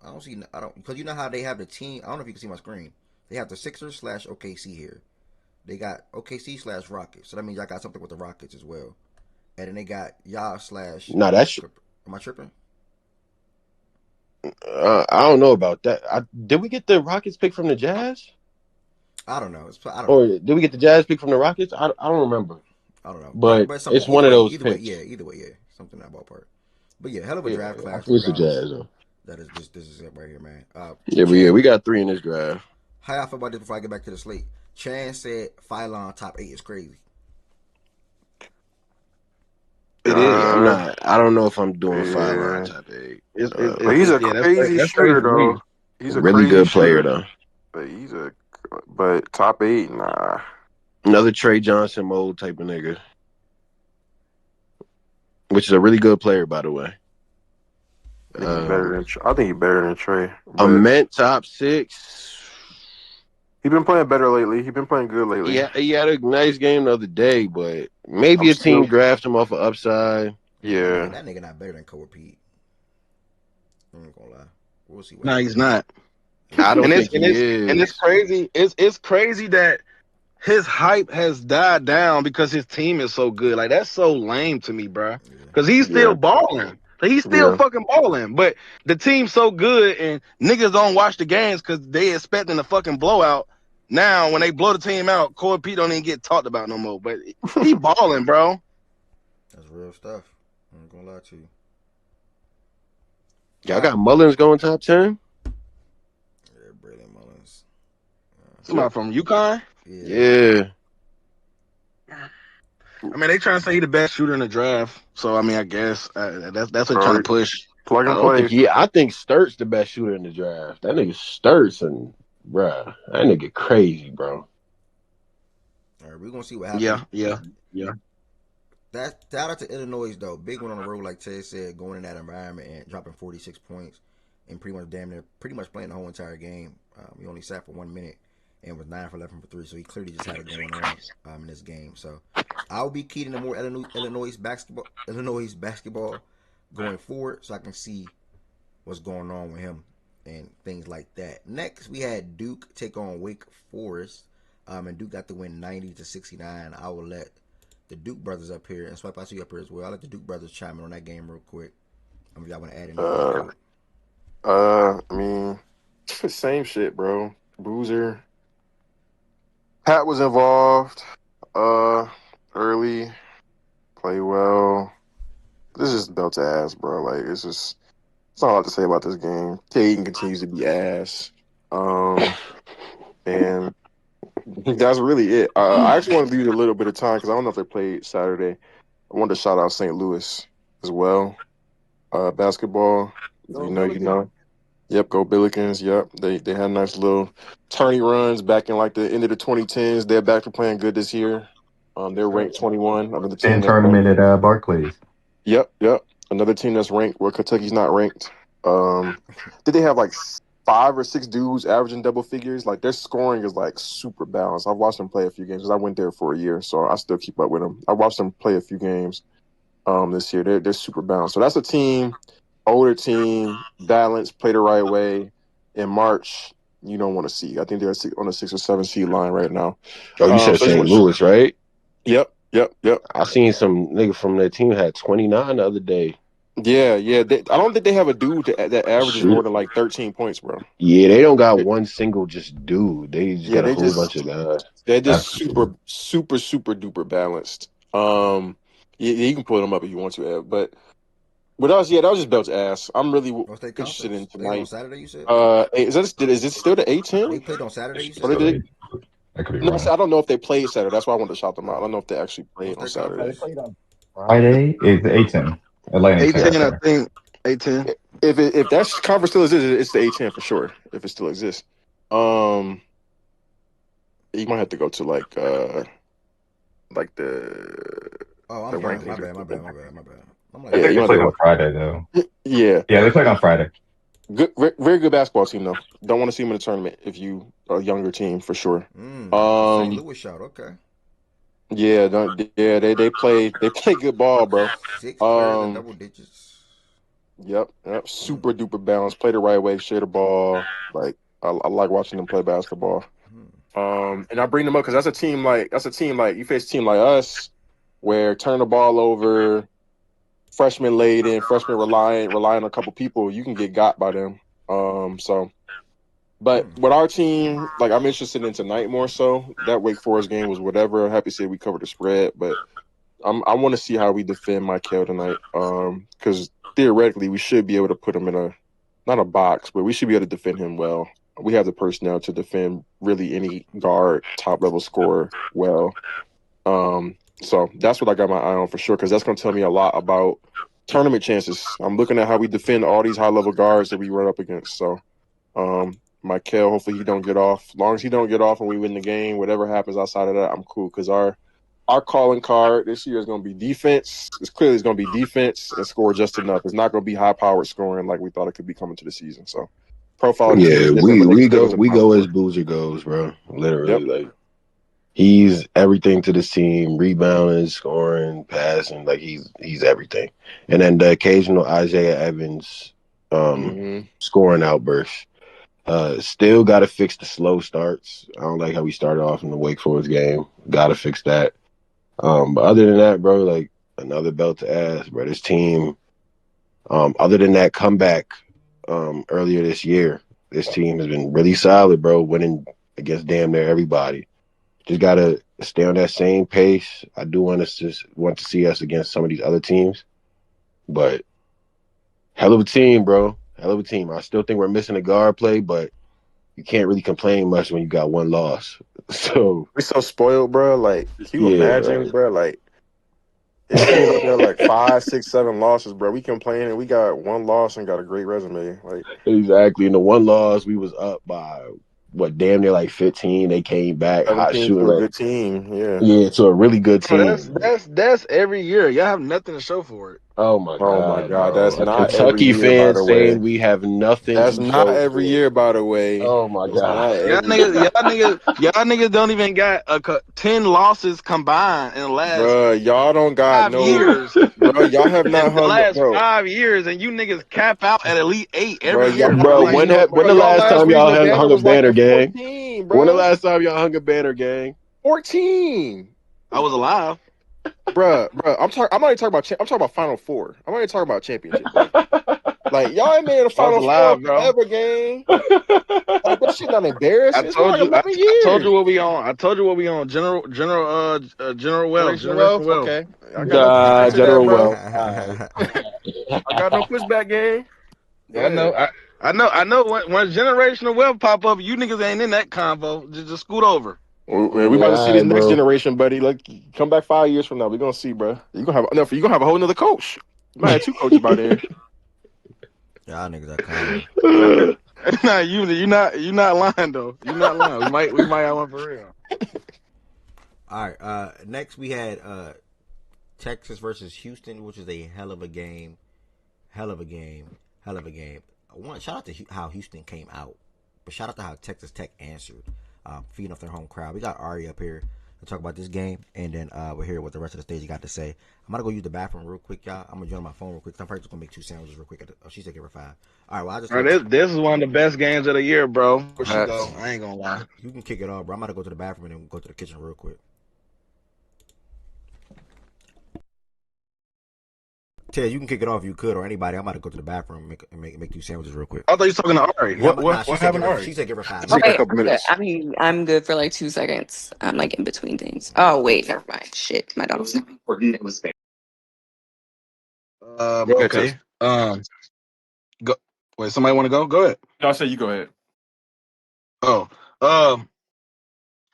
I don't because you know how they have the team. I don't know if you can see my screen. They have the Sixers / OKC here. They got OKC / Rockets. So that means y'all got something with the Rockets as well. And then they got y'all / No, that's. Am I tripping? I don't know about that. Did we get the Rockets pick from the Jazz? I don't know. Or did we get the Jazz pick from the Rockets? I don't remember. I don't know. But it's one of those either picks. Either way, yeah. Something in that ballpark. But yeah, hell of a draft class. It's the Jazz, though. That is this is it right here, man. We got 3 in this draft. How y'all feel about this before I get back to the slate? Chan said Phylon top 8 is crazy. It is. I don't know if I'm doing Phylon top 8. But he's a crazy shooter, though. He's a really good player, though. But top 8, nah. Another Trey Johnson mold type of nigga. Which is a really good player, by the way. I think he's better than Trey. A mint top 6. He's been playing better lately. He's been playing good lately. Yeah, he had a nice game the other day, but maybe a team draft him off of upside. Yeah. That nigga not better than Kobe Pete. I'm not gonna lie. We'll see. No, he's not. I don't think he is. And it's crazy. It's crazy that his hype has died down because his team is so good. Like that's so lame to me, bro. Because he's still balling. Like, he's still fucking balling. But the team's so good and niggas don't watch the games because they expecting a fucking blowout. Now when they blow the team out, Corey Pete don't even get talked about no more. But he balling, bro. That's real stuff. I'm not gonna lie to you. Y'all got Mullins going top 10? Yeah, Braylon Mullins. Somebody from UConn? Yeah. I mean, they trying to say he's the best shooter in the draft. So, I mean, I guess that's what they're trying to push. Plug and play. I think Sturt's the best shooter in the draft. That nigga Sturt's and, bruh, that nigga crazy, bro. All right, we're going to see what happens. Yeah. Shout out to Illinois, though. Big one on the road, like Ted said, going in that environment and dropping 46 points and pretty much playing the whole entire game. He only sat for 1 minute and was 9 for 11 for 3, so he clearly just had it going on in this game. So I'll be keying to more Illinois basketball going forward, so I can see what's going on with him and things like that. Next, we had Duke take on Wake Forest, and Duke got the win 90-69. I will let the Duke brothers up here, and Swipe, I see you up here as well. I'll let the Duke brothers chime in on that game real quick. If y'all want to add anything. I mean, same shit, bro. Boozer. Pat was involved early, play well. This is belt to ass, bro. Like it's not a lot to say about this game. Caden continues to be ass. And that's really it. I actually want to leave a little bit of time because I don't know if they played Saturday. I wanted to shout out St. Louis as well. Basketball. You know. Yep, go Billikens. Yep. They had nice little tourney runs back in like the end of the 2010s. They're back to playing good this year. They're ranked 21. Another team And tournament at Barclays. Yep. Another team that's ranked where Kentucky's not ranked. Did they have like 5 or 6 dudes averaging double figures? Like their scoring is like super balanced. I've watched them play a few games because I went there for a year, so I still keep up with them. I watched them play a few games this year. They're super balanced. So that's a team, older team, balanced, play the right way. In March, you don't want to see. I think they're on a 6 or 7 seed line right now. Oh, you said St. Louis, right? Yep. I seen some nigga from their team had 29 the other day. Yeah. I don't think they have a dude that averages more than like 13 points, bro. Yeah, they don't got one single just dude. They just got a whole bunch of guys. They're just super duper balanced. You can pull them up if you want to, Ev. But with us, that was just Belt's ass. I'm really interested in tonight. On Saturday, you said? Is it still the A-10? They played on Saturday, you said? No, I don't know if they played Saturday. That's why I wanted to shout them out. I don't know if they actually played on Saturday. Friday is the A10. Atlantic. A10, I think. A10. If that conference still exists, it's the A10 for sure. If it still exists, you might have to go to like the. Oh, I'm sorry. My bad. I'm like, they played on Friday though. Yeah, they played on Friday. Good, very good basketball team though. Don't want to see them in the tournament if you are a younger team for sure. St. Louis shout, okay. Yeah, they play good ball, bro. 6 players in double digits. Yep, super duper balanced. Play the right way, share the ball. Like I like watching them play basketball. And I bring them up because that's a team like you face a team like us where turn the ball over, freshman laden, freshman relying on a couple people, you can get got by them. But with our team, like I'm interested in tonight more so. That Wake Forest game was whatever. I'm happy to say we covered the spread, but I want to see how we defend Michael tonight. Because theoretically we should be able to put him in not a box, but we should be able to defend him well. We have the personnel to defend really any guard, top level scorer well. So that's what I got my eye on for sure, because that's going to tell me a lot about tournament chances. I'm looking at how we defend all these high-level guards that we run up against. So, Michael, hopefully he don't get off. As long as he don't get off and we win the game, whatever happens outside of that, I'm cool, because our calling card this year is going to be defense. It's going to be defense and score just enough. It's not going to be high-powered scoring like we thought it could be coming to the season. So, profile. Yeah, we go as Boozer goes, bro. Literally, like. He's everything to this team, rebounding, scoring, passing, like he's everything. And then the occasional Isaiah Evans scoring outburst. Still got to fix the slow starts. I don't like how we started off in the Wake Forest game. Got to fix that. But other than that, bro, like another belt to ass, bro. This team, other than that comeback earlier this year, this team has been really solid, bro, winning against damn near everybody. Just gotta stay on that same pace. I do want to see us against some of these other teams, but hell of a team, bro. Hell of a team. I still think we're missing a guard play, but you can't really complain much when you got one loss. So we're so spoiled, bro. Like, can you imagine, bro? Like, it's teams up there like 5, 6, 7 losses, bro. We complain and we got one loss and got a great resume. Like, exactly. In the one loss, we was up by. What, damn near like 15. They came back hot shooting. To a good team, yeah, to a really good team. That's every year. Y'all have nothing to show for it. Oh my god! That's not Kentucky every year, fans saying we have nothing. That's not every year, by the way. Oh my god! Y'all niggas don't even got 10 losses combined in the last. Bro, y'all don't got 5 years. Bro, y'all have not hung the last 5 years, and you niggas cap out at Elite 8 every year. Bro, when the last time y'all hung a banner, gang? When the last time y'all hung a banner, gang? 14. I was alive. Bro, I'm not even talking about. I'm talking about Final Four. I'm not even talking about championship. Like y'all ain't made a I was Final Four alive, bro. ever game. Like that shit not embarrassing. I It's been told like you. 11 I told years. you what we on. I told you what we on. General Wealth. Generation Wealth. Generational Wealth. Okay, I got no pushback to that, General bro. Well. I got no pushback, game. Go Yeah, ahead. I know. When generational wealth pop up, you niggas ain't in that convo. Just scoot over. We about to see this next generation, buddy. Look, come back 5 years from now. We're gonna see, bro. You gonna have a whole nother coach. You might have 2 coaches by then. Y'all niggas are clowning. Nah, you not lying though. You not lying. We might have one for real. All right. Next we had Texas versus Houston, which is a hell of a game. Hell of a game. One shout out to how Houston came out, but shout out to how Texas Tech answered, feeding off their home crowd. We got Ari up here to talk about this game, and then we'll hear what the rest of the stage got to say. I'm gonna go use the bathroom real quick, y'all. I'm gonna join my phone real quick. I'm probably just gonna make 2 sandwiches real quick. She's taking her 5. All right, well I just. All right, this is one of the best games of the year, bro. Where she Facts. go? I ain't gonna lie. You can kick it off, bro. I'm gonna go to the bathroom and then go to the kitchen real quick. Ted, you can kick it off if you could, or anybody. I'm about to go to the bathroom and make 2 sandwiches real quick. I thought you were talking to Ari. Yeah, What happened, Ari? She said give her 5 Okay, minutes. I mean, I'm good for like 2 seconds. I'm like in between things. Oh wait, never mind. Shit, my dog's. Okay. Go. Wait, somebody want to go? Go ahead. No, I said you go ahead. Oh,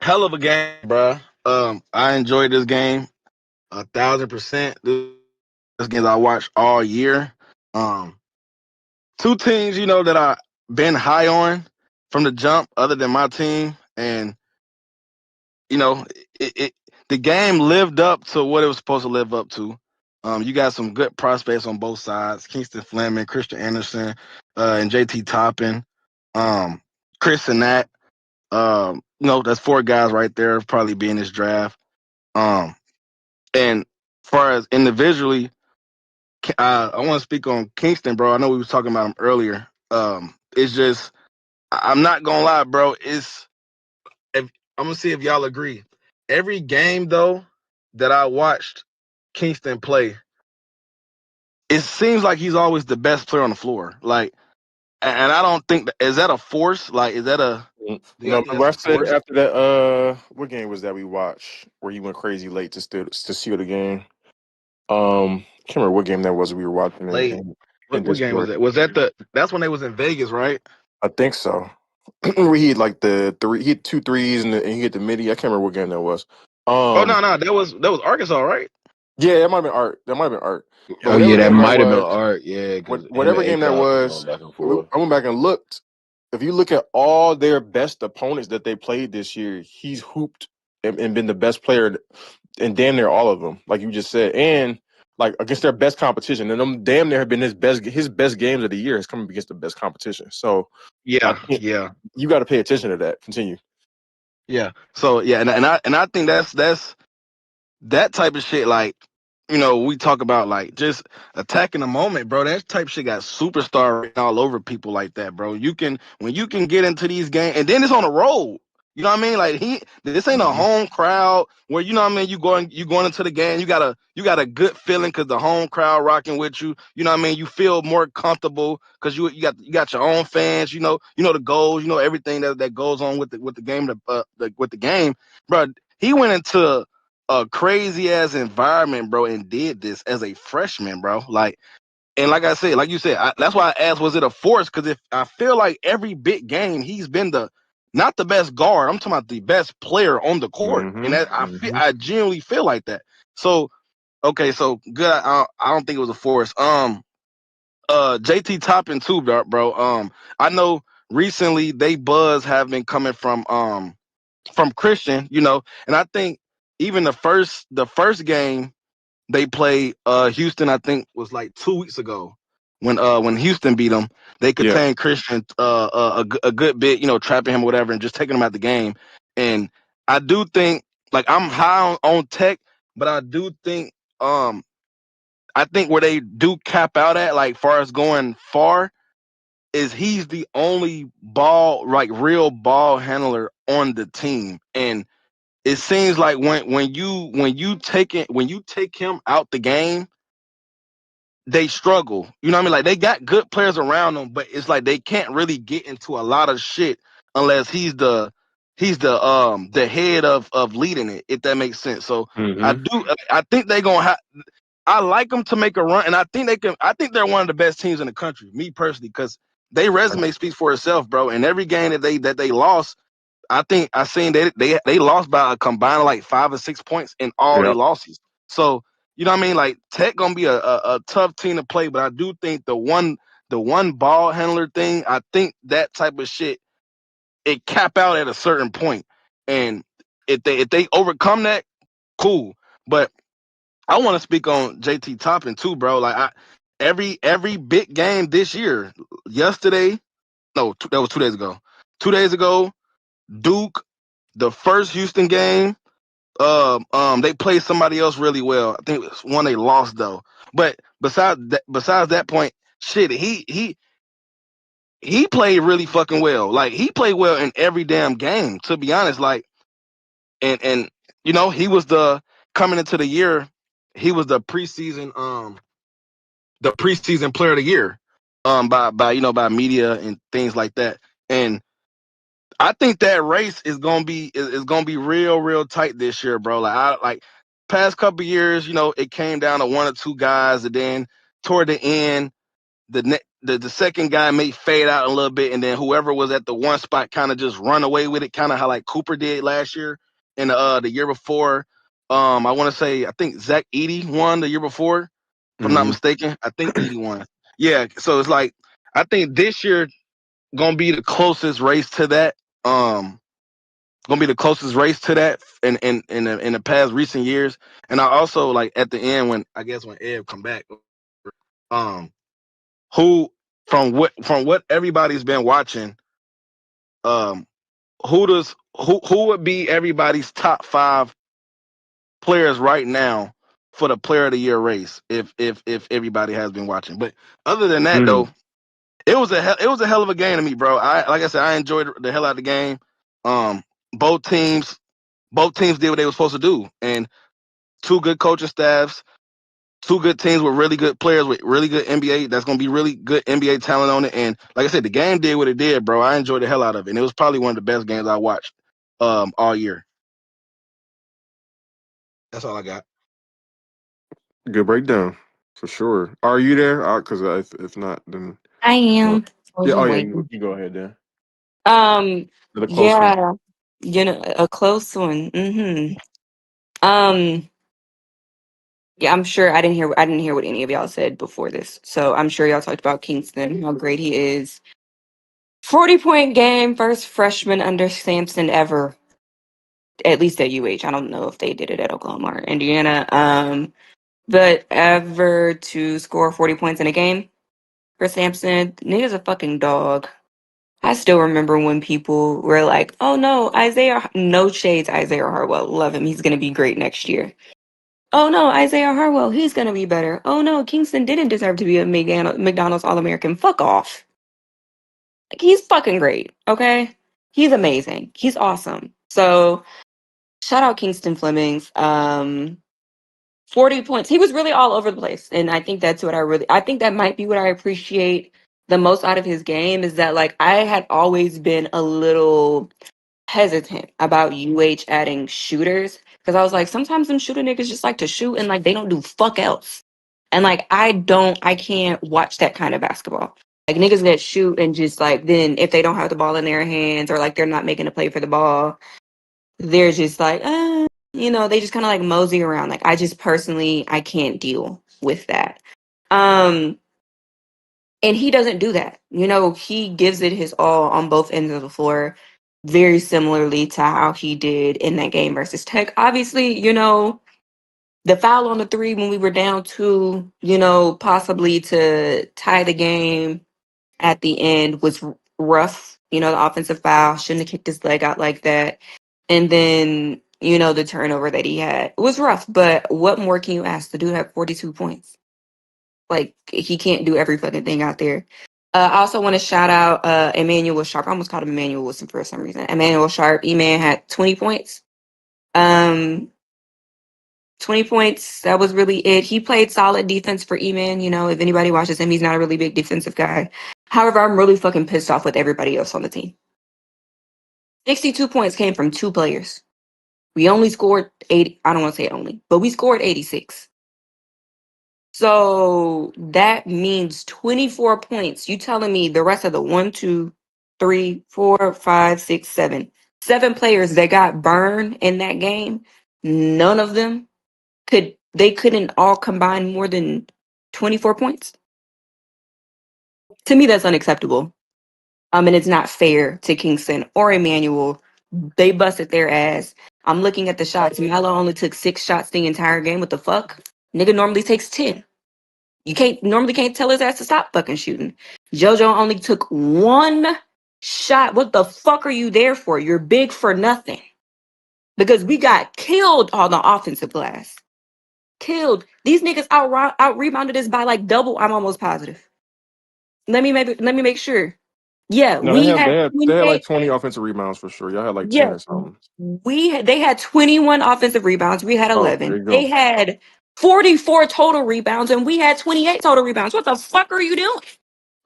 hell of a game, bro. I enjoyed this game 1,000%. This game I watched all year. 2 teams, that I've been high on from the jump, other than my team, and the game lived up to what it was supposed to live up to. You got some good prospects on both sides: Kingston Fleming, Christian Anderson, and JT Toppin, Chris and Nat. That's 4 guys right there probably be in this draft. And as far as individually, I want to speak on Kingston, bro. I know we was talking about him earlier. It's just, I'm not gonna lie, bro. I'm gonna see if y'all agree. Every game though that I watched Kingston play, it seems like he's always the best player on the floor. Like, and I don't think is that a force? Like, is that a? No, but I said after that, what game was that we watched where he went crazy late to seal the game? Can't remember what game that was we were watching. Late. What game was that? Was that that's when they was in Vegas, right? I think so. Where he had like he had 2 threes and he hit the midi. I can't remember what game that was. No, that was Arkansas, right? Yeah, that might have been Art. Oh yeah, that might have been Art. Yeah, whatever game that was, I went back and looked. If you look at all their best opponents that they played this year, he's hooped and been the best player, and damn near all of them, like you just said, and like against their best competition, and them damn near have been his best games of the year has come up against the best competition. So yeah, you got to pay attention to that. Continue. Yeah. So yeah, and I think that's that type of shit. Like, we talk about like just attacking the moment, bro. That type of shit got superstar written all over people like that, bro. When you can get into these games, and then it's on the road. You know what I mean? Like this ain't a home crowd where you know what I mean. You going into the game, you got a good feeling because the home crowd rocking with you. You know what I mean? You feel more comfortable because you got your own fans. You know the goals. You know everything that goes on with the game. With the game, bro. He went into a crazy ass environment, bro, and did this as a freshman, bro. Like. And like I said, like you said, that's why I asked, was it a force? Because if I feel like every big game, he's been not the best guard. I'm talking about the best player on the court, and that I genuinely feel like that. So, okay, so good. I don't think it was a force. JT Toppin too, bro. I know recently they buzz have been coming from Christian, and I think even the first game. They played Houston, I think was like 2 weeks ago when Houston beat them. They contained Christian a good bit, trapping him or whatever and just taking him out the game. And I do think, like, I'm high on Tech, but I do think I think where they do cap out at, like far as going far, is he's the only real ball handler on the team. And it seems like when you take him out the game, they struggle. You know what I mean? Like they got good players around them, but it's like they can't really get into a lot of shit unless he's the head of leading it, if that makes sense. So I think they're gonna have. I like them to make a run, and I think they can. I think they're one of the best teams in the country, me personally, because their resume speaks for itself, bro. And every game that they lost, I think I seen they lost by a combined like 5 or 6 points in all their losses. So you know what I mean? Like Tech gonna be a tough team to play, but I do think the one ball handler thing, I think that type of shit it cap out at a certain point, and if they overcome that, cool. But I want to speak on JT Toppin too, bro. Like every big game this year, yesterday, no, that was 2 days ago. 2 days ago, Duke, the first Houston game, they played somebody else really well. I think it was one they lost though. But besides that point, shit, he played really fucking well. Like he played well in every damn game, to be honest. Like and you know, he was coming into the year, he was the preseason player of the year by media and things like that. And I think that race is gonna be real tight this year, bro. Like past couple years, you know, it came down to one or two guys, and then toward the end, the second guy may fade out a little bit, and then whoever was at the one spot kind of just run away with it, kind of how like Cooper did last year and the year before. I want to say I think Zach Edey won the year before, if I'm not mistaken. I think Edey won. Yeah, so it's like I think this year gonna be the closest race to that. Gonna be the closest race to that in the past recent years. And I also like at the end when Ed come back, who from what everybody's been watching, who would be everybody's top 5 players right now for the player of the year race if everybody has been watching. But other than that though, it was a hell of a game to me, bro. Like I said, I enjoyed the hell out of the game. Both teams did what they were supposed to do, and 2 good coaching staffs, 2 good teams with really good players with really good NBA. That's gonna be really good NBA talent on it. And like I said, the game did what it did, bro. I enjoyed the hell out of it, and it was probably one of the best games I watched all year. That's all I got. Good breakdown, for sure. Are you there? Because if not, then I am. yeah. Oh yeah, Waiting. you go ahead then. Another close Yeah, one. you know, a close one. Um, yeah, I'm sure I didn't hear what any of y'all said before this. So I'm sure y'all talked about Kingston, how great he is. 40-point game, first freshman under Sampson ever. At least at UH. I don't know if they did it at Oklahoma or Indiana. But ever to score 40 points in a game for Sampson, nigga's a fucking dog. I still remember when people were like, oh no, no shades, Isaiah Harwell. Love him. He's going to be great next year. Oh no, Isaiah Harwell, he's going to be better. Oh no, Kingston didn't deserve to be a McDonald's All-American. Fuck off. Like, he's fucking great, okay? He's amazing. He's awesome. So, shout out Kingston Flemings. 40 points. He was really all over the place. And I think that's what I think that might be what I appreciate the most out of his game is that, like, I had always been a little hesitant about UH adding shooters because I was like, sometimes them shooter niggas just like to shoot and like they don't do fuck else. And like I can't watch that kind of basketball. Like niggas that shoot and just like then if they don't have the ball in their hands or like they're not making a play for the ball, they're just like, you know, they just kind of like mosey around. Like I just personally I can't deal with that. And he doesn't do that. You know, he gives it his all on both ends of the floor, very similarly to how he did in that game versus Tech. Obviously, you know, the foul on the 3 when we were down 2, you know, possibly to tie the game at the end was rough. You know, the offensive foul, shouldn't have kicked his leg out like that. And then, you know, the turnover that he had was rough. But what more can you ask? The dude had 42 points. Like, he can't do every fucking thing out there. I also want to shout out Emmanuel Sharp. I almost called him Emmanuel Wilson for some reason. Emmanuel Sharp, E-Man had 20 points. 20 points. That was really it. He played solid defense for E-Man. You know, if anybody watches him, he's not a really big defensive guy. However, I'm really fucking pissed off with everybody else on the team. 62 points came from 2 players. We only scored 80. I don't want to say only, but we scored 86. So that means 24 points. You telling me the rest of the 1, 2, 3, 4, 5, 6, 7. 7 players that got burned in that game, none of them couldn't all combine more than 24 points? To me, that's unacceptable. And it's not fair to Kingston or Emmanuel. They busted their ass. I'm looking at the shots. Melo only took 6 shots the entire game. What the fuck? Nigga normally takes 10. You can't tell his ass to stop fucking shooting. JoJo only took 1 shot. What the fuck are you there for? You're big for nothing. Because we got killed on the offensive glass. Killed. These niggas out rebounded us by like double. I'm almost positive. Let me make sure. Yeah, No, we had they had like 28. 20 offensive rebounds for sure. Y'all had like 10 Yeah, or something. they had 21 offensive rebounds. We had Oh, there 11. you They go. had 44 total rebounds, and we had 28 total rebounds. What the fuck are you doing?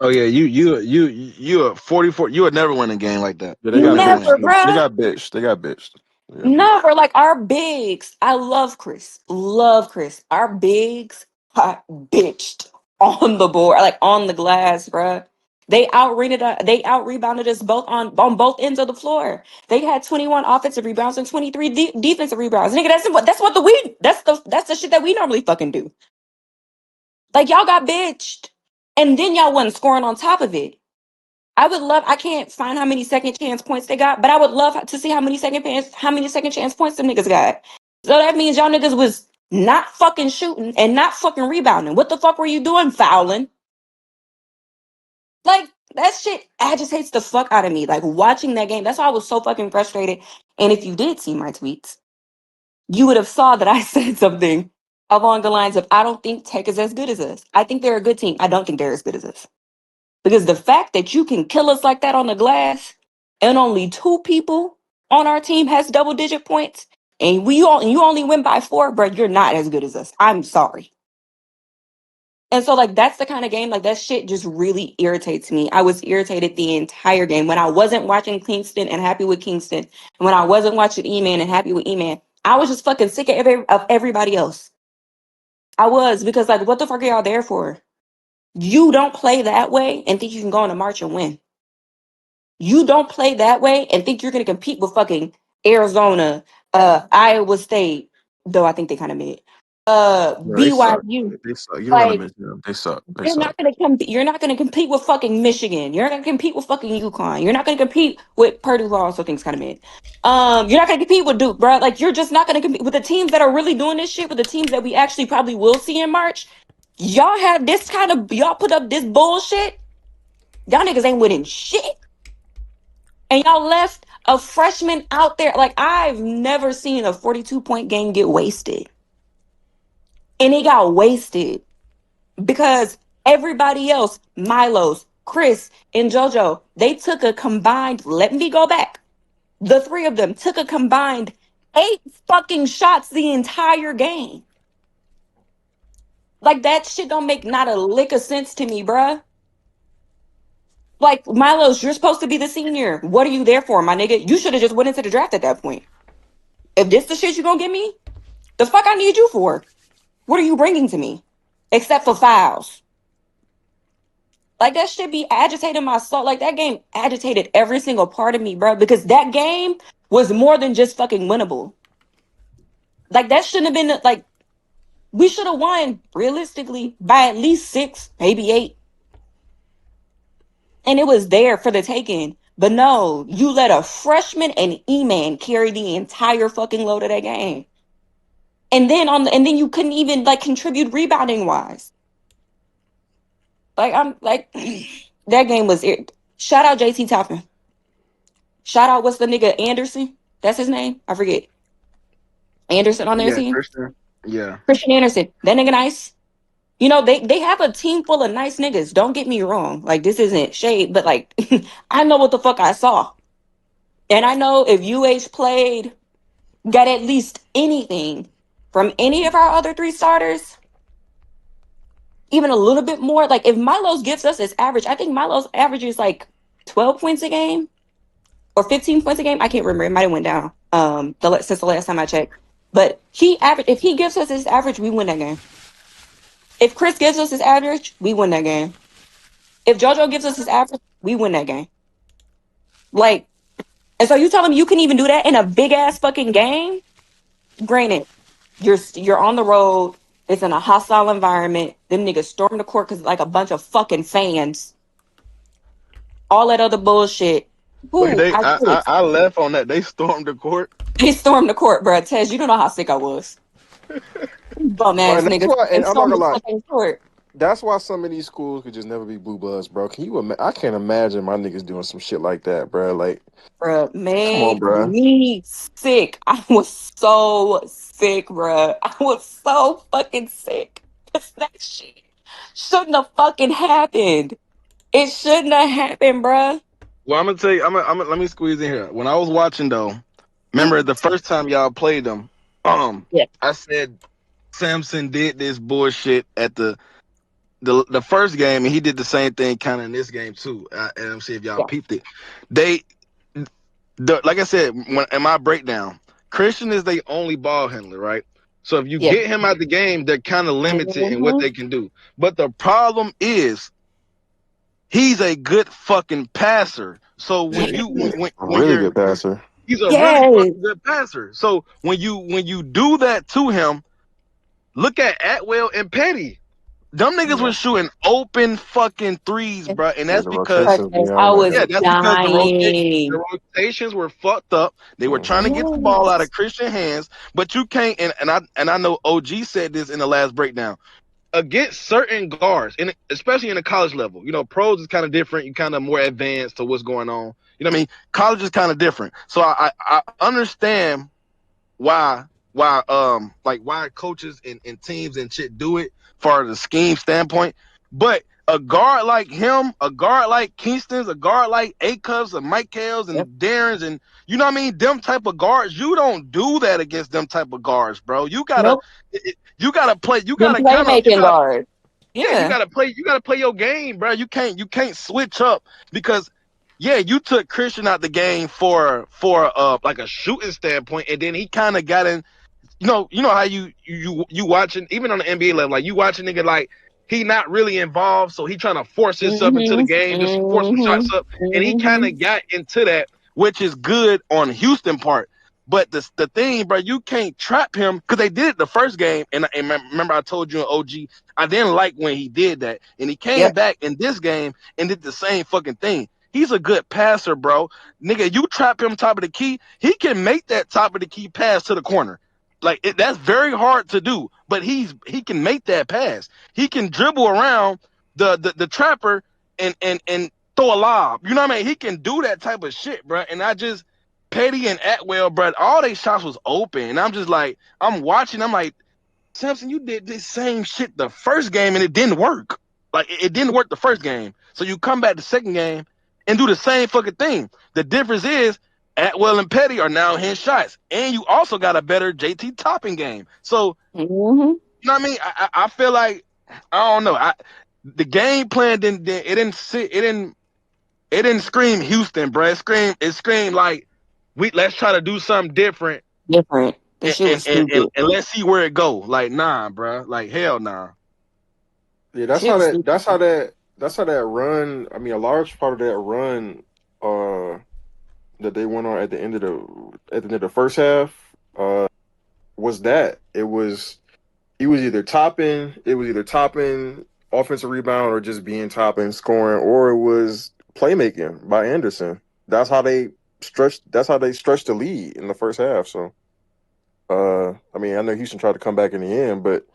Oh yeah, you are 44. You would never win a game like that. Yeah, You would never win. Never, They bruh. got bitched. They got bitched. Never. Like our bigs. I love Chris. Love Chris. Our bigs got bitched on the board, like on the glass, bruh. They out rebounded us both on both ends of the floor. They had 21 offensive rebounds and 23 defensive rebounds. Nigga, that's the shit that we normally fucking do. Like y'all got bitched. And then y'all wasn't scoring on top of it. I can't find how many second chance points they got, but I would love to see how many second chance points them niggas got. So that means y'all niggas was not fucking shooting and not fucking rebounding. What the fuck were you doing? Fouling. Like, that shit agitates the fuck out of me. Like, watching that game, that's why I was so fucking frustrated. And if you did see my tweets, you would have saw that I said something along the lines of, I don't think Tech is as good as us. I think they're a good team. I don't think they're as good as us. Because the fact that you can kill us like that on the glass and only 2 people on our team has double-digit points and you only win by 4, bro, you're not as good as us. I'm sorry. And so, like, that's the kind of game, like, that shit just really irritates me. I was irritated the entire game. When I wasn't watching Kingston and happy with Kingston, and when I wasn't watching E-Man and happy with E-Man, I was just fucking sick of everybody else. I was, because, like, what the fuck are y'all there for? You don't play that way and think you can go on a march and win. You don't play that way and think you're going to compete with fucking Arizona, Iowa State, though I think they kind of made, No, they suck. BYU. They suck. You don't want to Like, miss them. They suck. They you're suck. not gonna compete. You're not gonna compete with fucking Michigan. You're not gonna compete with fucking UConn. You're not gonna compete with Purdue. Who I also thinks kind of mid. You're not gonna compete with Duke, bro. Like, you're just not gonna compete with the teams that are really doing this shit. With the teams that we actually probably will see in March. Y'all put up this bullshit. Y'all niggas ain't winning shit, and y'all left a freshman out there. Like, I've never seen a 42-point game get wasted, and it got wasted because everybody else, Milo's, Chris, and JoJo, they took a combined, let me go back. The 3 of them took a combined 8 fucking shots the entire game. Like, that shit don't make not a lick of sense to me, bruh. Like, Milo's, you're supposed to be the senior. What are you there for, my nigga? You should have just went into the draft at that point. If this the shit you gonna give me, the fuck I need you for? What are you bringing to me? Except for fouls. Like, that shit be agitating my soul. Like, that game agitated every single part of me, bro. Because that game was more than just fucking winnable. Like, that shouldn't have been, like, we should have won, realistically, by at least 6, maybe 8. And it was there for the taking. But no, you let a freshman and E-Man carry the entire fucking load of that game. And then you couldn't even, like, contribute rebounding wise. Like, I'm like, that game was it. Shout out JT Toppin. Shout out, what's the nigga, Anderson? That's his name? I forget. Anderson on their Yeah, team? Christian. Yeah. Christian Anderson. That nigga nice. You know, they have a team full of nice niggas. Don't get me wrong. Like, this isn't shade, but, like, I know what the fuck I saw. And I know if UH got at least anything, from any of our other 3 starters, even a little bit more. Like if Milo's gives us his average, I think Milo's average is like 12 points a game or 15 points a game. I can't remember. It might have went down since the last time I checked. But if he gives us his average, we win that game. If Chris gives us his average, we win that game. If JoJo gives us his average, we win that game. Like, and so you tell him you can even do that in a big ass fucking game? Granted, you're on the road. It's in a hostile environment. Them niggas storm the court because like a bunch of fucking fans. All that other bullshit. Wait, I left on that. They stormed the court. They stormed the court, bro. Tez, you don't know how sick I was. Bum ass Right, niggas. and I'm not gonna lie. Court. That's why some of these schools could just never be blue bloods, bro. Can you? I can't imagine my niggas doing some shit like that, bro. Like, bro, man, come on, bro. Me sick. I was so sick, bro. I was so fucking sick. That shit shouldn't have fucking happened. It shouldn't have happened, bro. Well, I'm gonna tell you. Let me squeeze in here. When I was watching though, remember the first time y'all played them? I said Samson did this bullshit at the first game, and he did the same thing kind of in this game too. And I'm see if y'all peeped it. Like I said, in my breakdown, Christian is the only ball handler, right? So if you get him out the game, they're kind of limited in what they can do. But the problem is, he's a good fucking passer. So when good passer. He's a really good passer. So when you do that to him, look at Atwell and Petty. Them niggas were shooting open fucking threes, bro, and that's because I was the rotations were fucked up. They were trying to get the ball out of Christian hands, but you can't. And I know OG said this in the last breakdown. Against certain guards, and especially in the college level, you know, pros is kind of different. You kind of more advanced to what's going on. You know what I mean? College is kind of different. So I understand why coaches and teams and shit do it for the scheme standpoint. But a guard like him, a guard like Kingston's, a guard like Acubs and Mike Kales and Darren's, and you know what I mean, them type of guards, you don't do that against them type of guards, bro. You gotta play. You gotta guard. Yeah, you gotta play your game, bro. You can't switch up because you took Christian out the game for like a shooting standpoint, and then he kind of got in. You know how you watching, even on the NBA level, like you watch a nigga like he not really involved, so he trying to force himself into the game, just force some shots up, and he kind of got into that, which is good on Houston part. But the thing, bro, you can't trap him because they did it the first game, and remember I told you in OG, I didn't like when he did that, and he came back in this game and did the same fucking thing. He's a good passer, bro. Nigga, you trap him top of the key, he can make that top of the key pass to the corner. Like that's very hard to do, but he can make that pass. He can dribble around the trapper and throw a lob. You know what I mean? He can do that type of shit, bro. And Petty and Atwell, bro, all they shots was open, and I'm just like, I'm watching. I'm like, Samson, you did this same shit the first game, and it didn't work. Like it didn't work the first game, so you come back the second game and do the same fucking thing. The difference is, Atwell and Petty are now hitting shots, and you also got a better JT Topping game. So, you know what I mean? I feel like I don't know. The game plan didn't scream Houston, bro. It screamed like let's try to do something different. Different. And let's see where it go. Like nah, bro. Like hell nah. Yeah, that's how that run. I mean, a large part of that run, that they went on at the end of the first half, was that he was either topping offensive rebound or just being topping scoring, or it was playmaking by Anderson. That's how they stretched the lead in the first half. So I mean, I know Houston tried to come back in the end, but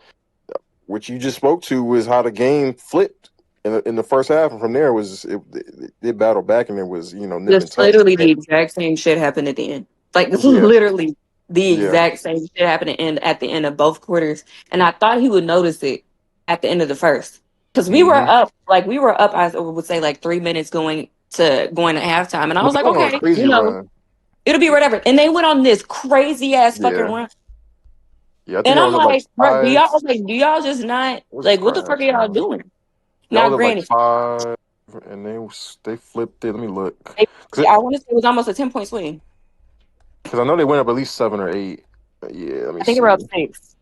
what you just spoke to was how the game flipped in the first half, and from there it battled back, and it was just literally the exact same shit happened at the end. Like literally the exact same shit happened at the end of both quarters, and I thought he would notice it at the end of the first because we were up. Like we were up, I would say like 3 minutes going to halftime, and I was like, okay, it'll be whatever. And they went on this crazy ass fucking run. Yeah, I think And that I'm was at like like, bro, do 5. y'all just not It was like what the fuck trash, are y'all man. doing? That Now, was at like granted, 5, and they flipped it. Let me look, I want to say it was almost a 10-point swing. because I know they went up at least 7 or 8. Yeah, let me I think see. around 6.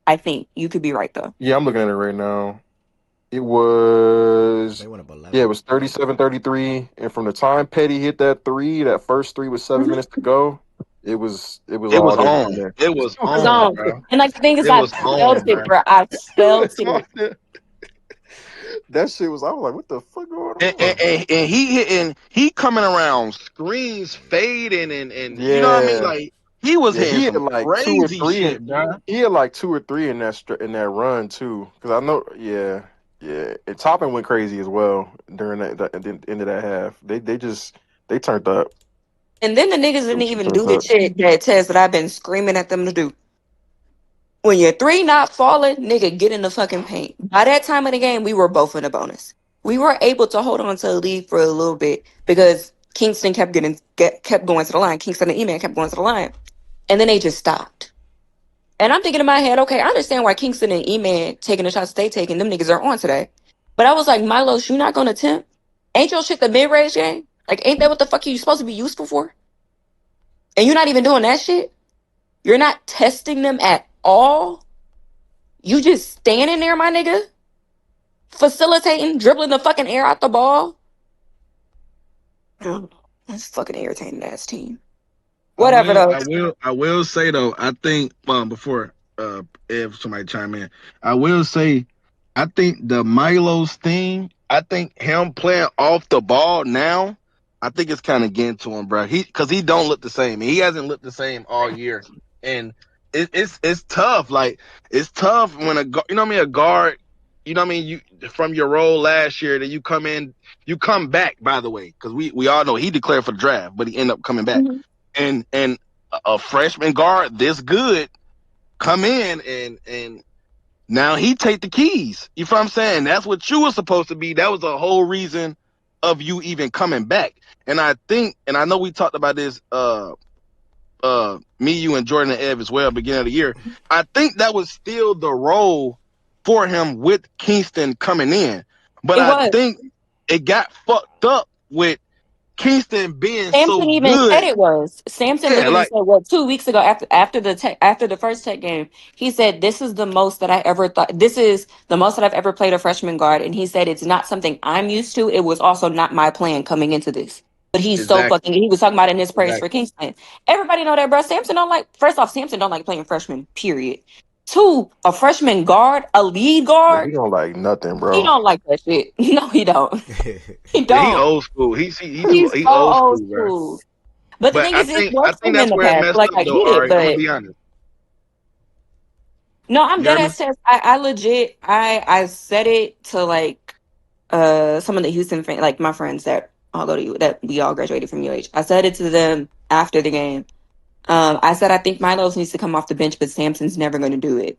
I think you could be right though. Yeah, I'm looking at it right now. It was They went up 11. Yeah, it was 37-33, and from the time Petty hit that first three with 7 minutes to go, it was It all was there on. from there. It was It was on, on. bro. And like the thing is, It I was felt on, it, bro. bro. I felt It was it. on there. That shit was. I was like, what the fuck going And, on? and he hitting, he coming around screens, fading, and you know what I mean? Yeah, Like he was yeah. hitting He had some like two or crazy three, and shit, bro. he had like 2 or 3 in that run too. Because I know, yeah, yeah. And Toppin went crazy as well during that at the end of that half. They turned up. And then the niggas Them didn't two even turned do the up. shit that Tess that I've been screaming at them to do. When you're 3 not falling, nigga, get in the fucking paint. By that time of the game, we were both in a bonus. We were able to hold on to a lead for a little bit because Kingston kept going to the line. Kingston and E-Man kept going to the line. And then they just stopped. And I'm thinking in my head, okay, I understand why Kingston and E-Man taking the shots they taking. Them niggas are on today. But I was like, Milo, you not gonna attempt? Ain't your shit the mid-range game? Like, ain't that what the fuck you supposed to be useful for? And you're not even doing that shit? You're not testing them at all? You just standing there, my nigga, facilitating, dribbling the fucking air out the ball. That's fucking irritating ass team. Whatever though. I will say though, I think before if somebody chime in, I will say I think the Milo's thing, I think him playing off the ball now, I think it's kind of getting to him, bro. Because he don't look the same. He hasn't looked the same all year, and it's tough. Like it's tough when you know what I mean, a guard. You know what I mean? You from your role last year that you come in, you come back. By the way, because we all know he declared for the draft, but he ended up coming back. And a freshman guard this good come in and now he take the keys. You feel what I'm saying? That's what you were supposed to be. That was the whole reason of you even coming back. And I think, and I know we talked about this me, you, and Jordan and Ev as well, beginning of the year. I think that was still the role for him with Kingston coming in. But I think it got fucked up with Kingston being Samson so even said good. it was. Samson literally said, "Well, 2 weeks ago, after the first Tech game, he said this is the most that I ever thought. This is the most that I've ever played a freshman guard." And he said it's not something I'm used to. It was also not my plan coming into this. But he's so fucking. He was talking about it in his praise for Kingston. Everybody know that, bro. Samson don't like. First off, Samson don't like playing freshmen. Period. 2, a freshman guard, a lead Yeah, he guard. don't like nothing, bro. He don't like that shit. No, he don't. He don't. Yeah, he old school. He He's so old old school, bro. school. But the But thing I is, it think worked for him in that's the where it past. messed Like, up I though, get it, Ari. I'm gonna but be honest. no, I'm You dead heard me? ass test. I legit, I said it to like some of the Houston fans, like my friends that all go to you, that we all graduated from UH. I said it to them after the game. I said I think Milos needs to come off the bench, but Samson's never going to do it.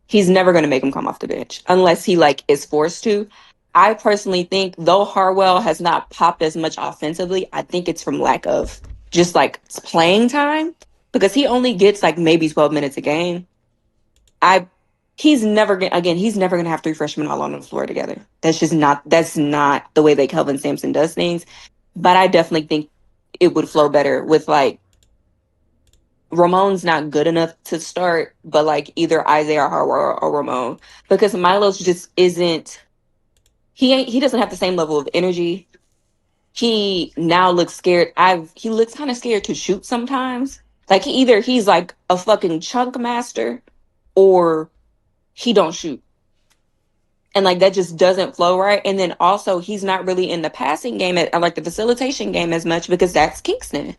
He's never going to make him come off the bench unless he like is forced to. I personally think though Harwell has not popped as much offensively, I think it's from lack of just like playing time because he only gets like maybe 12 minutes a game. He's never gonna have 3 freshmen all on the floor together. That's not the way that Kelvin Sampson does things. But I definitely think it would flow better with like Ramon's not good enough to start, but like either Isaiah Harwell or Ramon because Milos just isn't. He doesn't have the same level of energy. He now looks scared. He looks kind of scared to shoot sometimes. Like he's like a fucking chunk master, or he don't shoot. And like that just doesn't flow right. And then also he's not really in the passing game at like the facilitation game as much because that's Kingston.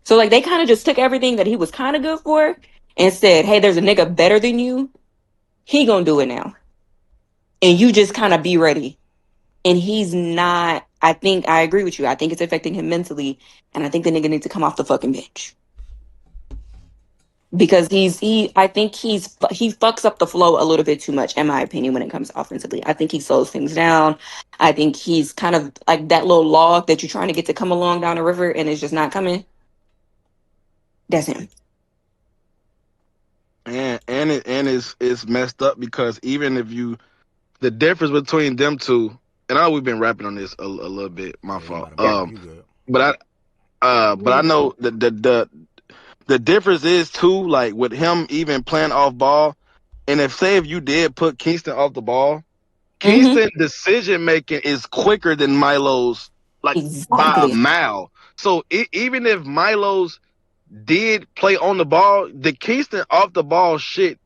So like they kind of just took everything that he was kind of good for and said, "Hey, there's a nigga better than you. He gonna do it now, and you just kind of be ready." And he's not. I think I agree with you. I think it's affecting him mentally, and I think the nigga needs to come off the fucking bench because I think he fucks up the flow a little bit too much, in my opinion, when it comes to offensively. I think he slows things down. I think he's kind of like that little log that you're trying to get to come along down the river and it's just not coming. That's him. And it's messed up because even if the difference between them two, and I know we've been rapping on this a little bit. My fault. You good. But I know the difference is too, like with him even playing off ball, and if you did put Kingston off the ball, Kingston's decision making is quicker than Milo's, like by a mile. So even if Milo's did play on the ball, the Kingston off the ball shit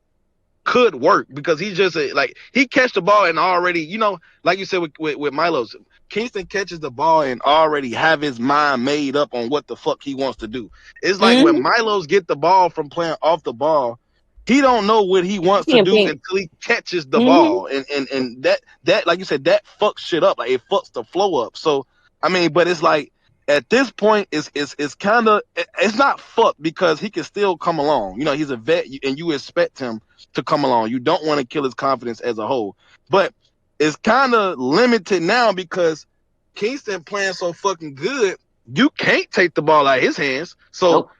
could work because he's just like he catch the ball and already, like you said with Milo's, Kingston catches the ball and already have his mind made up on what the fuck he wants to do. It's like when Milo's get the ball from playing off the ball, he don't know what he wants to do until he catches the ball, and that like you said, that fucks shit up. Like it fucks the flow up. So I mean, but it's like at this point, it's kind of, it's not fucked because he can still come along. He's a vet, and you expect him to come along. You don't want to kill his confidence as a whole, but it's kind of limited now because Kingston playing so fucking good. You can't take the ball out of his hands. So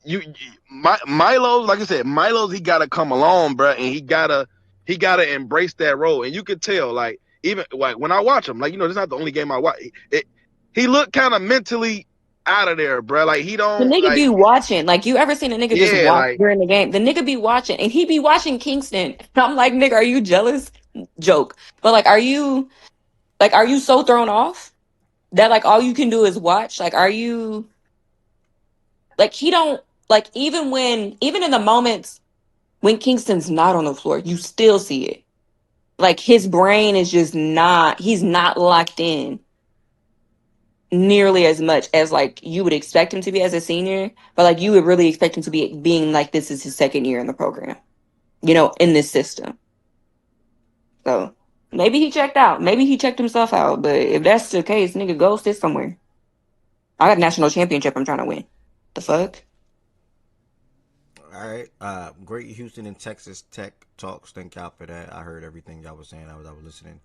Milo's, like I said, he gotta come along, bro, and he gotta embrace that role. And you could tell, like, even like when I watch him, like, this is not the only game I watch. He looked kind of mentally out of there, bro. Like he don't. The nigga be watching. Like you ever seen a nigga just watch during the game? The nigga be watching, and he be watching Kingston. I'm like, nigga, are you jealous? Joke, but like, are you so thrown off that like all you can do is watch? Like, are you like he don't like even in the moments when Kingston's not on the floor, you still see it. Like his brain is just not. He's not locked in nearly as much as like you would expect him to be as a senior, but like you would really expect him to be being like this is his second year in the program, in this system. So maybe he checked out. Maybe he checked himself out. But if that's the case, nigga, go sit somewhere. I got a national championship I'm trying to win. The fuck? All right. Great Houston and Texas Tech talks. Thank y'all for that. I heard everything y'all was saying. I was listening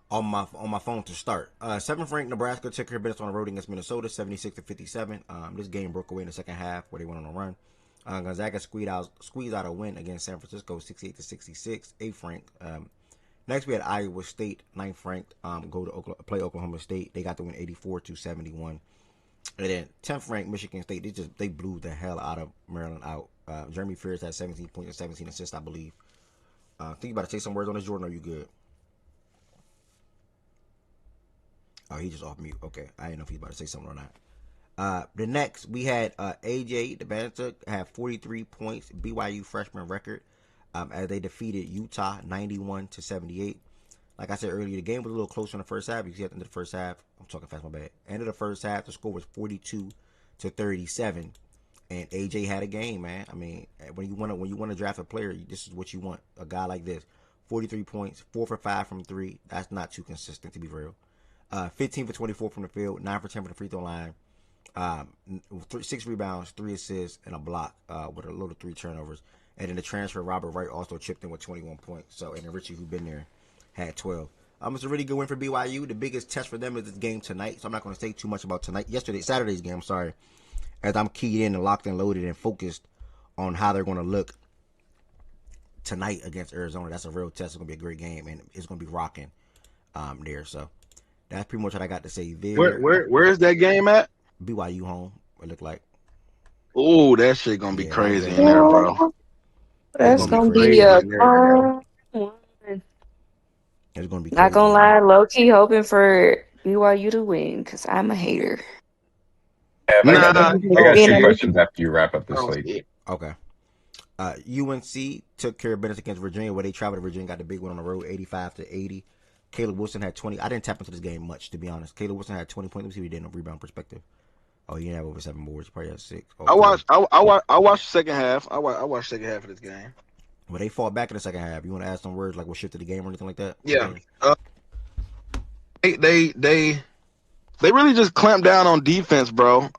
on my phone to start. 7th ranked Nebraska took care of business on the road against Minnesota, 76-57. This game broke away in the second half where they went on a run. Gonzaga squeezed out a win against San Francisco, 68-66. 8th ranked. Next we had Iowa State, 9th ranked. Go to play Oklahoma State. They got the win 84-71. And then 10th ranked Michigan State. They blew the hell out of Maryland out. Jeremy Fears had 17 points and 17 assists, I believe. Think you about to say some words on this, Jordan, or are you good? Oh, he just off mute. Okay. I didn't know if he's about to say something or not. The next, we had AJ, the Banter, had 43 points, BYU freshman record, as they defeated Utah 91-78. Like I said earlier, the game was a little closer in the first half. You see at the end of the first half, I'm talking fast, my bad. End of the first half, the score was 42-37. And AJ had a game, man. I mean, when you want to draft a player, this is what you want. A guy like this. 43 points, 4 for 5 from 3. That's not too consistent, to be real. 15 for 24 from the field, 9 for 10 from the free throw line, 6 rebounds, 3 assists, and a block with a load of 3 turnovers. And then the transfer, Robert Wright, also chipped in with 21 points. So, and then Richie, who's been there, had 12. It's a really good win for BYU. The biggest test for them is this game tonight, so I'm not going to say too much about Saturday's game, I'm sorry, as I'm keyed in and locked and loaded and focused on how they're going to look tonight against Arizona. That's a real test. It's going to be a great game, and it's going to be rocking there. So that's pretty much what I got to say there. Where is that game at? BYU home, it looked like. Oh, that shit going to be crazy in there, bro. That's going to be a fun one. It's going to be crazy. Not going to lie, low-key hoping for BYU to win because I'm a hater. I got 2 questions after you wrap up this slate. Okay. UNC took care of business against Virginia, where they traveled to Virginia, got the big one on the road, 85-80. Caleb Wilson had 20. I didn't tap into this game much, to be honest. Caleb Wilson had 20 points. Let me see what he did in a rebound perspective. Oh, he didn't have over 7 boards. He probably had 6. Oh, I watched the second half. I watched the second half of this game. Well, they fought back in the second half. You want to add some words like what shifted the game or anything like that? Yeah. They really just clamped down on defense, bro.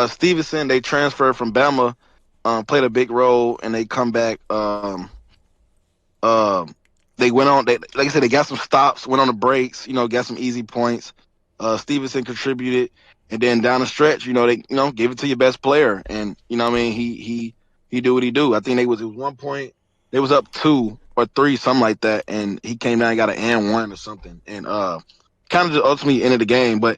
Stevenson, they transferred from Bama, played a big role, and they come back. They went on. Like I said, they got some stops, went on the breaks. Got some easy points. Stevenson contributed, and then down the stretch, they gave it to your best player, and I mean he he do what he do. I think it was 1 point. They was up 2 or 3, something like that, and he came down and got an and 1 or something, and kind of just ultimately ended the game. But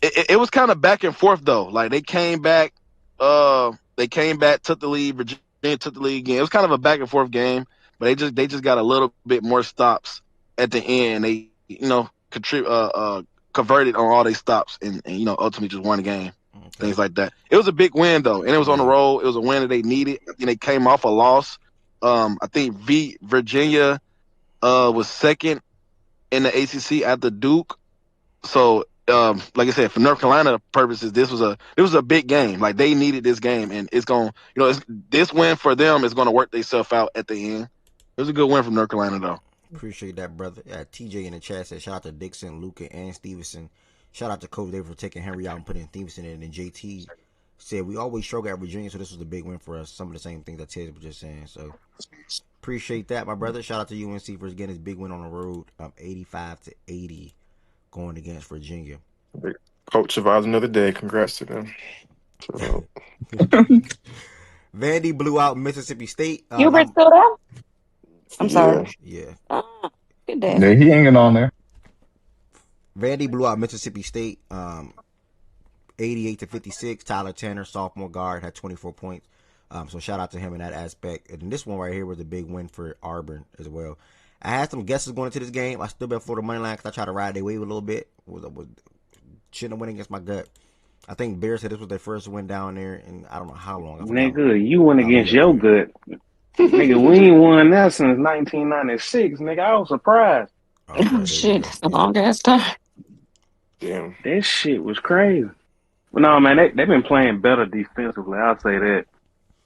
it was kind of back and forth though. Like they came back, took the lead. Virginia took the lead again. It was kind of a back and forth game, but they just got a little bit more stops at the end. They converted on all their stops and ultimately just won the game. Things like that. It was a big win though, and it was on the road. It was a win that they needed. I think they came off a loss. I think Virginia was second in the ACC after Duke. So, like I said, for North Carolina purposes, this was a big game. Like they needed this game, and it's going. This win for them is going to work themselves out at the end. It was a good win from North Carolina though. Appreciate that, brother. TJ in the chat said, shout out to Dixon, Luca, and Stevenson. Shout out to Coach David for taking Henry out and putting Stevenson in. And JT said, we always struggle at Virginia, so this was a big win for us. Some of the same things that Ted was just saying. So appreciate that, my brother. Shout out to UNC for getting his big win on the road, 85-80, going against Virginia. Coach survives another day. Congrats to them. Vandy blew out Mississippi State. Hubert still there? I'm sorry. Yeah. Good day. Yeah, he hanging on there. Vandy blew out Mississippi State 88-56. Tyler Tanner, sophomore guard, had 24 points. So shout out to him in that aspect. And this one right here was a big win for Auburn as well. I had some guesses going into this game. I still bet for the money line because I tried to ride their wave a little bit. Shouldn't have went against my gut. I think Bears said this was their first win down there, and I don't know how long. Nigga, you went against your gut. Nigga, we ain't won that since 1996. Nigga, I was surprised. Oh, shit, that's a long ass time. Damn. That shit was crazy. But no, man, they've been playing better defensively. I'll say that.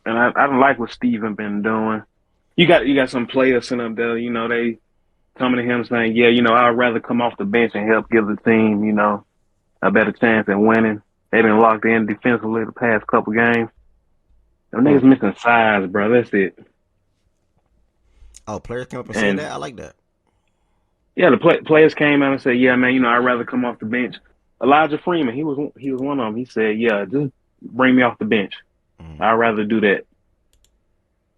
And I don't like what Steven been doing. You got some players in up there, they coming to him saying, yeah, I'd rather come off the bench and help give the team, a better chance at winning. They've been locked in defensively the past couple games. Them niggas missing size, bro. That's it. Oh, players came up and said that? I like that. Yeah, the players came out and said, yeah, man, I'd rather come off the bench. Elijah Freeman, he was one of them. He said, yeah, just bring me off the bench. I'd rather do that.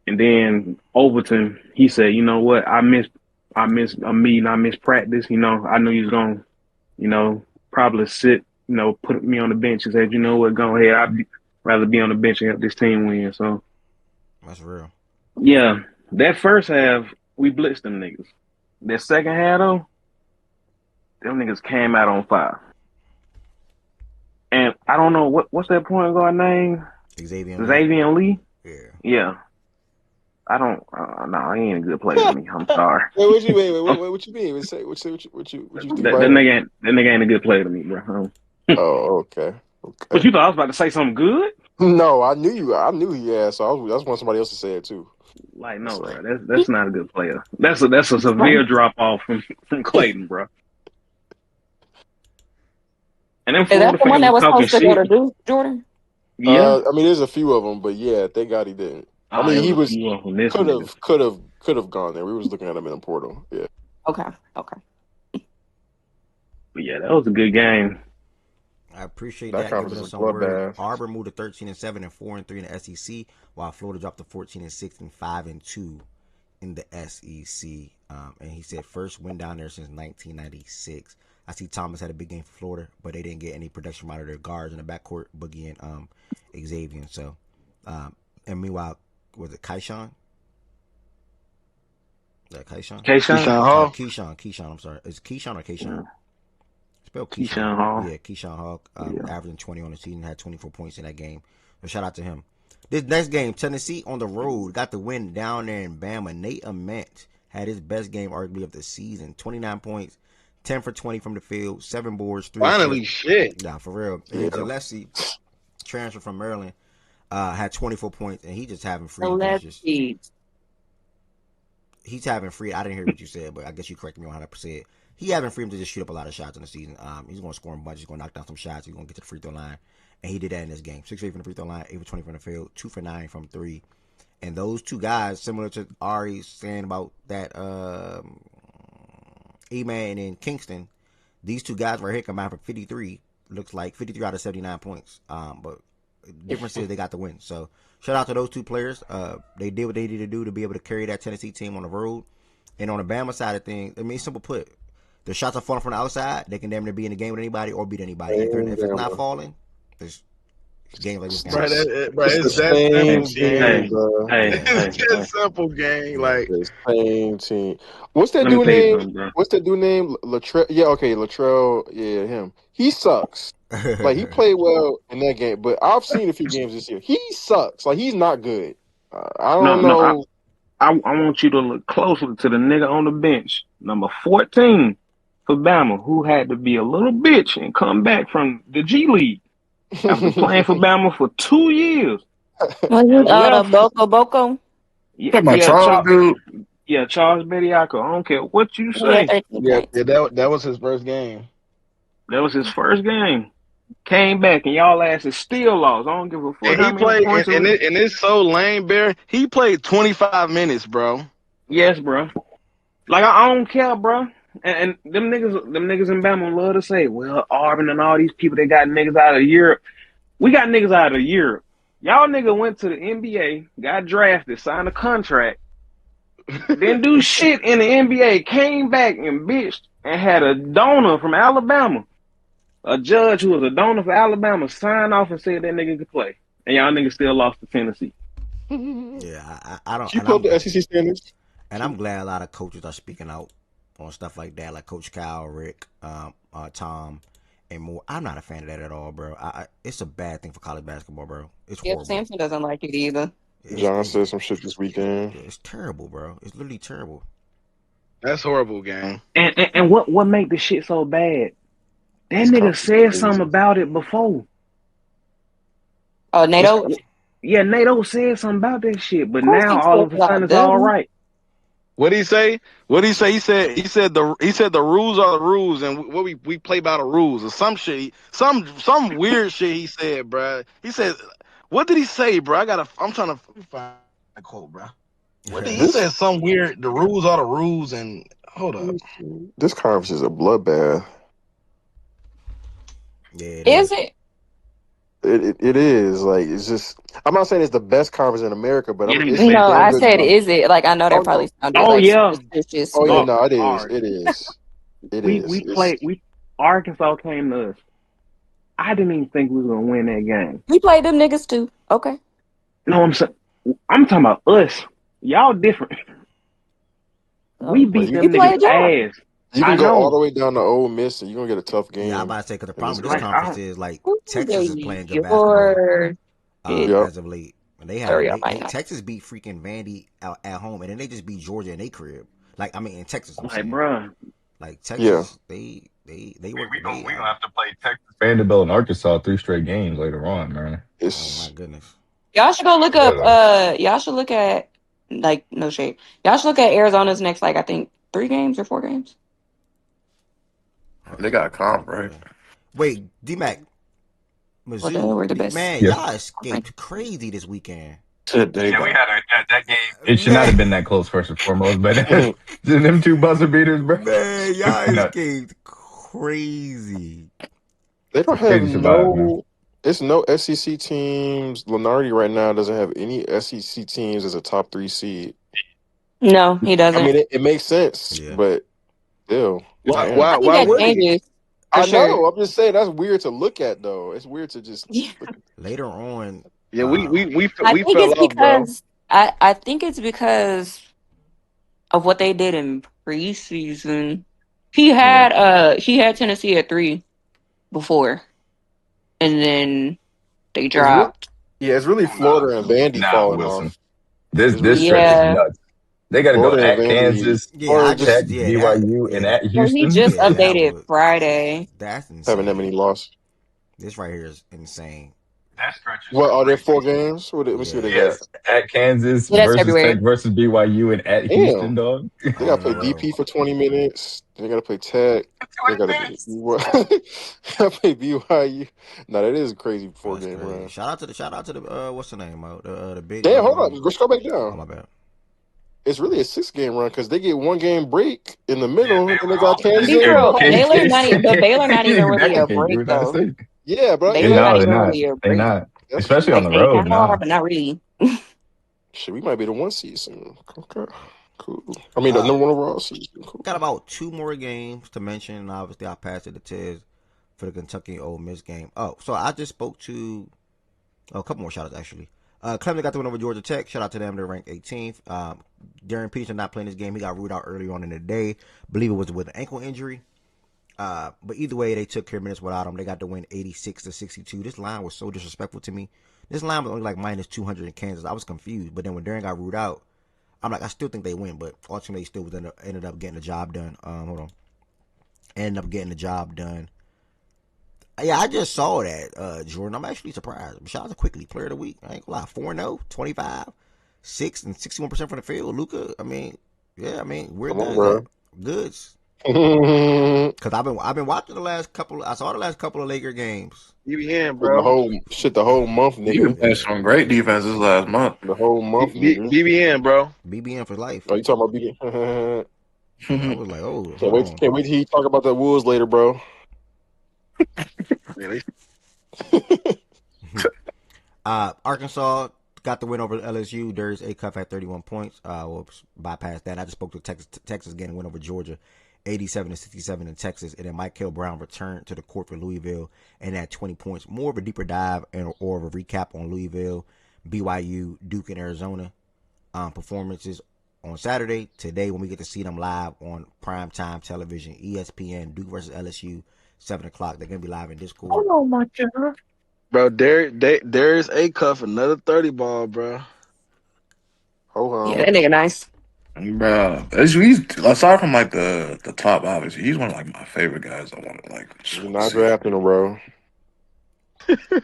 And then Overton, he said, you know what, I missed a meeting, I missed practice. I knew he was going, probably sit, put me on the bench. He said, you know what, go ahead. I'd rather be on the bench and help this team win. So that's real. Yeah, that first half, we blitzed them niggas. That second half, though, them niggas came out on fire. And I don't know, what's that point guard name? Xavier Lee? Yeah. I don't. No, he ain't a good player to me. I'm sorry. Wait, what you mean? What you mean? What you think? That nigga ain't a good player to me, bro. Oh, okay. But you thought I was about to say something good? No, I knew he had. So I just want somebody else to say it too. Like, no, bro. That's not a good player. That's a severe drop off from Clayton, bro. And then Is that the one that was supposed to go to Duke, Jordan? Yeah. I mean, there's a few of them, but yeah, thank God he didn't. I mean, he could have gone there. We was looking at him in the portal. Yeah. Okay. But yeah, that was a good game. I appreciate that. Giving us some word. Auburn moved to 13-7 and 4-3 in the SEC, while Florida dropped to 14-6 and 5-2 in the SEC. And he said first win down there since 1996. I see Thomas had a big game for Florida, but they didn't get any production out of their guards in the backcourt, Boogie and Xavier. So, and meanwhile, was it Keyshawn? Keyshawn? Keyshawn, I'm sorry. Is it Keyshawn or Keyshawn? Spelled Keyshawn Hall. Yeah, Keyshawn Hall, averaging 20 on the season, had 24 points in that game. So shout out to him. This next game, Tennessee on the road, got the win down there in Bama. Nate Ament had his best game arguably of the season. 29 points, 10 for 20 from the field, 7 boards, 3 Finally, assists. shit. Nah, for real. And Gillespie, transfer from Maryland, had 24 points, and he just having free. He's having free. I didn't hear what you said, but I guess you corrected me on how to say it. He having freedom to just shoot up a lot of shots in the season. He's going to score a bunch. He's going to knock down some shots. He's going to get to the free throw line. And he did that in this game. 6 for 8 from the free throw line, 8 for 20 from the field, 2 for 9 from 3. And those two guys, similar to Ari saying about that E-Man in Kingston, these two guys right here combined for 53. Looks like 53 out of 79 points. But difference is they got the win. So shout out to those two players. They did what they needed to do to be able to carry that Tennessee team on the road. And on the Bama side of things, I mean, simple put, the shots are falling from the outside. They can damn near be in the game with anybody or beat anybody. If it's not falling, there's games like this. It's that same simple team, bro. It's that simple game. Like the same team. What's that Let me dude tell you name? something, bro. What's that dude name? Latrell. Yeah, okay, Latrell. Yeah, him. He sucks. Like he played well in that game, but I've seen a few games this year. He sucks. Like he's not good. I don't know. I want you to look closely to the nigga on the bench, number 14 for Bama, who had to be a little bitch and come back from the G League after playing for Bama for 2 years. Boko? Charles, dude. Yeah, Charles Bediako. I don't care what you say. Yeah, that was his first game. That was his first game. Came back and y'all asses still lost. I don't give a fuck. And he played, and it's so lame, Bear. He played 25 minutes, bro. Yes, bro. Like I don't care, bro. And them niggas in Bama love to say, well, Auburn and all these people, they got niggas out of Europe. We got niggas out of Europe. Y'all nigga went to the NBA, got drafted, signed a contract, didn't do shit in the NBA, came back and bitched and had a donor from Alabama. A judge who was a donor for Alabama signed off and said that nigga could play. And y'all niggas still lost to Tennessee. Yeah, I don't. You put the SEC standards. And I'm glad a lot of coaches are speaking out on stuff like that, like Coach Kyle, Rick, Tom, and more. I'm not a fan of that at all, bro. It's a bad thing for college basketball, bro. It's horrible. Samson doesn't like it either. John said some shit this weekend. It's terrible, bro. It's literally terrible. That's horrible, gang. And what make this shit so bad? That nigga said something about it before. Oh, NATO? Yeah, NATO said something about that shit, but now all of a sudden it's all right. What'd he say? He said the rules are the rules, and what we play by the rules or some shit. Some weird shit he said, bro. He said, what did he say, bro? I'm trying to find a quote, bro. What did he say? Some weird. The rules are the rules, and hold up. This conference is a bloodbath. Yeah, is it? It is like it's just. I'm not saying it's the best conference in America, but no, I said, is it? Like I know that probably sounded suspicious. Oh yeah, no, it is. It is. It is. We Arkansas came to us. I didn't even think we were gonna win that game. We played them niggas too. Okay. No, I'm talking about us. Y'all different. We beat them niggas ass. You can go all the way down to Ole Miss, and you're gonna get a tough game. Yeah, I'm about to say because the problem with this conference is like Texas is playing good basketball as of late. And Texas beat freaking Vandy out at home, and then they just beat Georgia in their crib. Like in Texas, bro. Like Texas, they work. We gonna have to play Texas, Vanderbilt, and Arkansas 3 straight games later on, man. Oh my goodness. Y'all should go look up. Y'all should look at no shade. Y'all should look at Arizona's next I think 3 games or 4 games. They got a comp, right? Wait, D-Mac. Mizzou, we're the best. Man, y'all escaped crazy this weekend. We had that game. It should not have been that close, first and foremost, but them 2 buzzer beaters, bro. Man, y'all escaped crazy. They don't have it's no SEC teams. Lenardi right now doesn't have any SEC teams as a top 3 seed. No, he doesn't. I mean, it makes sense, but still. Why would he? I know. I'm just saying that's weird to look at, though. It's weird to just later on. Yeah, we fell off, bro. I think it's because of what they did in preseason. He had Tennessee at 3 before, and then they dropped. It's really Florida and Vandy falling off. This stretch is nuts. They got to go at Kansas, Tech, BYU, and at Houston. He just updated Friday. That's insane. Having that many losses. This right here is insane. That stretch is what are there 4 games? Let me see what they got. At Kansas versus Tech versus BYU and at Houston, dog. They got to play DP for 20 minutes. They got to play Tech. They got to play BYU. No, that is a crazy 4-game run. Shout out to the what's the name? The big. Damn, hold on. Let's go back down. Oh my bad. It's really a 6-game run because they get 1 game break in the middle, and they got Kansas. Baylor not even really a break though. Yeah, bro. They're not. especially on Like the they road. kind of are, Nah, but not really. Shit, we might be the 1 seed soon. Okay, cool. I mean, the number 1 overall season. Cool. Got about 2 more games to mention. And obviously, I'll pass it to Tiz for the Kentucky Ole Miss game. Oh, so I just spoke to a couple more shout-outs, actually. Clemson got the win over Georgia Tech. Shout out to them. They're ranked 18th. Darren Peterson not playing this game. He got ruled out earlier on in the day. Believe it was with an ankle injury. But either way, they took care of minutes without him. They got the win 86-62. This line was so disrespectful to me. This line was only like minus 200 in Kansas. I was confused. But then when Darren got ruled out, I'm like, I still think they win. But ultimately, still ended up getting the job done. Hold on. Ended up getting the job done. Yeah, I just saw that, Jordan. I'm actually surprised. Shout out to Quickly, player of the week. I ain't gonna lie. 4-0, 25, 6 and 61% from the field. Luka, I mean, yeah, I mean, we're good. Goods. Because I've been watching the last couple. I saw the last couple of Laker games. BBN, bro. The whole month, nigga. You've been playing some great defenses last month. The whole month, nigga. BBN, bro. BBN for life. Oh, you talking about BBN? I was like, oh, can't wait to hear you talk about the Wolves later, bro. Really? Arkansas got the win over LSU. There's a cup at 31 points. Whoops, bypass that. I just spoke to Texas getting a win over Georgia, 87-67 in Texas. And then Michael Brown returned to the court for Louisville and had 20 points. More of a deeper dive or of a recap on Louisville, BYU, Duke, and Arizona performances on Saturday. Today, when we get to see them live on primetime television, ESPN, Duke versus LSU, 7 o'clock. They're going to be live in Discord. Oh, my God. Bro, there's a cuff, another 30 ball, bro. Yeah, that nigga nice. Bro, he's aside from like the top, obviously, he's one of like my favorite guys. I want to like. You're not drafting him, bro.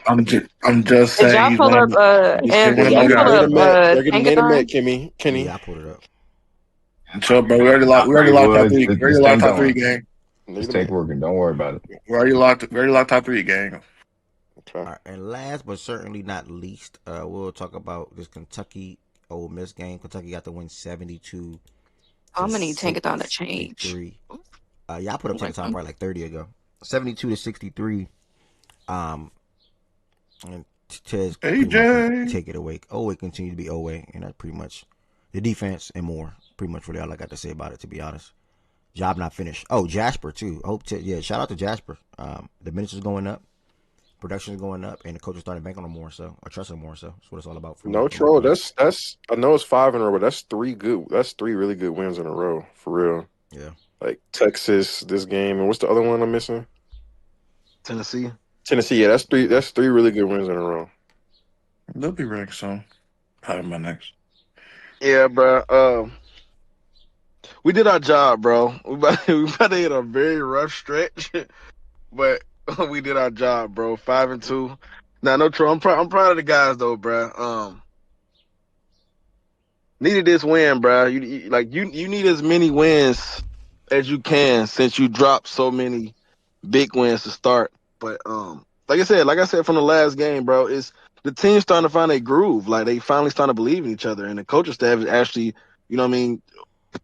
I'm just Did saying. y'all He's pull one up? of my- he's And one of did my you pull guys. up? They're getting made a Tankathon? Met, Kenny. Yeah, I pulled it up. So, bro, we already locked top three. We already locked top three, gang. Just take working. Don't worry about it. We already locked top three, gang. All right, and last but certainly not least, we'll talk about this Kentucky Ole Miss game. Kentucky got the win 72. I'm gonna need Tankathon to change. Yeah, I put up Tankathon probably like 30 ago. 72-63. And Tez take it away. Owe continue to be Owe, and that's pretty much the defense and more. Pretty much really all I got to say about it, to be honest. Job not finished. Oh, Jasper too. Shout out to Jasper. The minutes is going up, production is going up, and the coach is starting to bank on him more so, or trust him more so. That's what it's all about. No troll. That's. I know it's 5 in a row, but that's 3 good. That's 3 really good wins in a row for real. Yeah. Like Texas, this game, and what's the other one I'm missing? Tennessee. Yeah, that's 3. That's 3 really good wins in a row. They'll be ranked soon. Probably my next. Yeah, bro. We did our job, bro. We about to hit a very rough stretch, but we did our job, bro. 5-2. Now, no troll. I'm proud of the guys though, bro. Needed this win, bro. You need as many wins as you can since you dropped so many big wins to start. But like I said from the last game, bro, is the team's starting to find a groove. Like they finally starting to believe in each other, and the coaching staff is actually, you know what I mean,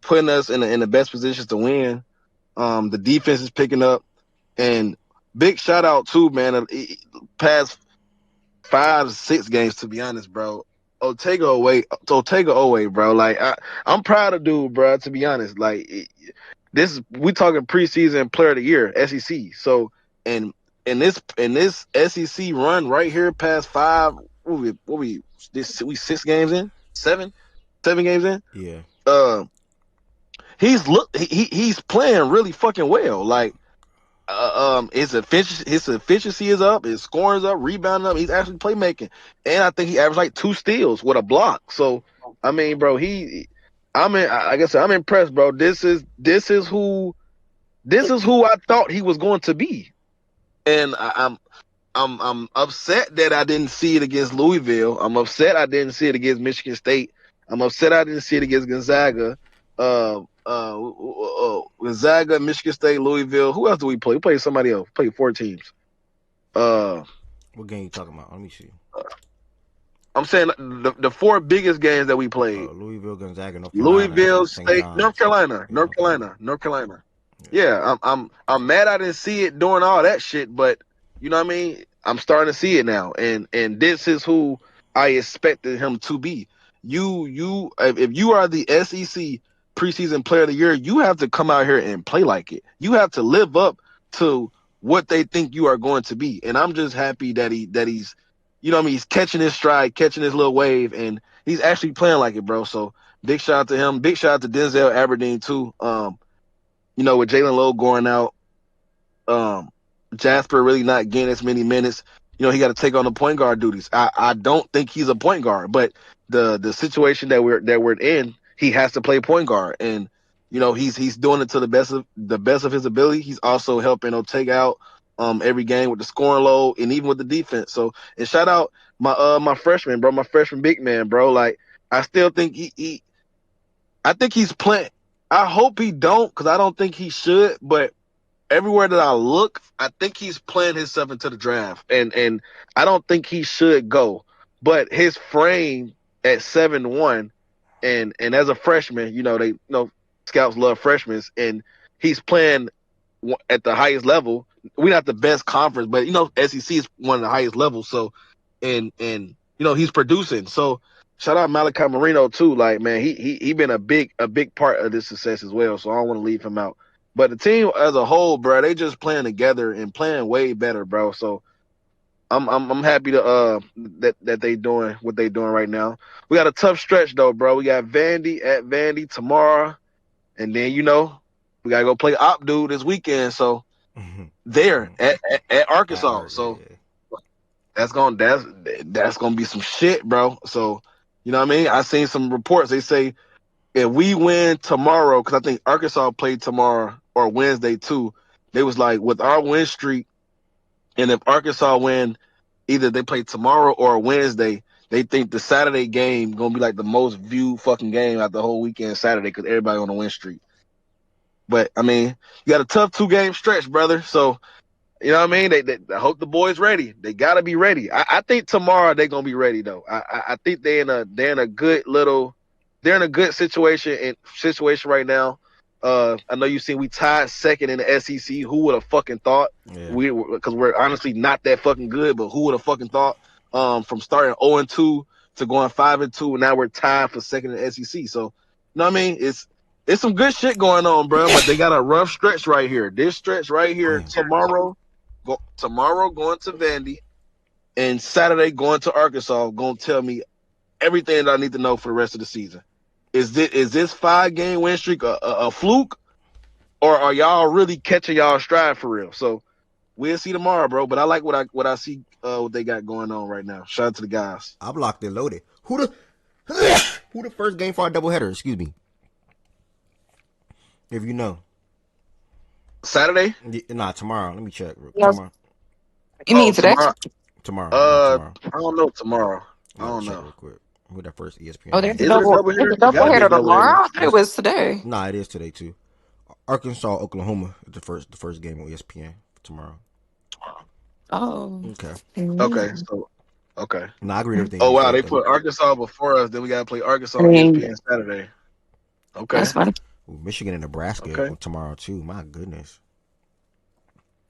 putting us in the best positions to win. The defense is picking up, and big shout out too, man. Past 5-6 games, to be honest, bro. Otega Owe, bro. Like I'm proud of dude, bro. To be honest, like we talking preseason player of the year, SEC. So in this SEC run right here, past 5, what we 6 games in, 7 games in. Yeah. He's playing really fucking well. Like his efficiency is up, his scoring is up, rebounding up. He's actually playmaking, and I think he averaged like 2 steals with a block. So I mean, bro, I'm impressed, bro. This is who I thought he was going to be, and I'm upset that I didn't see it against Louisville. I'm upset I didn't see it against Michigan State. I'm upset I didn't see it against Gonzaga. Gonzaga, Michigan State, Louisville. Who else do we play? We played somebody else. We played 4 teams. What game you talking about? Let me see. I'm saying the 4 biggest games that we played. Louisville, Gonzaga, Louisville State, North Carolina. Yeah, I'm mad I didn't see it doing all that shit, but you know what I mean? I'm starting to see it now, and this is who I expected him to be. If you are the SEC preseason player of the year, you have to come out here and play like it. You have to live up to what they think you are going to be. And I'm just happy that he's, he's catching his stride, catching his little wave, and he's actually playing like it, bro. So big shout out to him. Big shout out to Denzel Aberdeen too. With Jalen Lowe going out, Jasper really not getting as many minutes. He got to take on the point guard duties. I don't think he's a point guard, but the situation that we're in, he has to play point guard, and he's doing it to the best of his ability. He's also helping take out every game with the scoring load and even with the defense. So, and shout out my freshman, bro, my freshman big man, bro. Like, I still think I think he's playing. I hope he don't, because I don't think he should, but everywhere that I look, I think he's playing himself into the draft, and I don't think he should go. But his frame at 7'1", and as a freshman, they scouts love freshmen, and he's playing at the highest level. We're not the best conference, but SEC is one of the highest levels. So, and he's producing. So, shout out Malachi Marino too. Like, man, he been a big part of this success as well. So I don't want to leave him out. But the team as a whole, bro, they just playing together and playing way better, bro. So I'm happy to that they doing what they doing right now. We got a tough stretch though, bro. We got Vandy tomorrow, and then we gotta go play Opdu this weekend. So there at Arkansas. So that's gonna be some shit, bro. So what I mean? I seen some reports. They say if we win tomorrow, because I think Arkansas played tomorrow or Wednesday too, they was like, with our win streak, and if Arkansas win, either they play tomorrow or Wednesday, they think the Saturday game gonna be like the most viewed fucking game out the whole weekend Saturday, because everybody on the win streak. But I mean, you got a tough 2-game stretch, brother. So I mean? They I hope the boys ready. They gotta be ready. I think tomorrow they're gonna be ready though. I think they're in a good situation right now. I know you seen we tied second in the SEC. Who would have fucking thought? Yeah. Because we're honestly not that fucking good, but who would have fucking thought? From starting 0-2 to going 5-2, and now we're tied for second in the SEC. So, what I mean? It's some good shit going on, bro. But they got a rough stretch right here. This stretch right here, tomorrow going to Vandy, and Saturday going to Arkansas, gonna tell me everything that I need to know for the rest of the season. Is this 5-game win streak a fluke, or are y'all really catching y'all stride for real? So we'll see tomorrow, bro. But I like what I see what they got going on right now. Shout out to the guys. I'm locked and loaded. Who the first game for our doubleheader? Excuse me. If you know. Saturday? Nah, tomorrow. Let me check. Yes. Tomorrow. You mean today? Tomorrow. I don't know tomorrow. I don't know. Real quick. Who that first ESPN? Oh, there's a doubleheader tomorrow. It was today. Nah, it is today too. Arkansas, Oklahoma is the first game on ESPN tomorrow. Oh. Okay. Okay. So. Okay. Nah, I agree with everything. Oh wow, they put Arkansas before us. Then we gotta play Arkansas on ESPN Saturday. Okay. That's fine. Ooh, Michigan and Nebraska tomorrow too. My goodness.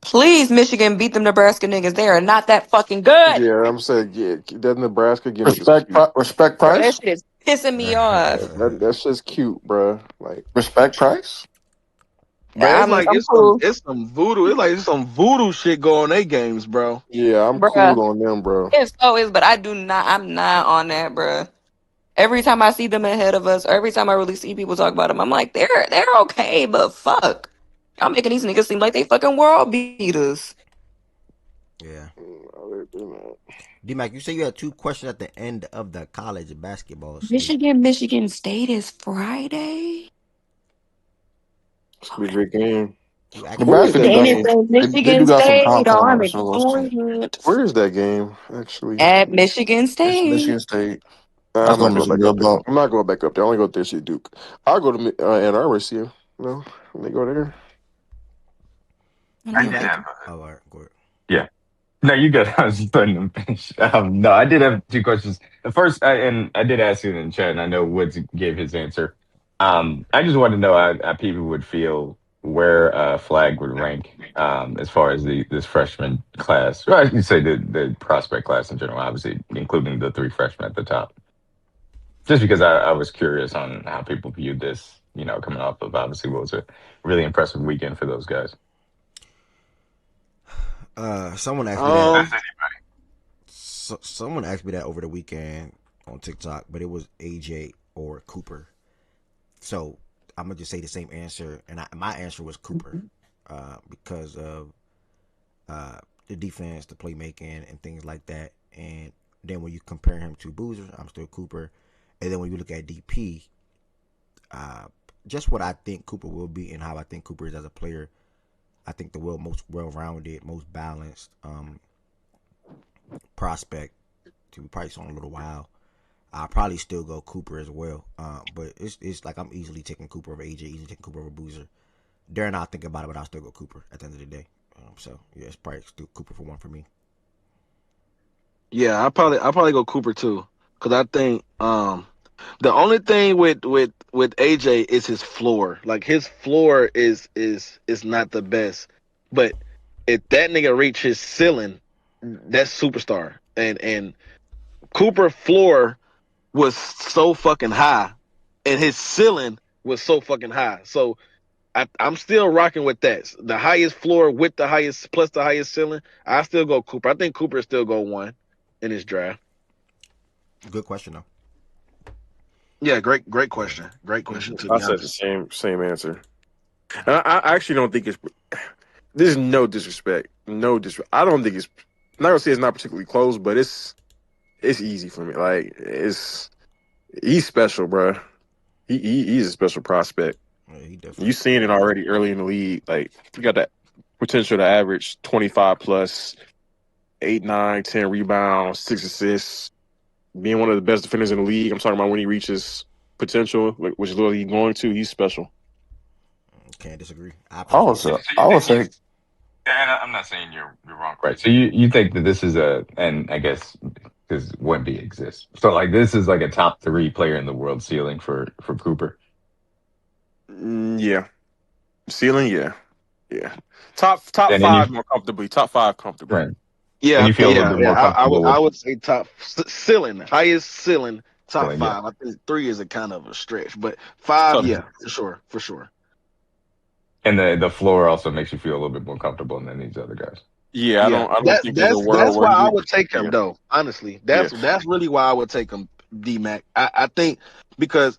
Please, Michigan, beat them Nebraska niggas. They are not that fucking good. Yeah, I'm saying, that Nebraska game. Respect Price. That shit is pissing me off. That's just cute, bro. Like, respect Price. Bro, it's some voodoo. It's like some voodoo shit going on their games, bro. Yeah, I'm cool on them, bro. It so is, but I'm not on that, bro. Every time I see them ahead of us, or every time I really see people talk about them, I'm like, they're okay, but fuck. Y'all making these niggas seem like they fucking world beaters. Yeah. D-Mac, you say you had 2 questions at the end of the college basketball season. Michigan State is Friday. It's a great game. Nebraska Michigan State. Where is that game, actually? At Michigan State. Michigan State. I'm not going back up there. I only go there to see Duke. I'll go to Ann Arbor, see you. No, when they go there. I did have. Oh, all right, go ahead. Yeah. No, you got. I was just letting them finish. No, I did have 2 questions. The first, and I did ask it in chat, and I know Woods gave his answer. I just wanted to know how people would feel where Flag would rank as far as this freshman class, or I should say the prospect class in general, obviously including the 3 freshmen at the top. Just because I was curious on how people viewed this, coming off of obviously what was a really impressive weekend for those guys. Someone asked me that. Someone asked me that over the weekend on TikTok, but it was AJ or Cooper. So I'm gonna just say the same answer, and my answer was Cooper, because of the defense, the playmaking, and things like that. And then when you compare him to Boozer, I'm still Cooper. And then when you look at DP, just what I think Cooper will be and how I think Cooper is as a player, I think the most well-rounded, most balanced prospect to be probably saw in a little while. I'll probably still go Cooper as well. But it's like I'm easily taking Cooper over AJ, easily taking Cooper over Boozer. Darren, I'll think about it, but I'll still go Cooper at the end of the day. So yeah, it's probably still Cooper for 1 for me. Yeah, I'll probably go Cooper too, because I think the only thing with AJ is his floor. Like his floor is not the best, but if that nigga reach his ceiling, that's superstar. And Cooper floor was so fucking high, and his ceiling was so fucking high. So I'm still rocking with that. The highest floor with the highest plus the highest ceiling. I still go Cooper. I think Cooper still go 1 in his draft. Good question though. Yeah, great question. Great question. I said the same answer. And I actually don't think it's. There's no disrespect. No disrespect. I don't think it's. I'm not gonna say it's not particularly close, but it's easy for me. Like he's special, bro. He's a special prospect. Yeah, you seen it already early in the league. Like he got that potential to average 25 plus, 8, 9, 10 rebounds, 6 assists, being one of the best defenders in the league. I'm talking about when he reaches potential, which is what he's going to. He's special. Can't disagree. I would say. And I'm not saying you're wrong, right? So you think that this is and I guess because Wemby exists, so like this is like a top 3 player in the world ceiling for Cooper. Yeah, ceiling. Yeah. Top 5 more comfortably. Top 5 comfortably. Right. Yeah, and you feel a little bit more comfortable. I would say top ceiling, highest ceiling, top Ceiling, 5. I think 3 is a kind of a stretch, but 5, yeah, for sure. And the floor also makes you feel a little bit more comfortable than these other guys. Yeah, I don't think there's a world that's where why I would take him though. Honestly, that's really why I would take him, D-Mac. I think because,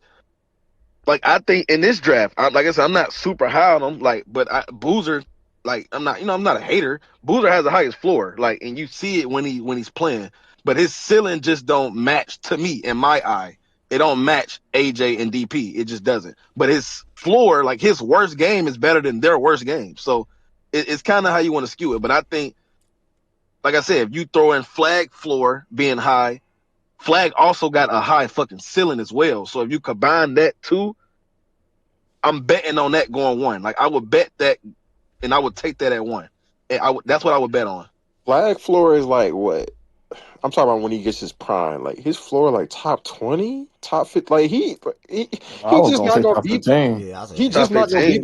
like, I think in this draft, like I said, I'm not super high on him. Like, but Boozer, like, I'm not a hater. Boozer has the highest floor, like, and you see it when he's playing. But his ceiling just don't match to me in my eye. It don't match AJ and DP. It just doesn't. But his floor, like his worst game, is better than their worst game. So it's kind of how you want to skew it. But I think, like I said, if you throw in Flag floor being high, Flag also got a high fucking ceiling as well. So if you combine that two, I'm betting on that going 1. Like I would bet that, and I would take that at 1. And that's what I would bet on. Flag floor is like what? I'm talking about when he gets his prime. Like his floor, like top 20, top 50. Like he just not gonna be. He just not gonna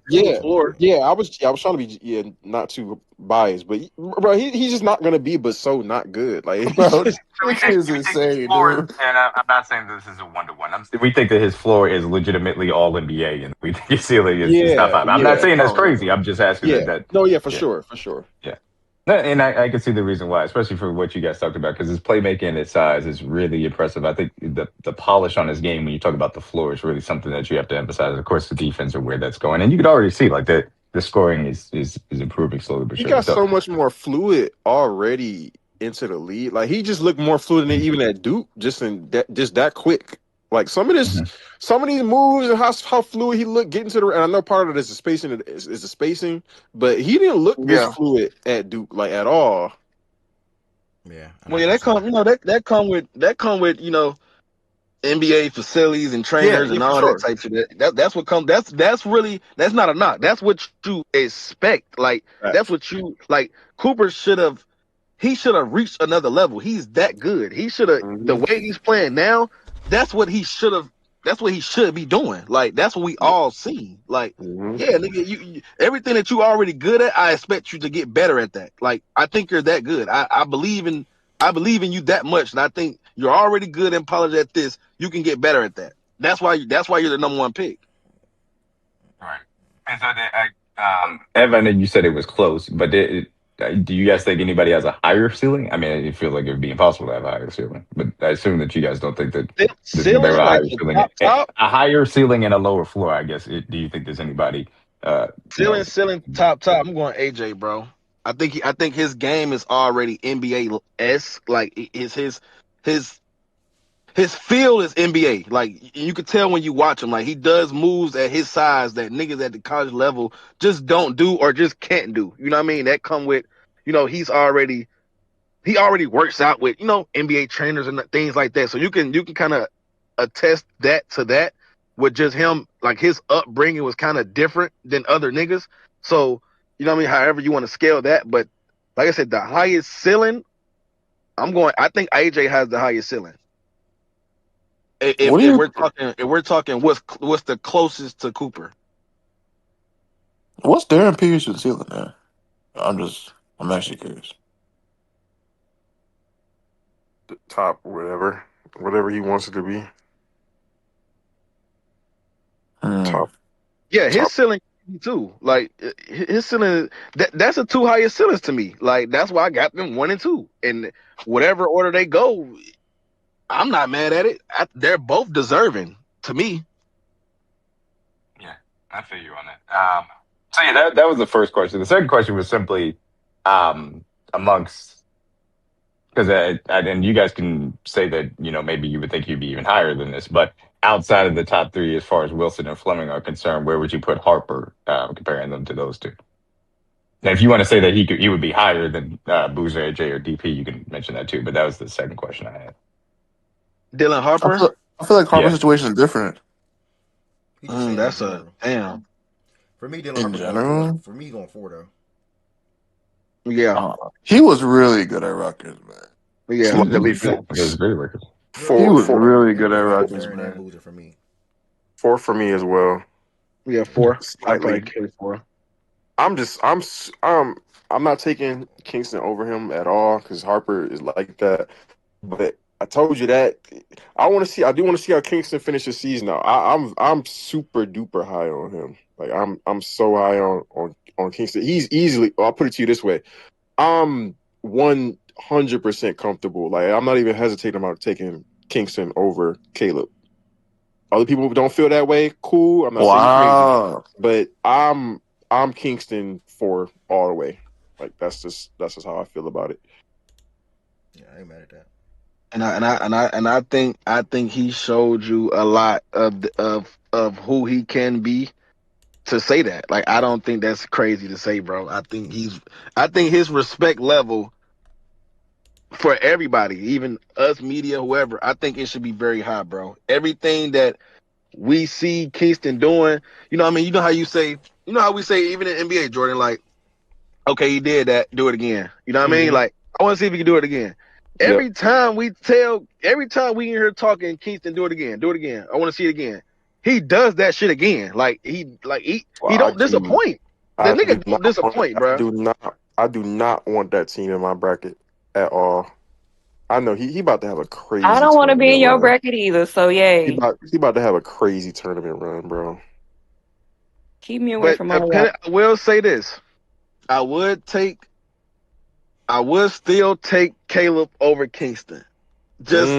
be. Yeah. I was trying to be not too biased, but bro, he's just not gonna be. But so not good. Like bro, this is insane, dude. And I'm not saying this is a 1-to-1. We think that his floor is legitimately all NBA, and we think his ceiling is top 5. I'm not saying that's crazy. I'm just asking that. No, for sure. Yeah. And I can see the reason why, especially for what you guys talked about, because his playmaking and his size is really impressive. I think the polish on his game, when you talk about the floor, is really something that you have to emphasize. Of course, the defense or where that's going, and you could already see like that the scoring is improving slowly but surely. He got so much more fluid already into the league. Like he just looked more fluid than even at Duke, just that quick. Like some of these moves and how fluid he looked getting to the. And I know part of it is the spacing, but he didn't look this fluid at Duke like at all. Yeah. Well, that come with NBA facilities and trainers and all that type shit. That's what comes. That's not a knock. That's what you expect. Like that's what you like. Cooper should have reached another level. He's that good. He should have the way he's playing now. That's what he should have that's what he should be doing. Like that's what we all see. Like, yeah, nigga, you everything that you already good at, I expect you to get better at that. Like, I think you're that good. I believe in you that much, and I think you're already good and polished at this. You can get better at that. That's why you're the number one pick. Right. And so Evan, you said it was close, but do you guys think anybody has a higher ceiling? I mean, it feels like it would be impossible to have a higher ceiling, but I assume that you guys don't think that there's anybody with a higher ceiling, a higher ceiling and a lower floor. I guess. Do you think there's anybody? Ceiling, top. I'm going AJ, bro. I think his game is already NBA-esque. Like his feel is NBA. Like you could tell when you watch him. Like he does moves at his size that niggas at the college level just don't do or just can't do. You know what I mean? That come with, he already works out with, NBA trainers and things like that. So you can kind of attest to that with just him. Like his upbringing was kind of different than other niggas. So, you know what I mean? However you want to scale that. But like I said, the highest ceiling, I think AJ has the highest ceiling. If we're talking what's the closest to Cooper? What's Darren Peterson's ceiling there? I'm actually curious. The top, whatever he wants it to be. Top. Yeah, his ceiling too. Like his ceiling, that's the two highest ceilings to me. Like that's why I got them 1 and 2, and whatever order they go, I'm not mad at it. They're both deserving to me. Yeah, I feel you on that. So yeah, that was the first question. The second question was simply amongst, because and you guys can say that maybe you would think you'd be even higher than this, but outside of the top 3, as far as Wilson and Fleming are concerned, where would you put Harper, comparing them to those two? Now, if you want to say that he would be higher than Boozer, AJ, or DP, you can mention that too. But that was the second question I had. Dylan Harper? I feel like Harper's situation is different. That's a damn. For me, Dylan Harper. For me, going 4 though. Yeah, he was really good at Rutgers, man. Yeah, he was really good at Rutgers, man. For me. 4 for me as well. Yeah, 4. Slightly. 4. I'm not taking Kingston over him at all because Harper is like that. But I told you that I do want to see how Kingston finishes the season. Now I'm super duper high on him. Like I'm so high on Kingston. He's easily. I'll put it to you this way. I'm 100% comfortable. Like I'm not even hesitating about taking Kingston over Caleb. Other people don't feel that way. Cool. I'm not saying crazy, but I'm Kingston for all the way. Like that's just how I feel about it. Yeah, I ain't mad at that. And I think he showed you a lot of who he can be to say that. Like I don't think that's crazy to say, bro. I think his respect level for everybody, even us media, whoever, I think it should be very high, bro. Everything that we see Kingston doing, you know what I mean? You know how we say even in NBA, Jordan, like, okay, he did that, do it again. You know what I mean? Like, I want to see if he can do it again. Every time we in here talking, Kingston, do it again. I want to see it again. He does that shit again. Like he don't disappoint. The nigga don't disappoint, bro. I do not want that team in my bracket at all. I know he about to have a crazy. I don't want to be in your bracket either. So yay. He about to have a crazy tournament run, bro. Keep me away from all that. I will say this. I would still take Caleb over Kingston. Just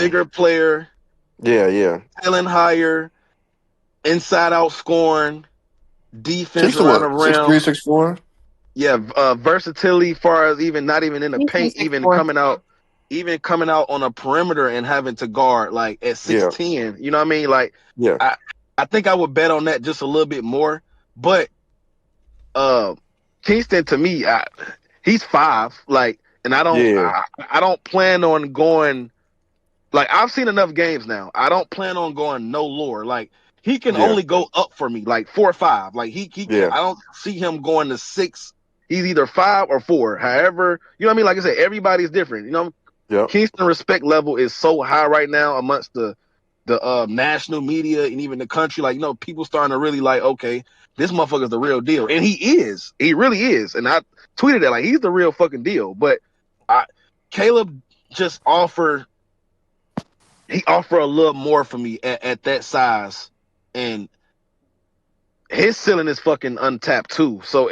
bigger player. Yeah. Talent higher. Inside out scoring. Defense around the rim. 6'3", 6'4". Yeah, versatility far as even not even in the paint, even coming out on a perimeter and having to guard like at 6'10". You know what I mean? Like I think I would bet on that just a little bit more. But Kingston to me, he's 5. Like, and I don't plan on going. Like, I've seen enough games now. I don't plan on going no lower. Like, he can only go up for me, like 4 or 5. Like he can, I don't see him going to 6. He's either 5 or 4. However, you know what I mean? Like I said, everybody's different. You know, Kingston respect level is so high right now amongst the the national media and even the country, like, people starting to really like, okay, this motherfucker's the real deal. And he is. He really is. And I tweeted that, like, he's the real fucking deal. But Caleb just offer a little more for me at that size. And his ceiling is fucking untapped too. So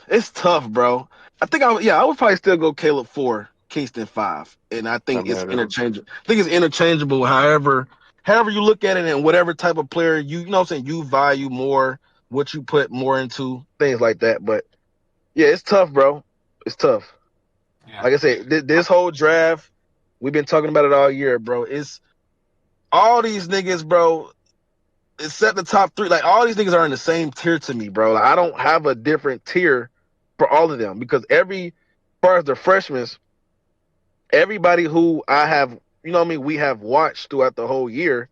it's tough, bro. I think I would probably still go Caleb 4, Kingston 5. And I think it's interchangeable. I think it's interchangeable however you look at it, and whatever type of player you know what I'm saying, you value more, what you put more into, things like that. But yeah, it's tough, bro. It's tough. Yeah. Like I said, this whole draft, we've been talking about it all year, bro. It's all these niggas, bro. Except the top 3, like all these niggas are in the same tier to me, bro. Like, I don't have a different tier for all of them, because as far as the freshmen, everybody who I have, we have watched throughout the whole year,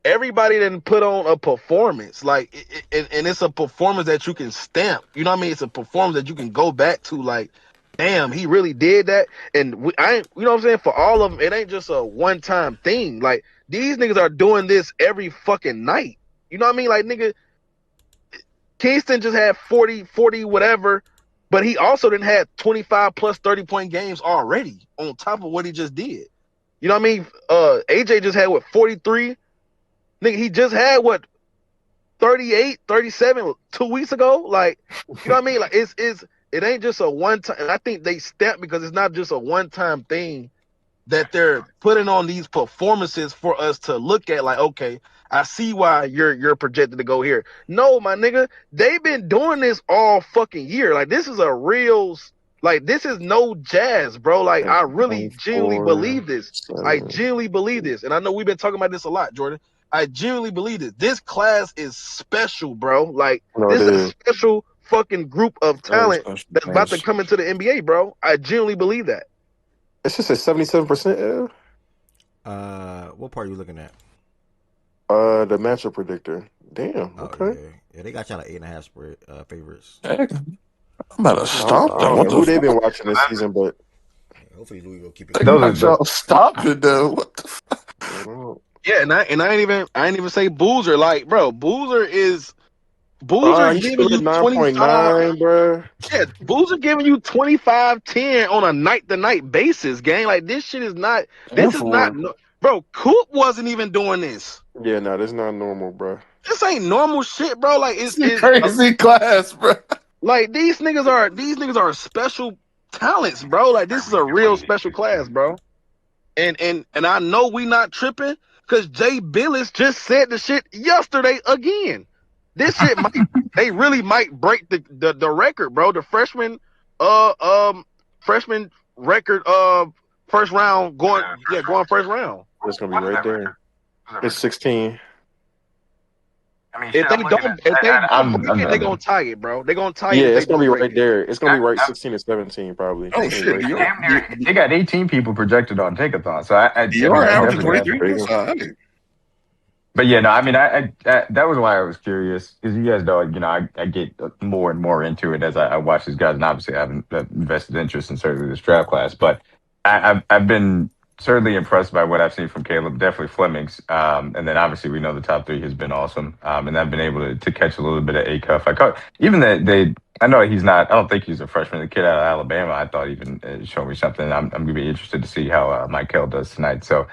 everybody didn't put on a performance, like, and it's a performance that you can stamp. You know what I mean? It's a performance that you can go back to, like, damn, he really did that. And you know what I'm saying? For all of them, it ain't just a one-time thing. Like, these niggas are doing this every fucking night. You know what I mean? Like, nigga, Kingston just had 40 whatever, but he also didn't have 25 plus 30-point games already on top of what he just did. You know what I mean? AJ just had, 43? Nigga, he just had, 38, 37 2 weeks ago? Like, you know what I mean? Like, it ain't just a one-time. And I think they step because it's not just a one-time thing that they're putting on these performances for us to look at, like, okay, I see why you're projected to go here. No, my nigga, they've been doing this all fucking year. Like, this is a real, like, this is no jazz, bro. Like, I really genuinely believe this. I genuinely believe this. And I know we've been talking about this a lot, Jordan. I genuinely believe this. This class is special, bro. Like, this is a special fucking group of talent that's about to come into the NBA, bro. I genuinely believe that. It's just a 77%. What part are you looking at? The matchup predictor. Damn. Okay. Yeah, they got y'all at 8.5 spread favorites. I'm about to stop I don't know who they've been watching this season, but hopefully Louis will keep it. Stop it, though. What the fuck? Yeah, and I ain't even say Boozer. Like, bro, Boozer giving you 9.9, bro. Yeah, Boozer giving you 25-10 on a night-to-night basis, gang. Like, this shit is not. This is not. Bro, Coop wasn't even doing this. Yeah, no, this is not normal, bro. This ain't normal shit, bro. Like, it's crazy class, bro. Like, these niggas are special talents, bro. Like, this is a real special class, bro. And I know we not tripping because Jay Billis just said the shit yesterday again. This shit they really might break the record, bro. The freshman record first round going first round. It's gonna be right there. It's 16. I mean, if they don't break it, they're gonna tie it, bro. They're gonna tie it. Yeah, it's gonna be right there. It's gonna be right 16 and 17 probably. Oh shit! They got 18 people projected on Tankathon, so you're averaging 23. But yeah, no, I mean, that was why I was curious, because you guys know, I get more and more into it as I watch these guys, and obviously I have an invested interest in certainly this draft class. But I've been certainly impressed by what I've seen from Caleb, definitely Fleming's, and then obviously we know the top 3 has been awesome, and I've been able to catch a little bit of A-Cuff. I know he's not. I don't think he's a freshman. The kid out of Alabama, I thought even showed me something. I'm gonna be interested to see how Michael does tonight. So.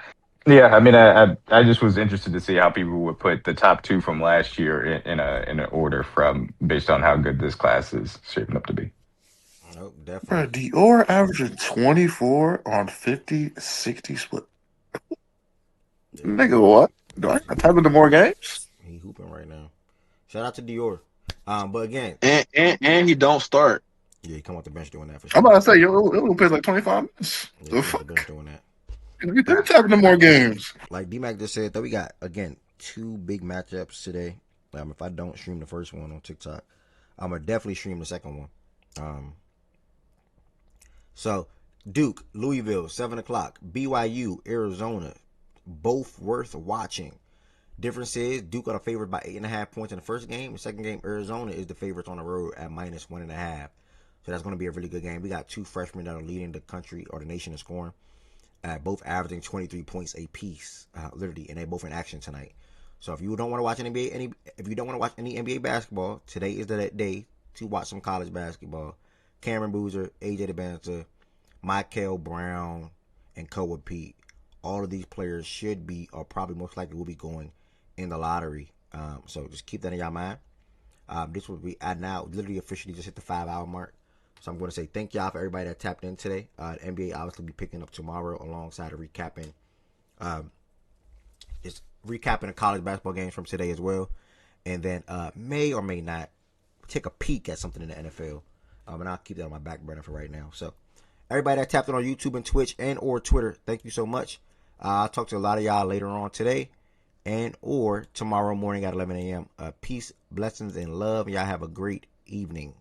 Yeah, I mean, I just was interested to see how people would put the top 2 from last year in an order based on how good this class is shaping up to be. Nope, definitely. Bro, Dior averaging 24 on 50-60 split. Nigga, what? Do I got time into more games? He hooping right now. Shout out to Dior. But again, and he don't start. Yeah, he come off the bench doing that for sure. I'm about to say, it will play like 25 minutes. Yeah, the fuck? The bench doing that. They're talking to more games. Like D-Mac just said, though, we got, again, 2 big matchups today. If I don't stream the first one on TikTok, I'm going to definitely stream the second one. So, Duke, Louisville, 7 o'clock. BYU, Arizona, both worth watching. Difference is, Duke are favored by 8.5 points in the first game. The second game, Arizona is the favorites on the road at -1.5. So that's going to be a really good game. We got 2 freshmen that are leading the country or the nation in scoring, both averaging 23 points a piece, literally, and they're both in action tonight. So if you don't want to watch any NBA basketball, today is the day to watch some college basketball. Cameron Boozer, AJ DeBanter, Michael Brown, and Koa Pete. All of these players should be, or probably most likely will be going in the lottery. So just keep that in your mind. This will be, I now literally officially just hit the 5-hour mark. So I'm going to say thank y'all for everybody that tapped in today. The NBA obviously be picking up tomorrow alongside of recapping the college basketball games from today as well. And then may or may not take a peek at something in the NFL. And I'll keep that on my back burner for right now. So everybody that tapped in on YouTube and Twitch and or Twitter, thank you so much. I'll talk to a lot of y'all later on today and or tomorrow morning at 11 a.m. Peace, blessings, and love. Y'all have a great evening.